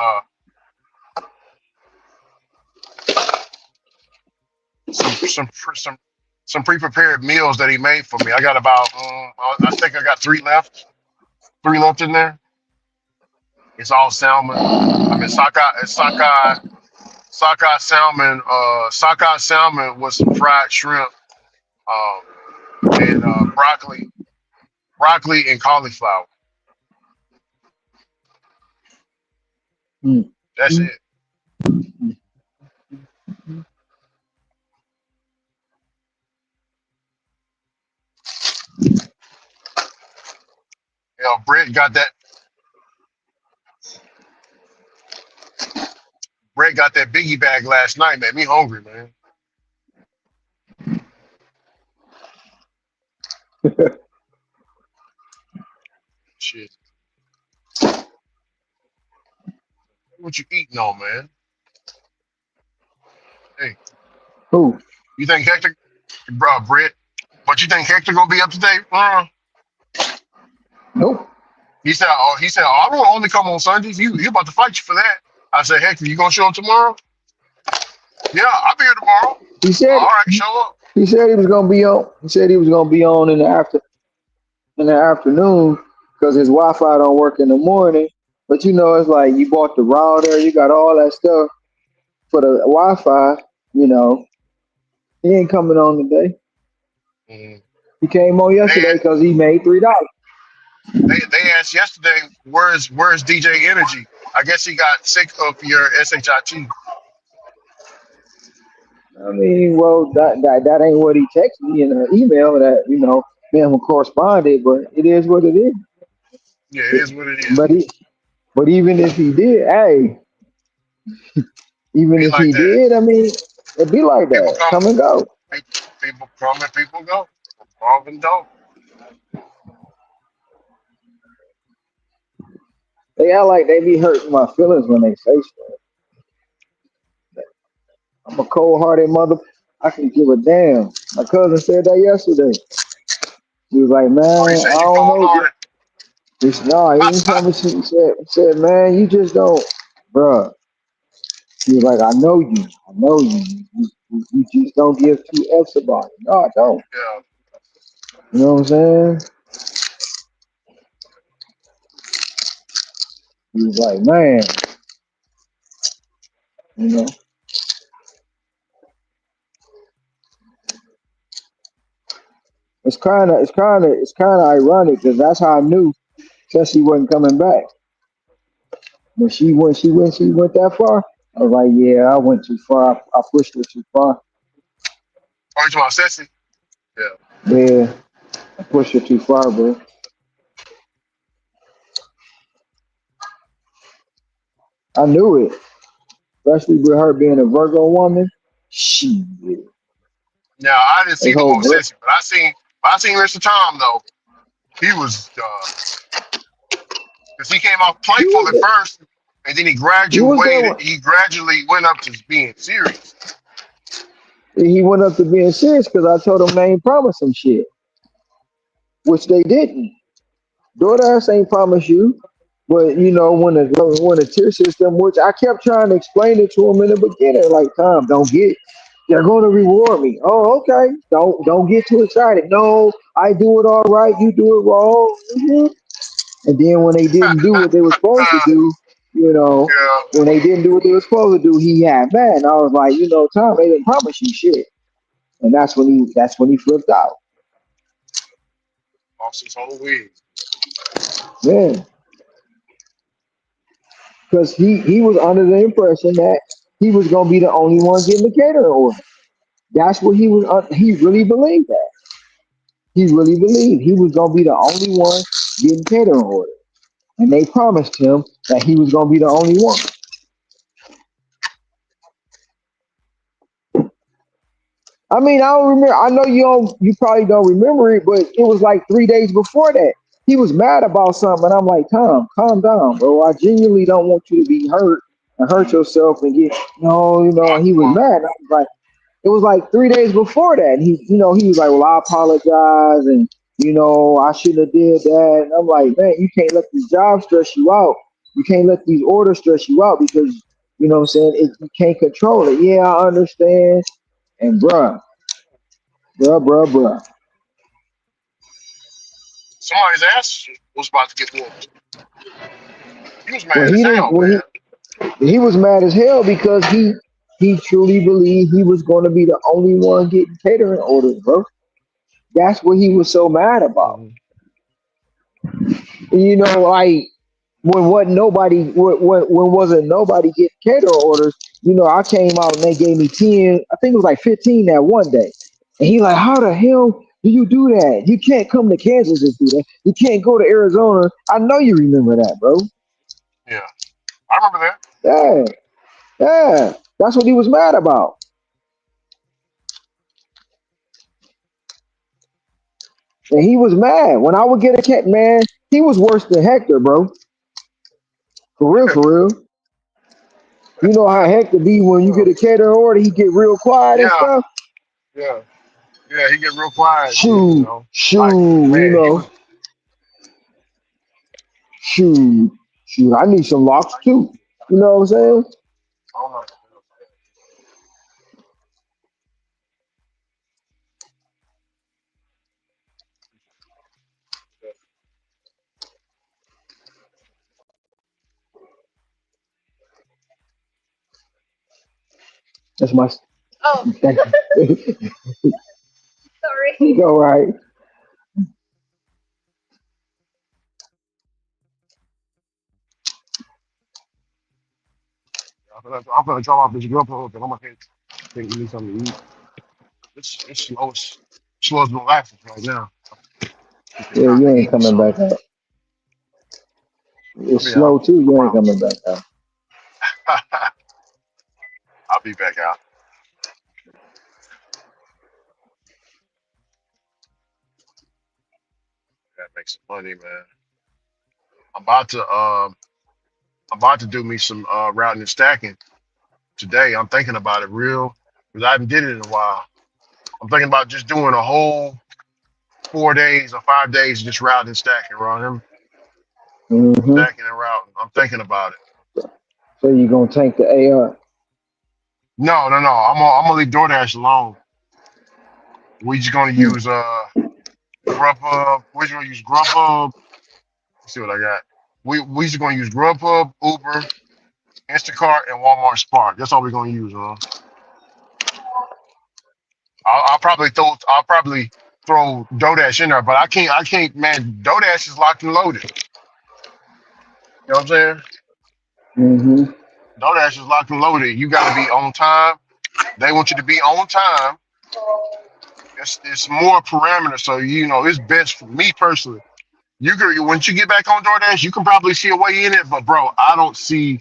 pre-prepared meals that he made for me. I got about I think I got three left. Three left in there. It's all salmon. I mean sockeye salmon. Sockeye salmon with some fried shrimp, um, and broccoli and cauliflower. mm. That's it. You know, Brett got that. Brett got that biggie bag last night. Made me hungry, man. Shit. What you eating on, man? Hey, Who? you think Hector, Brett? But you think Hector gonna be up to date? Nope. He said, I will only come on Sundays. He about to fight you for that. I said, Hector, you gonna show up tomorrow? Yeah, I'll be here tomorrow. He said All right, show up. he said he was gonna be on. He said he was gonna be on in the afternoon because his Wi-Fi don't work in the morning. But it's like you bought the router, you got all that stuff for the Wi-Fi. You know, he ain't coming on today. Mm. He came on They yesterday because he made $3. they asked yesterday, where's DJ Energy? I guess he got sick of your shit. I mean, well, that ain't what he texted me in an email. That them corresponded, but it is what it is. Yeah, it is what it is. But but even if he did, hey, even Be if like he that. did, I mean, it'd be like People that. come, Come and go. people come and people go. Love and don't. They act like they be hurting my feelings when they say stuff. I'm a cold hearted mother. I can give a damn. My cousin said that yesterday. He was like, Oh, you man, say I you don't cold know. hearted? No, he didn't tell me. She said, man, you just don't, bruh. He was like, I know you. I know you. You just don't give two F's about it. No, I don't. Yeah. You know what I'm saying? He was like, man, you know, it's kind of ironic because that's how I knew Tessie wasn't coming back. When she went that far, I was like, yeah, I went too far. I pushed her too far. Oh, you talking about sexy? Yeah. Yeah, I pushed her too far, bro. I knew it, especially with her being a Virgo woman. She, Now I didn't they see the whole most girl. sexy, but I seen Mr. Tom though. He was because he came off He playful was at there. first, and then he He was there. graduated. He gradually went up to being serious. He went up to being serious because I told him they ain't promised him shit, which they didn't. DoorDash ain't promise you, but you know when the tier system, which I kept trying to explain it to him in the beginning, like Tom, don't get, they're going to reward me. Oh, okay, don't get too excited. No, I do it all right, you do it wrong. And then when they didn't do what they were supposed to do, you know, Yeah, when they didn't do what they were supposed to do, he had mad. And I was like, you know, Tom, they didn't promise you shit, and that's when he flipped out. lost his whole wig. Yeah, because he was under the impression that he was gonna be the only one getting the catering order. That's what he was. He really believed that. He really believed he was gonna be the only one getting catering order, and they promised him that he was gonna be the only one. I mean, I don't remember. I know you don't. You probably don't remember it, but it was like 3 days before that. He was mad about something, and I'm like, Tom, calm down, bro. I genuinely don't want you to be hurt and hurt yourself and get no, you know. And he was Well, mad. And I was like. It was like 3 days before that. And he was like, well, I apologize. And, I shouldn't have did that. And I'm like, man, you can't let this job stress you out. You can't let these orders stress you out because, what I'm saying, you can't control it. Yeah, I understand. And bruh. somebody's ass was about to get whooped. He was When mad as he didn't, hell, man. he was mad as hell because he truly believed he was going to be the only one getting catering orders, bro. That's what he was so mad about. Mhm. Like when wasn't nobody getting cater orders, I came out and they gave me 10, I think it was like 15 that one day. And he like, how the hell do you do that? You can't come to Kansas and do that. You can't go to Arizona. I know you remember that, bro. Yeah, I remember that. Yeah, yeah. That's what he was mad about. And he was mad. When I would get a cat, man, he was worse than Hector, bro. For real, for real. You know how Hector be when you get Yeah, a cater order, he get real quiet and yeah, stuff. yeah, yeah. He get real quiet, Shoot, like shoot, man, he was. shoot, shoot. I need some locks too. You know what I'm saying? I don't know. That's my. Oh, Thank you. sorry. All right. I'm gonna drop off this girl because I'm gonna take me something to eat. It's slow as molasses right now. Yeah, Trying you to ain't eat me coming back something. out. I'll It's be out. snow too. No You ain't problem. coming back out. I'll be back out. That makes some money, man. I'm about to I'm about to do me some routing and stacking today. I'm thinking about it real because I haven't did it in a while. I'm thinking about just doing a whole 4 days or 5 days just routing and stacking, Ron. Mm-hmm. Stacking and routing. I'm thinking about it. So you gonna tank the AR? No, no, no. I'm gonna leave DoorDash alone. We just gonna Mm. use Grubhub. We're just gonna use Grubhub. Let's see what I got. We just gonna use Grubhub, Uber, Instacart, and Walmart Spark. That's all we're gonna use, huh? I'll probably throw DoorDash in there, but I can't man, DoorDash is locked and loaded. You know what I'm saying? Mm-hmm. DoorDash is locked and loaded. You gotta be on time. They want you to be on time. It's more parameters, so you know it's best for me personally. You can once you get back on DoorDash, you can probably see a way in it, but bro, I don't see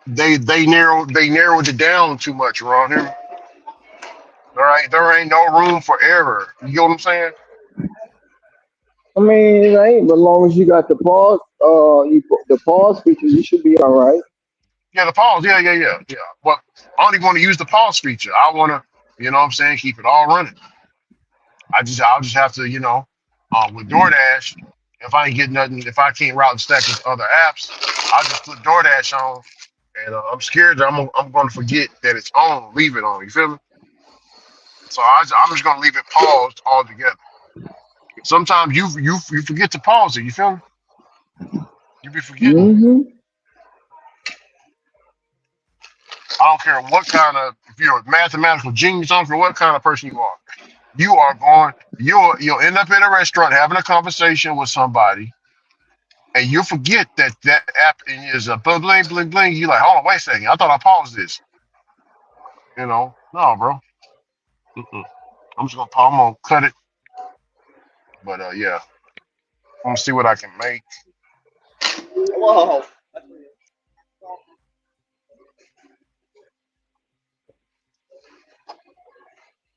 they narrowed it down too much around him. There ain't no room for error. You get what I'm saying? I mean, it ain't, but as long as you got you put the pause feature, you should be all right. Yeah, the pause. Yeah. But I don't even want to use the pause feature. I want to, you know what I'm saying, keep it all running. I'll just have to, with DoorDash, if I ain't getting nothing, if I can't route and stack with other apps, I'll just put DoorDash on. And I'm scared that I'm going to forget that it's on, leave it on. You feel me? So I'm just going to leave it paused altogether. Sometimes you forget to pause it. You feel me? You be forgetting. Mm-hmm. I don't care what kind of, if you're a mathematical genius, I don't care what kind of person you are. You are going, you'll end up in a restaurant having a conversation with somebody, and you'll forget that app is a bling bling bling bling. You're like, hold on, wait a second, I thought I paused this. No, bro. Mm-mm. I'm just gonna pause. I'm gonna cut it. But yeah, I'm gonna see what I can make. Whoa.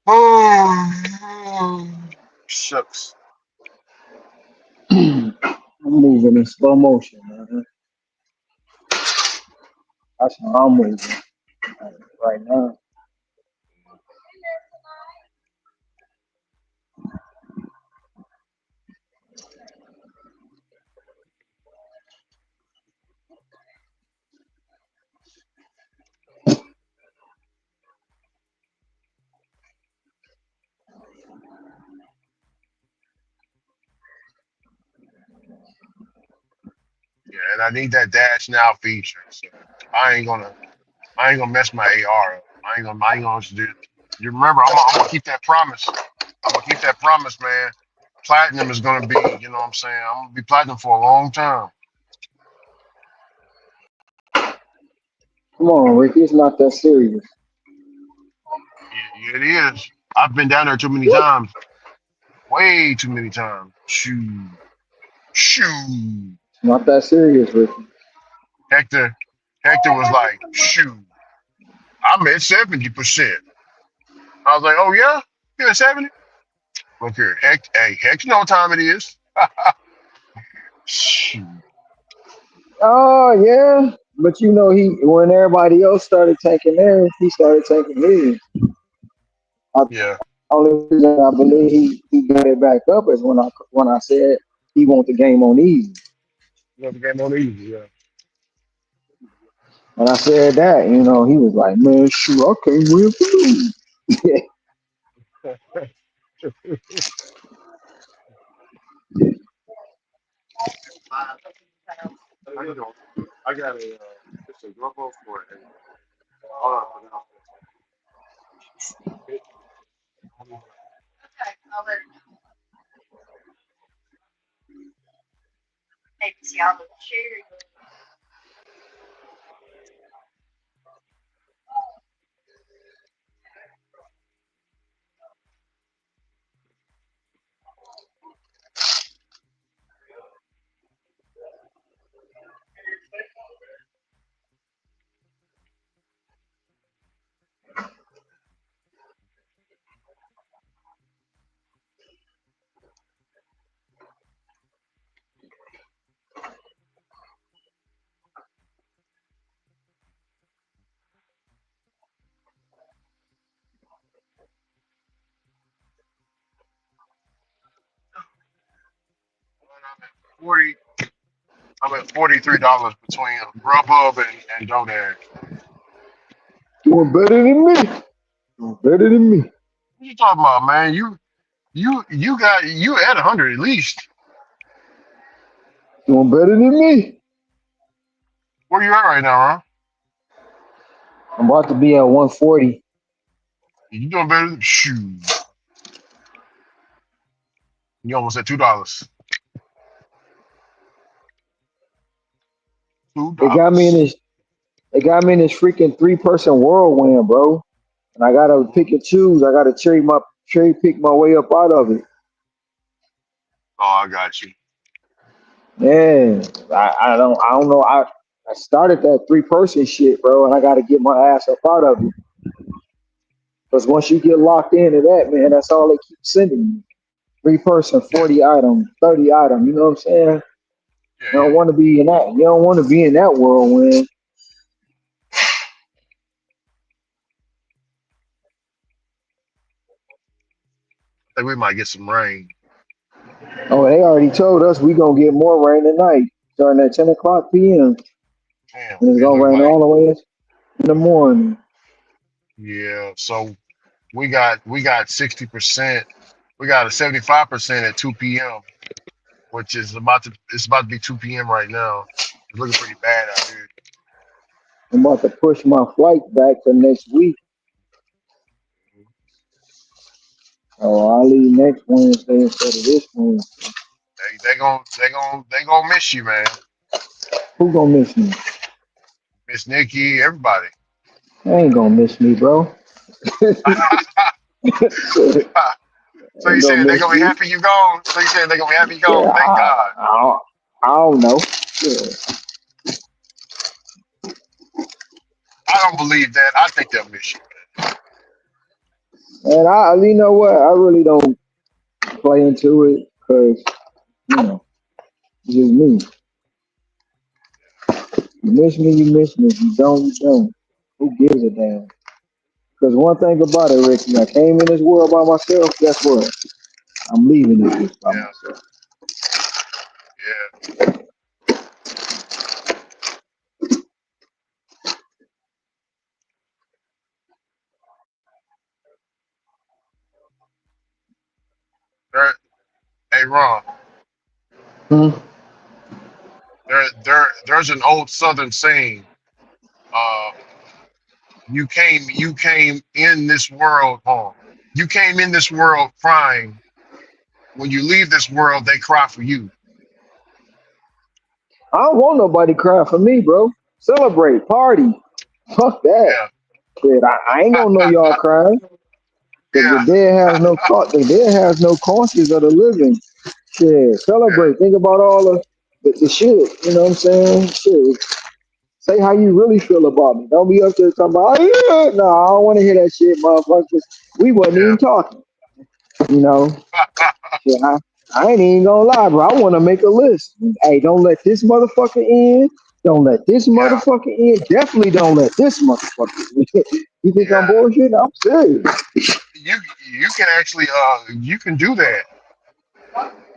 Oh, shucks. I'm moving in slow motion, man. That's how I'm moving right now. Yeah, and I need that dash now feature. So I ain't gonna mess my AR up. I ain't gonna do it. You remember, I'm gonna keep that promise. I'm gonna keep that promise, man. Platinum is gonna be, you know what I'm saying? I'm gonna be platinum for a long time. Come on, Ricky. It's not that serious. Yeah, it is. I've been down there too many times. Way too many times. Shoo. It's not that serious, Ricky. Hector, Hector was like, shoot, I'm at 70%. I was like, oh yeah? You're at 70? Look here, Hector, you know what time it is. Shoot. Oh yeah, but you know he when everybody else started taking theirs, he started taking his. I Yeah. only reason I believe he got it back up is when I said he want the game on easy. You the game on easy, yeah. When I said that, you know, he was like, "Man, shoot, I can't win for you." How you doing? I got it's a grubbo for a, hold on, Okay, I'll let her know. Maybe see all the cherry. 40. I'm at $43 between Grubhub and DoorDash. Doing better than me. Doing better than me. What you talking about, man? You at 100 at least. Doing better than me. Where you at right now, huh? I'm about to be at 140. You doing better? Shoot. You almost at $2. They got me in $2. this. They got me in this freaking 3-person whirlwind, bro. And I gotta pick and choose. I gotta cherry pick my way up out of it. Oh, I got you. Yeah, I don't know. I started that 3-person shit, bro, and I gotta get my ass up out of it. Because once you get locked into that, man, that's all they keep sending you. 3-person, 40 item, 30 item. You know what I'm saying? Yeah, You yeah. don't want to be in that. You don't want to be in that whirlwind. I think we might get some rain. Oh, they already told us we gonna get more rain tonight, starting at 10 o'clock p.m. Damn, And it's it gonna look rain like all the way in the morning. yeah. So we got 60%. We got a 75% at 2 p.m., which is about to be 2 p.m. right now. It's looking pretty bad out here. I'm about to push my flight back to next week. Oh, I'll leave next Wednesday instead of this Wednesday. They gonna miss you, man. Who gonna miss me? Miss Nikki, everybody. They ain't gonna miss me, bro. Shit, So you ain't gonna saying they miss gonna be me. happy you gone? So you saying they gonna be happy you Yeah, gone? Thank God. I don't know. Yeah. I don't believe that. I think they'll miss you. And you know what? I really don't play into it because, it's just me. You miss me, you miss me. If you don't, you don't. Who gives a damn? Because one thing about it, Ricky, I came in this world by myself. Guess what? I'm leaving this bitch by Yeah, myself. yeah. There, hey, Ron. Hmm? There's an old Southern saying. Uh, you came in this world. Oh, you came in this world crying. When you leave this world, they cry for you. I don't want nobody crying for me, bro. Celebrate, party. Fuck that. Yeah, Shit, I ain't gonna know y'all crying. Because the yeah, dead has no the dead has no conscience of the living. Shit, yeah, celebrate. Think about all the shit. You know what I'm saying? Shit. Say how you really feel about me. Don't be up there talking about, oh, yeah. No, I don't want to hear that shit, motherfuckers. We wasn't yeah. even talking. You know? Shit, I ain't even gonna lie, bro. I want to make a list. Hey, don't let this motherfucker in. Don't let this Yeah, motherfucker in. Definitely don't let this motherfucker in. You think I'm yeah. bullshit? I'm serious. You you can actually you can do that.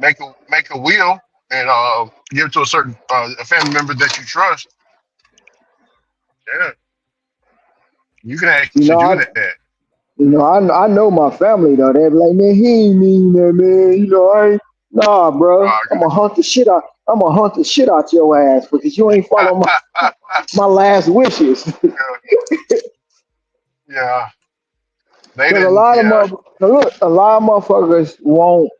Make a will and give it to a certain a family member that you trust. Yeah, you can You actually know, do I that. I know my family though. They be like, man, he ain't mean that, man. I ain't. Nah, Oh, bro. I I'm gonna got hunt the shit out. I'm gonna hunt the shit out your ass because you ain't follow you. my last wishes. Because Yeah, yeah. They a didn't. lot of Yeah, look, a lot of motherfuckers won't.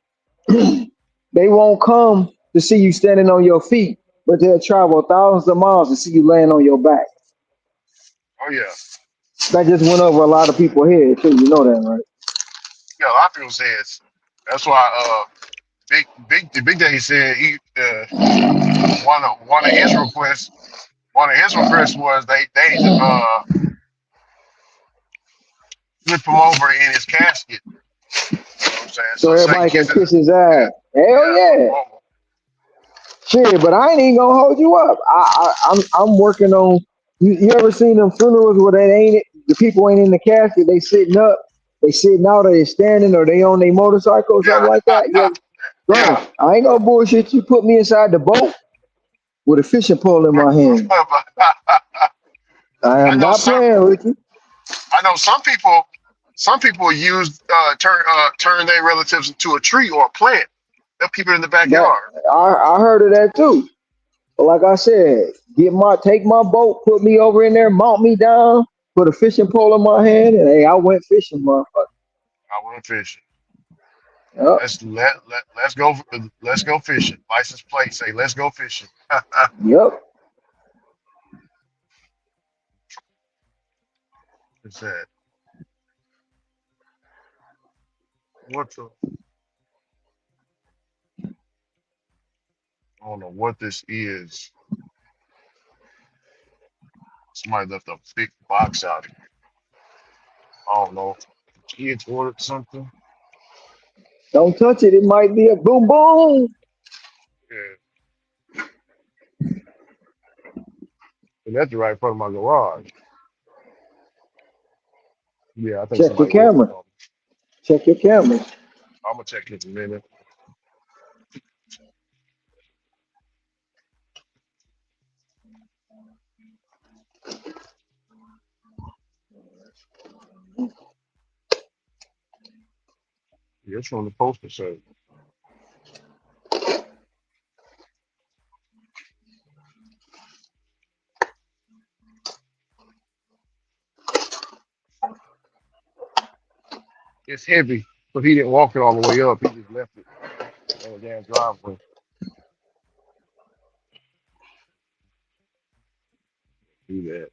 They won't come to see you standing on your feet, but they'll travel thousands of miles to see you laying on your back. oh yeah, That just went over a lot of people's head too. You know that, right? yeah. A lot of people say it's. That's why Big Daddy said he one of his requests. One of his requests was they flip him over in his casket. You know what I'm saying? So So he everybody can kisses. kiss his ass. Hell Yeah, flip him yeah. over. Shit, but I ain't even gonna hold you up. I'm working on. You ever seen them funerals where they ain't the people ain't in the casket? They sitting up, they sitting out, or they standing, or they on their motorcycle or something like Yeah, that. You ever, Yeah. Right. I ain't gonna bullshit you. Put me inside the boat with a fishing pole in my hand. I I am know not some. playing with you. I know some people. Some people use turn their relatives into a tree or a plant. They'll keep it in the That backyard. I heard of that too. But like I said, take my boat, put me over in there, mount me down, put a fishing pole in my hand, and hey, I went fishing, motherfucker. I went fishing. Yep. Let's go fishing. License plate say let's go fishing. Yep. What's that? What the? I don't know what this is. Somebody left a big box out here. I don't know. Kids ordered something. Don't touch it. It might be a boom boom. Yeah. And that's right in front of my garage. Yeah, I think Check your somebody ordered camera. something. Check your camera. I'm gonna check it in a minute. Yeah, it's from the postal service. It's heavy, but he didn't walk it all the way up. He just left it on the damn driveway. Do that.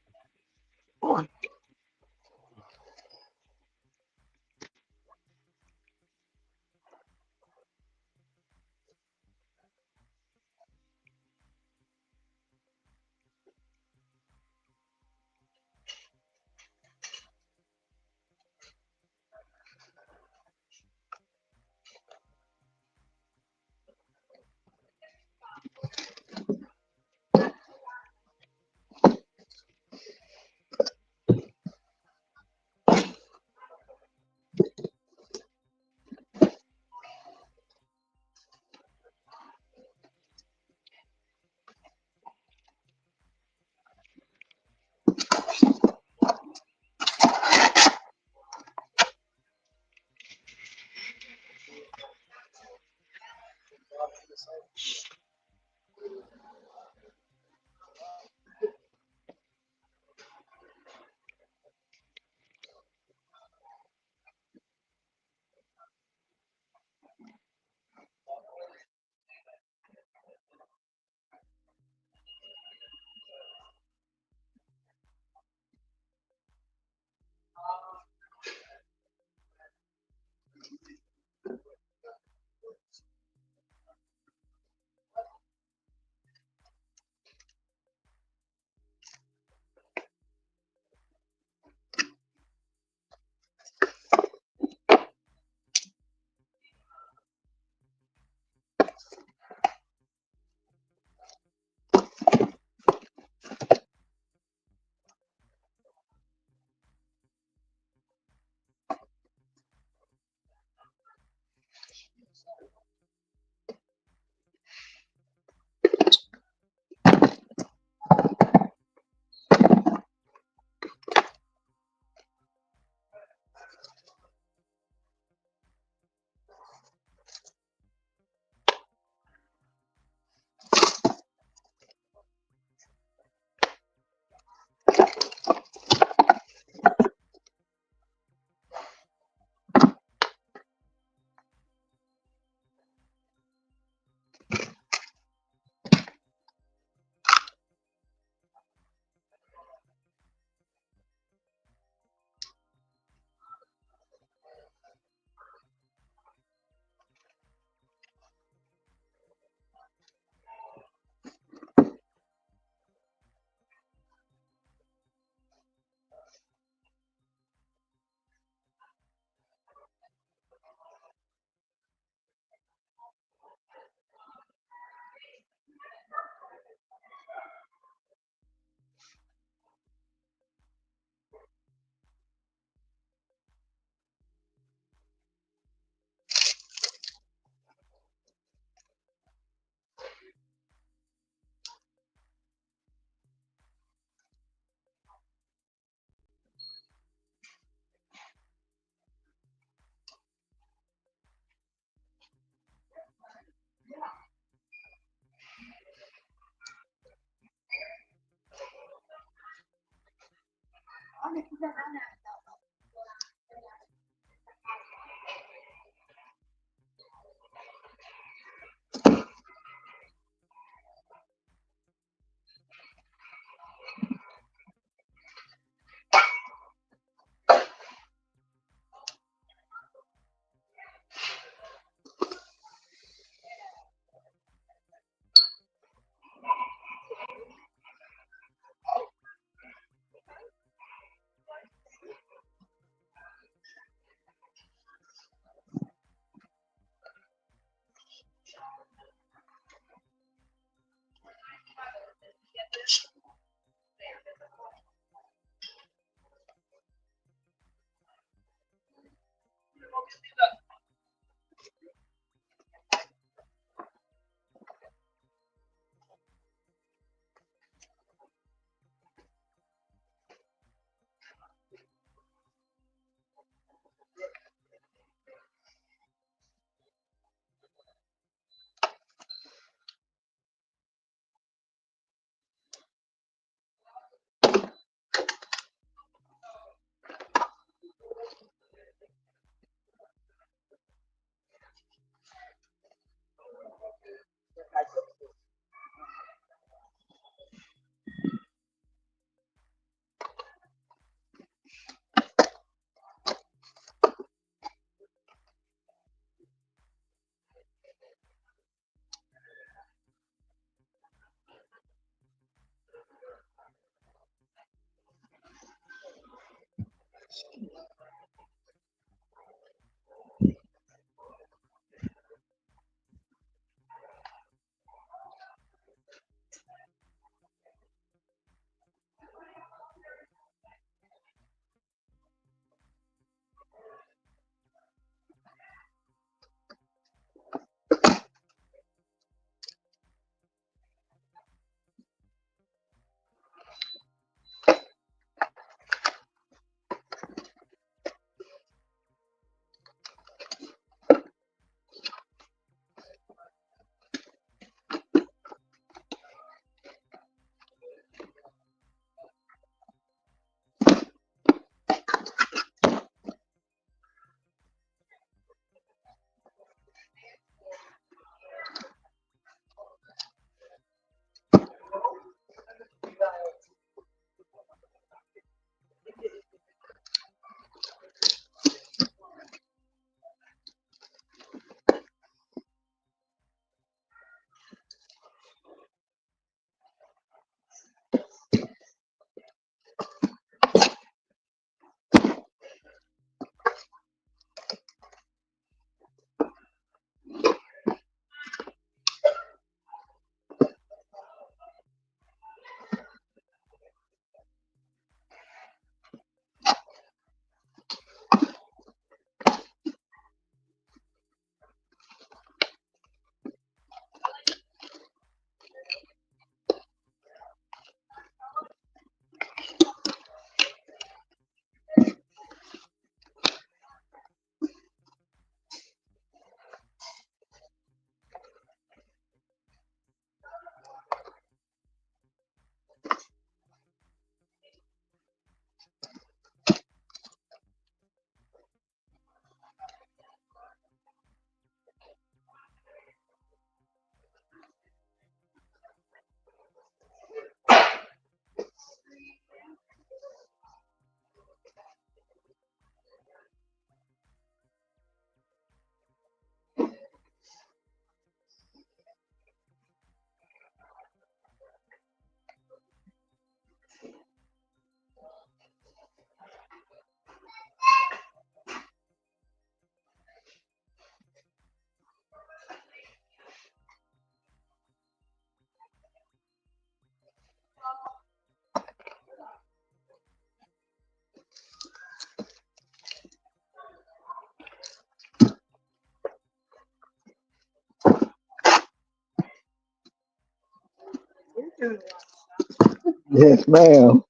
Yes, ma'am.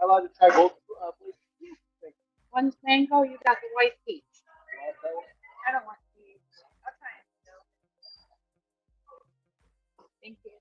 allowed to try both places? One's mango, you got the white peach. I don't want peach. I'll try it. Thank you.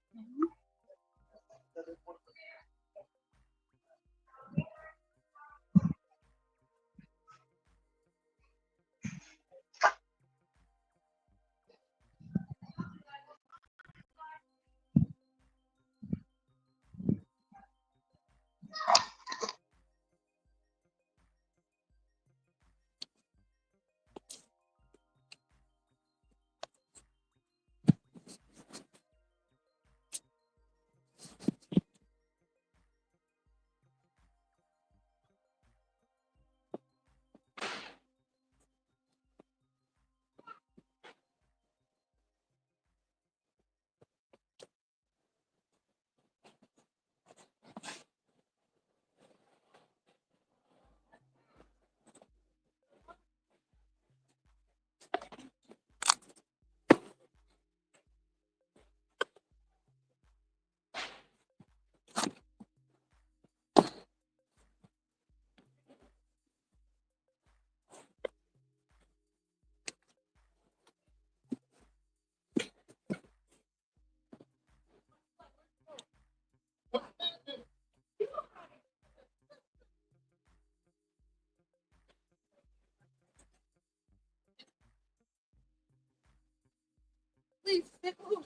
Please, sit loose.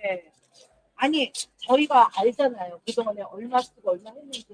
네. 아니, 저희가 알잖아요. 그동안에 얼마 쓰고 얼마 했는지.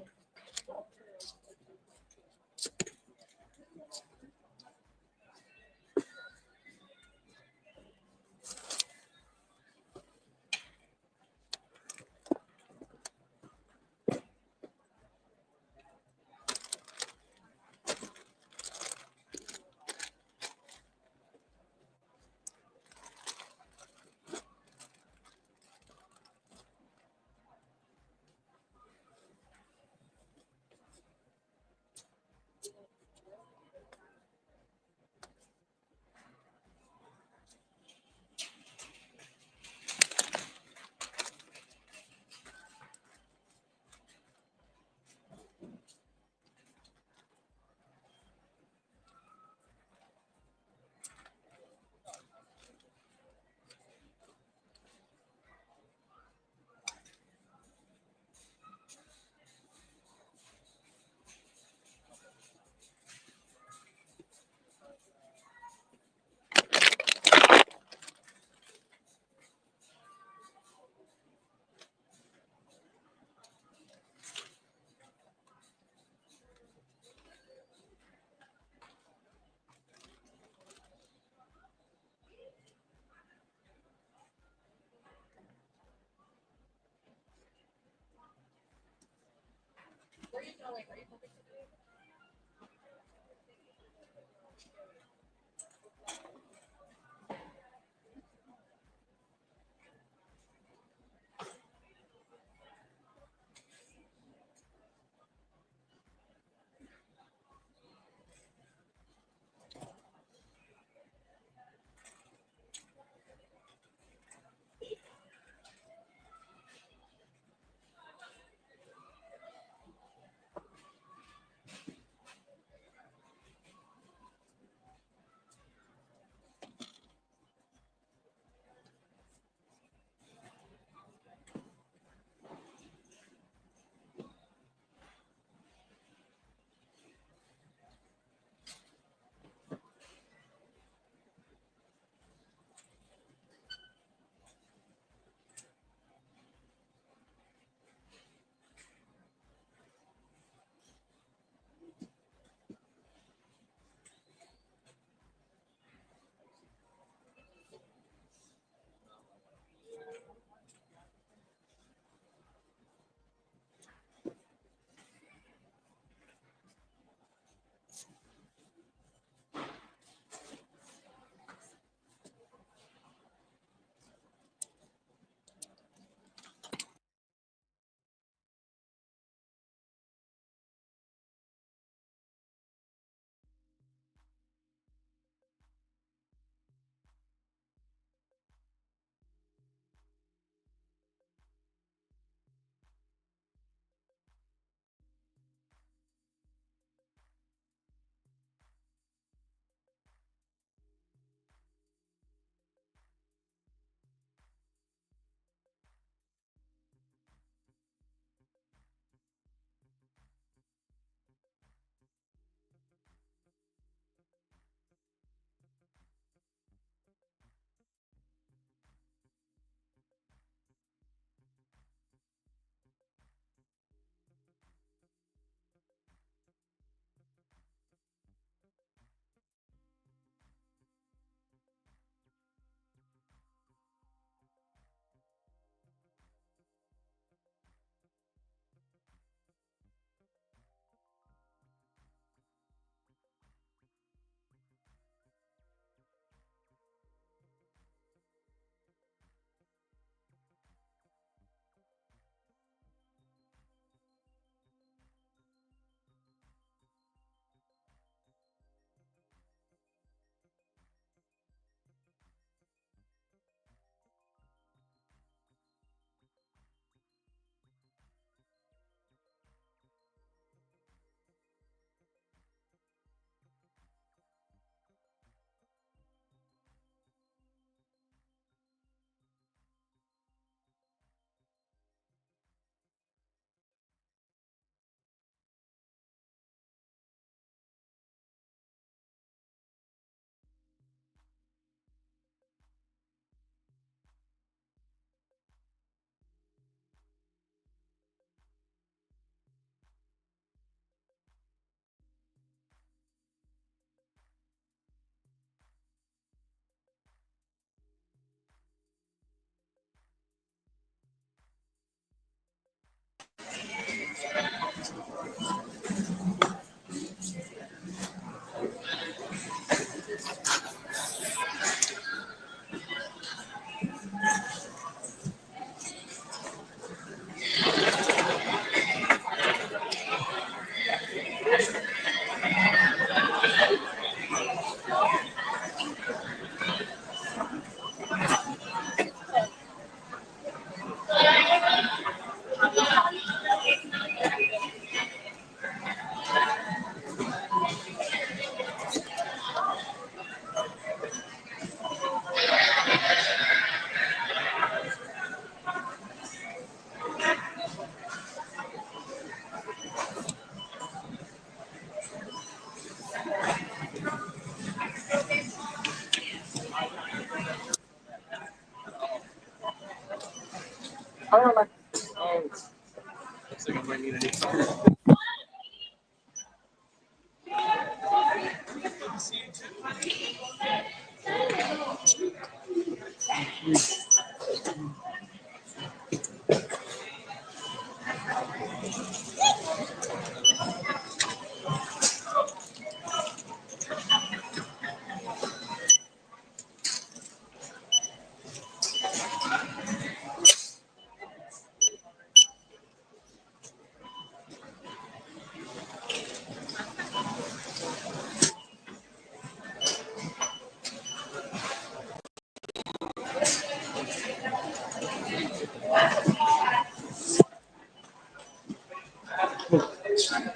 The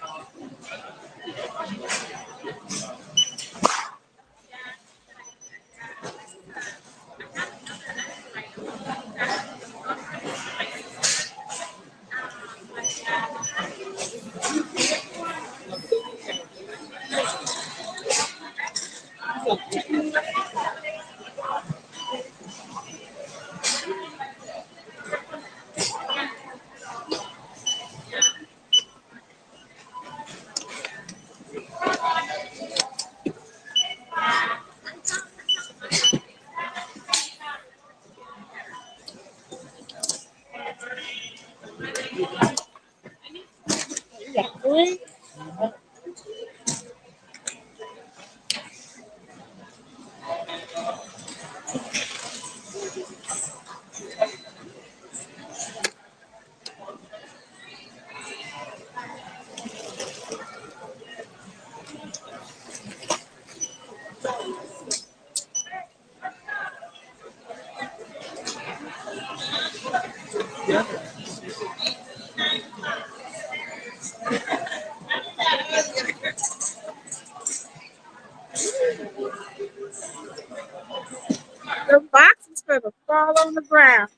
box is going to fall on the ground.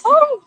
Oh.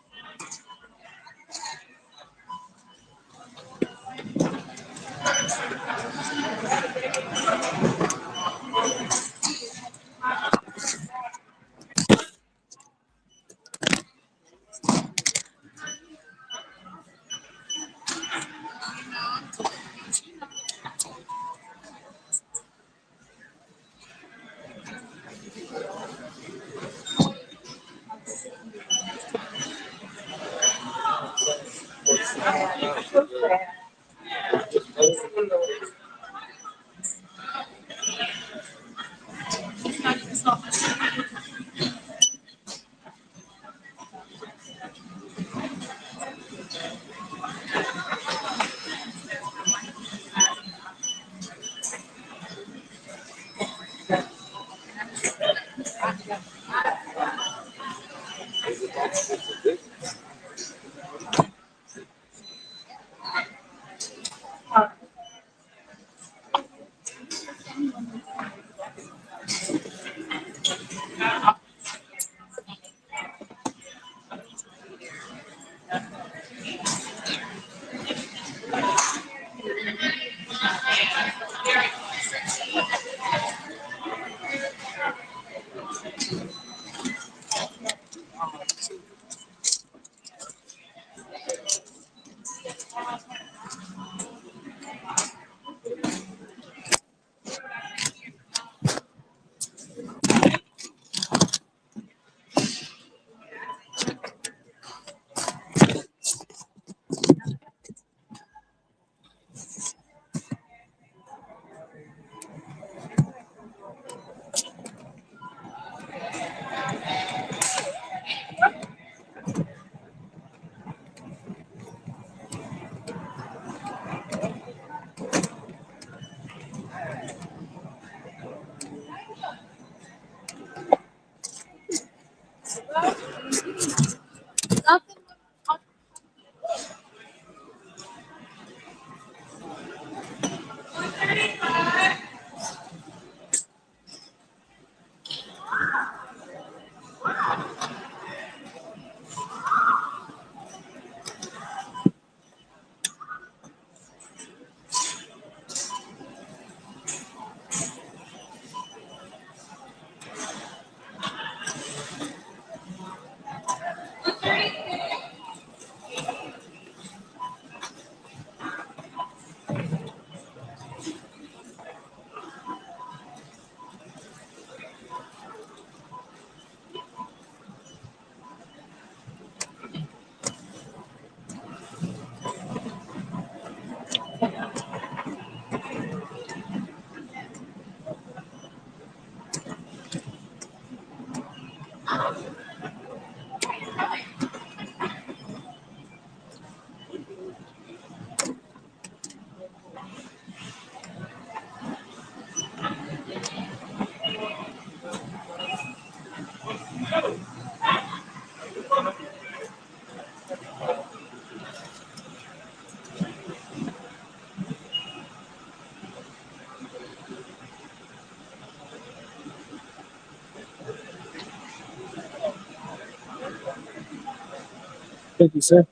50 Cent.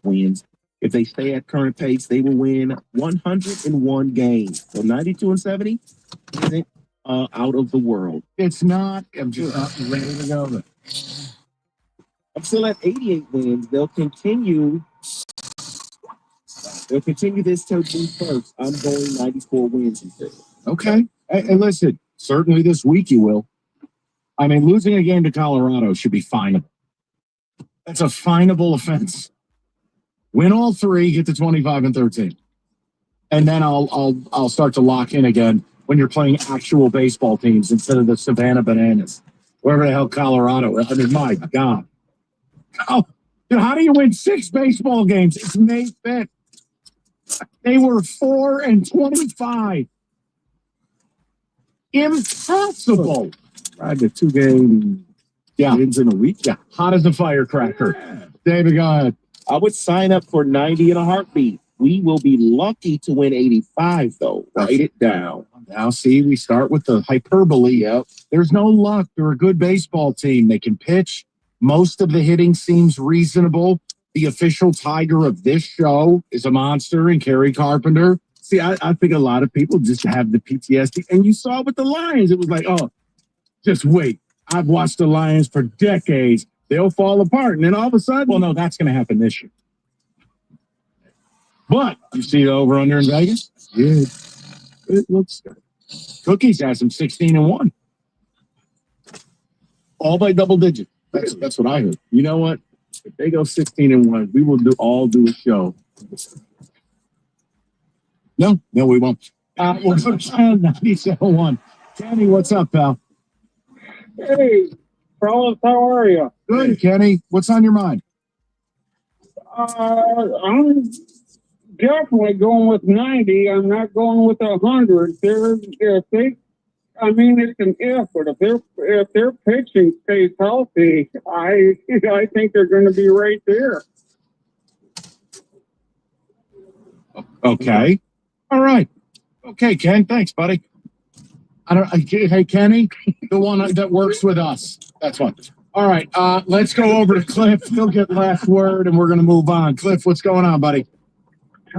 wins. If they stay at current pace, they will win 101 games. So 92-70 isn't out of the world. It's not. I'm just not ready to go there. I'm still at 88 wins. They'll continue this till June 1st. I'm going 94 wins instead. Okay. And listen, certainly this week you will. I mean, losing a game to Colorado should be finable. That's a finable offense. Win all three, get to 25-13. And then I'll start to lock in again when you're playing actual baseball teams instead of the Savannah Bananas. Wherever the hell Colorado is. I mean, my God. Oh, dude, how do you win 6 baseball games? It's May 5th. They were 4-25. Impossible. Right, the 2 game wins in a week. Yeah, hot as a firecracker. Yeah. David, go ahead. I would sign up for 90 in a heartbeat. We will be lucky to win 85, though. Write it down. Now, see, we start with the hyperbole. Yep. There's no luck. They're a good baseball team. They can pitch. Most of the hitting seems reasonable. The official Tiger of this show is a monster and Kerry Carpenter. See, I think a lot of people just have the PTSD. And you saw with the Lions, it was like, oh, just wait. I've watched the Lions for decades. They'll fall apart. And then all of a sudden, Well, no, that's going to happen this year. But you see the over under in Vegas? yeah, it looks good. Cookies has them 16-1. All by double digit. That's what I heard. You know what? If they go 16-1, we will do a show. No, we won't. We'll go 97-1. Kenny, what's up, pal? Hey, fellas, how are you? Good, Kenny. What's on your mind? I'm definitely going with 90. I'm not going with 100. I mean, it's an if, but if their pitching stays healthy, I think they're going to be right there. Okay. All right. Okay, Ken. Thanks, buddy. Hey, Kenny, the one that works with us. That's one. All right. Let's go over to Cliff. He'll get last word, and we're going to move on. Cliff, what's going on, buddy?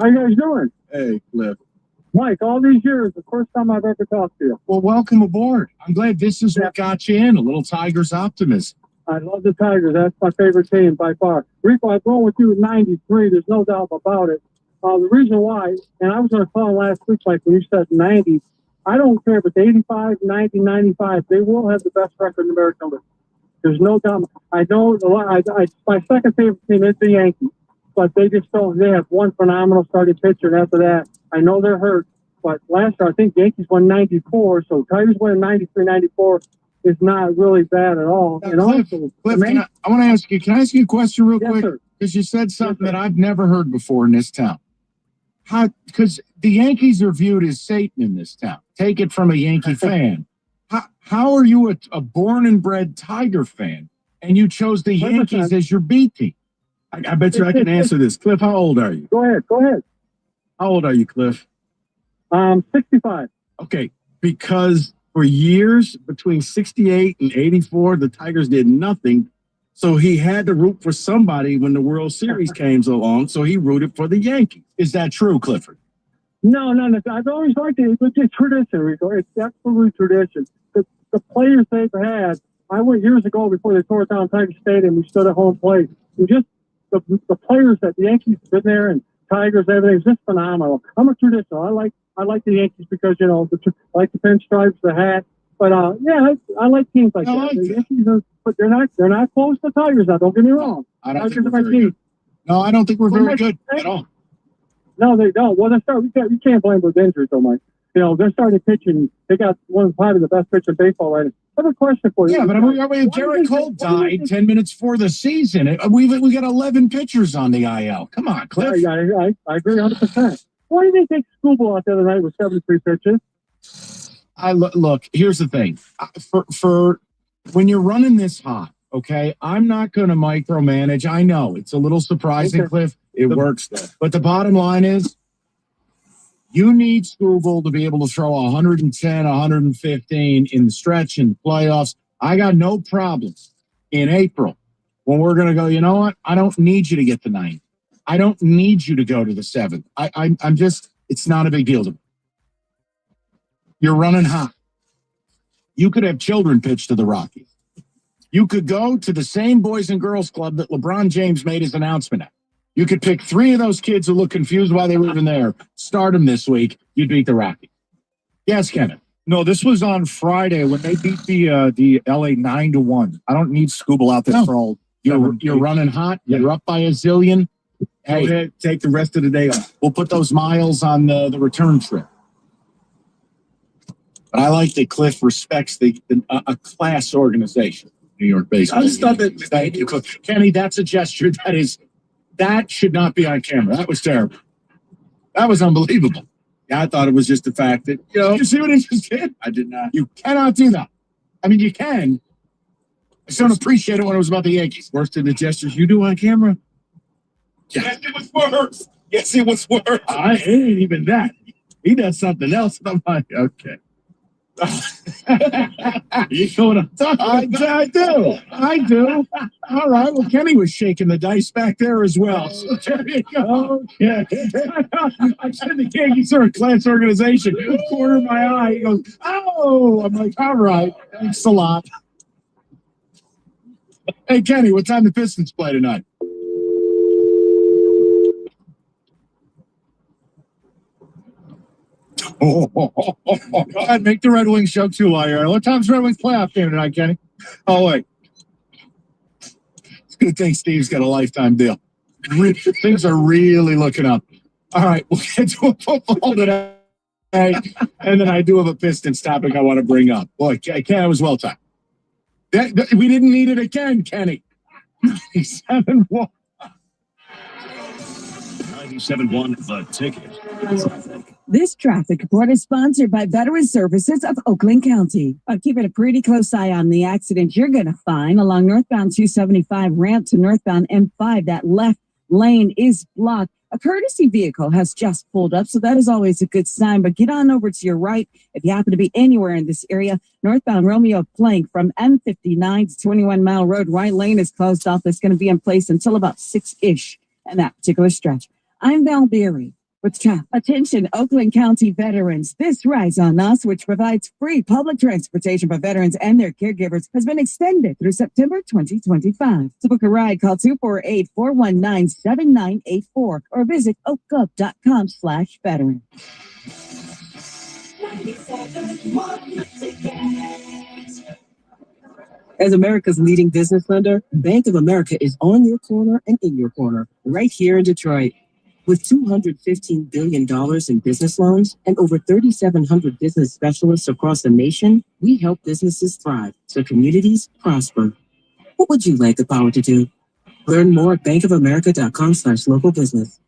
How you guys doing? Hey, Cliff. Mike, all these years, the first time I've ever talked to you. Well, welcome aboard. I'm glad this is what got you in, a little Tigers optimism. I love the Tigers. That's my favorite team by far. Rico, I'm going with you with 93. There's no doubt about it. The reason why, and I was on a call last week, like when you said 90, I don't care if it's 85, 90, 95. They will have the best record in the American League. There's no doubt. I know my second favorite team is the Yankees, but they just don't. They have one phenomenal starting pitcher, and after that, I know they're hurt. But last year, I think Yankees won 94, so Tigers winning 93, 94 is not really bad at all. Now, And Cliff, also, I want to ask you, can I ask you a question real Yes, quick? sir. Because you said something Yes, that I've never heard before in this town. Because the Yankees are viewed as Satan in this town. Take it from a Yankee fan. How are you a born and bred Tiger fan and you chose the Yankees as your B team? I bet you I can answer this. Cliff, how old are you? Go ahead. How old are you, Cliff? 65. Okay, because for years, between 68 and 84, the Tigers did nothing. So he had to root for somebody when the World Series came along, so he rooted for the Yankees. Is that true, Clifford? No. I've always liked it. It's a tradition, Rico. It's absolute tradition. The players they've had, I went years ago before they tore down Tiger Stadium. We stood at home plate. And just the players that the Yankees have been there and Tigers, everything's just phenomenal. I'm a traditional. I like the Yankees because, I like the pinstripes, the hat. But I like teams like that. The Yankees but they're not close to Tigers now. Don't get me wrong. I don't think we're very good. No, I don't think we're very good at all. No, they don't. Well, you can't blame those injuries, though, Mike. They're starting pitching. They got probably the best pitcher in baseball right now. I have a question for you. Yeah, but Garrett Cole died 10 minutes before the season. We got 11 pitchers on the IL. Come on, Cliff. Yeah, I agree 100%. Why did they take Scooble out the other night with 73 pitches? Look, here's the thing. For when you're running this hot, okay, I'm not going to micromanage. I know it's a little surprising, Cliff. It works, though. But the bottom line is you need Scooble to be able to throw 110, 115 in the stretch in the playoffs. I got no problem in April when we're going to go, you know what? I don't need you to get to 90. I don't need you to go to the 7th. I'm just, it's not a big deal to me. You're running hot. You could have children pitch to the Rockies. You could go to the same Boys and Girls Club that LeBron James made his announcement at. You could pick 3 of those kids who look confused why they were even there, start them this week, you'd beat the Rockies. Yes, Kevin. No, this was on Friday when they beat the LA 9-1. I don't need Scooble out there for all. You're running hot. You're up by a zillion. Hey, Go ahead, take the rest of the day off. we'll put those miles on the return trip. But I like that Cliff respects a class organization, New York Baseball. I just thought that. Thank you, Cliff. Kenny, that's a gesture that should not be on camera. That was terrible. That was unbelievable. Yeah, I thought it was just the fact that, did you see what he just did? I did not. You cannot do that. I mean, you can. I just don't appreciate it when it was about the Yankees. Worse than the gestures you do on camera? Yeah. Yes, it was worse. Yes, it was worse. It ain't even that. He does something else. And I'm like, okay. You know what I'm talking about? I do. All right. Well, Kenny was shaking the dice back there as well. So there you go. Yeah. I said the Yankees are a class organization. Corner of my eye. He goes, oh. I'm like, all right. Thanks a lot. Hey, Kenny, what time the Pistons play tonight? Go ahead, make the Red Wings joke too while you're. What time's Red Wings playoff game tonight, Kenny? Oh, wait. It's a good thing Steve's got a lifetime deal. Things are really looking up. All right, we'll get to a football today. And then I do have a Pistons topic I want to bring up. Boy, Ken, it was well timed. We didn't need it again, Kenny. 97-1. 97.1 The Ticket. This traffic report is sponsored by Veteran Services of Oakland County. Keeping a pretty close eye on the accident you're going to find along northbound 275 ramp to northbound M5. That left lane is blocked. A courtesy vehicle has just pulled up, so that is always a good sign. But get on over to your right if you happen to be anywhere in this area. Northbound Romeo Plank from M59 to 21 Mile Road. Right lane is closed off. It's going to be in place until about 6-ish in that particular stretch. I'm Val Berry with TAP. Attention, Oakland County veterans. This Rise on Us, which provides free public transportation for veterans and their caregivers, has been extended through September 2025. To book a ride, call 248-419-7984 or visit oakgov.com/veteran. As America's leading business lender, Bank of America is on your corner and in your corner, right here in Detroit. With $215 billion in business loans and over 3,700 business specialists across the nation, we help businesses thrive so communities prosper. What would you like the power to do? Learn more at bankofamerica.com/local business.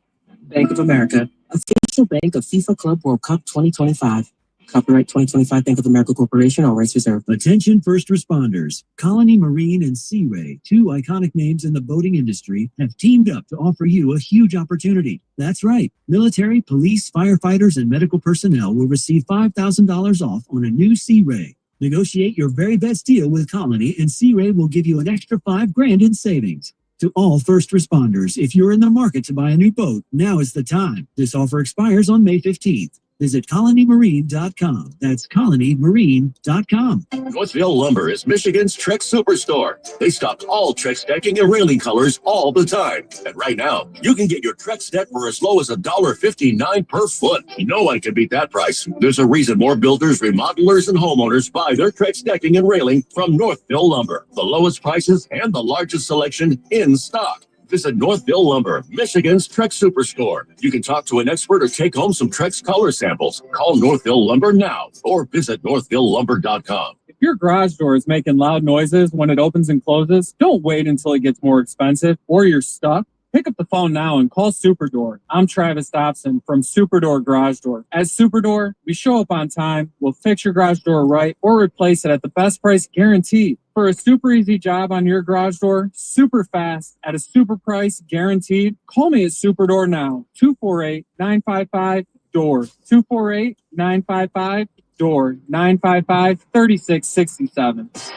Bank of America, official bank of FIFA Club World Cup 2025. Copyright 2025 Bank of America Corporation, all rights reserved. Attention first responders. Colony Marine and Sea Ray, 2 iconic names in the boating industry, have teamed up to offer you a huge opportunity. That's right. Military, police, firefighters, and medical personnel will receive $5,000 off on a new Sea Ray. Negotiate your very best deal with Colony, and Sea Ray will give you an extra $5,000 in savings. To all first responders, if you're in the market to buy a new boat, now is the time. This offer expires on May 15th. Visit colonymarine.com. That's colonymarine.com. Northville Lumber is Michigan's Trex Superstore. They stock all Trex decking and railing colors all the time. And right now, you can get your Trex deck for as low as $1.59 per foot. No one can beat that price. There's a reason more builders, remodelers, and homeowners buy their Trex decking and railing from Northville Lumber. The lowest prices and the largest selection in stock. Visit Northville Lumber, Michigan's Trex Superstore. You can talk to an expert or take home some Trex color samples. Call Northville Lumber now or visit northvillelumber.com. If your garage door is making loud noises when it opens and closes, don't wait until it gets more expensive or you're stuck. Pick up the phone now and call Superdoor. I'm Travis Dobson from Superdoor Garage Door. At Superdoor, we show up on time, we'll fix your garage door right, or replace it at the best price guaranteed. For a super easy job on your garage door, super fast, at a super price guaranteed, call me at Superdoor now. 248-955-DOOR. 248-955-DOOR. door, 955-3667.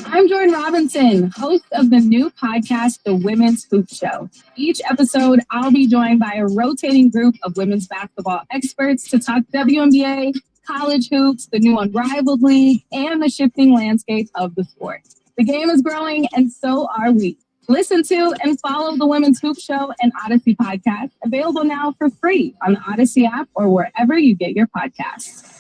I'm Jordan Robinson, host of the new podcast, The Women's Hoop Show. Each episode, I'll be joined by a rotating group of women's basketball experts to talk WNBA, college hoops, the new Unrivaled League, and the shifting landscape of the sport. The game is growing, and so are we. Listen to and follow the Women's Hoop Show and Odyssey podcast, available now for free on the Odyssey app or wherever you get your podcasts.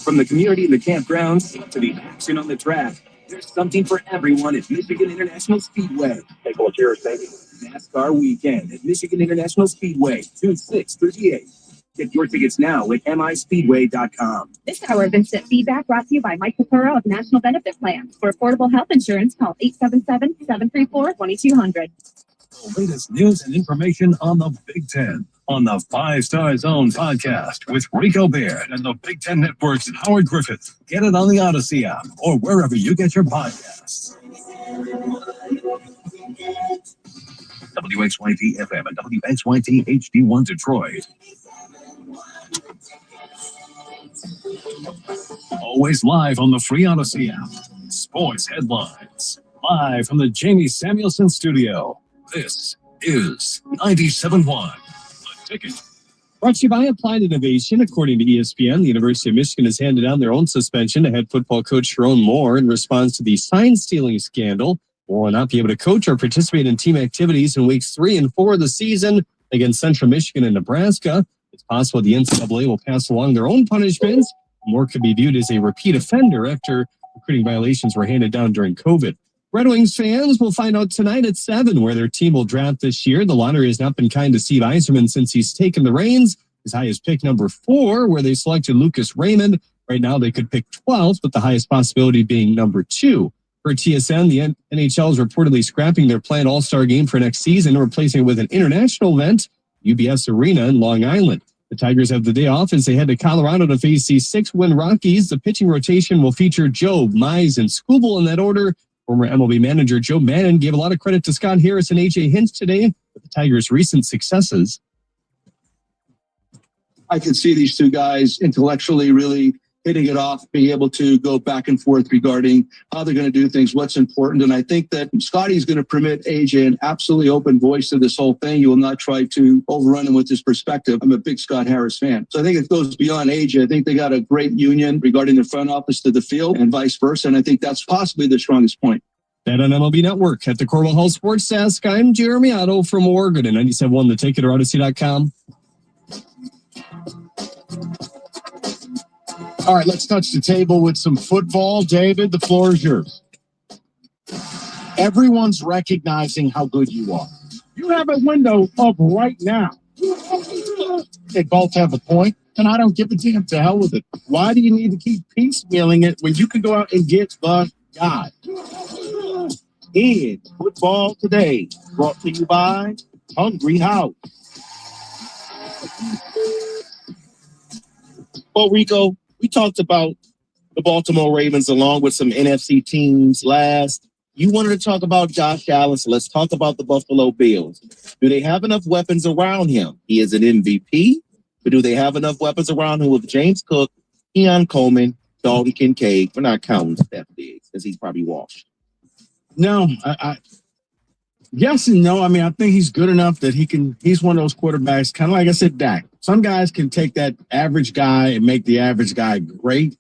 From the community in the campgrounds to the action on the track, there's something for everyone at Michigan International Speedway. Take what's yours, baby. NASCAR weekend at Michigan International Speedway, June 6th through the 8th. Get your tickets now at mispeedway.com. This hour of instant feedback brought to you by Mike Capura of National Benefit Plans. For affordable health insurance, call 877-734-2200. The latest news and information on the Big Ten on the 5 Star Zone podcast with Rico Baird and the Big Ten Network's Howard Griffith. Get it on the Odyssey app or wherever you get your podcasts. WXYT FM and WXYT HD1 Detroit. Always live on the free Odyssey app. Sports headlines. Live from the Jamie Samuelson studio. This is 97.1. The Ticket. Brought to you by Applied Innovation. According to ESPN, the University of Michigan has handed down their own suspension to head football coach Sharon Moore in response to the sign-stealing scandal. Moore will not be able to coach or participate in team activities in weeks 3 and 4 of the season against Central Michigan and Nebraska. It's possible the NCAA will pass along their own punishments. Moore could be viewed as a repeat offender after recruiting violations were handed down during COVID. Red Wings fans will find out tonight at 7 where their team will draft this year. The lottery has not been kind to Steve Yzerman since he's taken the reins. As high as pick number 4, where they selected Lucas Raymond. Right now they could pick 12th, with the highest possibility being number 2. For TSN, the NHL is reportedly scrapping their planned All-Star game for next season, replacing it with an international event, UBS Arena in Long Island. The Tigers have the day off as they head to Colorado to face the 6-win Rockies. The pitching rotation will feature Joe, Mize, and Skubal in that order. Former MLB manager Joe Maddon gave a lot of credit to Scott Harris and A.J. Hinch today for the Tigers' recent successes. I can see these two guys intellectually really hitting it off, being able to go back and forth regarding how they're going to do things, what's important. And I think that Scotty's going to permit AJ an absolutely open voice to this whole thing. He will not try to overrun him with his perspective. I'm a big Scott Harris fan. So I think it goes beyond AJ. I think they got a great union regarding the front office to the field and vice versa. And I think that's possibly the strongest point. That on MLB Network at the Corwell Hall Sports Desk. I'm Jeremy Otto from Oregon at 97.1 The Ticket or Odyssey.com. All right, let's touch the table with some football. David, the floor is yours. Everyone's recognizing how good you are. You have a window up right now. They both have a point, and I don't give a damn. To hell with it. Why do you need to keep piecemealing it when you can go out and get the guy? In Football Today, brought to you by Hungry House. Well, Rico, we talked about the Baltimore Ravens along with some NFC teams last. You wanted to talk about Josh Allen, so let's talk about the Buffalo Bills. Do they have enough weapons around him? He is an MVP, but do they have enough weapons around him with James Cook, Keon Coleman, Dalton Kincaid? We're not counting Steph Diggs because he's probably washed. No, I yes and no. I mean, I think he's good enough that he's one of those quarterbacks, kind of like I said, Dak. Some guys can take that average guy and make the average guy great,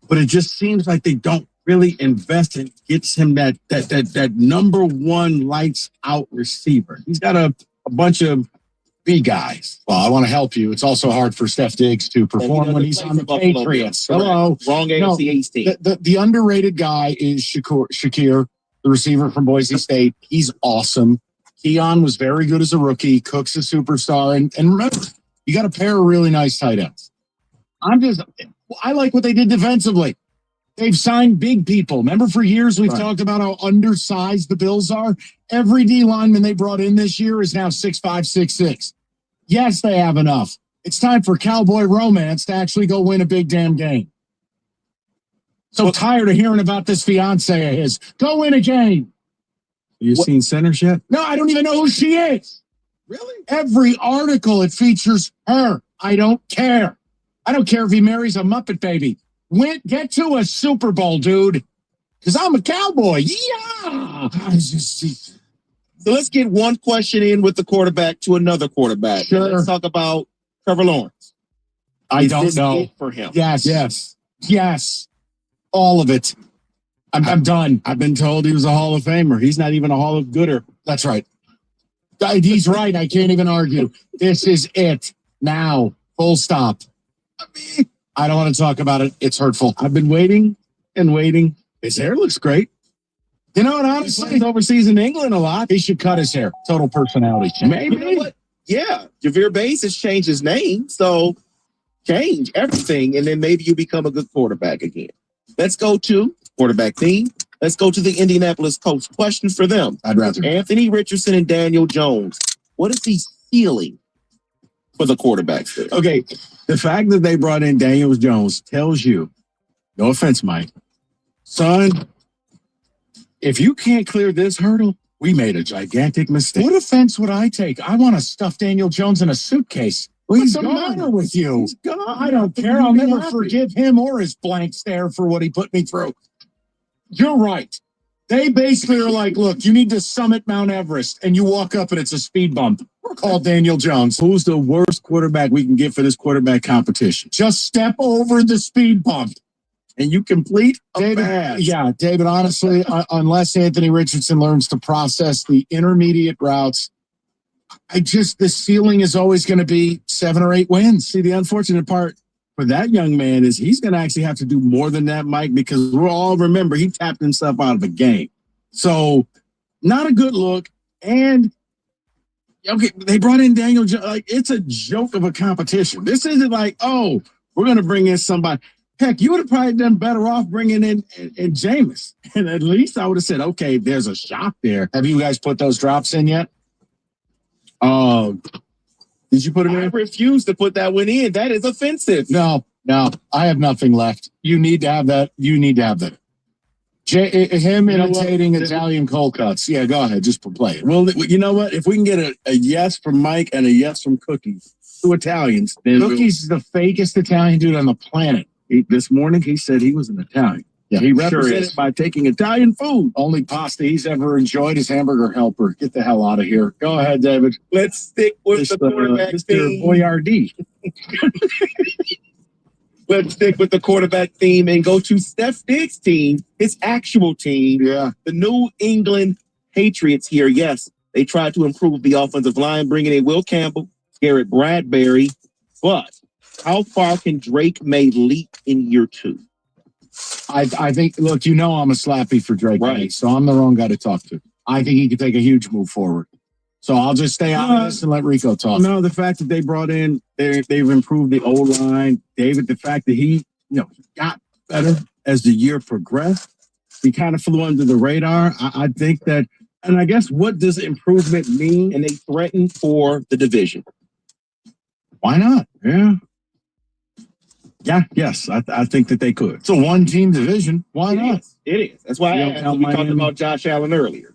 but it just seems like they don't really invest in gets him that number one lights out receiver. He's got a bunch of B guys. Well, I want to help you. It's also hard for Steph Diggs to perform when he's on the Patriots. Hello. Wrong AFC East team. The underrated guy is Shakir, the receiver from Boise State. He's awesome. Keon was very good as a rookie. Cook's a superstar. And remember, you got a pair of really nice tight ends. I like what they did defensively. They've signed big people. Remember, for years we've talked about how undersized the Bills are? Every D lineman they brought in this year is now 6'5", 6'6". Yes, they have enough. It's time for cowboy romance to actually go win a big damn game. So tired of hearing about this fiance of his. Go win a game. You seen Centers yet? No, I don't even know who she is. Really? Every article, it features her. I don't care. I don't care if he marries a Muppet baby. Get to a Super Bowl, dude. Because I'm a cowboy. Yeah. So let's get one question in with the quarterback to another quarterback. Sure. Let's talk about Trevor Lawrence. I don't know. It for him? Yes. All of it. I'm done. I've been told he was a Hall of Famer. He's not even a Hall of Gooder. That's right. He's right. I can't even argue. This is it. Now. Full stop. I don't want to talk about it. It's hurtful. I've been waiting and waiting. His hair looks great. You know what, honestly? He's overseas in England a lot. He should cut his hair. Total personality change. Maybe. You know what? Yeah, Javier Bates has changed his name, so change everything, and then maybe you become a good quarterback again. Let's go to quarterback theme. Let's go to the Indianapolis Colts. Question for them. I'd rather. Anthony Richardson and Daniel Jones. What is he stealing for the quarterbacks there? Okay, the fact that they brought in Daniel Jones tells you, no offense, Mike, son, if you can't clear this hurdle, we made a gigantic mistake. What offense would I take? I want to stuff Daniel Jones in a suitcase. What's the matter with you? He's gone. I don't care. I'll never forgive him or his blank stare for what he put me through. You're right. They basically are like, look, you need to summit Mount Everest, and you walk up and it's a speed bump. Call Daniel Jones. Who's the worst quarterback we can get for this quarterback competition? Just step over the speed bump. And you complete a David, pass. Yeah, David, honestly, unless Anthony Richardson learns to process the intermediate routes, the ceiling is always going to be 7 or 8 wins. See, the unfortunate part for that young man is he's going to actually have to do more than that, Mike, because we'll all remember he tapped himself out of a game. So, not a good look. And, okay, they brought in Daniel Jones. Like, it's a joke of a competition. This isn't like, oh, we're going to bring in somebody. Heck, you would have probably done better off bringing in Jameis. And at least I would have said, okay, there's a shot there. Have you guys put those drops in yet? Did you put it in? I refuse to put that one in. That is offensive. No, I have nothing left. You need to have that. Him imitating Italian cold cuts. Yeah, go ahead. Just play it. Well, you know what? If we can get a yes from Mike and a yes from Cookies, 2 Italians. Then Cookies is the fakest Italian dude on the planet. This morning, he said he was an Italian. Yeah, he represented by taking Italian food. Only pasta he's ever enjoyed is hamburger helper. Get the hell out of here. Go ahead, David. Let's stick with the quarterback Mr. Boyardee. Let's stick with the quarterback theme and go to Steph Diggs' team, his actual team. Yeah. The New England Patriots here. Yes, they tried to improve the offensive line, bringing in Will Campbell, Garrett Bradbury. But how far can Drake May leap in year 2? I think, look, I'm a slappy for Drake right. May, so I'm the wrong guy to talk to. I think he could take a huge move forward. So I'll just stay out of this and let Rico talk. No, the fact that they brought in, they've improved the O-line. David, the fact that he got better as the year progressed, he kind of flew under the radar. I think that, and I guess what does improvement mean? And they threatened for the division. Why not? Yeah. Yes, I think that they could. It's a 1-team division. Why not? It is. That's why we talked about Josh Allen earlier.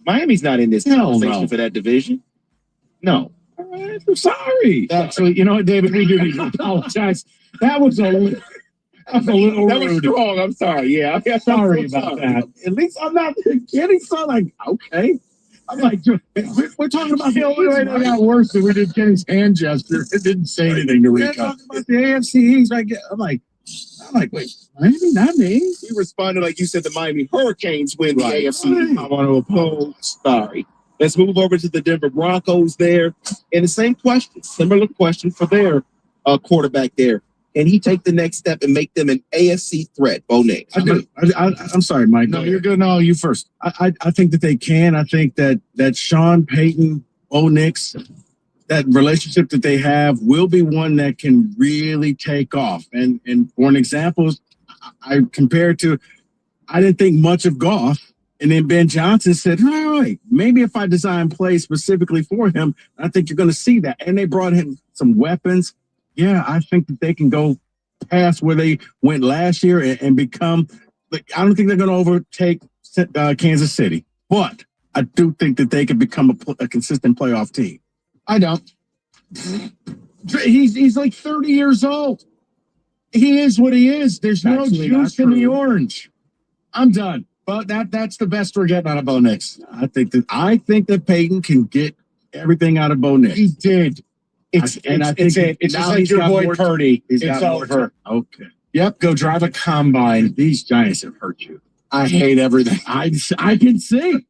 Miami's not in this conversation for that division. No. All right, I'm sorry. Actually, you know what, David? We do need to apologize. That was a little rude. That was strong. I'm sorry. Yeah. Sorry about that. At least I'm not kidding. So like, okay. I'm like, we're talking about the only way that got worse than we did Kenny's hand gesture. It didn't say anything to Rico. Talking about the AFC East. I'm like, wait, Miami, not me. You responded like you said the Miami Hurricanes win the AFC. I want to oppose. Sorry. Let's move over to the Denver Broncos there. And the same question, similar question for their quarterback there. Can he take the next step and make them an AFC threat? Bo Nix. I do. I'm sorry, Mike. No, you're good. No, you first. I think that they can. I think that Sean Payton, Bo Nix, that relationship that they have will be one that can really take off. And for an example, I compared to, I didn't think much of Goff. And then Ben Johnson said, all right, maybe if I design plays specifically for him, I think you're going to see that. And they brought him some weapons. Yeah, I think that they can go past where they went last year and become, like, I don't think they're going to overtake Kansas City, but I do think that they could become a consistent playoff team. I don't. He's like 30 years old. He is what he is. There's no Actually, juice not in the true. orange. I'm done. But that's the best we're getting out of Bo Nix. I think that Peyton can get everything out of Bo Nix. He did. It's just like your boy Purdy. It's over. Okay. Yep. Go drive a combine. These Giants have hurt you. I hate everything. I can see.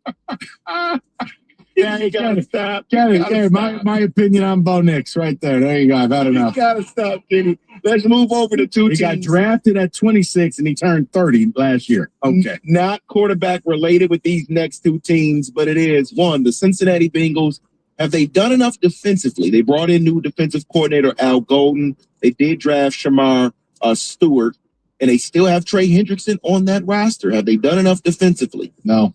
Yeah, you gotta stop. My opinion on Bo Nix right there. There you go. I've had enough. You gotta stop, Kenny. Let's move over to two teams. He got drafted at 26 and he turned 30 last year. Okay. Not quarterback related with these next two teams, but it is one, the Cincinnati Bengals. Have they done enough defensively? They brought in new defensive coordinator Al Golden. They did draft Shamar Stewart, and they still have Trey Hendrickson on that roster. Have they done enough defensively? No.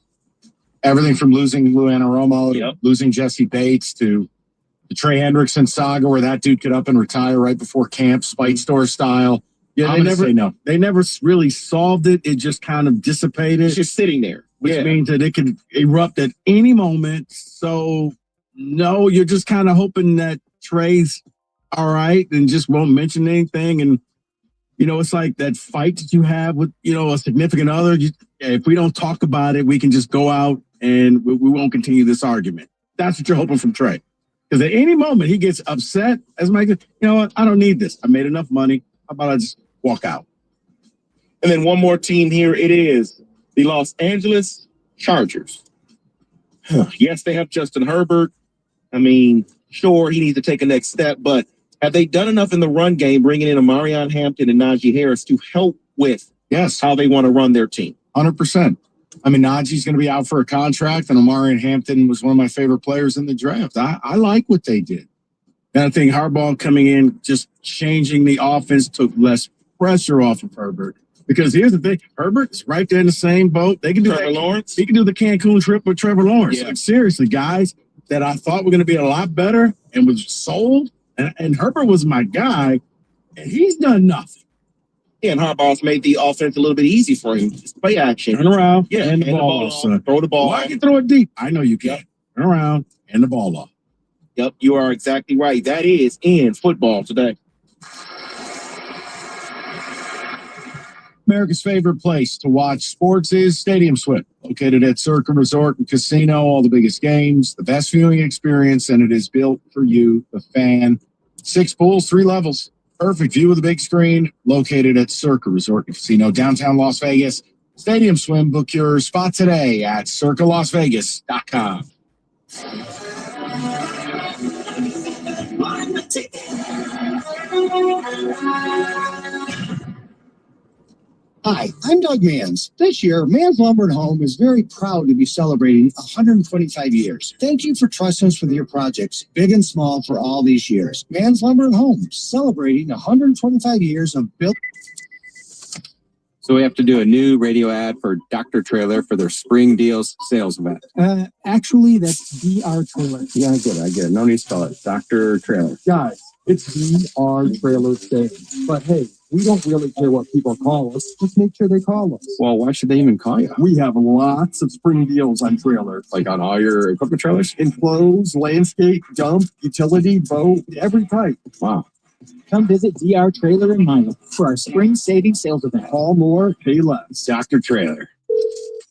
Everything from losing Lou Anarumo, losing Jesse Bates, to the Trey Hendrickson saga where that dude could up and retire right before camp, Spike Store style. Yeah, they never really solved it. It just kind of dissipated. It's just sitting there. Which means that it could erupt at any moment. So, no, you're just kind of hoping that Trey's all right and just won't mention anything. And, it's like that fight that you have with, a significant other. If we don't talk about it, we can just go out and we won't continue this argument. That's what you're hoping from Trey. Because at any moment he gets upset, as Mike, you know what? I don't need this. I made enough money. How about I just walk out? And then one more team here. It is the Los Angeles Chargers. Yes, they have Justin Herbert. I mean, sure, he needs to take a next step, but have they done enough in the run game, bringing in Amarion Hampton and Najee Harris to help with how they want to run their team? 100%. I mean, Najee's going to be out for a contract, and Amarion Hampton was one of my favorite players in the draft. I like what they did. And I think Harbaugh coming in, just changing the offense, took less pressure off of Herbert. Because here's the thing, Herbert's right there in the same boat. They can do Trevor Lawrence. He can do the Cancun trip with Trevor Lawrence. Yeah. Like, seriously, guys that I thought were going to be a lot better and was sold. And Herbert was my guy, and he's done nothing. Yeah, and Harbaugh's made the offense a little bit easy for him. Just play action. Turn around, and the ball off, son. Throw the ball. Well, I can throw it deep. I know you can. Turn around, and the ball off. Yep, you are exactly right. That is in football today. America's favorite place to watch sports is Stadium Swim, located at Circa Resort and Casino. All the biggest games, the best viewing experience, and it is built for you, the fan. 6 pools, 3 levels. Perfect view of the big screen, located at Circa Resort and Casino, downtown Las Vegas. Stadium Swim, book your spot today at circalasvegas.com. Hi, I'm Doug Manns. This year, Manns Lumber and Home is very proud to be celebrating 125 years. Thank you for trusting us with your projects, big and small, for all these years. Manns Lumber and Home, celebrating 125 years of built. So we have to do a new radio ad for Dr. Trailer for their Spring Deals sales event. Actually, that's DR Trailer. Yeah, I get it. No need to spell it. Dr. Trailer. Guys, it's DR Trailer Day. But hey, we don't really care what people call us. Just make sure they call us. Well, why should they even call you? We have lots of spring deals on trailers. Like on all your equipment trailers? Enclosed, landscape, dump, utility, boat, every type. Wow. Come visit DR Trailer in Miami for our spring savings sales event. Call more, pay less. Dr. Trailer.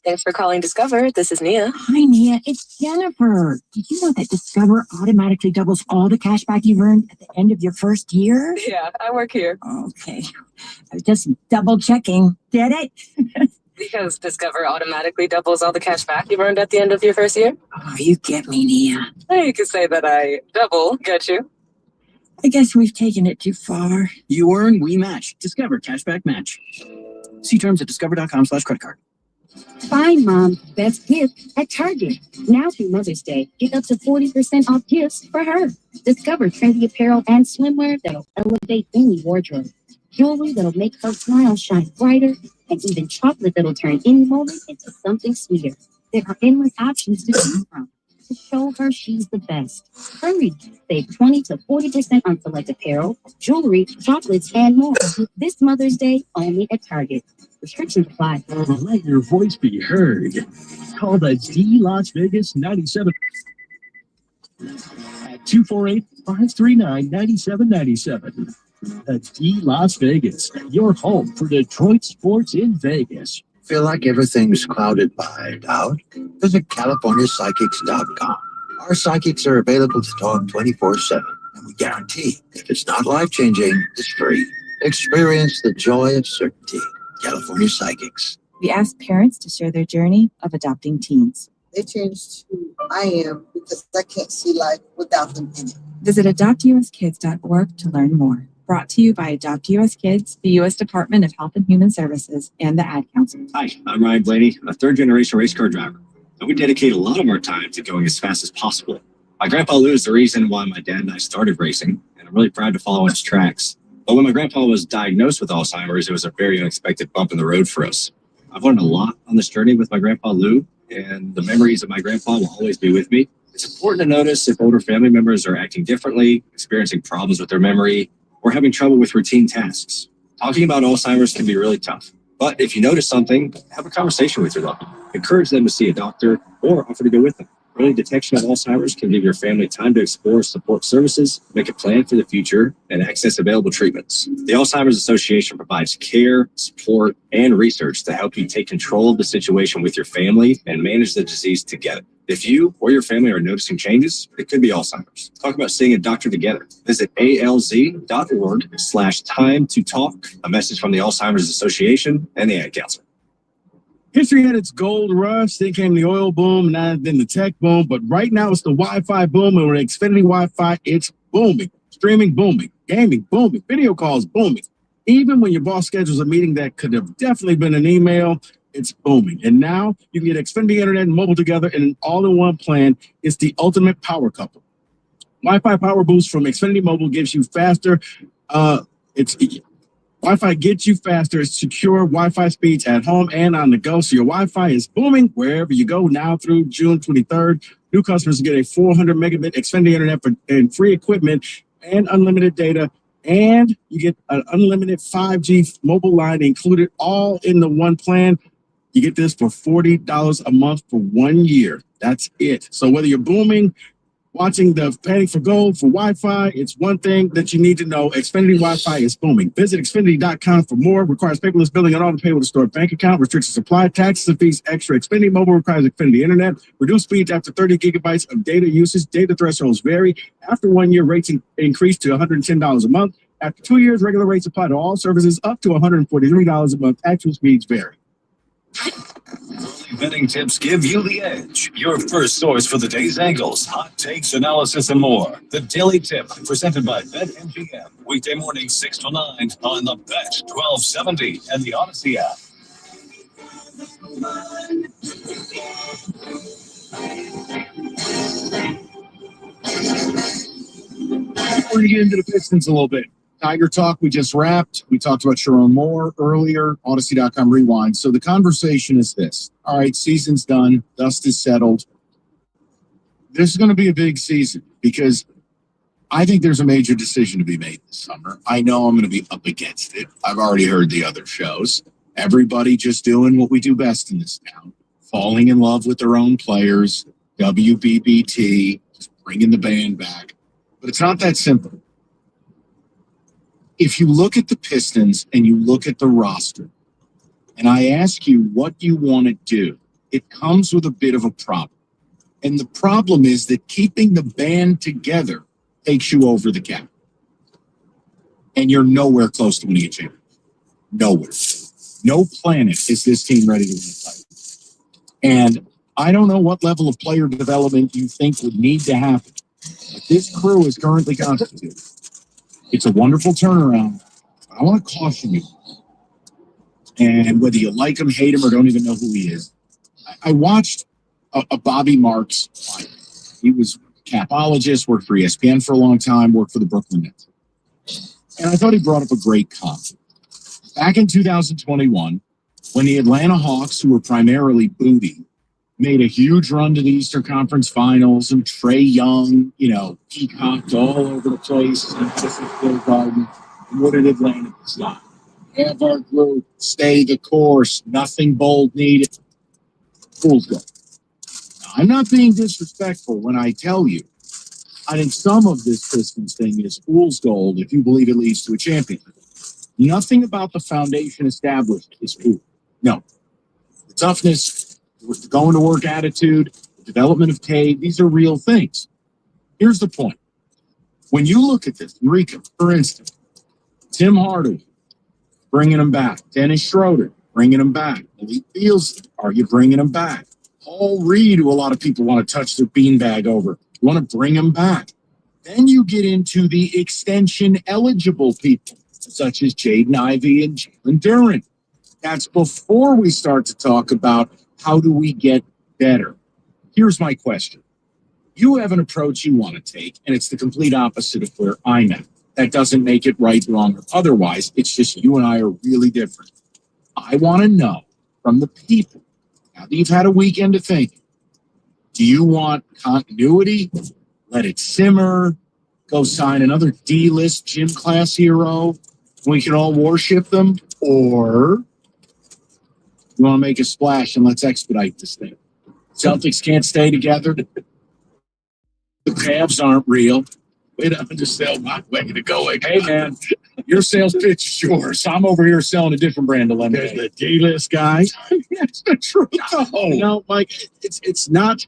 Thanks for calling Discover. This is Nia. Hi, Nia. It's Jennifer. Did you know that Discover automatically doubles all the cash back you've earned at the end of your first year? Yeah, I work here. Okay. I was just double checking. Get it? Because Discover automatically doubles all the cash back you've earned at the end of your first year? Oh, you get me, Nia. You could say that I double get you. I guess we've taken it too far. You earn, we match. Discover Cashback Match. See terms at discover.com/credit card. Find Mom's best gift at Target. Now through Mother's Day, get up to 40% off gifts for her. Discover trendy apparel and swimwear that'll elevate any wardrobe. Jewelry that'll make her smile shine brighter, and even chocolate that'll turn any moment into something sweeter. There are endless options to choose from to show her she's the best. Hurry! Save 20 to 40% on select apparel, jewelry, chocolates, and more. This Mother's Day, only at Target. Restrictions apply. Let your voice be heard. Call the D Las Vegas 97 at 539-9797. That's D Las Vegas, your home for Detroit sports in Vegas. Feel like everything's clouded by doubt? Visit CaliforniaPsychics.com. Our psychics are available to talk 24/7, and we guarantee if it's not life-changing, it's free. Experience the joy of certainty. California Psychics. We ask parents to share their journey of adopting teens. They changed who I am because I can't see life without them in it. Visit adoptuskids.org to learn more. Brought to you by Adopt US Kids, the U.S. Department of Health and Human Services, and the Ad Council. Hi, I'm Ryan Blaney, a third-generation race car driver, and we dedicate a lot of our time to going as fast as possible. My grandpa Lou is the reason why my dad and I started racing, and I'm really proud to follow in his tracks. But when my grandpa was diagnosed with Alzheimer's, it was a very unexpected bump in the road for us. I've learned a lot on this journey with my grandpa Lou, and the memories of my grandpa will always be with me. It's important to notice if older family members are acting differently, experiencing problems with their memory, or having trouble with routine tasks. Talking about Alzheimer's can be really tough. But if you notice something, have a conversation with your loved one. Encourage them to see a doctor or offer to go with them. Early detection of Alzheimer's can give your family time to explore support services, make a plan for the future, and access available treatments. The Alzheimer's Association provides care, support, and research to help you take control of the situation with your family and manage the disease together. If you or your family are noticing changes, it could be Alzheimer's. Talk about seeing a doctor together. Visit alz.org/time to talk. A message from the Alzheimer's Association and the Ad Council. History had its gold rush, then came the oil boom, and then the tech boom. But right now it's the Wi-Fi boom, and with Xfinity Wi-Fi, it's booming. Streaming booming, gaming booming, video calls booming. Even when your boss schedules a meeting that could have definitely been an email, it's booming. And now you can get Xfinity Internet and mobile together in an all-in-one plan. It's the ultimate power couple. Wi-Fi Power Boost from Xfinity Mobile gives you faster. Wi-Fi gets you faster, secure Wi-Fi speeds at home and on the go. So your Wi-Fi is booming wherever you go now through June 23rd. New customers get a 400 megabit Xfinity Internet and free equipment and unlimited data. And you get an unlimited 5G mobile line included all in the one plan. You get this for $40 a month for 1 year. That's it. So whether you're booming, watching the Panic for Gold for Wi-Fi, it's one thing that you need to know. Xfinity Wi-Fi is booming. Visit Xfinity.com for more. Requires paperless billing and auto pay with a stored bank account. Restrictions apply. Taxes and fees extra. Xfinity Mobile requires Xfinity Internet. Reduced speeds after 30 gigabytes of data usage. Data thresholds vary. After 1 year, rates increase to $110 a month. After 2 years, regular rates apply to all services up to $143 a month. Actual speeds vary. Early betting tips give you the edge. Your first source for the day's angles, hot takes, analysis, and more. The Daily Tip, presented by BetMGM. Weekday mornings 6 to 9 on the Bet 1270 and the Odyssey app. We're going to get into the Pistons a little bit. Tiger talk we just wrapped. We talked about Sharon Moore earlier, Odyssey.com rewind. So the conversation is this. All right, season's done. Dust is settled. This is going to be a big season because I think there's a major decision to be made this summer. I know I'm going to be up against it. I've already heard the other shows. Everybody just doing what we do best in this town. Falling in love with their own players. WBBT. Just bringing the band back. But it's not that simple. If you look at the Pistons and you look at the roster, and I ask you what you want to do, it comes with a bit of a problem. And the problem is that keeping the band together takes you over the cap. And you're nowhere close to winning a championship. Nowhere. No planet is this team ready to win a title. And I don't know what level of player development you think would need to happen. But this crew is currently constituted. It's a wonderful turnaround. I want to caution you. And whether you like him, hate him, or don't even know who he is, I watched a Bobby Marks fight. He was a capologist, worked for ESPN for a long time, worked for the Brooklyn Nets. And I thought he brought up a great comment. Back in 2021, when the Atlanta Hawks, who were primarily booty, made a huge run to the Eastern Conference Finals, and Trae Young, peacocked all over the place in Madison Square Garden. And what did Atlanta decide? Have our group, stay the course, nothing bold needed. Fool's gold. Now, I'm not being disrespectful when I tell you I think some of this Pistons thing is fool's gold if you believe it leads to a championship. Nothing about the foundation established is cool. No. The toughness, the going to work attitude, the development of Cade, these are real things. Here's the point. When you look at this, Enrico, for instance, Tim Hardaway, bringing him back. Dennis Schroeder, bringing him back. Malik Beasley, are you bringing him back? Paul Reed, who a lot of people want to touch their beanbag over. You want to bring him back. Then you get into the extension-eligible people, such as Jaden Ivey and Jalen Duren. That's before we start to talk about how do we get better. Here's my question. You have an approach you want to take, and it's the complete opposite of where I'm at. That doesn't make it right, wrong, or otherwise. It's just you and I are really different. I want to know from the people, now that you've had a weekend to think, do you want continuity? Let it simmer? Go sign another D-list gym class hero? We can all worship them? Or you want to make a splash and let's expedite this thing? Celtics can't stay together. The Cavs aren't real. Way to undersell my way to go. Hey, man, your sales pitch is yours. I'm over here selling a different brand of lemonade. There's the D-list guy. That's the truth. No, Mike, it's not.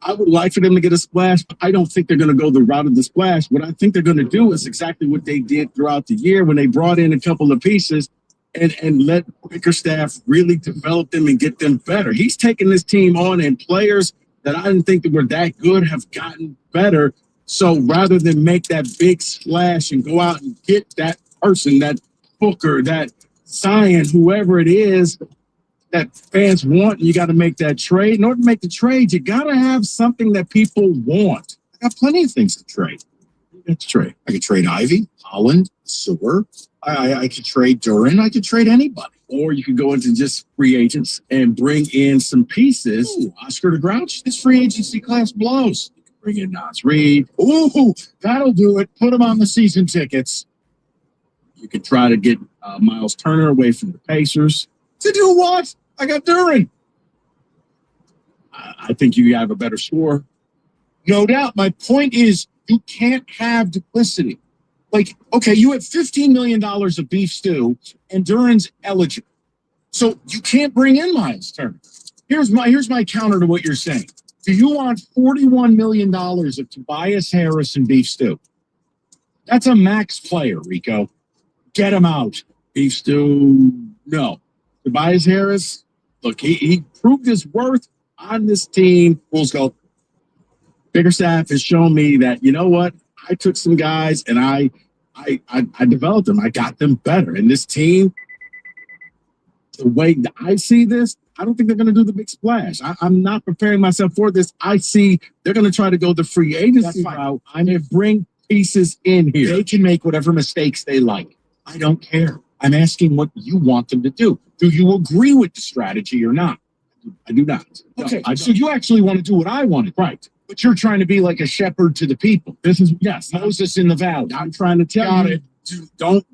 I would like for them to get a splash, but I don't think they're going to go the route of the splash. What I think they're going to do is exactly what they did throughout the year when they brought in a couple of pieces and let Bickerstaff really develop them and get them better. He's taken this team on, and players that I didn't think that were that good have gotten better. So rather than make that big splash and go out and get that person, that Booker, that Zion, whoever it is that fans want, you got to make that trade. In order to make the trade, you got to have something that people want. I got plenty of things to trade. Let's trade. I could trade Ivy, Holland, Sewer. I could trade Duren. I could trade anybody. Or you could go into just free agents and bring in some pieces. Ooh, Oscar the Grouch. This free agency class blows. You can bring in Nas Reed. Ooh, that'll do it. Put them on the season tickets. You could try to get Miles Turner away from the Pacers. To do what? I got Duren. I think you have a better score. No doubt. My point is, you can't have duplicity. Like, okay, you have $15 million of beef stew, and Duren's eligible. So you can't bring in Miles Turner. Here's my counter to what you're saying. Do you want $41 million of Tobias Harris and beef stew? That's a max player, Rico. Get him out. Beef stew, no. Tobias Harris, look, he proved his worth on this team. Bulls go. Bickerstaff has shown me that, you know what? I took some guys and I developed them. I got them better. And this team, the way that I see this, I don't think they're going to do the big splash. I'm not preparing myself for this. I see they're going to try to go the free agency route. I'm going to bring pieces in here. They can make whatever mistakes they like. I don't care. I'm asking what you want them to do. Do you agree with the strategy or not? I do not. Okay, so you actually want to do what I wanted. Right. But you're trying to be like a shepherd to the people. This is, yes, Moses in the valley. I'm trying to tell you, don't,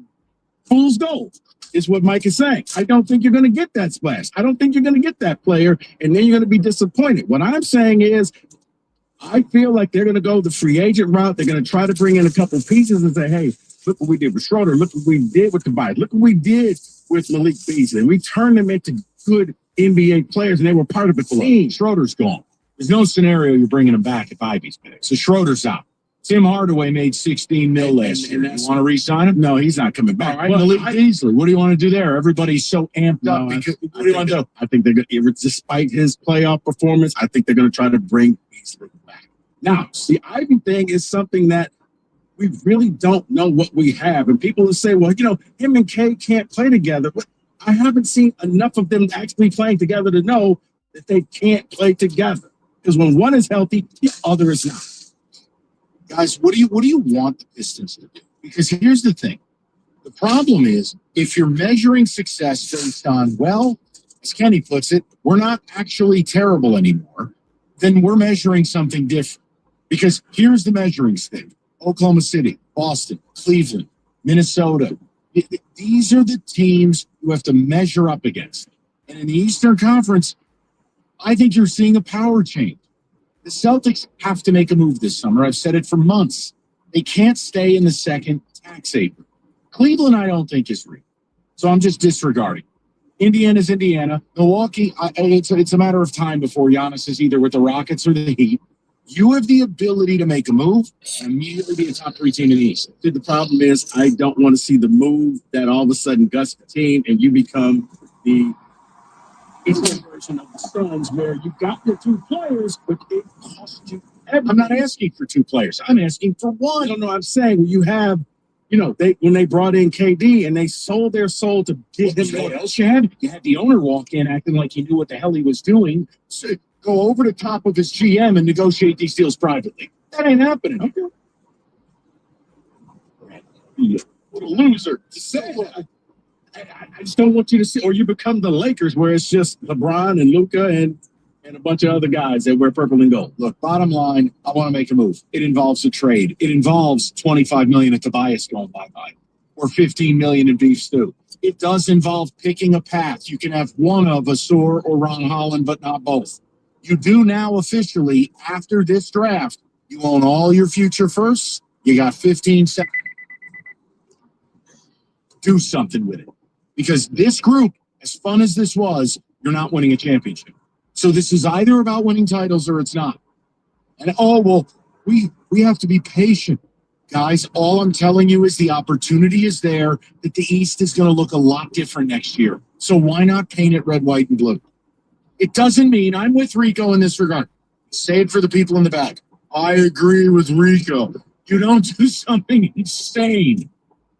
fool's gold is what Mike is saying. I don't think you're going to get that splash. I don't think you're going to get that player, and then you're going to be disappointed. What I'm saying is, I feel like they're going to go the free agent route. They're going to try to bring in a couple pieces and say, hey, look what we did with Schroeder. Look what we did with Tobias. Look what we did with Malik Beasley. We turned them into good NBA players, and they were part of it. Schroeder's gone. There's no scenario you're bringing him back if Ivy's back. So Schroeder's out. Tim Hardaway made $16 million last year. You want to re-sign him? No, he's not coming back. All right, Malik Beasley, what do you want to do there? Everybody's so amped up. Because, what do you want to do? I think they're going to, despite his playoff performance, I think they're going to try to bring Beasley back. Now, the Ivy thing is something that we really don't know what we have. And people will say, well, you know, him and Kay can't play together. But I haven't seen enough of them actually playing together to know that they can't play together. Because when one is healthy, the other is not. Guys, what do you want the Pistons to do? Because here's the thing. The problem is, if you're measuring success based on, well, as Kenny puts it, we're not actually terrible anymore, then we're measuring something different. Because here's the measuring stick. Oklahoma City, Boston, Cleveland, Minnesota. These are the teams you have to measure up against. And in the Eastern Conference, I think you're seeing a power change. The Celtics have to make a move this summer. I've said it for months. They can't stay in the second tax apron. Cleveland, I don't think is real. So I'm just disregarding. Indiana's Indiana. Milwaukee, it's a matter of time before Giannis is either with the Rockets or the Heat. You have the ability to make a move and immediately be a top 3 team in the East. The problem is I don't want to see the move that all of a sudden gusts the team and you become the Eastern version of the Suns where you got your 2 players, but it cost you everything. I'm not asking for 2 players. I'm asking for 1. No, I'm saying you have, when they brought in KD and they sold their soul to get him. What else you had? You had the owner walk in acting like he knew what the hell he was doing. So go over the top of his GM and negotiate these deals privately. That ain't happening. Okay. What a loser to say that. I just don't want you to see, or you become the Lakers where it's just LeBron and Luka and a bunch of other guys that wear purple and gold. Look, bottom line, I want to make a move. It involves a trade. It involves $25 million at Tobias going bye-bye, or $15 million in beef stew. It does involve picking a path. You can have one of Asur or Ron Holland, but not both. You do now officially, after this draft, you own all your future firsts. You got 15 seconds. Do something with it. Because this group, as fun as this was, you're not winning a championship. So this is either about winning titles or it's not. And we have to be patient. Guys, all I'm telling you is the opportunity is there that the East is going to look a lot different next year. So why not paint it red, white, and blue? It doesn't mean I'm with Rico in this regard. Say it for the people in the back. I agree with Rico. You don't do something insane.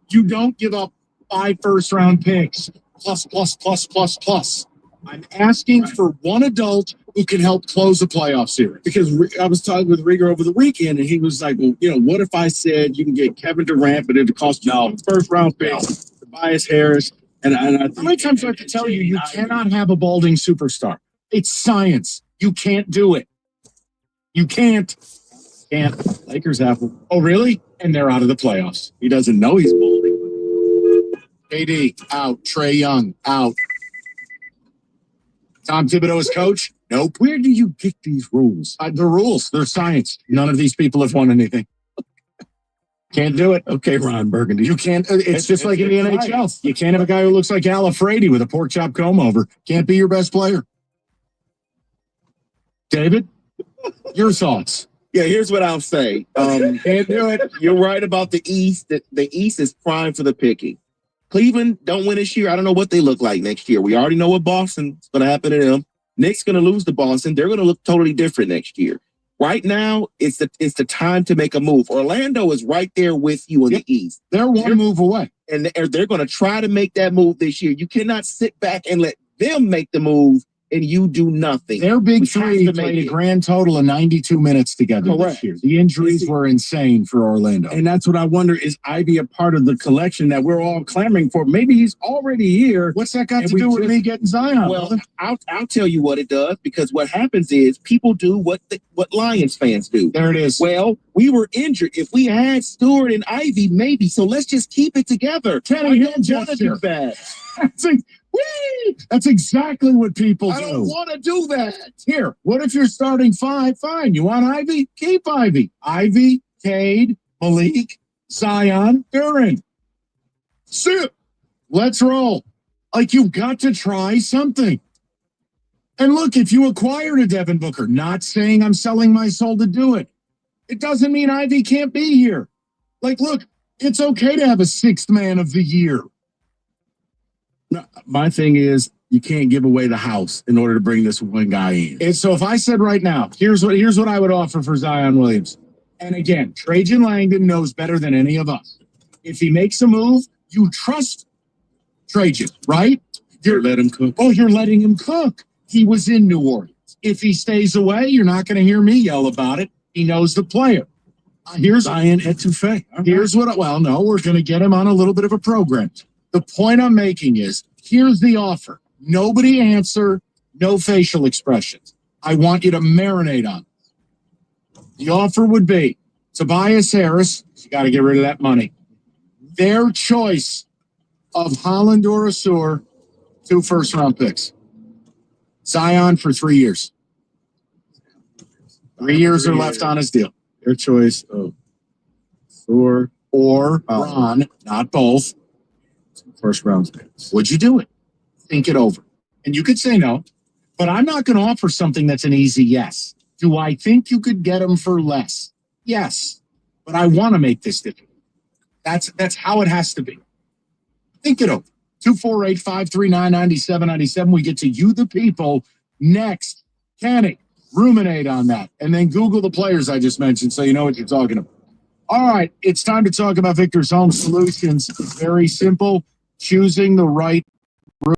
You don't give up 5 first-round picks, plus. I'm asking for one adult who can help close a playoff series. Because I was talking with Rieger over the weekend, and he was like, well, what if I said you can get Kevin Durant, but it'd cost you 1 first-round pick, Tobias Harris, and I think, how many times do I have to tell you, you cannot have a balding superstar? It's science. You can't do it. You can't. Lakers have him. Oh, really? And they're out of the playoffs. He doesn't know he's balding. KD, out. Trae Young, out. Tom Thibodeau is coach? Nope. Where do you get these rules? The rules. They're science. None of these people have won anything. Can't do it. Okay, Ron Burgundy. You can't. It's just like in the NHL. You can't have a guy who looks like Al Frady with a pork chop comb over. Can't be your best player. David, your thoughts? Yeah, here's what I'll say. Can't do it. You're right about the East. The East is prime for the picking. Cleveland don't win this year. I don't know what they look like next year. We already know what Boston's going to happen to them. Knicks going to lose to Boston. They're going to look totally different next year. Right now, it's the time to make a move. Orlando is right there with you in the East. They're one move away. And they're going to try to make that move this year. You cannot sit back and let them make the move and you do nothing. Their big three played a grand total of 92 minutes together this year. The injuries were insane for Orlando. And that's what I wonder, is Ivy a part of the collection that we're all clamoring for? Maybe he's already here. What's that got to do with me getting Zion? Well, I'll tell you what it does, because what happens is people do what Lions fans do. There it is. Well, we were injured. If we had Stewart and Ivy, maybe. So let's just keep it together. Kenny I don't want to do that. That's exactly what people do. I don't want to do that. Here, what if you're starting 5? Fine. You want Ivy? Keep Ivy. Ivy, Cade, Malik, Zion, Duran. Sit. Let's roll. Like, you've got to try something. And look, if you acquired a Devin Booker, not saying I'm selling my soul to do it, it doesn't mean Ivy can't be here. Like, look, it's okay to have a 6th man of the year. No, my thing is, you can't give away the house in order to bring this one guy in. And so if I said right now, here's what I would offer for Zion Williams. And again, Trajan Langdon knows better than any of us. If he makes a move, you trust Trajan, right? You're letting him cook. Oh, you're letting him cook. He was in New Orleans. If he stays away, you're not going to hear me yell about it. He knows the player. Here's Zion Etouffee. Here's what, well, no, we're going to get him on a little bit of a program. The point I'm making is, here's the offer. Nobody answer, no facial expressions. I want you to marinate on it. The offer would be Tobias Harris, you got to get rid of that money. Their choice of Holland or Asur, 2 first-round picks. Zion for 3 years. 3 years are left on his deal. Your choice of Thor or Ron, not both. First round picks. Would you do it? Think it over. And you could say no, but I'm not going to offer something that's an easy yes. Do I think you could get him for less? Yes, but I want to make this difficult. That's how it has to be. Think it over. 248-539-9797. We get to you, the people, next. Kenny, ruminate on that. And then Google the players I just mentioned so you know what you're talking about. All right, it's time to talk about Victor's Home Solutions. Very simple. Choosing the right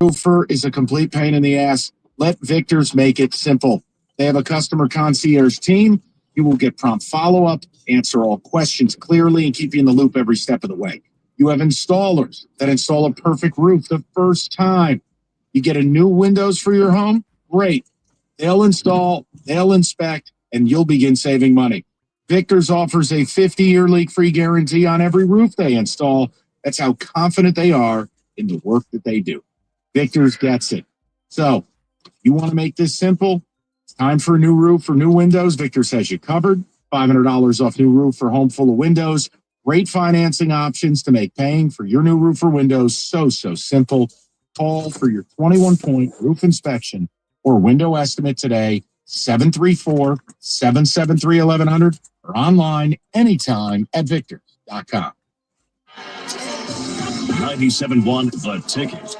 roofer is a complete pain in the ass. Let Victor's make it simple. They have a customer concierge team. You will get prompt follow-up, answer all questions clearly, and keep you in the loop every step of the way. You have installers that install a perfect roof the first time. You get a new windows for your home? Great. They'll install, they'll inspect, and you'll begin saving money. Victor's offers a 50-year leak-free guarantee on every roof they install. That's how confident they are in the work that they do. Victor's gets it. So, you want to make this simple? It's time for a new roof or new windows. Victor's has you covered. $500 off new roof for home full of windows. Great financing options to make paying for your new roof or windows so simple. Call for your 21-point roof inspection or window estimate today, 734-773-1100, or online anytime at victors.com. 97.1 The Ticket.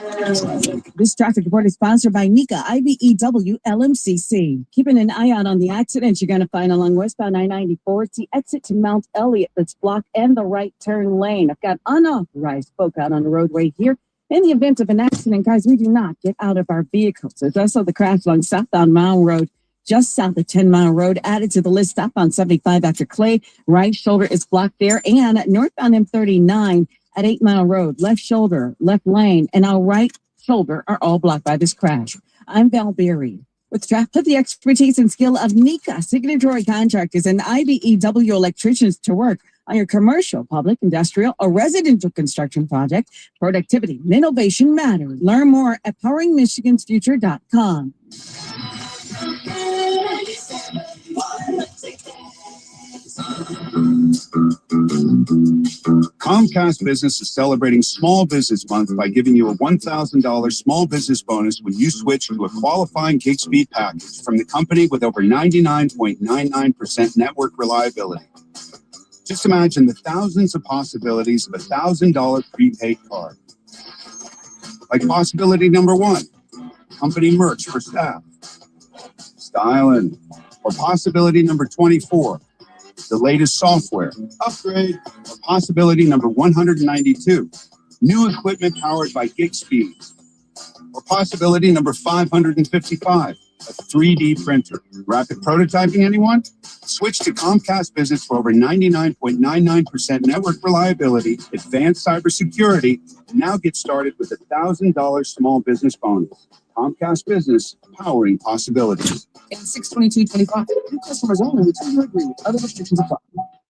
This traffic report is sponsored by NECA IBEW LMCC. Keeping an eye out on the accidents you're going to find along westbound I-94. It's the exit to Mount Elliott that's blocked and the right turn lane. I've got unauthorized folk out on the roadway here. In the event of an accident, guys, we do not get out of our vehicles. There's also the crash along southbound Mound Road, just south of 10 Mile Road, added to the list. Stop on 75 after Clay. Right shoulder is blocked there. And northbound M39 at 8 Mile Road, left shoulder, left lane, and our right shoulder are all blocked by this crash. I'm Val Berry. With the expertise and skill of NECA, signatory contractors, and IBEW electricians to work on your commercial, public, industrial, or residential construction project, productivity and innovation matter. Learn more at poweringmichigansfuture.com. Comcast Business is celebrating Small Business Month by giving you a $1,000 small business bonus when you switch to a qualifying gig speed package from the company with over 99.99% network reliability. Just imagine the thousands of possibilities of a $1,000 prepaid card. Like possibility number 1, company merch for staff. Styling. Or possibility number 24, the latest software upgrade. Or possibility number 192, new equipment powered by gig speeds. Or possibility number 555, a 3D printer. Rapid prototyping, anyone? Switch to Comcast Business for over 99.99% network reliability, advanced cybersecurity, and now get started with a $1,000 small business bonus. Comcast Business, powering possibilities. And 622.25. New customers only with 2-year agreement. Other restrictions apply.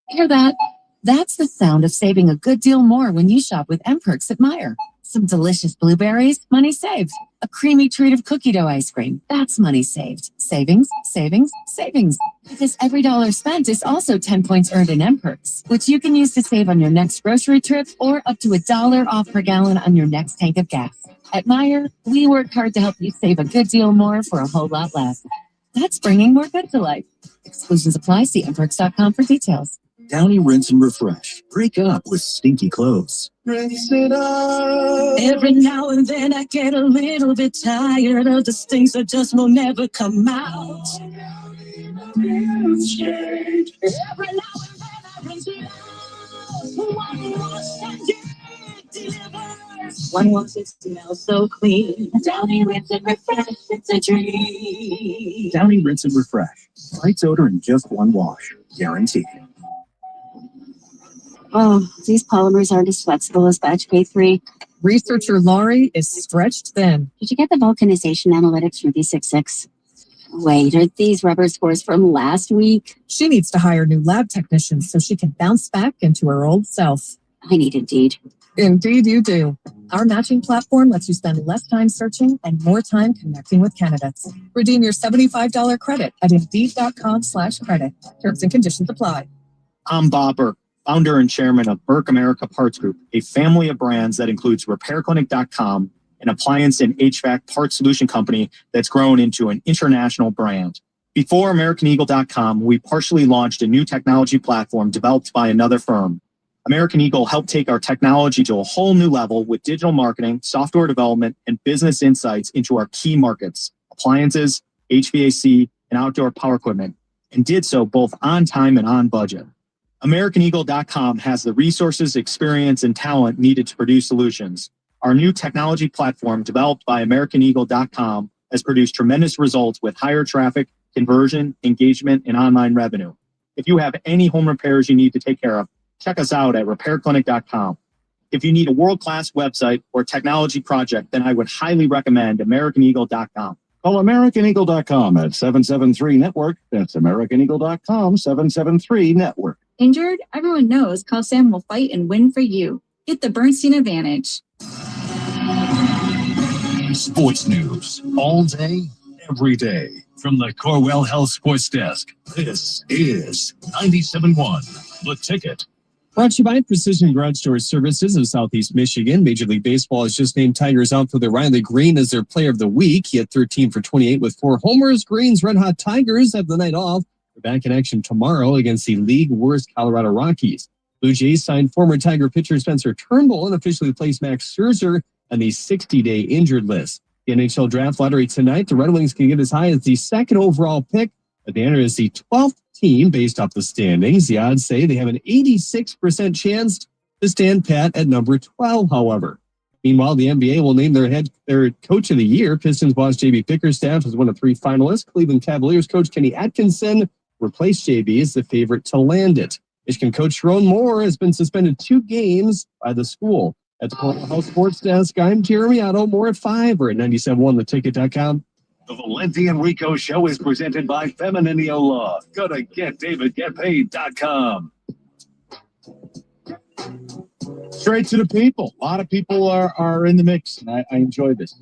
Hear that? That's the sound of saving a good deal more when you shop with M-Perks at Meijer. Some delicious blueberries, money saved. A creamy treat of cookie dough ice cream, that's money saved. Savings, savings, savings. Because every dollar spent is also 10 points earned in M-Perks, which you can use to save on your next grocery trip or up to $1 off per gallon on your next tank of gas. At Meijer, we work hard to help you save a good deal more for a whole lot less. That's bringing more good to life. Exclusions apply. See mperks.com for details. Downy Rinse and Refresh. Break up with stinky clothes. Rinse it up. Every now and then I get a little bit tired of the things that just will never come out. Every now and then I rinse it out. One wash and it delivers. One wash, it smells so clean. Downy Rinse and Refresh, it's a dream. Downy Rinse and Refresh. Rights odor in just one wash. Guaranteed. Oh, these polymers aren't as flexible as batch K3. Researcher Laurie is stretched thin. Did you get the vulcanization analytics from B66? Wait, are these rubber scores from last week? She needs to hire new lab technicians so she can bounce back into her old self. I need Indeed. Indeed, you do. Our matching platform lets you spend less time searching and more time connecting with candidates. Redeem your $75 credit at Indeed.com/credit. Terms and conditions apply. I'm Bob Burke, founder and chairman of Burke America Parts Group, a family of brands that includes RepairClinic.com, an appliance and HVAC parts solution company that's grown into an international brand. Before AmericanEagle.com, we partially launched a new technology platform developed by another firm. American Eagle helped take our technology to a whole new level with digital marketing, software development, and business insights into our key markets, appliances, HVAC, and outdoor power equipment, and did so both on time and on budget. AmericanEagle.com has the resources, experience, and talent needed to produce solutions. Our new technology platform, developed by AmericanEagle.com, has produced tremendous results with higher traffic, conversion, engagement, and online revenue. If you have any home repairs you need to take care of, check us out at RepairClinic.com. If you need a world-class website or technology project, then I would highly recommend AmericanEagle.com. Call AmericanEagle.com at 773-NETWORK. That's AmericanEagle.com, 773-NETWORK. Injured? Everyone knows Call Sam will fight and win for you. Get the Bernstein Advantage. Sports news all day, every day. From the Corwell Health Sports Desk, this is 97.1 The Ticket. Brought to you by Precision Garage Store Services of Southeast Michigan. Major League Baseball has just named Tigers outfielder Riley Green as their player of the week. He had 13 for 28 with 4 homers. Green's Red Hot Tigers have the night off. They're back in action tomorrow against the league worst Colorado Rockies. Blue Jays signed former Tiger pitcher Spencer Turnbull and officially placed Max Scherzer on the 60-day injured list. The NHL draft lottery tonight, the Red Wings can get as high as the second overall pick, but they enter as the 12th team based off the standings. The odds say they have an 86% chance to stand pat at number 12, however. Meanwhile, the NBA will name their coach of the year. Pistons boss J.B. Bickerstaff is one of 3 finalists. Cleveland Cavaliers coach Kenny Atkinson replaced J.B. as the favorite to land it. Michigan coach Sharon Moore has been suspended 2 games by the school. At the Cornwall House Sports Desk, I'm Jeremy Otto. More at 5 or at 97onetheticket.com. The Valenti and Rico Show is presented by Femininio Law. Go to GetDavidGetPaid.com. Straight to the people. A lot of people are in the mix, and I enjoy this.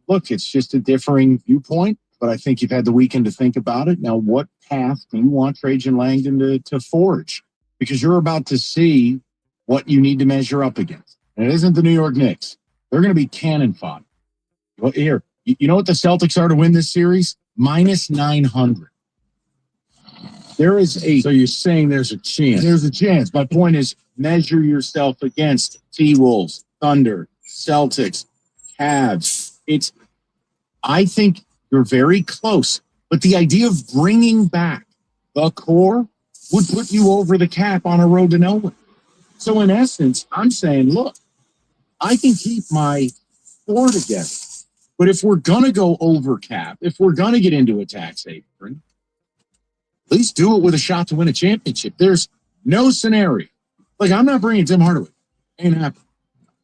Look, it's just a differing viewpoint, but I think you've had the weekend to think about it. Now, what path do you want Trajan Langdon to forge? Because you're about to see what you need to measure up against. And it isn't the New York Knicks. They're going to be cannon fodder. Well, here, you know what the Celtics are to win this series? Minus 900. There is So you're saying there's a chance? There's a chance. My point is measure yourself against T-Wolves, Thunder, Celtics, Cavs. I think you're very close. But the idea of bringing back the core would put you over the cap on a road to nowhere. So in essence, I'm saying, look, I can keep my core together. But if we're going to go over cap, if we're going to get into a tax apron, at least do it with a shot to win a championship. There's no scenario. Like, I'm not bringing Tim Hardaway. Ain't happening.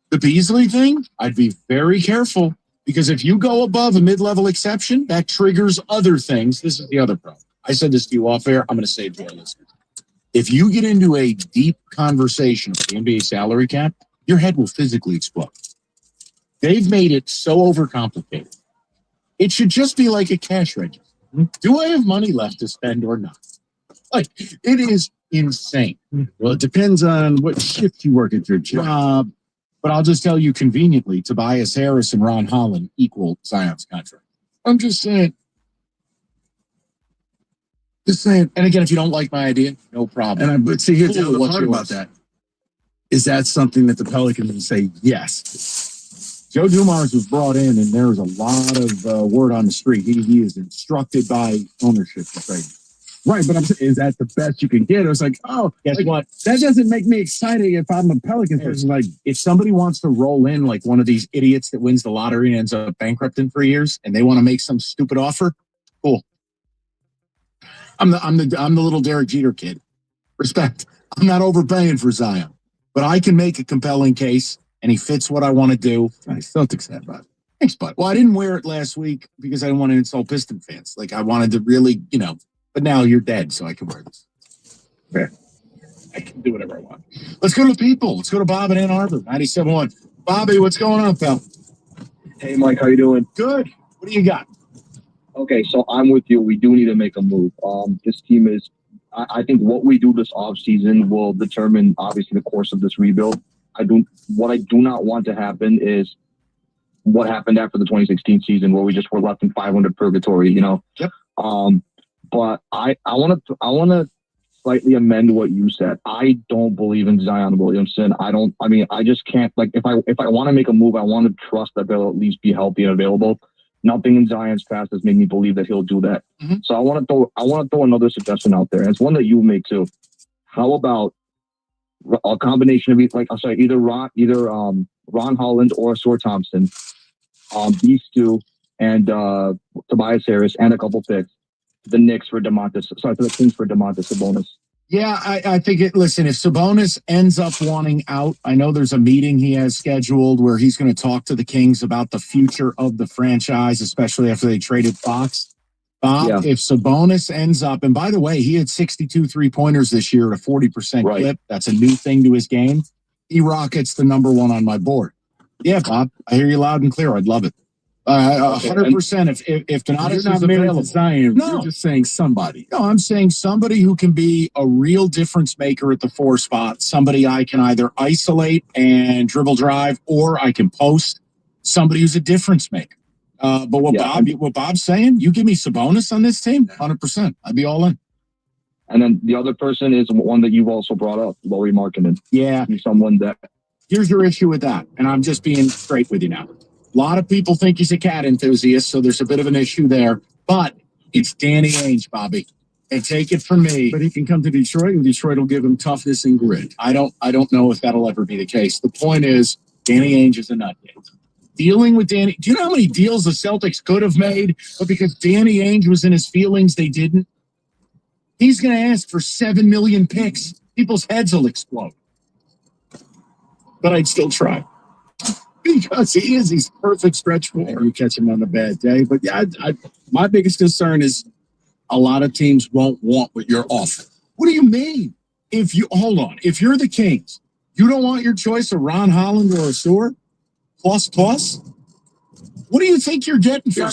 The Beasley thing, I'd be very careful, because if you go above a mid-level exception, that triggers other things. This is the other problem. I said this to you off air. I'm going to say it to our listeners. If you get into a deep conversation of the NBA salary cap, your head will physically explode. They've made it so overcomplicated. It should just be like a cash register. Do I have money left to spend or not? Like, it is insane. Well, it depends on what shift you work at your job. But I'll just tell you conveniently, Tobias Harris and Ron Holland equal Zion's contract. I'm just saying. Just saying. And again, if you don't like my idea, no problem. But see, here's the Cool, other what's part yours? about that. Is that something that the Pelicans would say yes? Joe Dumars was brought in, and there was a lot of word on the street. He is instructed by ownership to trade. Right, but I'm saying, is that the best you can get? It was like, oh, guess what? That doesn't make me excited if I'm a Pelicans person. Like, if somebody wants to roll in like one of these idiots that wins the lottery and ends up bankrupt in 3 years, and they want to make some stupid offer, cool. I'm the little Derek Jeter kid. Respect. I'm not overpaying for Zion, but I can make a compelling case, and he fits what I want to do. I still think that, bud. Thanks, bud. Well, I didn't wear it last week because I didn't want to insult Piston fans. Like, I wanted to really, but now you're dead, so I can wear this. Fair. I can do whatever I want. Let's go to the people. Let's go to Bob in Ann Arbor, 97.1. Bobby, what's going on, pal? Hey, Mike, how you doing? Good. What do you got? Okay, so I'm with you. We do need to make a move. This team is, I think what we do this offseason will determine, obviously, the course of this rebuild. What I do not want to happen is what happened after the 2016 season where we just were left in 500 purgatory, you know? Yep. But I want to slightly amend what you said. I don't believe in Zion Williamson. I just can't, like, if I want to make a move, I want to trust that they'll at least be healthy and available. Nothing in Zion's past has made me believe that he'll do that. Mm-hmm. So I want to throw another suggestion out there. And it's one that you make too. How about a combination of either Ron Holland or Asur Thompson, these two, and Tobias Harris and a couple picks. The Knicks for the Kings for DeMontis Sabonis. Yeah, I think listen, if Sabonis ends up wanting out, I know there's a meeting he has scheduled where he's going to talk to the Kings about the future of the franchise, especially after they traded Fox. Bob, if Sabonis ends up, and by the way, he had 62 3-pointers this year at a 40% clip. That's a new thing to his game. E-Rocket's the number one on my board. Yeah, Bob, I hear you loud and clear. I'd love it. 100%. If Donatis is available, Zion, you're just saying somebody. No, I'm saying somebody who can be a real difference maker at the 4 spot. Somebody I can either isolate and dribble drive, or I can post. Somebody who's a difference maker. But what Bob's saying, you give me Sabonis on this team, 100%. I'd be all in. And then the other person is one that you've also brought up, Lauri Markkanen. Yeah, he's someone that. Here's your issue with that, and I'm just being straight with you now. A lot of people think he's a cat enthusiast, so there's a bit of an issue there. But it's Danny Ainge, Bobby. And take it from me. But he can come to Detroit, and Detroit will give him toughness and grit. I don't know if that'll ever be the case. The point is, Danny Ainge is a nutcase. Dealing with Danny, do you know how many deals the Celtics could have made, but because Danny Ainge was in his feelings, they didn't? He's going to ask for 7 million picks. People's heads will explode. But I'd still try. Because he's perfect stretch for you catch him on a bad day. But yeah, my biggest concern is a lot of teams won't want what you're offering. What do you mean? If you're the Kings, you don't want your choice of Ron Holland or Asur plus? What do you think you're getting for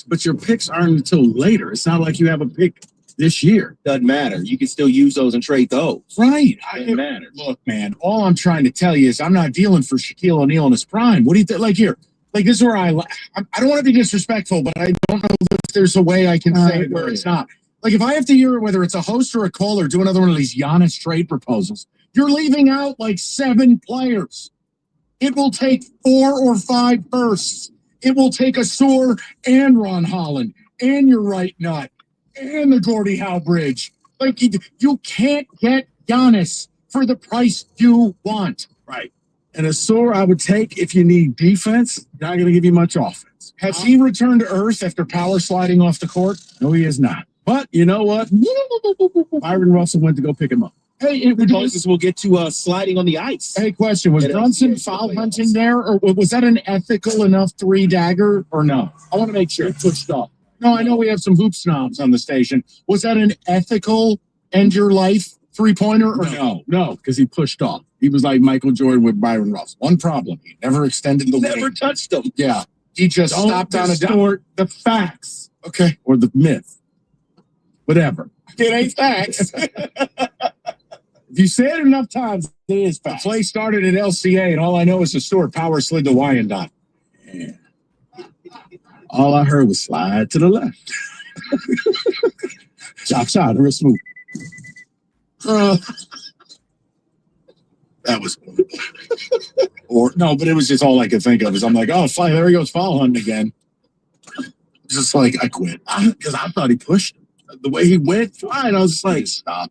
but your picks aren't until later. It's not like you have a pick this year. Doesn't matter. You can still use those and trade those. Right. Doesn't matter. Look, man, all I'm trying to tell you is I'm not dealing for Shaquille O'Neal in his prime. What do you think? Like here, like this is where I don't want to be disrespectful, but I don't know if there's a way I can say it where it's not. Like if I have to hear whether it's a host or a caller do another one of these Giannis trade proposals, you're leaving out like 7 players. It will take 4 or 5 firsts. It will take Asur and Ron Holland and your right nut. And the Gordie Howe Bridge. Like, you can't get Giannis for the price you want. Right. And Asur, I would take if you need defense, not going to give you much offense. Has he returned to earth after power sliding off the court? No, he is not. But you know what? Byron Russell went to go pick him up. Hey, we'll get to sliding on the ice. Hey, question. Was Brunson foul hunting there, or was that an ethical enough 3-dagger, or no? I want to make sure. He pushed off. No, I know we have some hoop snobs on the station. Was that an ethical end-your-life 3-pointer or no? No, because he pushed off. He was like Michael Jordan with Byron Russell. One problem. He never extended the Never touched him. Yeah. He just stopped on a distort the facts. Okay. Or the myth. Whatever. It ain't facts. If you say it enough times, it is facts. The play started at LCA, and all I know is the store power slid to Wyandotte. Yeah. All I heard was slide to the left. Outside, real smooth. That was or no, but it was just all I could think of. Is I'm like, oh, fine, there he goes, foul hunting again. Just like I quit because I thought he pushed him. The way he went flying, I was just like, stop.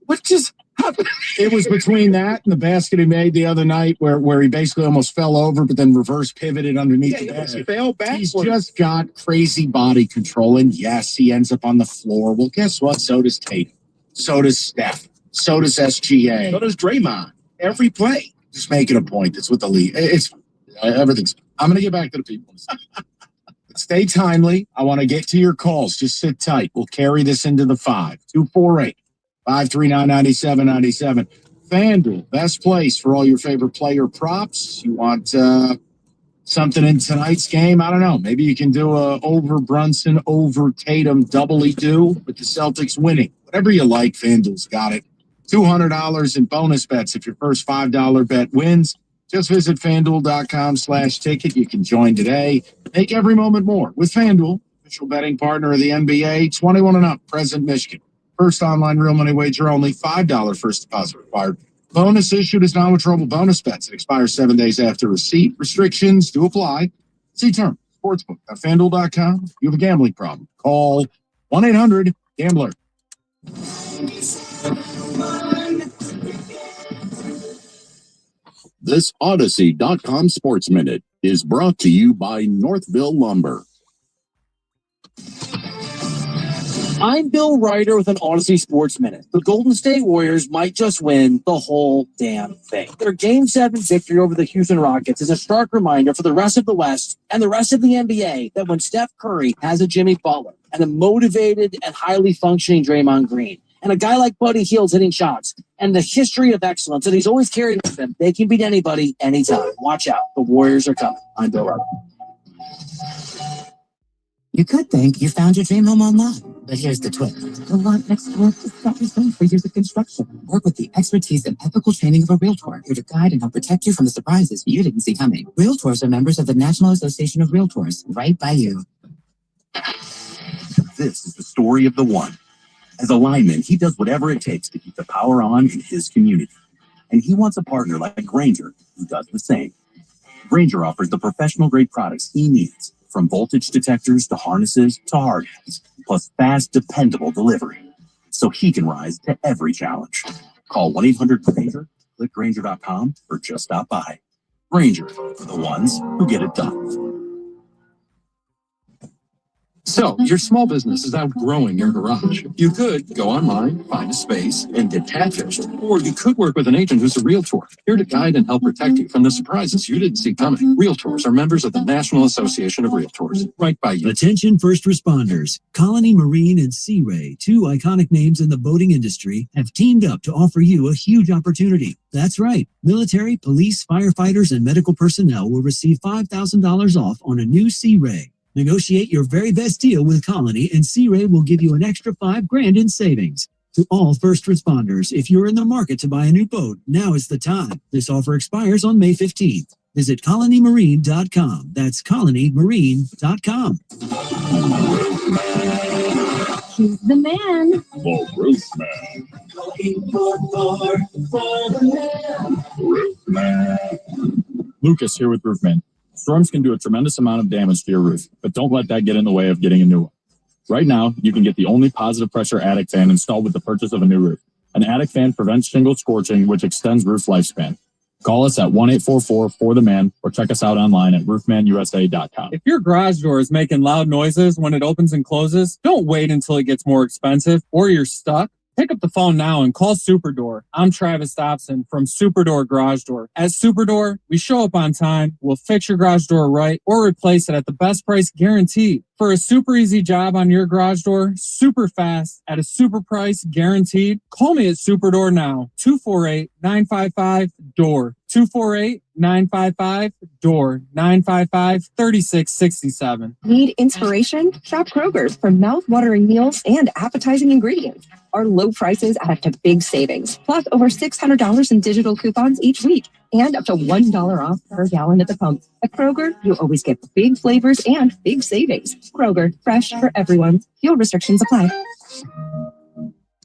What just happened? It was between that and the basket he made the other night where he basically almost fell over, but then reverse pivoted underneath the basket. Fell backwards. He's just got crazy body control, and yes, he ends up on the floor. Well, guess what? So does Tatum. So does Steph. So does SGA. So does Draymond. Every play. Just making a point. It's with the league. It's everything's. I'm going to get back to the people. Stay timely. I want to get to your calls. Just sit tight. We'll carry this into the 5. 248 539-9797. FanDuel, best place for all your favorite player props. You want something in tonight's game? I don't know. Maybe you can do a over Brunson, over Tatum doubly do with the Celtics winning. Whatever you like, FanDuel's got it. $200 in bonus bets if your first $5 bet wins. Just visit FanDuel.com/ticket. You can join today. Make every moment more with FanDuel, official betting partner of the NBA. 21 and up, present Michigan. First online real money wager only. $5 first deposit required. Bonus issued is non-withdrawable bonus bets. It expires 7 days after receipt. Restrictions do apply. See term. Sportsbook at FanDuel.com. You have a gambling problem. Call 1-800-GAMBLER. This Odyssey.com Sports Minute is brought to you by Northville Lumber. I'm Bill Ryder with an Odyssey Sports Minute. The Golden State Warriors might just win the whole damn thing. Their Game 7 victory over the Houston Rockets is a stark reminder for the rest of the West and the rest of the NBA that when Steph Curry has a Jimmy Butler and a motivated and highly functioning Draymond Green and a guy like Buddy Hield's hitting shots and the history of excellence that he's always carried with him, they can beat anybody anytime. Watch out. The Warriors are coming. I'm Bill Ryder. You could think you found your dream home online, but here's the twist. The lot next door is not designed for years of construction. Work with the expertise and ethical training of a Realtor, here to guide and help protect you from the surprises you didn't see coming. Realtors are members of the National Association of Realtors, right by you. This is the story of the one. As a lineman, he does whatever it takes to keep the power on in his community. And he wants a partner like Grainger who does the same. Grainger offers the professional-grade products he needs, from voltage detectors to harnesses to hard hats, plus fast, dependable delivery, so he can rise to every challenge. Call 1-800-GRAINGER, click Grainger.com, or just stop by. Grainger, for the ones who get it done. So, your small business is outgrowing your garage. You could go online, find a space, and detach it. Or you could work with an agent who's a realtor, here to guide and help protect you from the surprises you didn't see coming. Realtors are members of the National Association of Realtors, right by you. Attention first responders. Colony Marine and Sea Ray, two iconic names in the boating industry, have teamed up to offer you a huge opportunity. That's right. Military, police, firefighters, and medical personnel will receive $5,000 off on a new Sea Ray. Negotiate your very best deal with Colony, and Sea Ray will give you an extra $5,000 in savings. To all first responders, if you're in the market to buy a new boat, now is the time. This offer expires on May 15th. Visit colonymarine.com. That's colonymarine.com. He's the man. The Roofman. Lucas here with Roofman. Storms can do a tremendous amount of damage to your roof, but don't let that get in the way of getting a new one. Right now, you can get the only positive pressure attic fan installed with the purchase of a new roof. An attic fan prevents shingle scorching, which extends roof lifespan. Call us at 1-844-4THE-MAN or check us out online at roofmanusa.com. If your garage door is making loud noises when it opens and closes, don't wait until it gets more expensive or you're stuck. Pick up the phone now and call Superdoor. I'm Travis Dobson from Superdoor Garage Door. At Superdoor, we show up on time, we'll fix your garage door right, or replace it at the best price guaranteed. For a super easy job on your garage door, super fast, at a super price guaranteed, call me at Superdoor now. 248-955-DOOR. 248-955-DOOR. 955-3667. Need inspiration? Shop Kroger's for mouth-watering meals and appetizing ingredients. Our low prices add up to big savings, plus over $600 in digital coupons each week, and up to $1 off per gallon at the pump. At Kroger, you always get big flavors and big savings. Kroger, fresh for everyone. Fuel restrictions apply.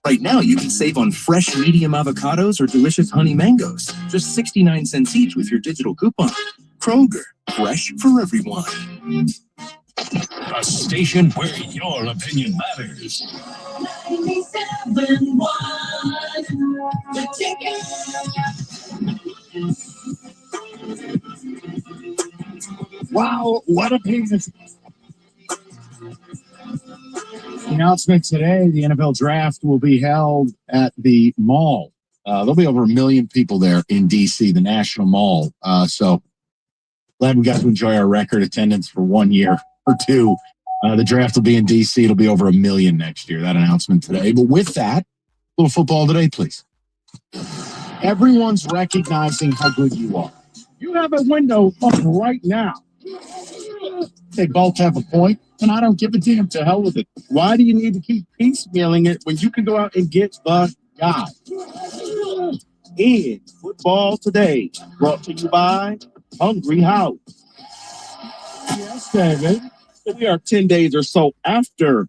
Right now, you can save on fresh medium avocados or delicious honey mangoes. Just 69 cents each with your digital coupon. Kroger, fresh for everyone. A station where your opinion matters. 97.1 The Ticket. Wow, what a piece. Announcement today, the NFL draft will be held at the mall. There'll be over 1 million people there in D.C., the National Mall. So glad we got to enjoy our record attendance for 1 year or two. The draft will be in D.C. It'll be over 1 million next year, that announcement today. But with that, Little football today, please. Everyone's recognizing how good you are. You have a window up right now. They both have a point, and I don't give a damn. To hell with it. Why do you need to keep piecemealing it when you can go out and get the guy? In football today, brought to you by Hungry House. Yes, David. We are 10 days or so after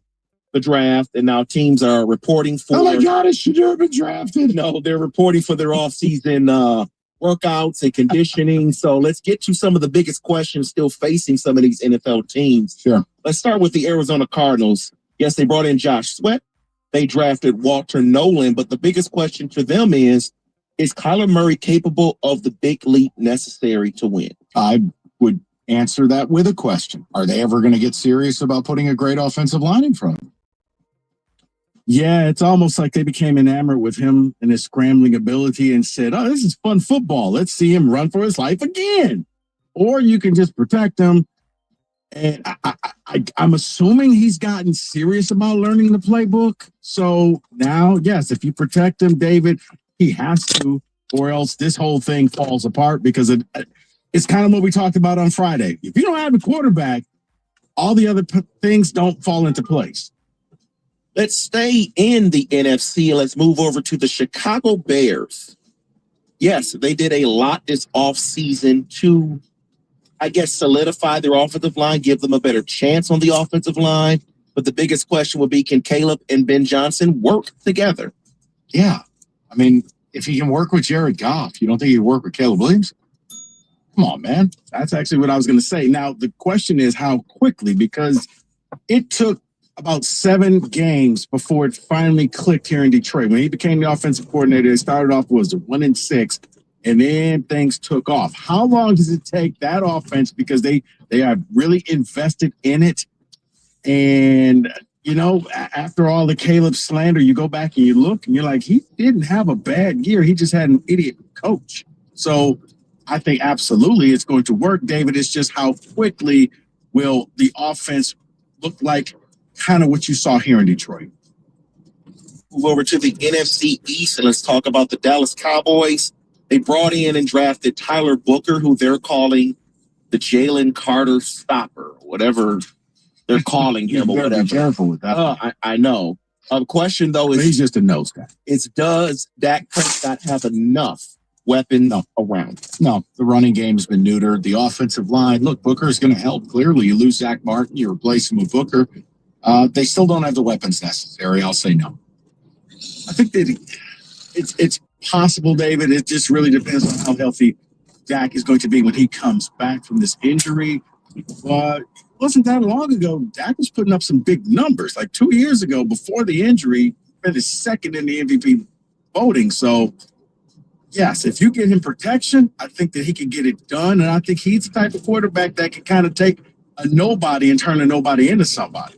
the draft, and now teams are reporting for. Oh my God, it should have been drafted. No, they're reporting for their offseason workouts and conditioning. So let's get to some of the biggest questions still facing some of these NFL teams. Sure. Let's start with the Arizona Cardinals. Yes, they brought in Josh Sweat. They drafted Walter Nolan, but the biggest question to them is Kyler Murray capable of the big leap necessary to win? I would answer that with a question. Are they ever going to get serious about putting a great offensive line in front of him? Yeah, it's almost like they became enamored with him and his scrambling ability and said, oh, this is fun football. Let's see him run for his life again. Or you can just protect him. And I'm assuming he's gotten serious about learning the playbook. So now, yes, if you protect him, David, he has to, or else this whole thing falls apart because it's kind of what we talked about on Friday. If you don't have a quarterback, all the other things don't fall into place. Let's stay in the NFC and let's move over to the Chicago Bears. Yes, they did a lot this offseason to, I guess, solidify their offensive line, give them a better chance on the offensive line. But the biggest question would be, can Caleb and Ben Johnson work together? Yeah. I mean, if he can work with Jared Goff, you don't think he'd work with Caleb Williams? Come on, man. That's actually what I was going to say. Now, the question is how quickly, because it took about 7 games before it finally clicked here in Detroit. When he became the offensive coordinator, it started off was 1-6, and then things took off. How long does it take that offense? Because they have really invested in it. And, you know, after all the Caleb slander, you go back and you look and you're like, he didn't have a bad year. He just had an idiot coach. So I think absolutely it's going to work, David. It's just how quickly will the offense look like kind of what you saw here in Detroit. Move over to the NFC East and let's talk about the Dallas Cowboys. They brought in and drafted Tyler Booker, who they're calling the Jalen Carter stopper, whatever they're calling him or whatever. Be careful with that. I know. The question, though, is he's just a nose guy. Does Dak Prescott have enough weapons around? No, the running game has been neutered. The offensive line, look, Booker is going to help. Clearly, you lose Zach Martin, you replace him with Booker. They still don't have the weapons necessary. I'll say no. I think that it's possible, David. It just really depends on how healthy Dak is going to be when he comes back from this injury. But it wasn't that long ago, Dak was putting up some big numbers. Like 2 years ago, before the injury, finished second in the MVP voting. So, yes, if you get him protection, I think that he can get it done. And I think he's the type of quarterback that can kind of take a nobody and turn a nobody into somebody.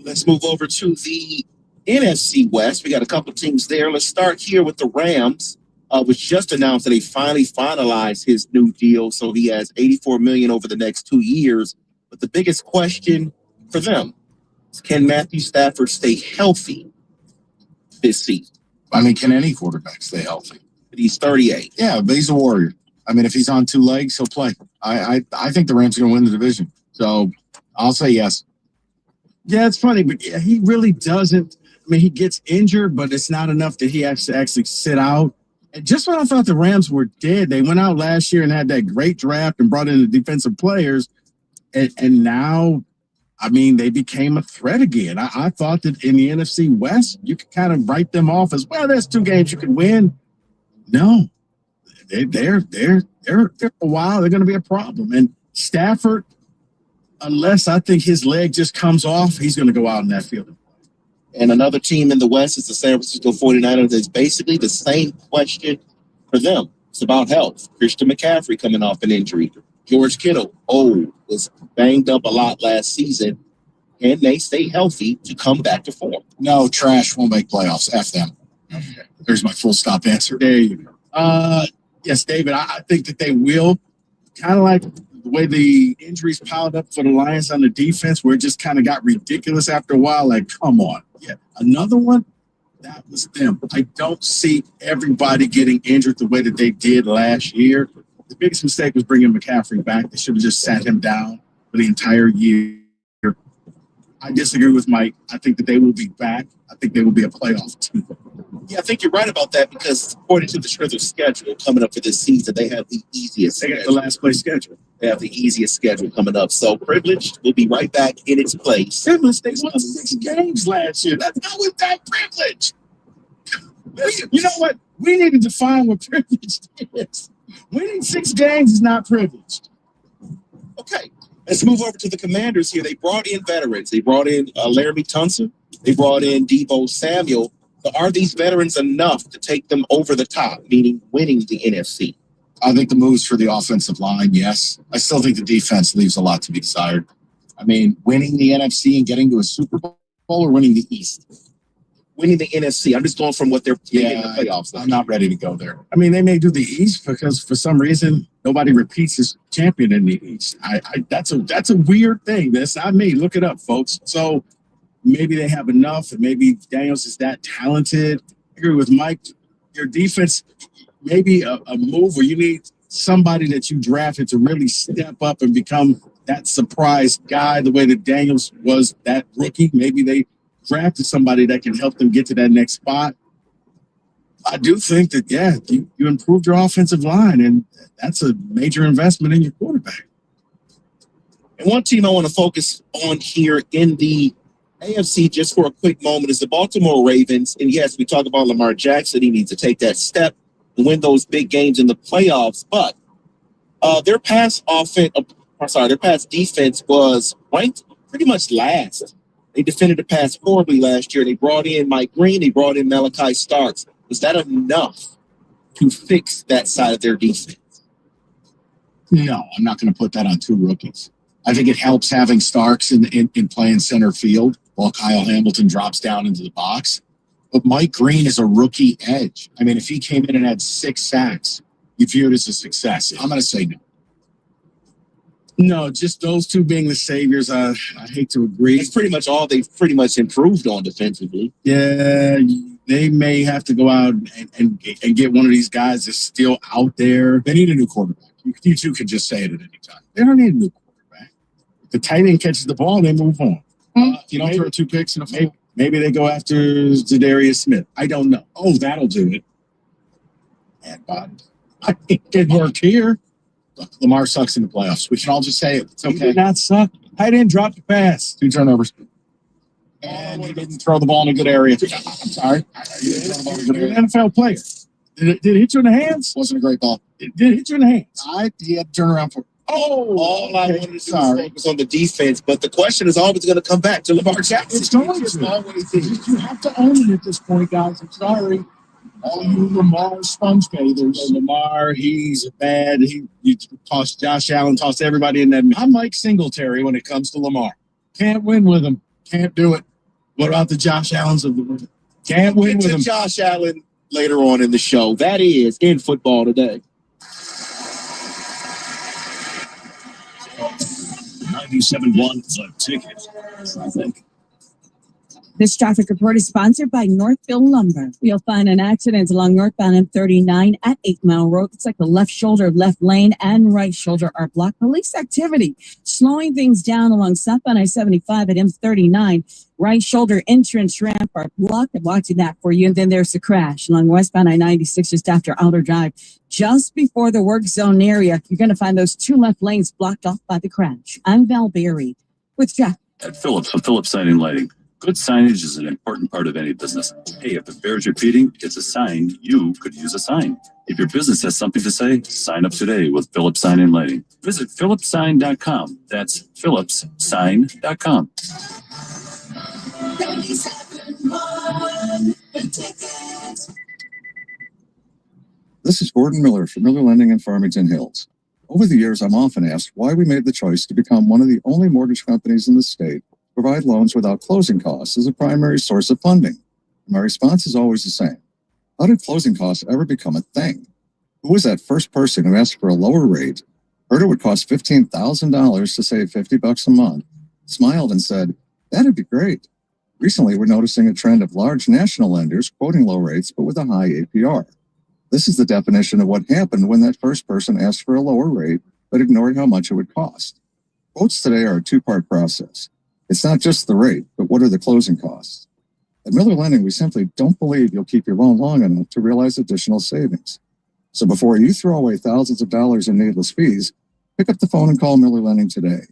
Let's move over to the NFC West. We got a couple teams there. Let's start here with the Rams, which just announced that they finally finalized his new deal. So he has $84 million over the next 2 years. But the biggest question for them is, can Matthew Stafford stay healthy this season? I mean, can any quarterback stay healthy? He's 38. Yeah, but he's a warrior. I mean, if he's on 2 legs, he'll play. I think the Rams are going to win the division. So I'll say yes. Yeah, it's funny, but he really doesn't. I mean, he gets injured, but it's not enough that he has to actually sit out. And just when I thought the Rams were dead, they went out last year and had that great draft and brought in the defensive players. And now, I mean, they became a threat again. I thought that in the NFC West, you could kind of write them off as, well, there's 2 games you can win. No, they're for a while, they're going to be a problem. And Stafford, unless I think his leg just comes off, he's going to go out in that field. And another team in the West is the San Francisco 49ers. It's basically the same question for them. It's about health. Christian McCaffrey coming off an injury. George Kittle, was banged up a lot last season. Can they stay healthy to come back to form? No, trash won't make playoffs. F them. Okay. There's my full stop answer. There you go. Yes, David, I think that they will. Kind of like the way the injuries piled up for the Lions on the defense, where it just kind of got ridiculous after a while. Like, come on. Yeah. Another one? that was them. I don't see everybody getting injured the way that they did last year. The biggest mistake was bringing McCaffrey back. They should have just sat him down for the entire year. I disagree with Mike. I think that they will be back. I think they will be a playoff team. Yeah, I think you're right about that because according to the strength of schedule coming up for this season, they have the easiest. They got the last place schedule. They have the easiest schedule coming up. So privileged will be right back in its place. Privileged, they won 6 games last year. That's not with that privilege. You know what? We need to define what privileged is. Winning 6 games is not privileged. Okay, let's move over to the Commanders here. They brought in veterans. They brought in Laramie Tunsil. They brought in Deebo Samuel. But are these veterans enough to take them over the top, meaning winning the NFC? I think the moves for the offensive line, yes. I still think the defense leaves a lot to be desired. I mean, winning the NFC and getting to a Super Bowl or winning the East? Winning the NFC. I'm just going from what they're playing in the playoffs. I'm not ready to go there. I mean, they may do the East because for some reason nobody repeats as champion in the East. That's a weird thing. That's not me. Look it up, folks. So maybe they have enough, and maybe Daniels is that talented. I agree with Mike. Your defense, maybe a move where you need somebody that you drafted to really step up and become that surprise guy, the way that Daniels was that rookie. Maybe they drafted somebody that can help them get to that next spot. I do think that, yeah, you improved your offensive line, and that's a major investment in your quarterback. And one team I want to focus on here in the AFC just for a quick moment is the Baltimore Ravens. And yes, we talk about Lamar Jackson. He needs to take that step and win those big games in the playoffs. But their pass defense was ranked pretty much last. They defended the pass horribly last year. They brought in Mike Green. They brought in Malachi Starks. Was that enough to fix that side of their defense? No, I'm not going to put that on 2 rookies. I think it helps having Starks in playing center field while Kyle Hamilton drops down into the box. But Mike Green is a rookie edge. I mean, if he came in and had 6 sacks, you view it as a success. I'm going to say no. No, just those 2 being the saviors. I hate to agree. It's pretty much all they've pretty much improved on defensively. Yeah, they may have to go out and get one of these guys that's still out there. They need a new quarterback. You 2 could just say it at any time. They don't need a new quarterback. If the tight end catches the ball, they move on. You don't throw 2 picks in a field. Maybe they go after Zadarius Smith. I don't know. Oh, that'll do it. And I think it worked here. Look, Lamar sucks in the playoffs. We can all just say it. It's okay. He did not suck. I didn't drop the pass. 2 turnovers. And he didn't throw the ball in a good area. I'm sorry. He didn't throw the ball in a good area. An NFL player. Did it hit you in the hands? Wasn't a great ball. Did it hit you in the hands? He had to turn around for it. All I wanted to do is focus on the defense, but the question is always going to come back to Lamar Jackson. It's going to. You have to own it at this point, guys. I'm sorry. All you Lamar sponge bathers. Lamar, he's bad. You tossed Josh Allen, tossed everybody in that. I'm Mike Singletary when it comes to Lamar. Can't win with him. Can't do it. What about the Josh Allens of the world? Can't win with him. Josh Allen later on in the show. That is in football today. 97.1 The Ticket. Traffic. This traffic report is sponsored by Northville Lumber. You'll find an accident along northbound M39 at 8 Mile Road. It's like the left shoulder, left lane, and right shoulder are blocked. Police activity slowing things down along southbound I-75 at M39. Right shoulder entrance ramp are blocked. I'm watching that for you. And then there's the crash along westbound I-96 just after Outer Drive. Just before the work zone area, you're going to find those 2 left lanes blocked off by the crash. I'm Val Berry with traffic. At Phillips, with Phillips Sign and Lighting. Good signage is an important part of any business. Hey, if it bears repeating, it's a sign you could use a sign. If your business has something to say, sign up today with Phillips Sign and Lighting. Visit phillipssign.com. That's phillipssign.com. This is Gordon Miller from Miller Lending in Farmington Hills. Over the years, I'm often asked why we made the choice to become one of the only mortgage companies in the state to provide loans without closing costs as a primary source of funding. And my response is always the same. How did closing costs ever become a thing? Who was that first person who asked for a lower rate, heard it would cost $15,000 to save $50 a month, smiled and said, that'd be great. Recently, we're noticing a trend of large national lenders quoting low rates but with a high APR. This is the definition of what happened when that first person asked for a lower rate but ignored how much it would cost. Quotes today are a two-part process. It's not just the rate, but what are the closing costs? At Miller Lending, we simply don't believe you'll keep your loan long enough to realize additional savings. So before you throw away thousands of dollars in needless fees, pick up the phone and call Miller Lending today.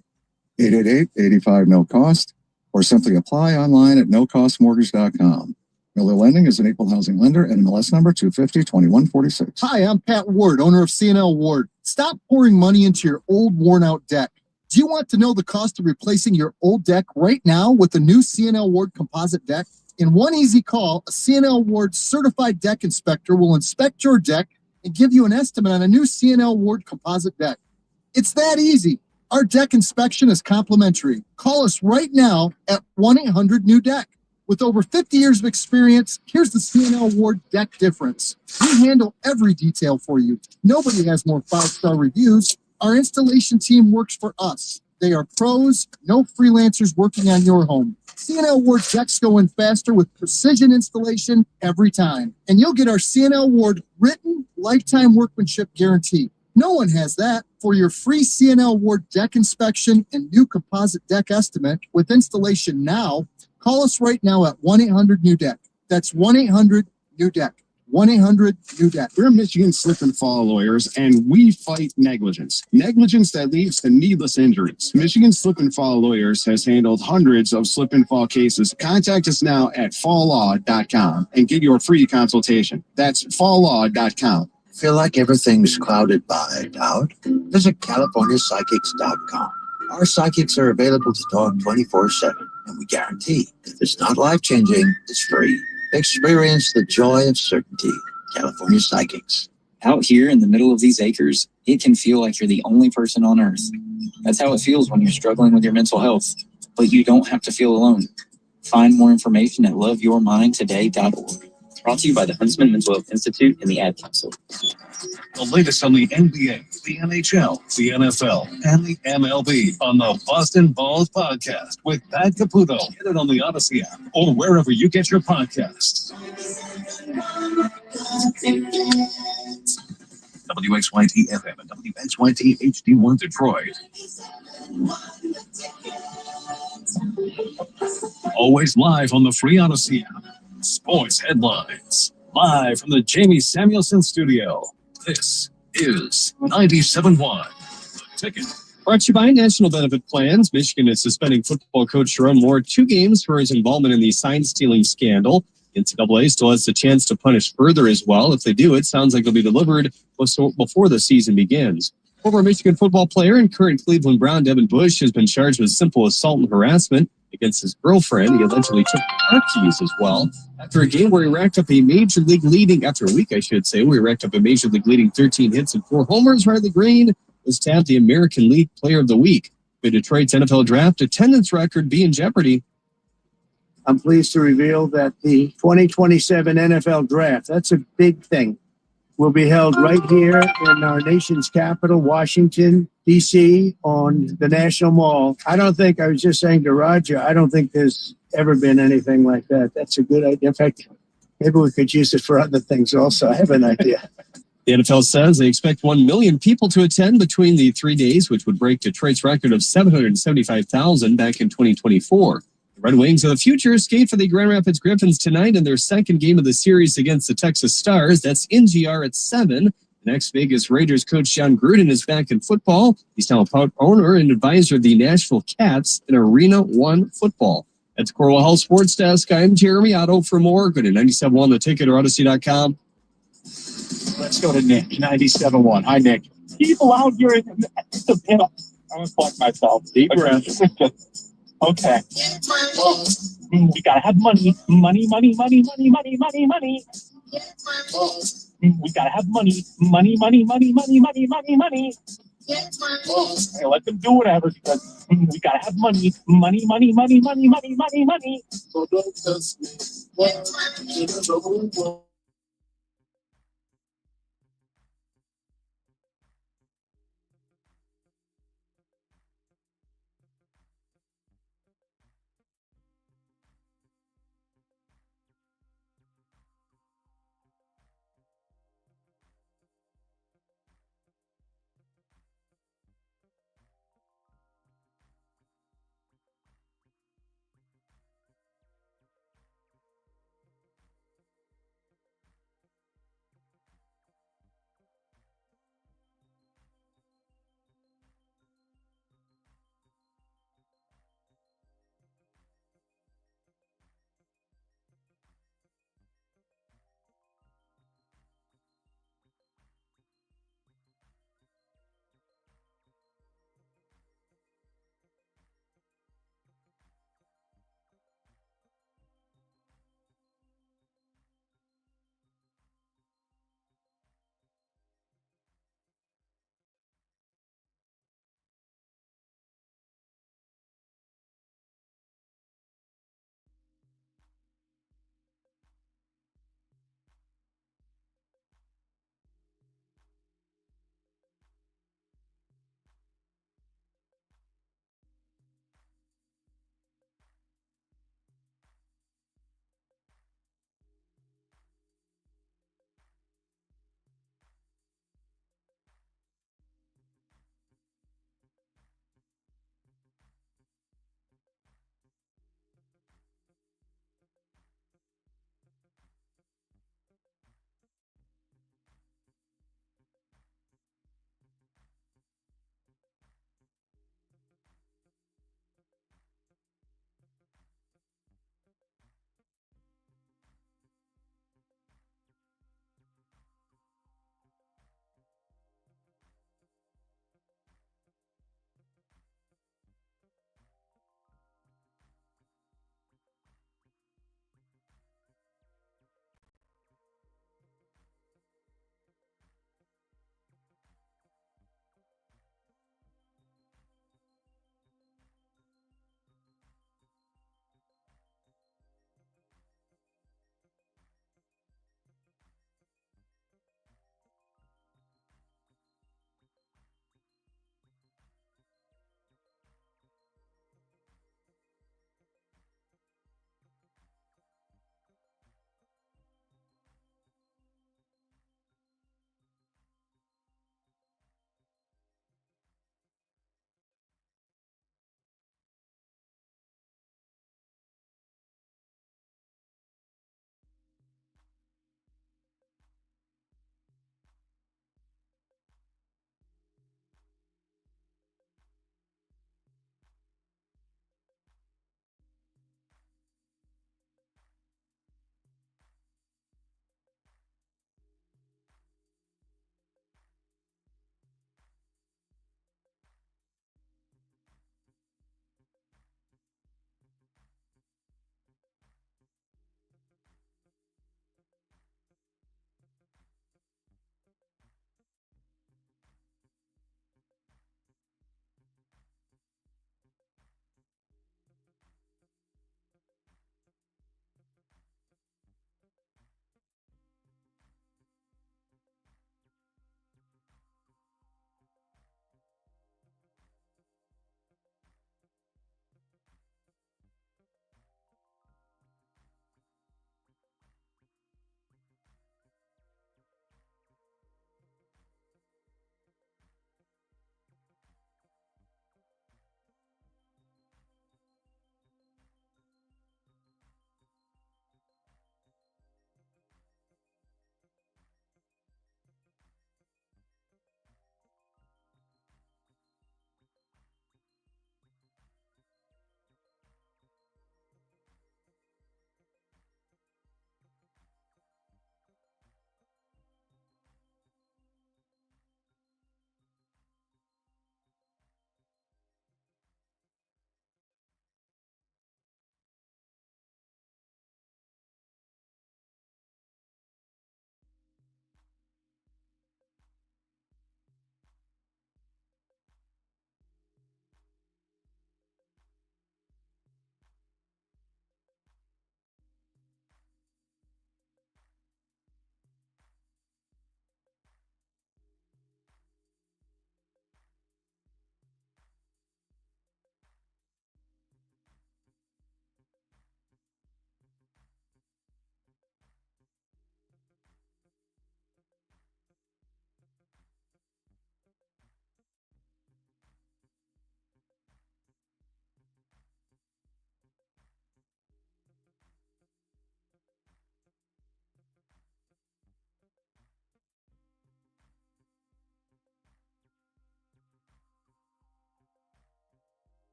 888-85-NO-COST, or simply apply online at nocostmortgage.com. Miller Lending is an equal housing lender and MLS number 250-2146. Hi, I'm Pat Ward, owner of C&L Ward. Stop pouring money into your old, worn-out deck. Do you want to know the cost of replacing your old deck right now with the new C&L Ward composite deck? In one easy call, a C&L Ward certified deck inspector will inspect your deck and give you an estimate on a new C&L Ward composite deck. It's that easy. Our deck inspection is complimentary. Call us right now at 1-800-NEW-DECK. With over 50 years of experience, here's the C&L Ward deck difference. We handle every detail for you. Nobody has more 5-star reviews. Our installation team works for us. They are pros, no freelancers working on your home. C&L Ward decks go in faster with precision installation every time. And you'll get our C&L Ward written lifetime workmanship guarantee. No one has that. For your free C&L Ward deck inspection and new composite deck estimate with installation now, call us right now at 1-800-NEW-DECK. That's 1-800-NEW-DECK. 1-800-NEW-DECK. We're Michigan slip and fall lawyers, and we fight negligence. Negligence that leads to needless injuries. Michigan Slip and Fall Lawyers has handled hundreds of slip and fall cases. Contact us now at falllaw.com and get your free consultation. That's falllaw.com. Feel like everything's clouded by doubt? Visit CaliforniaPsychics.com. Our psychics are available to talk 24/7, and we guarantee if it's not life-changing, it's free. Experience the joy of certainty. California Psychics. Out here in the middle of these acres, it can feel like you're the only person on earth. That's how it feels when you're struggling with your mental health. But you don't have to feel alone. Find more information at loveyourmindtoday.org. Brought to you by the Huntsman Mental Health Institute and the Ad Council. The latest on the NBA, the NHL, the NFL, and the MLB on the Boston Balls Podcast with Pat Caputo. Get it on the Odyssey app or wherever you get your podcasts. WXYT FM and WXYT HD1 Detroit. Always live on the free Odyssey app. Sports headlines. Live from the Jamie Samuelson studio. This is 97.1. The Ticket. Brought to you by National Benefit Plans. Michigan is suspending football coach Sharon Moore 2 games for his involvement in the sign-stealing scandal. NCAA still has the chance to punish further as well. If they do, it sounds like it'll be delivered before the season begins. Former Michigan football player and current Cleveland Brown Devin Bush has been charged with simple assault and harassment against his girlfriend. He allegedly took car keys as well. After a game where he racked up a major league leading, after a week, I should say, where he racked up a major league leading 13 hits and 4 homers, Riley Green was tabbed the American League Player of the Week. The Detroit's NFL draft attendance record be in jeopardy. I'm pleased to reveal that the 2027 NFL draft, that's a big thing, will be held right here in our nation's capital, Washington, D.C., on the National Mall. I was just saying to Roger, I don't think there's ever been anything like that. That's a good idea. In fact, maybe we could use it for other things also. I have an idea. The NFL says they expect 1 million people to attend between the 3 days, which would break Detroit's record of 775,000 back in 2024. The Red Wings of the future skate for the Grand Rapids Griffins tonight in their second game of the series against the Texas Stars. That's in GR at 7. The ex-Vegas Raiders coach John Gruden is back in football. He's now a part owner and advisor of the Nashville Cats in Arena 1 football. At the Corwell Health Sports Desk, I'm Jeremy Otto. For more, go to 97.1 The Ticket or Odyssey.com. Let's go to Nick, 97.1. Hi, Nick. People out here in the middle. I'm going to fuck myself. Deep breath. Okay. We got to have money. Money, money, money, money, money, money, money. We got to have money. Money, money, money, money, money, money, money. Hey, let them do whatever because we got to have money. Money, money, money, money, money, money, money. So don't test me.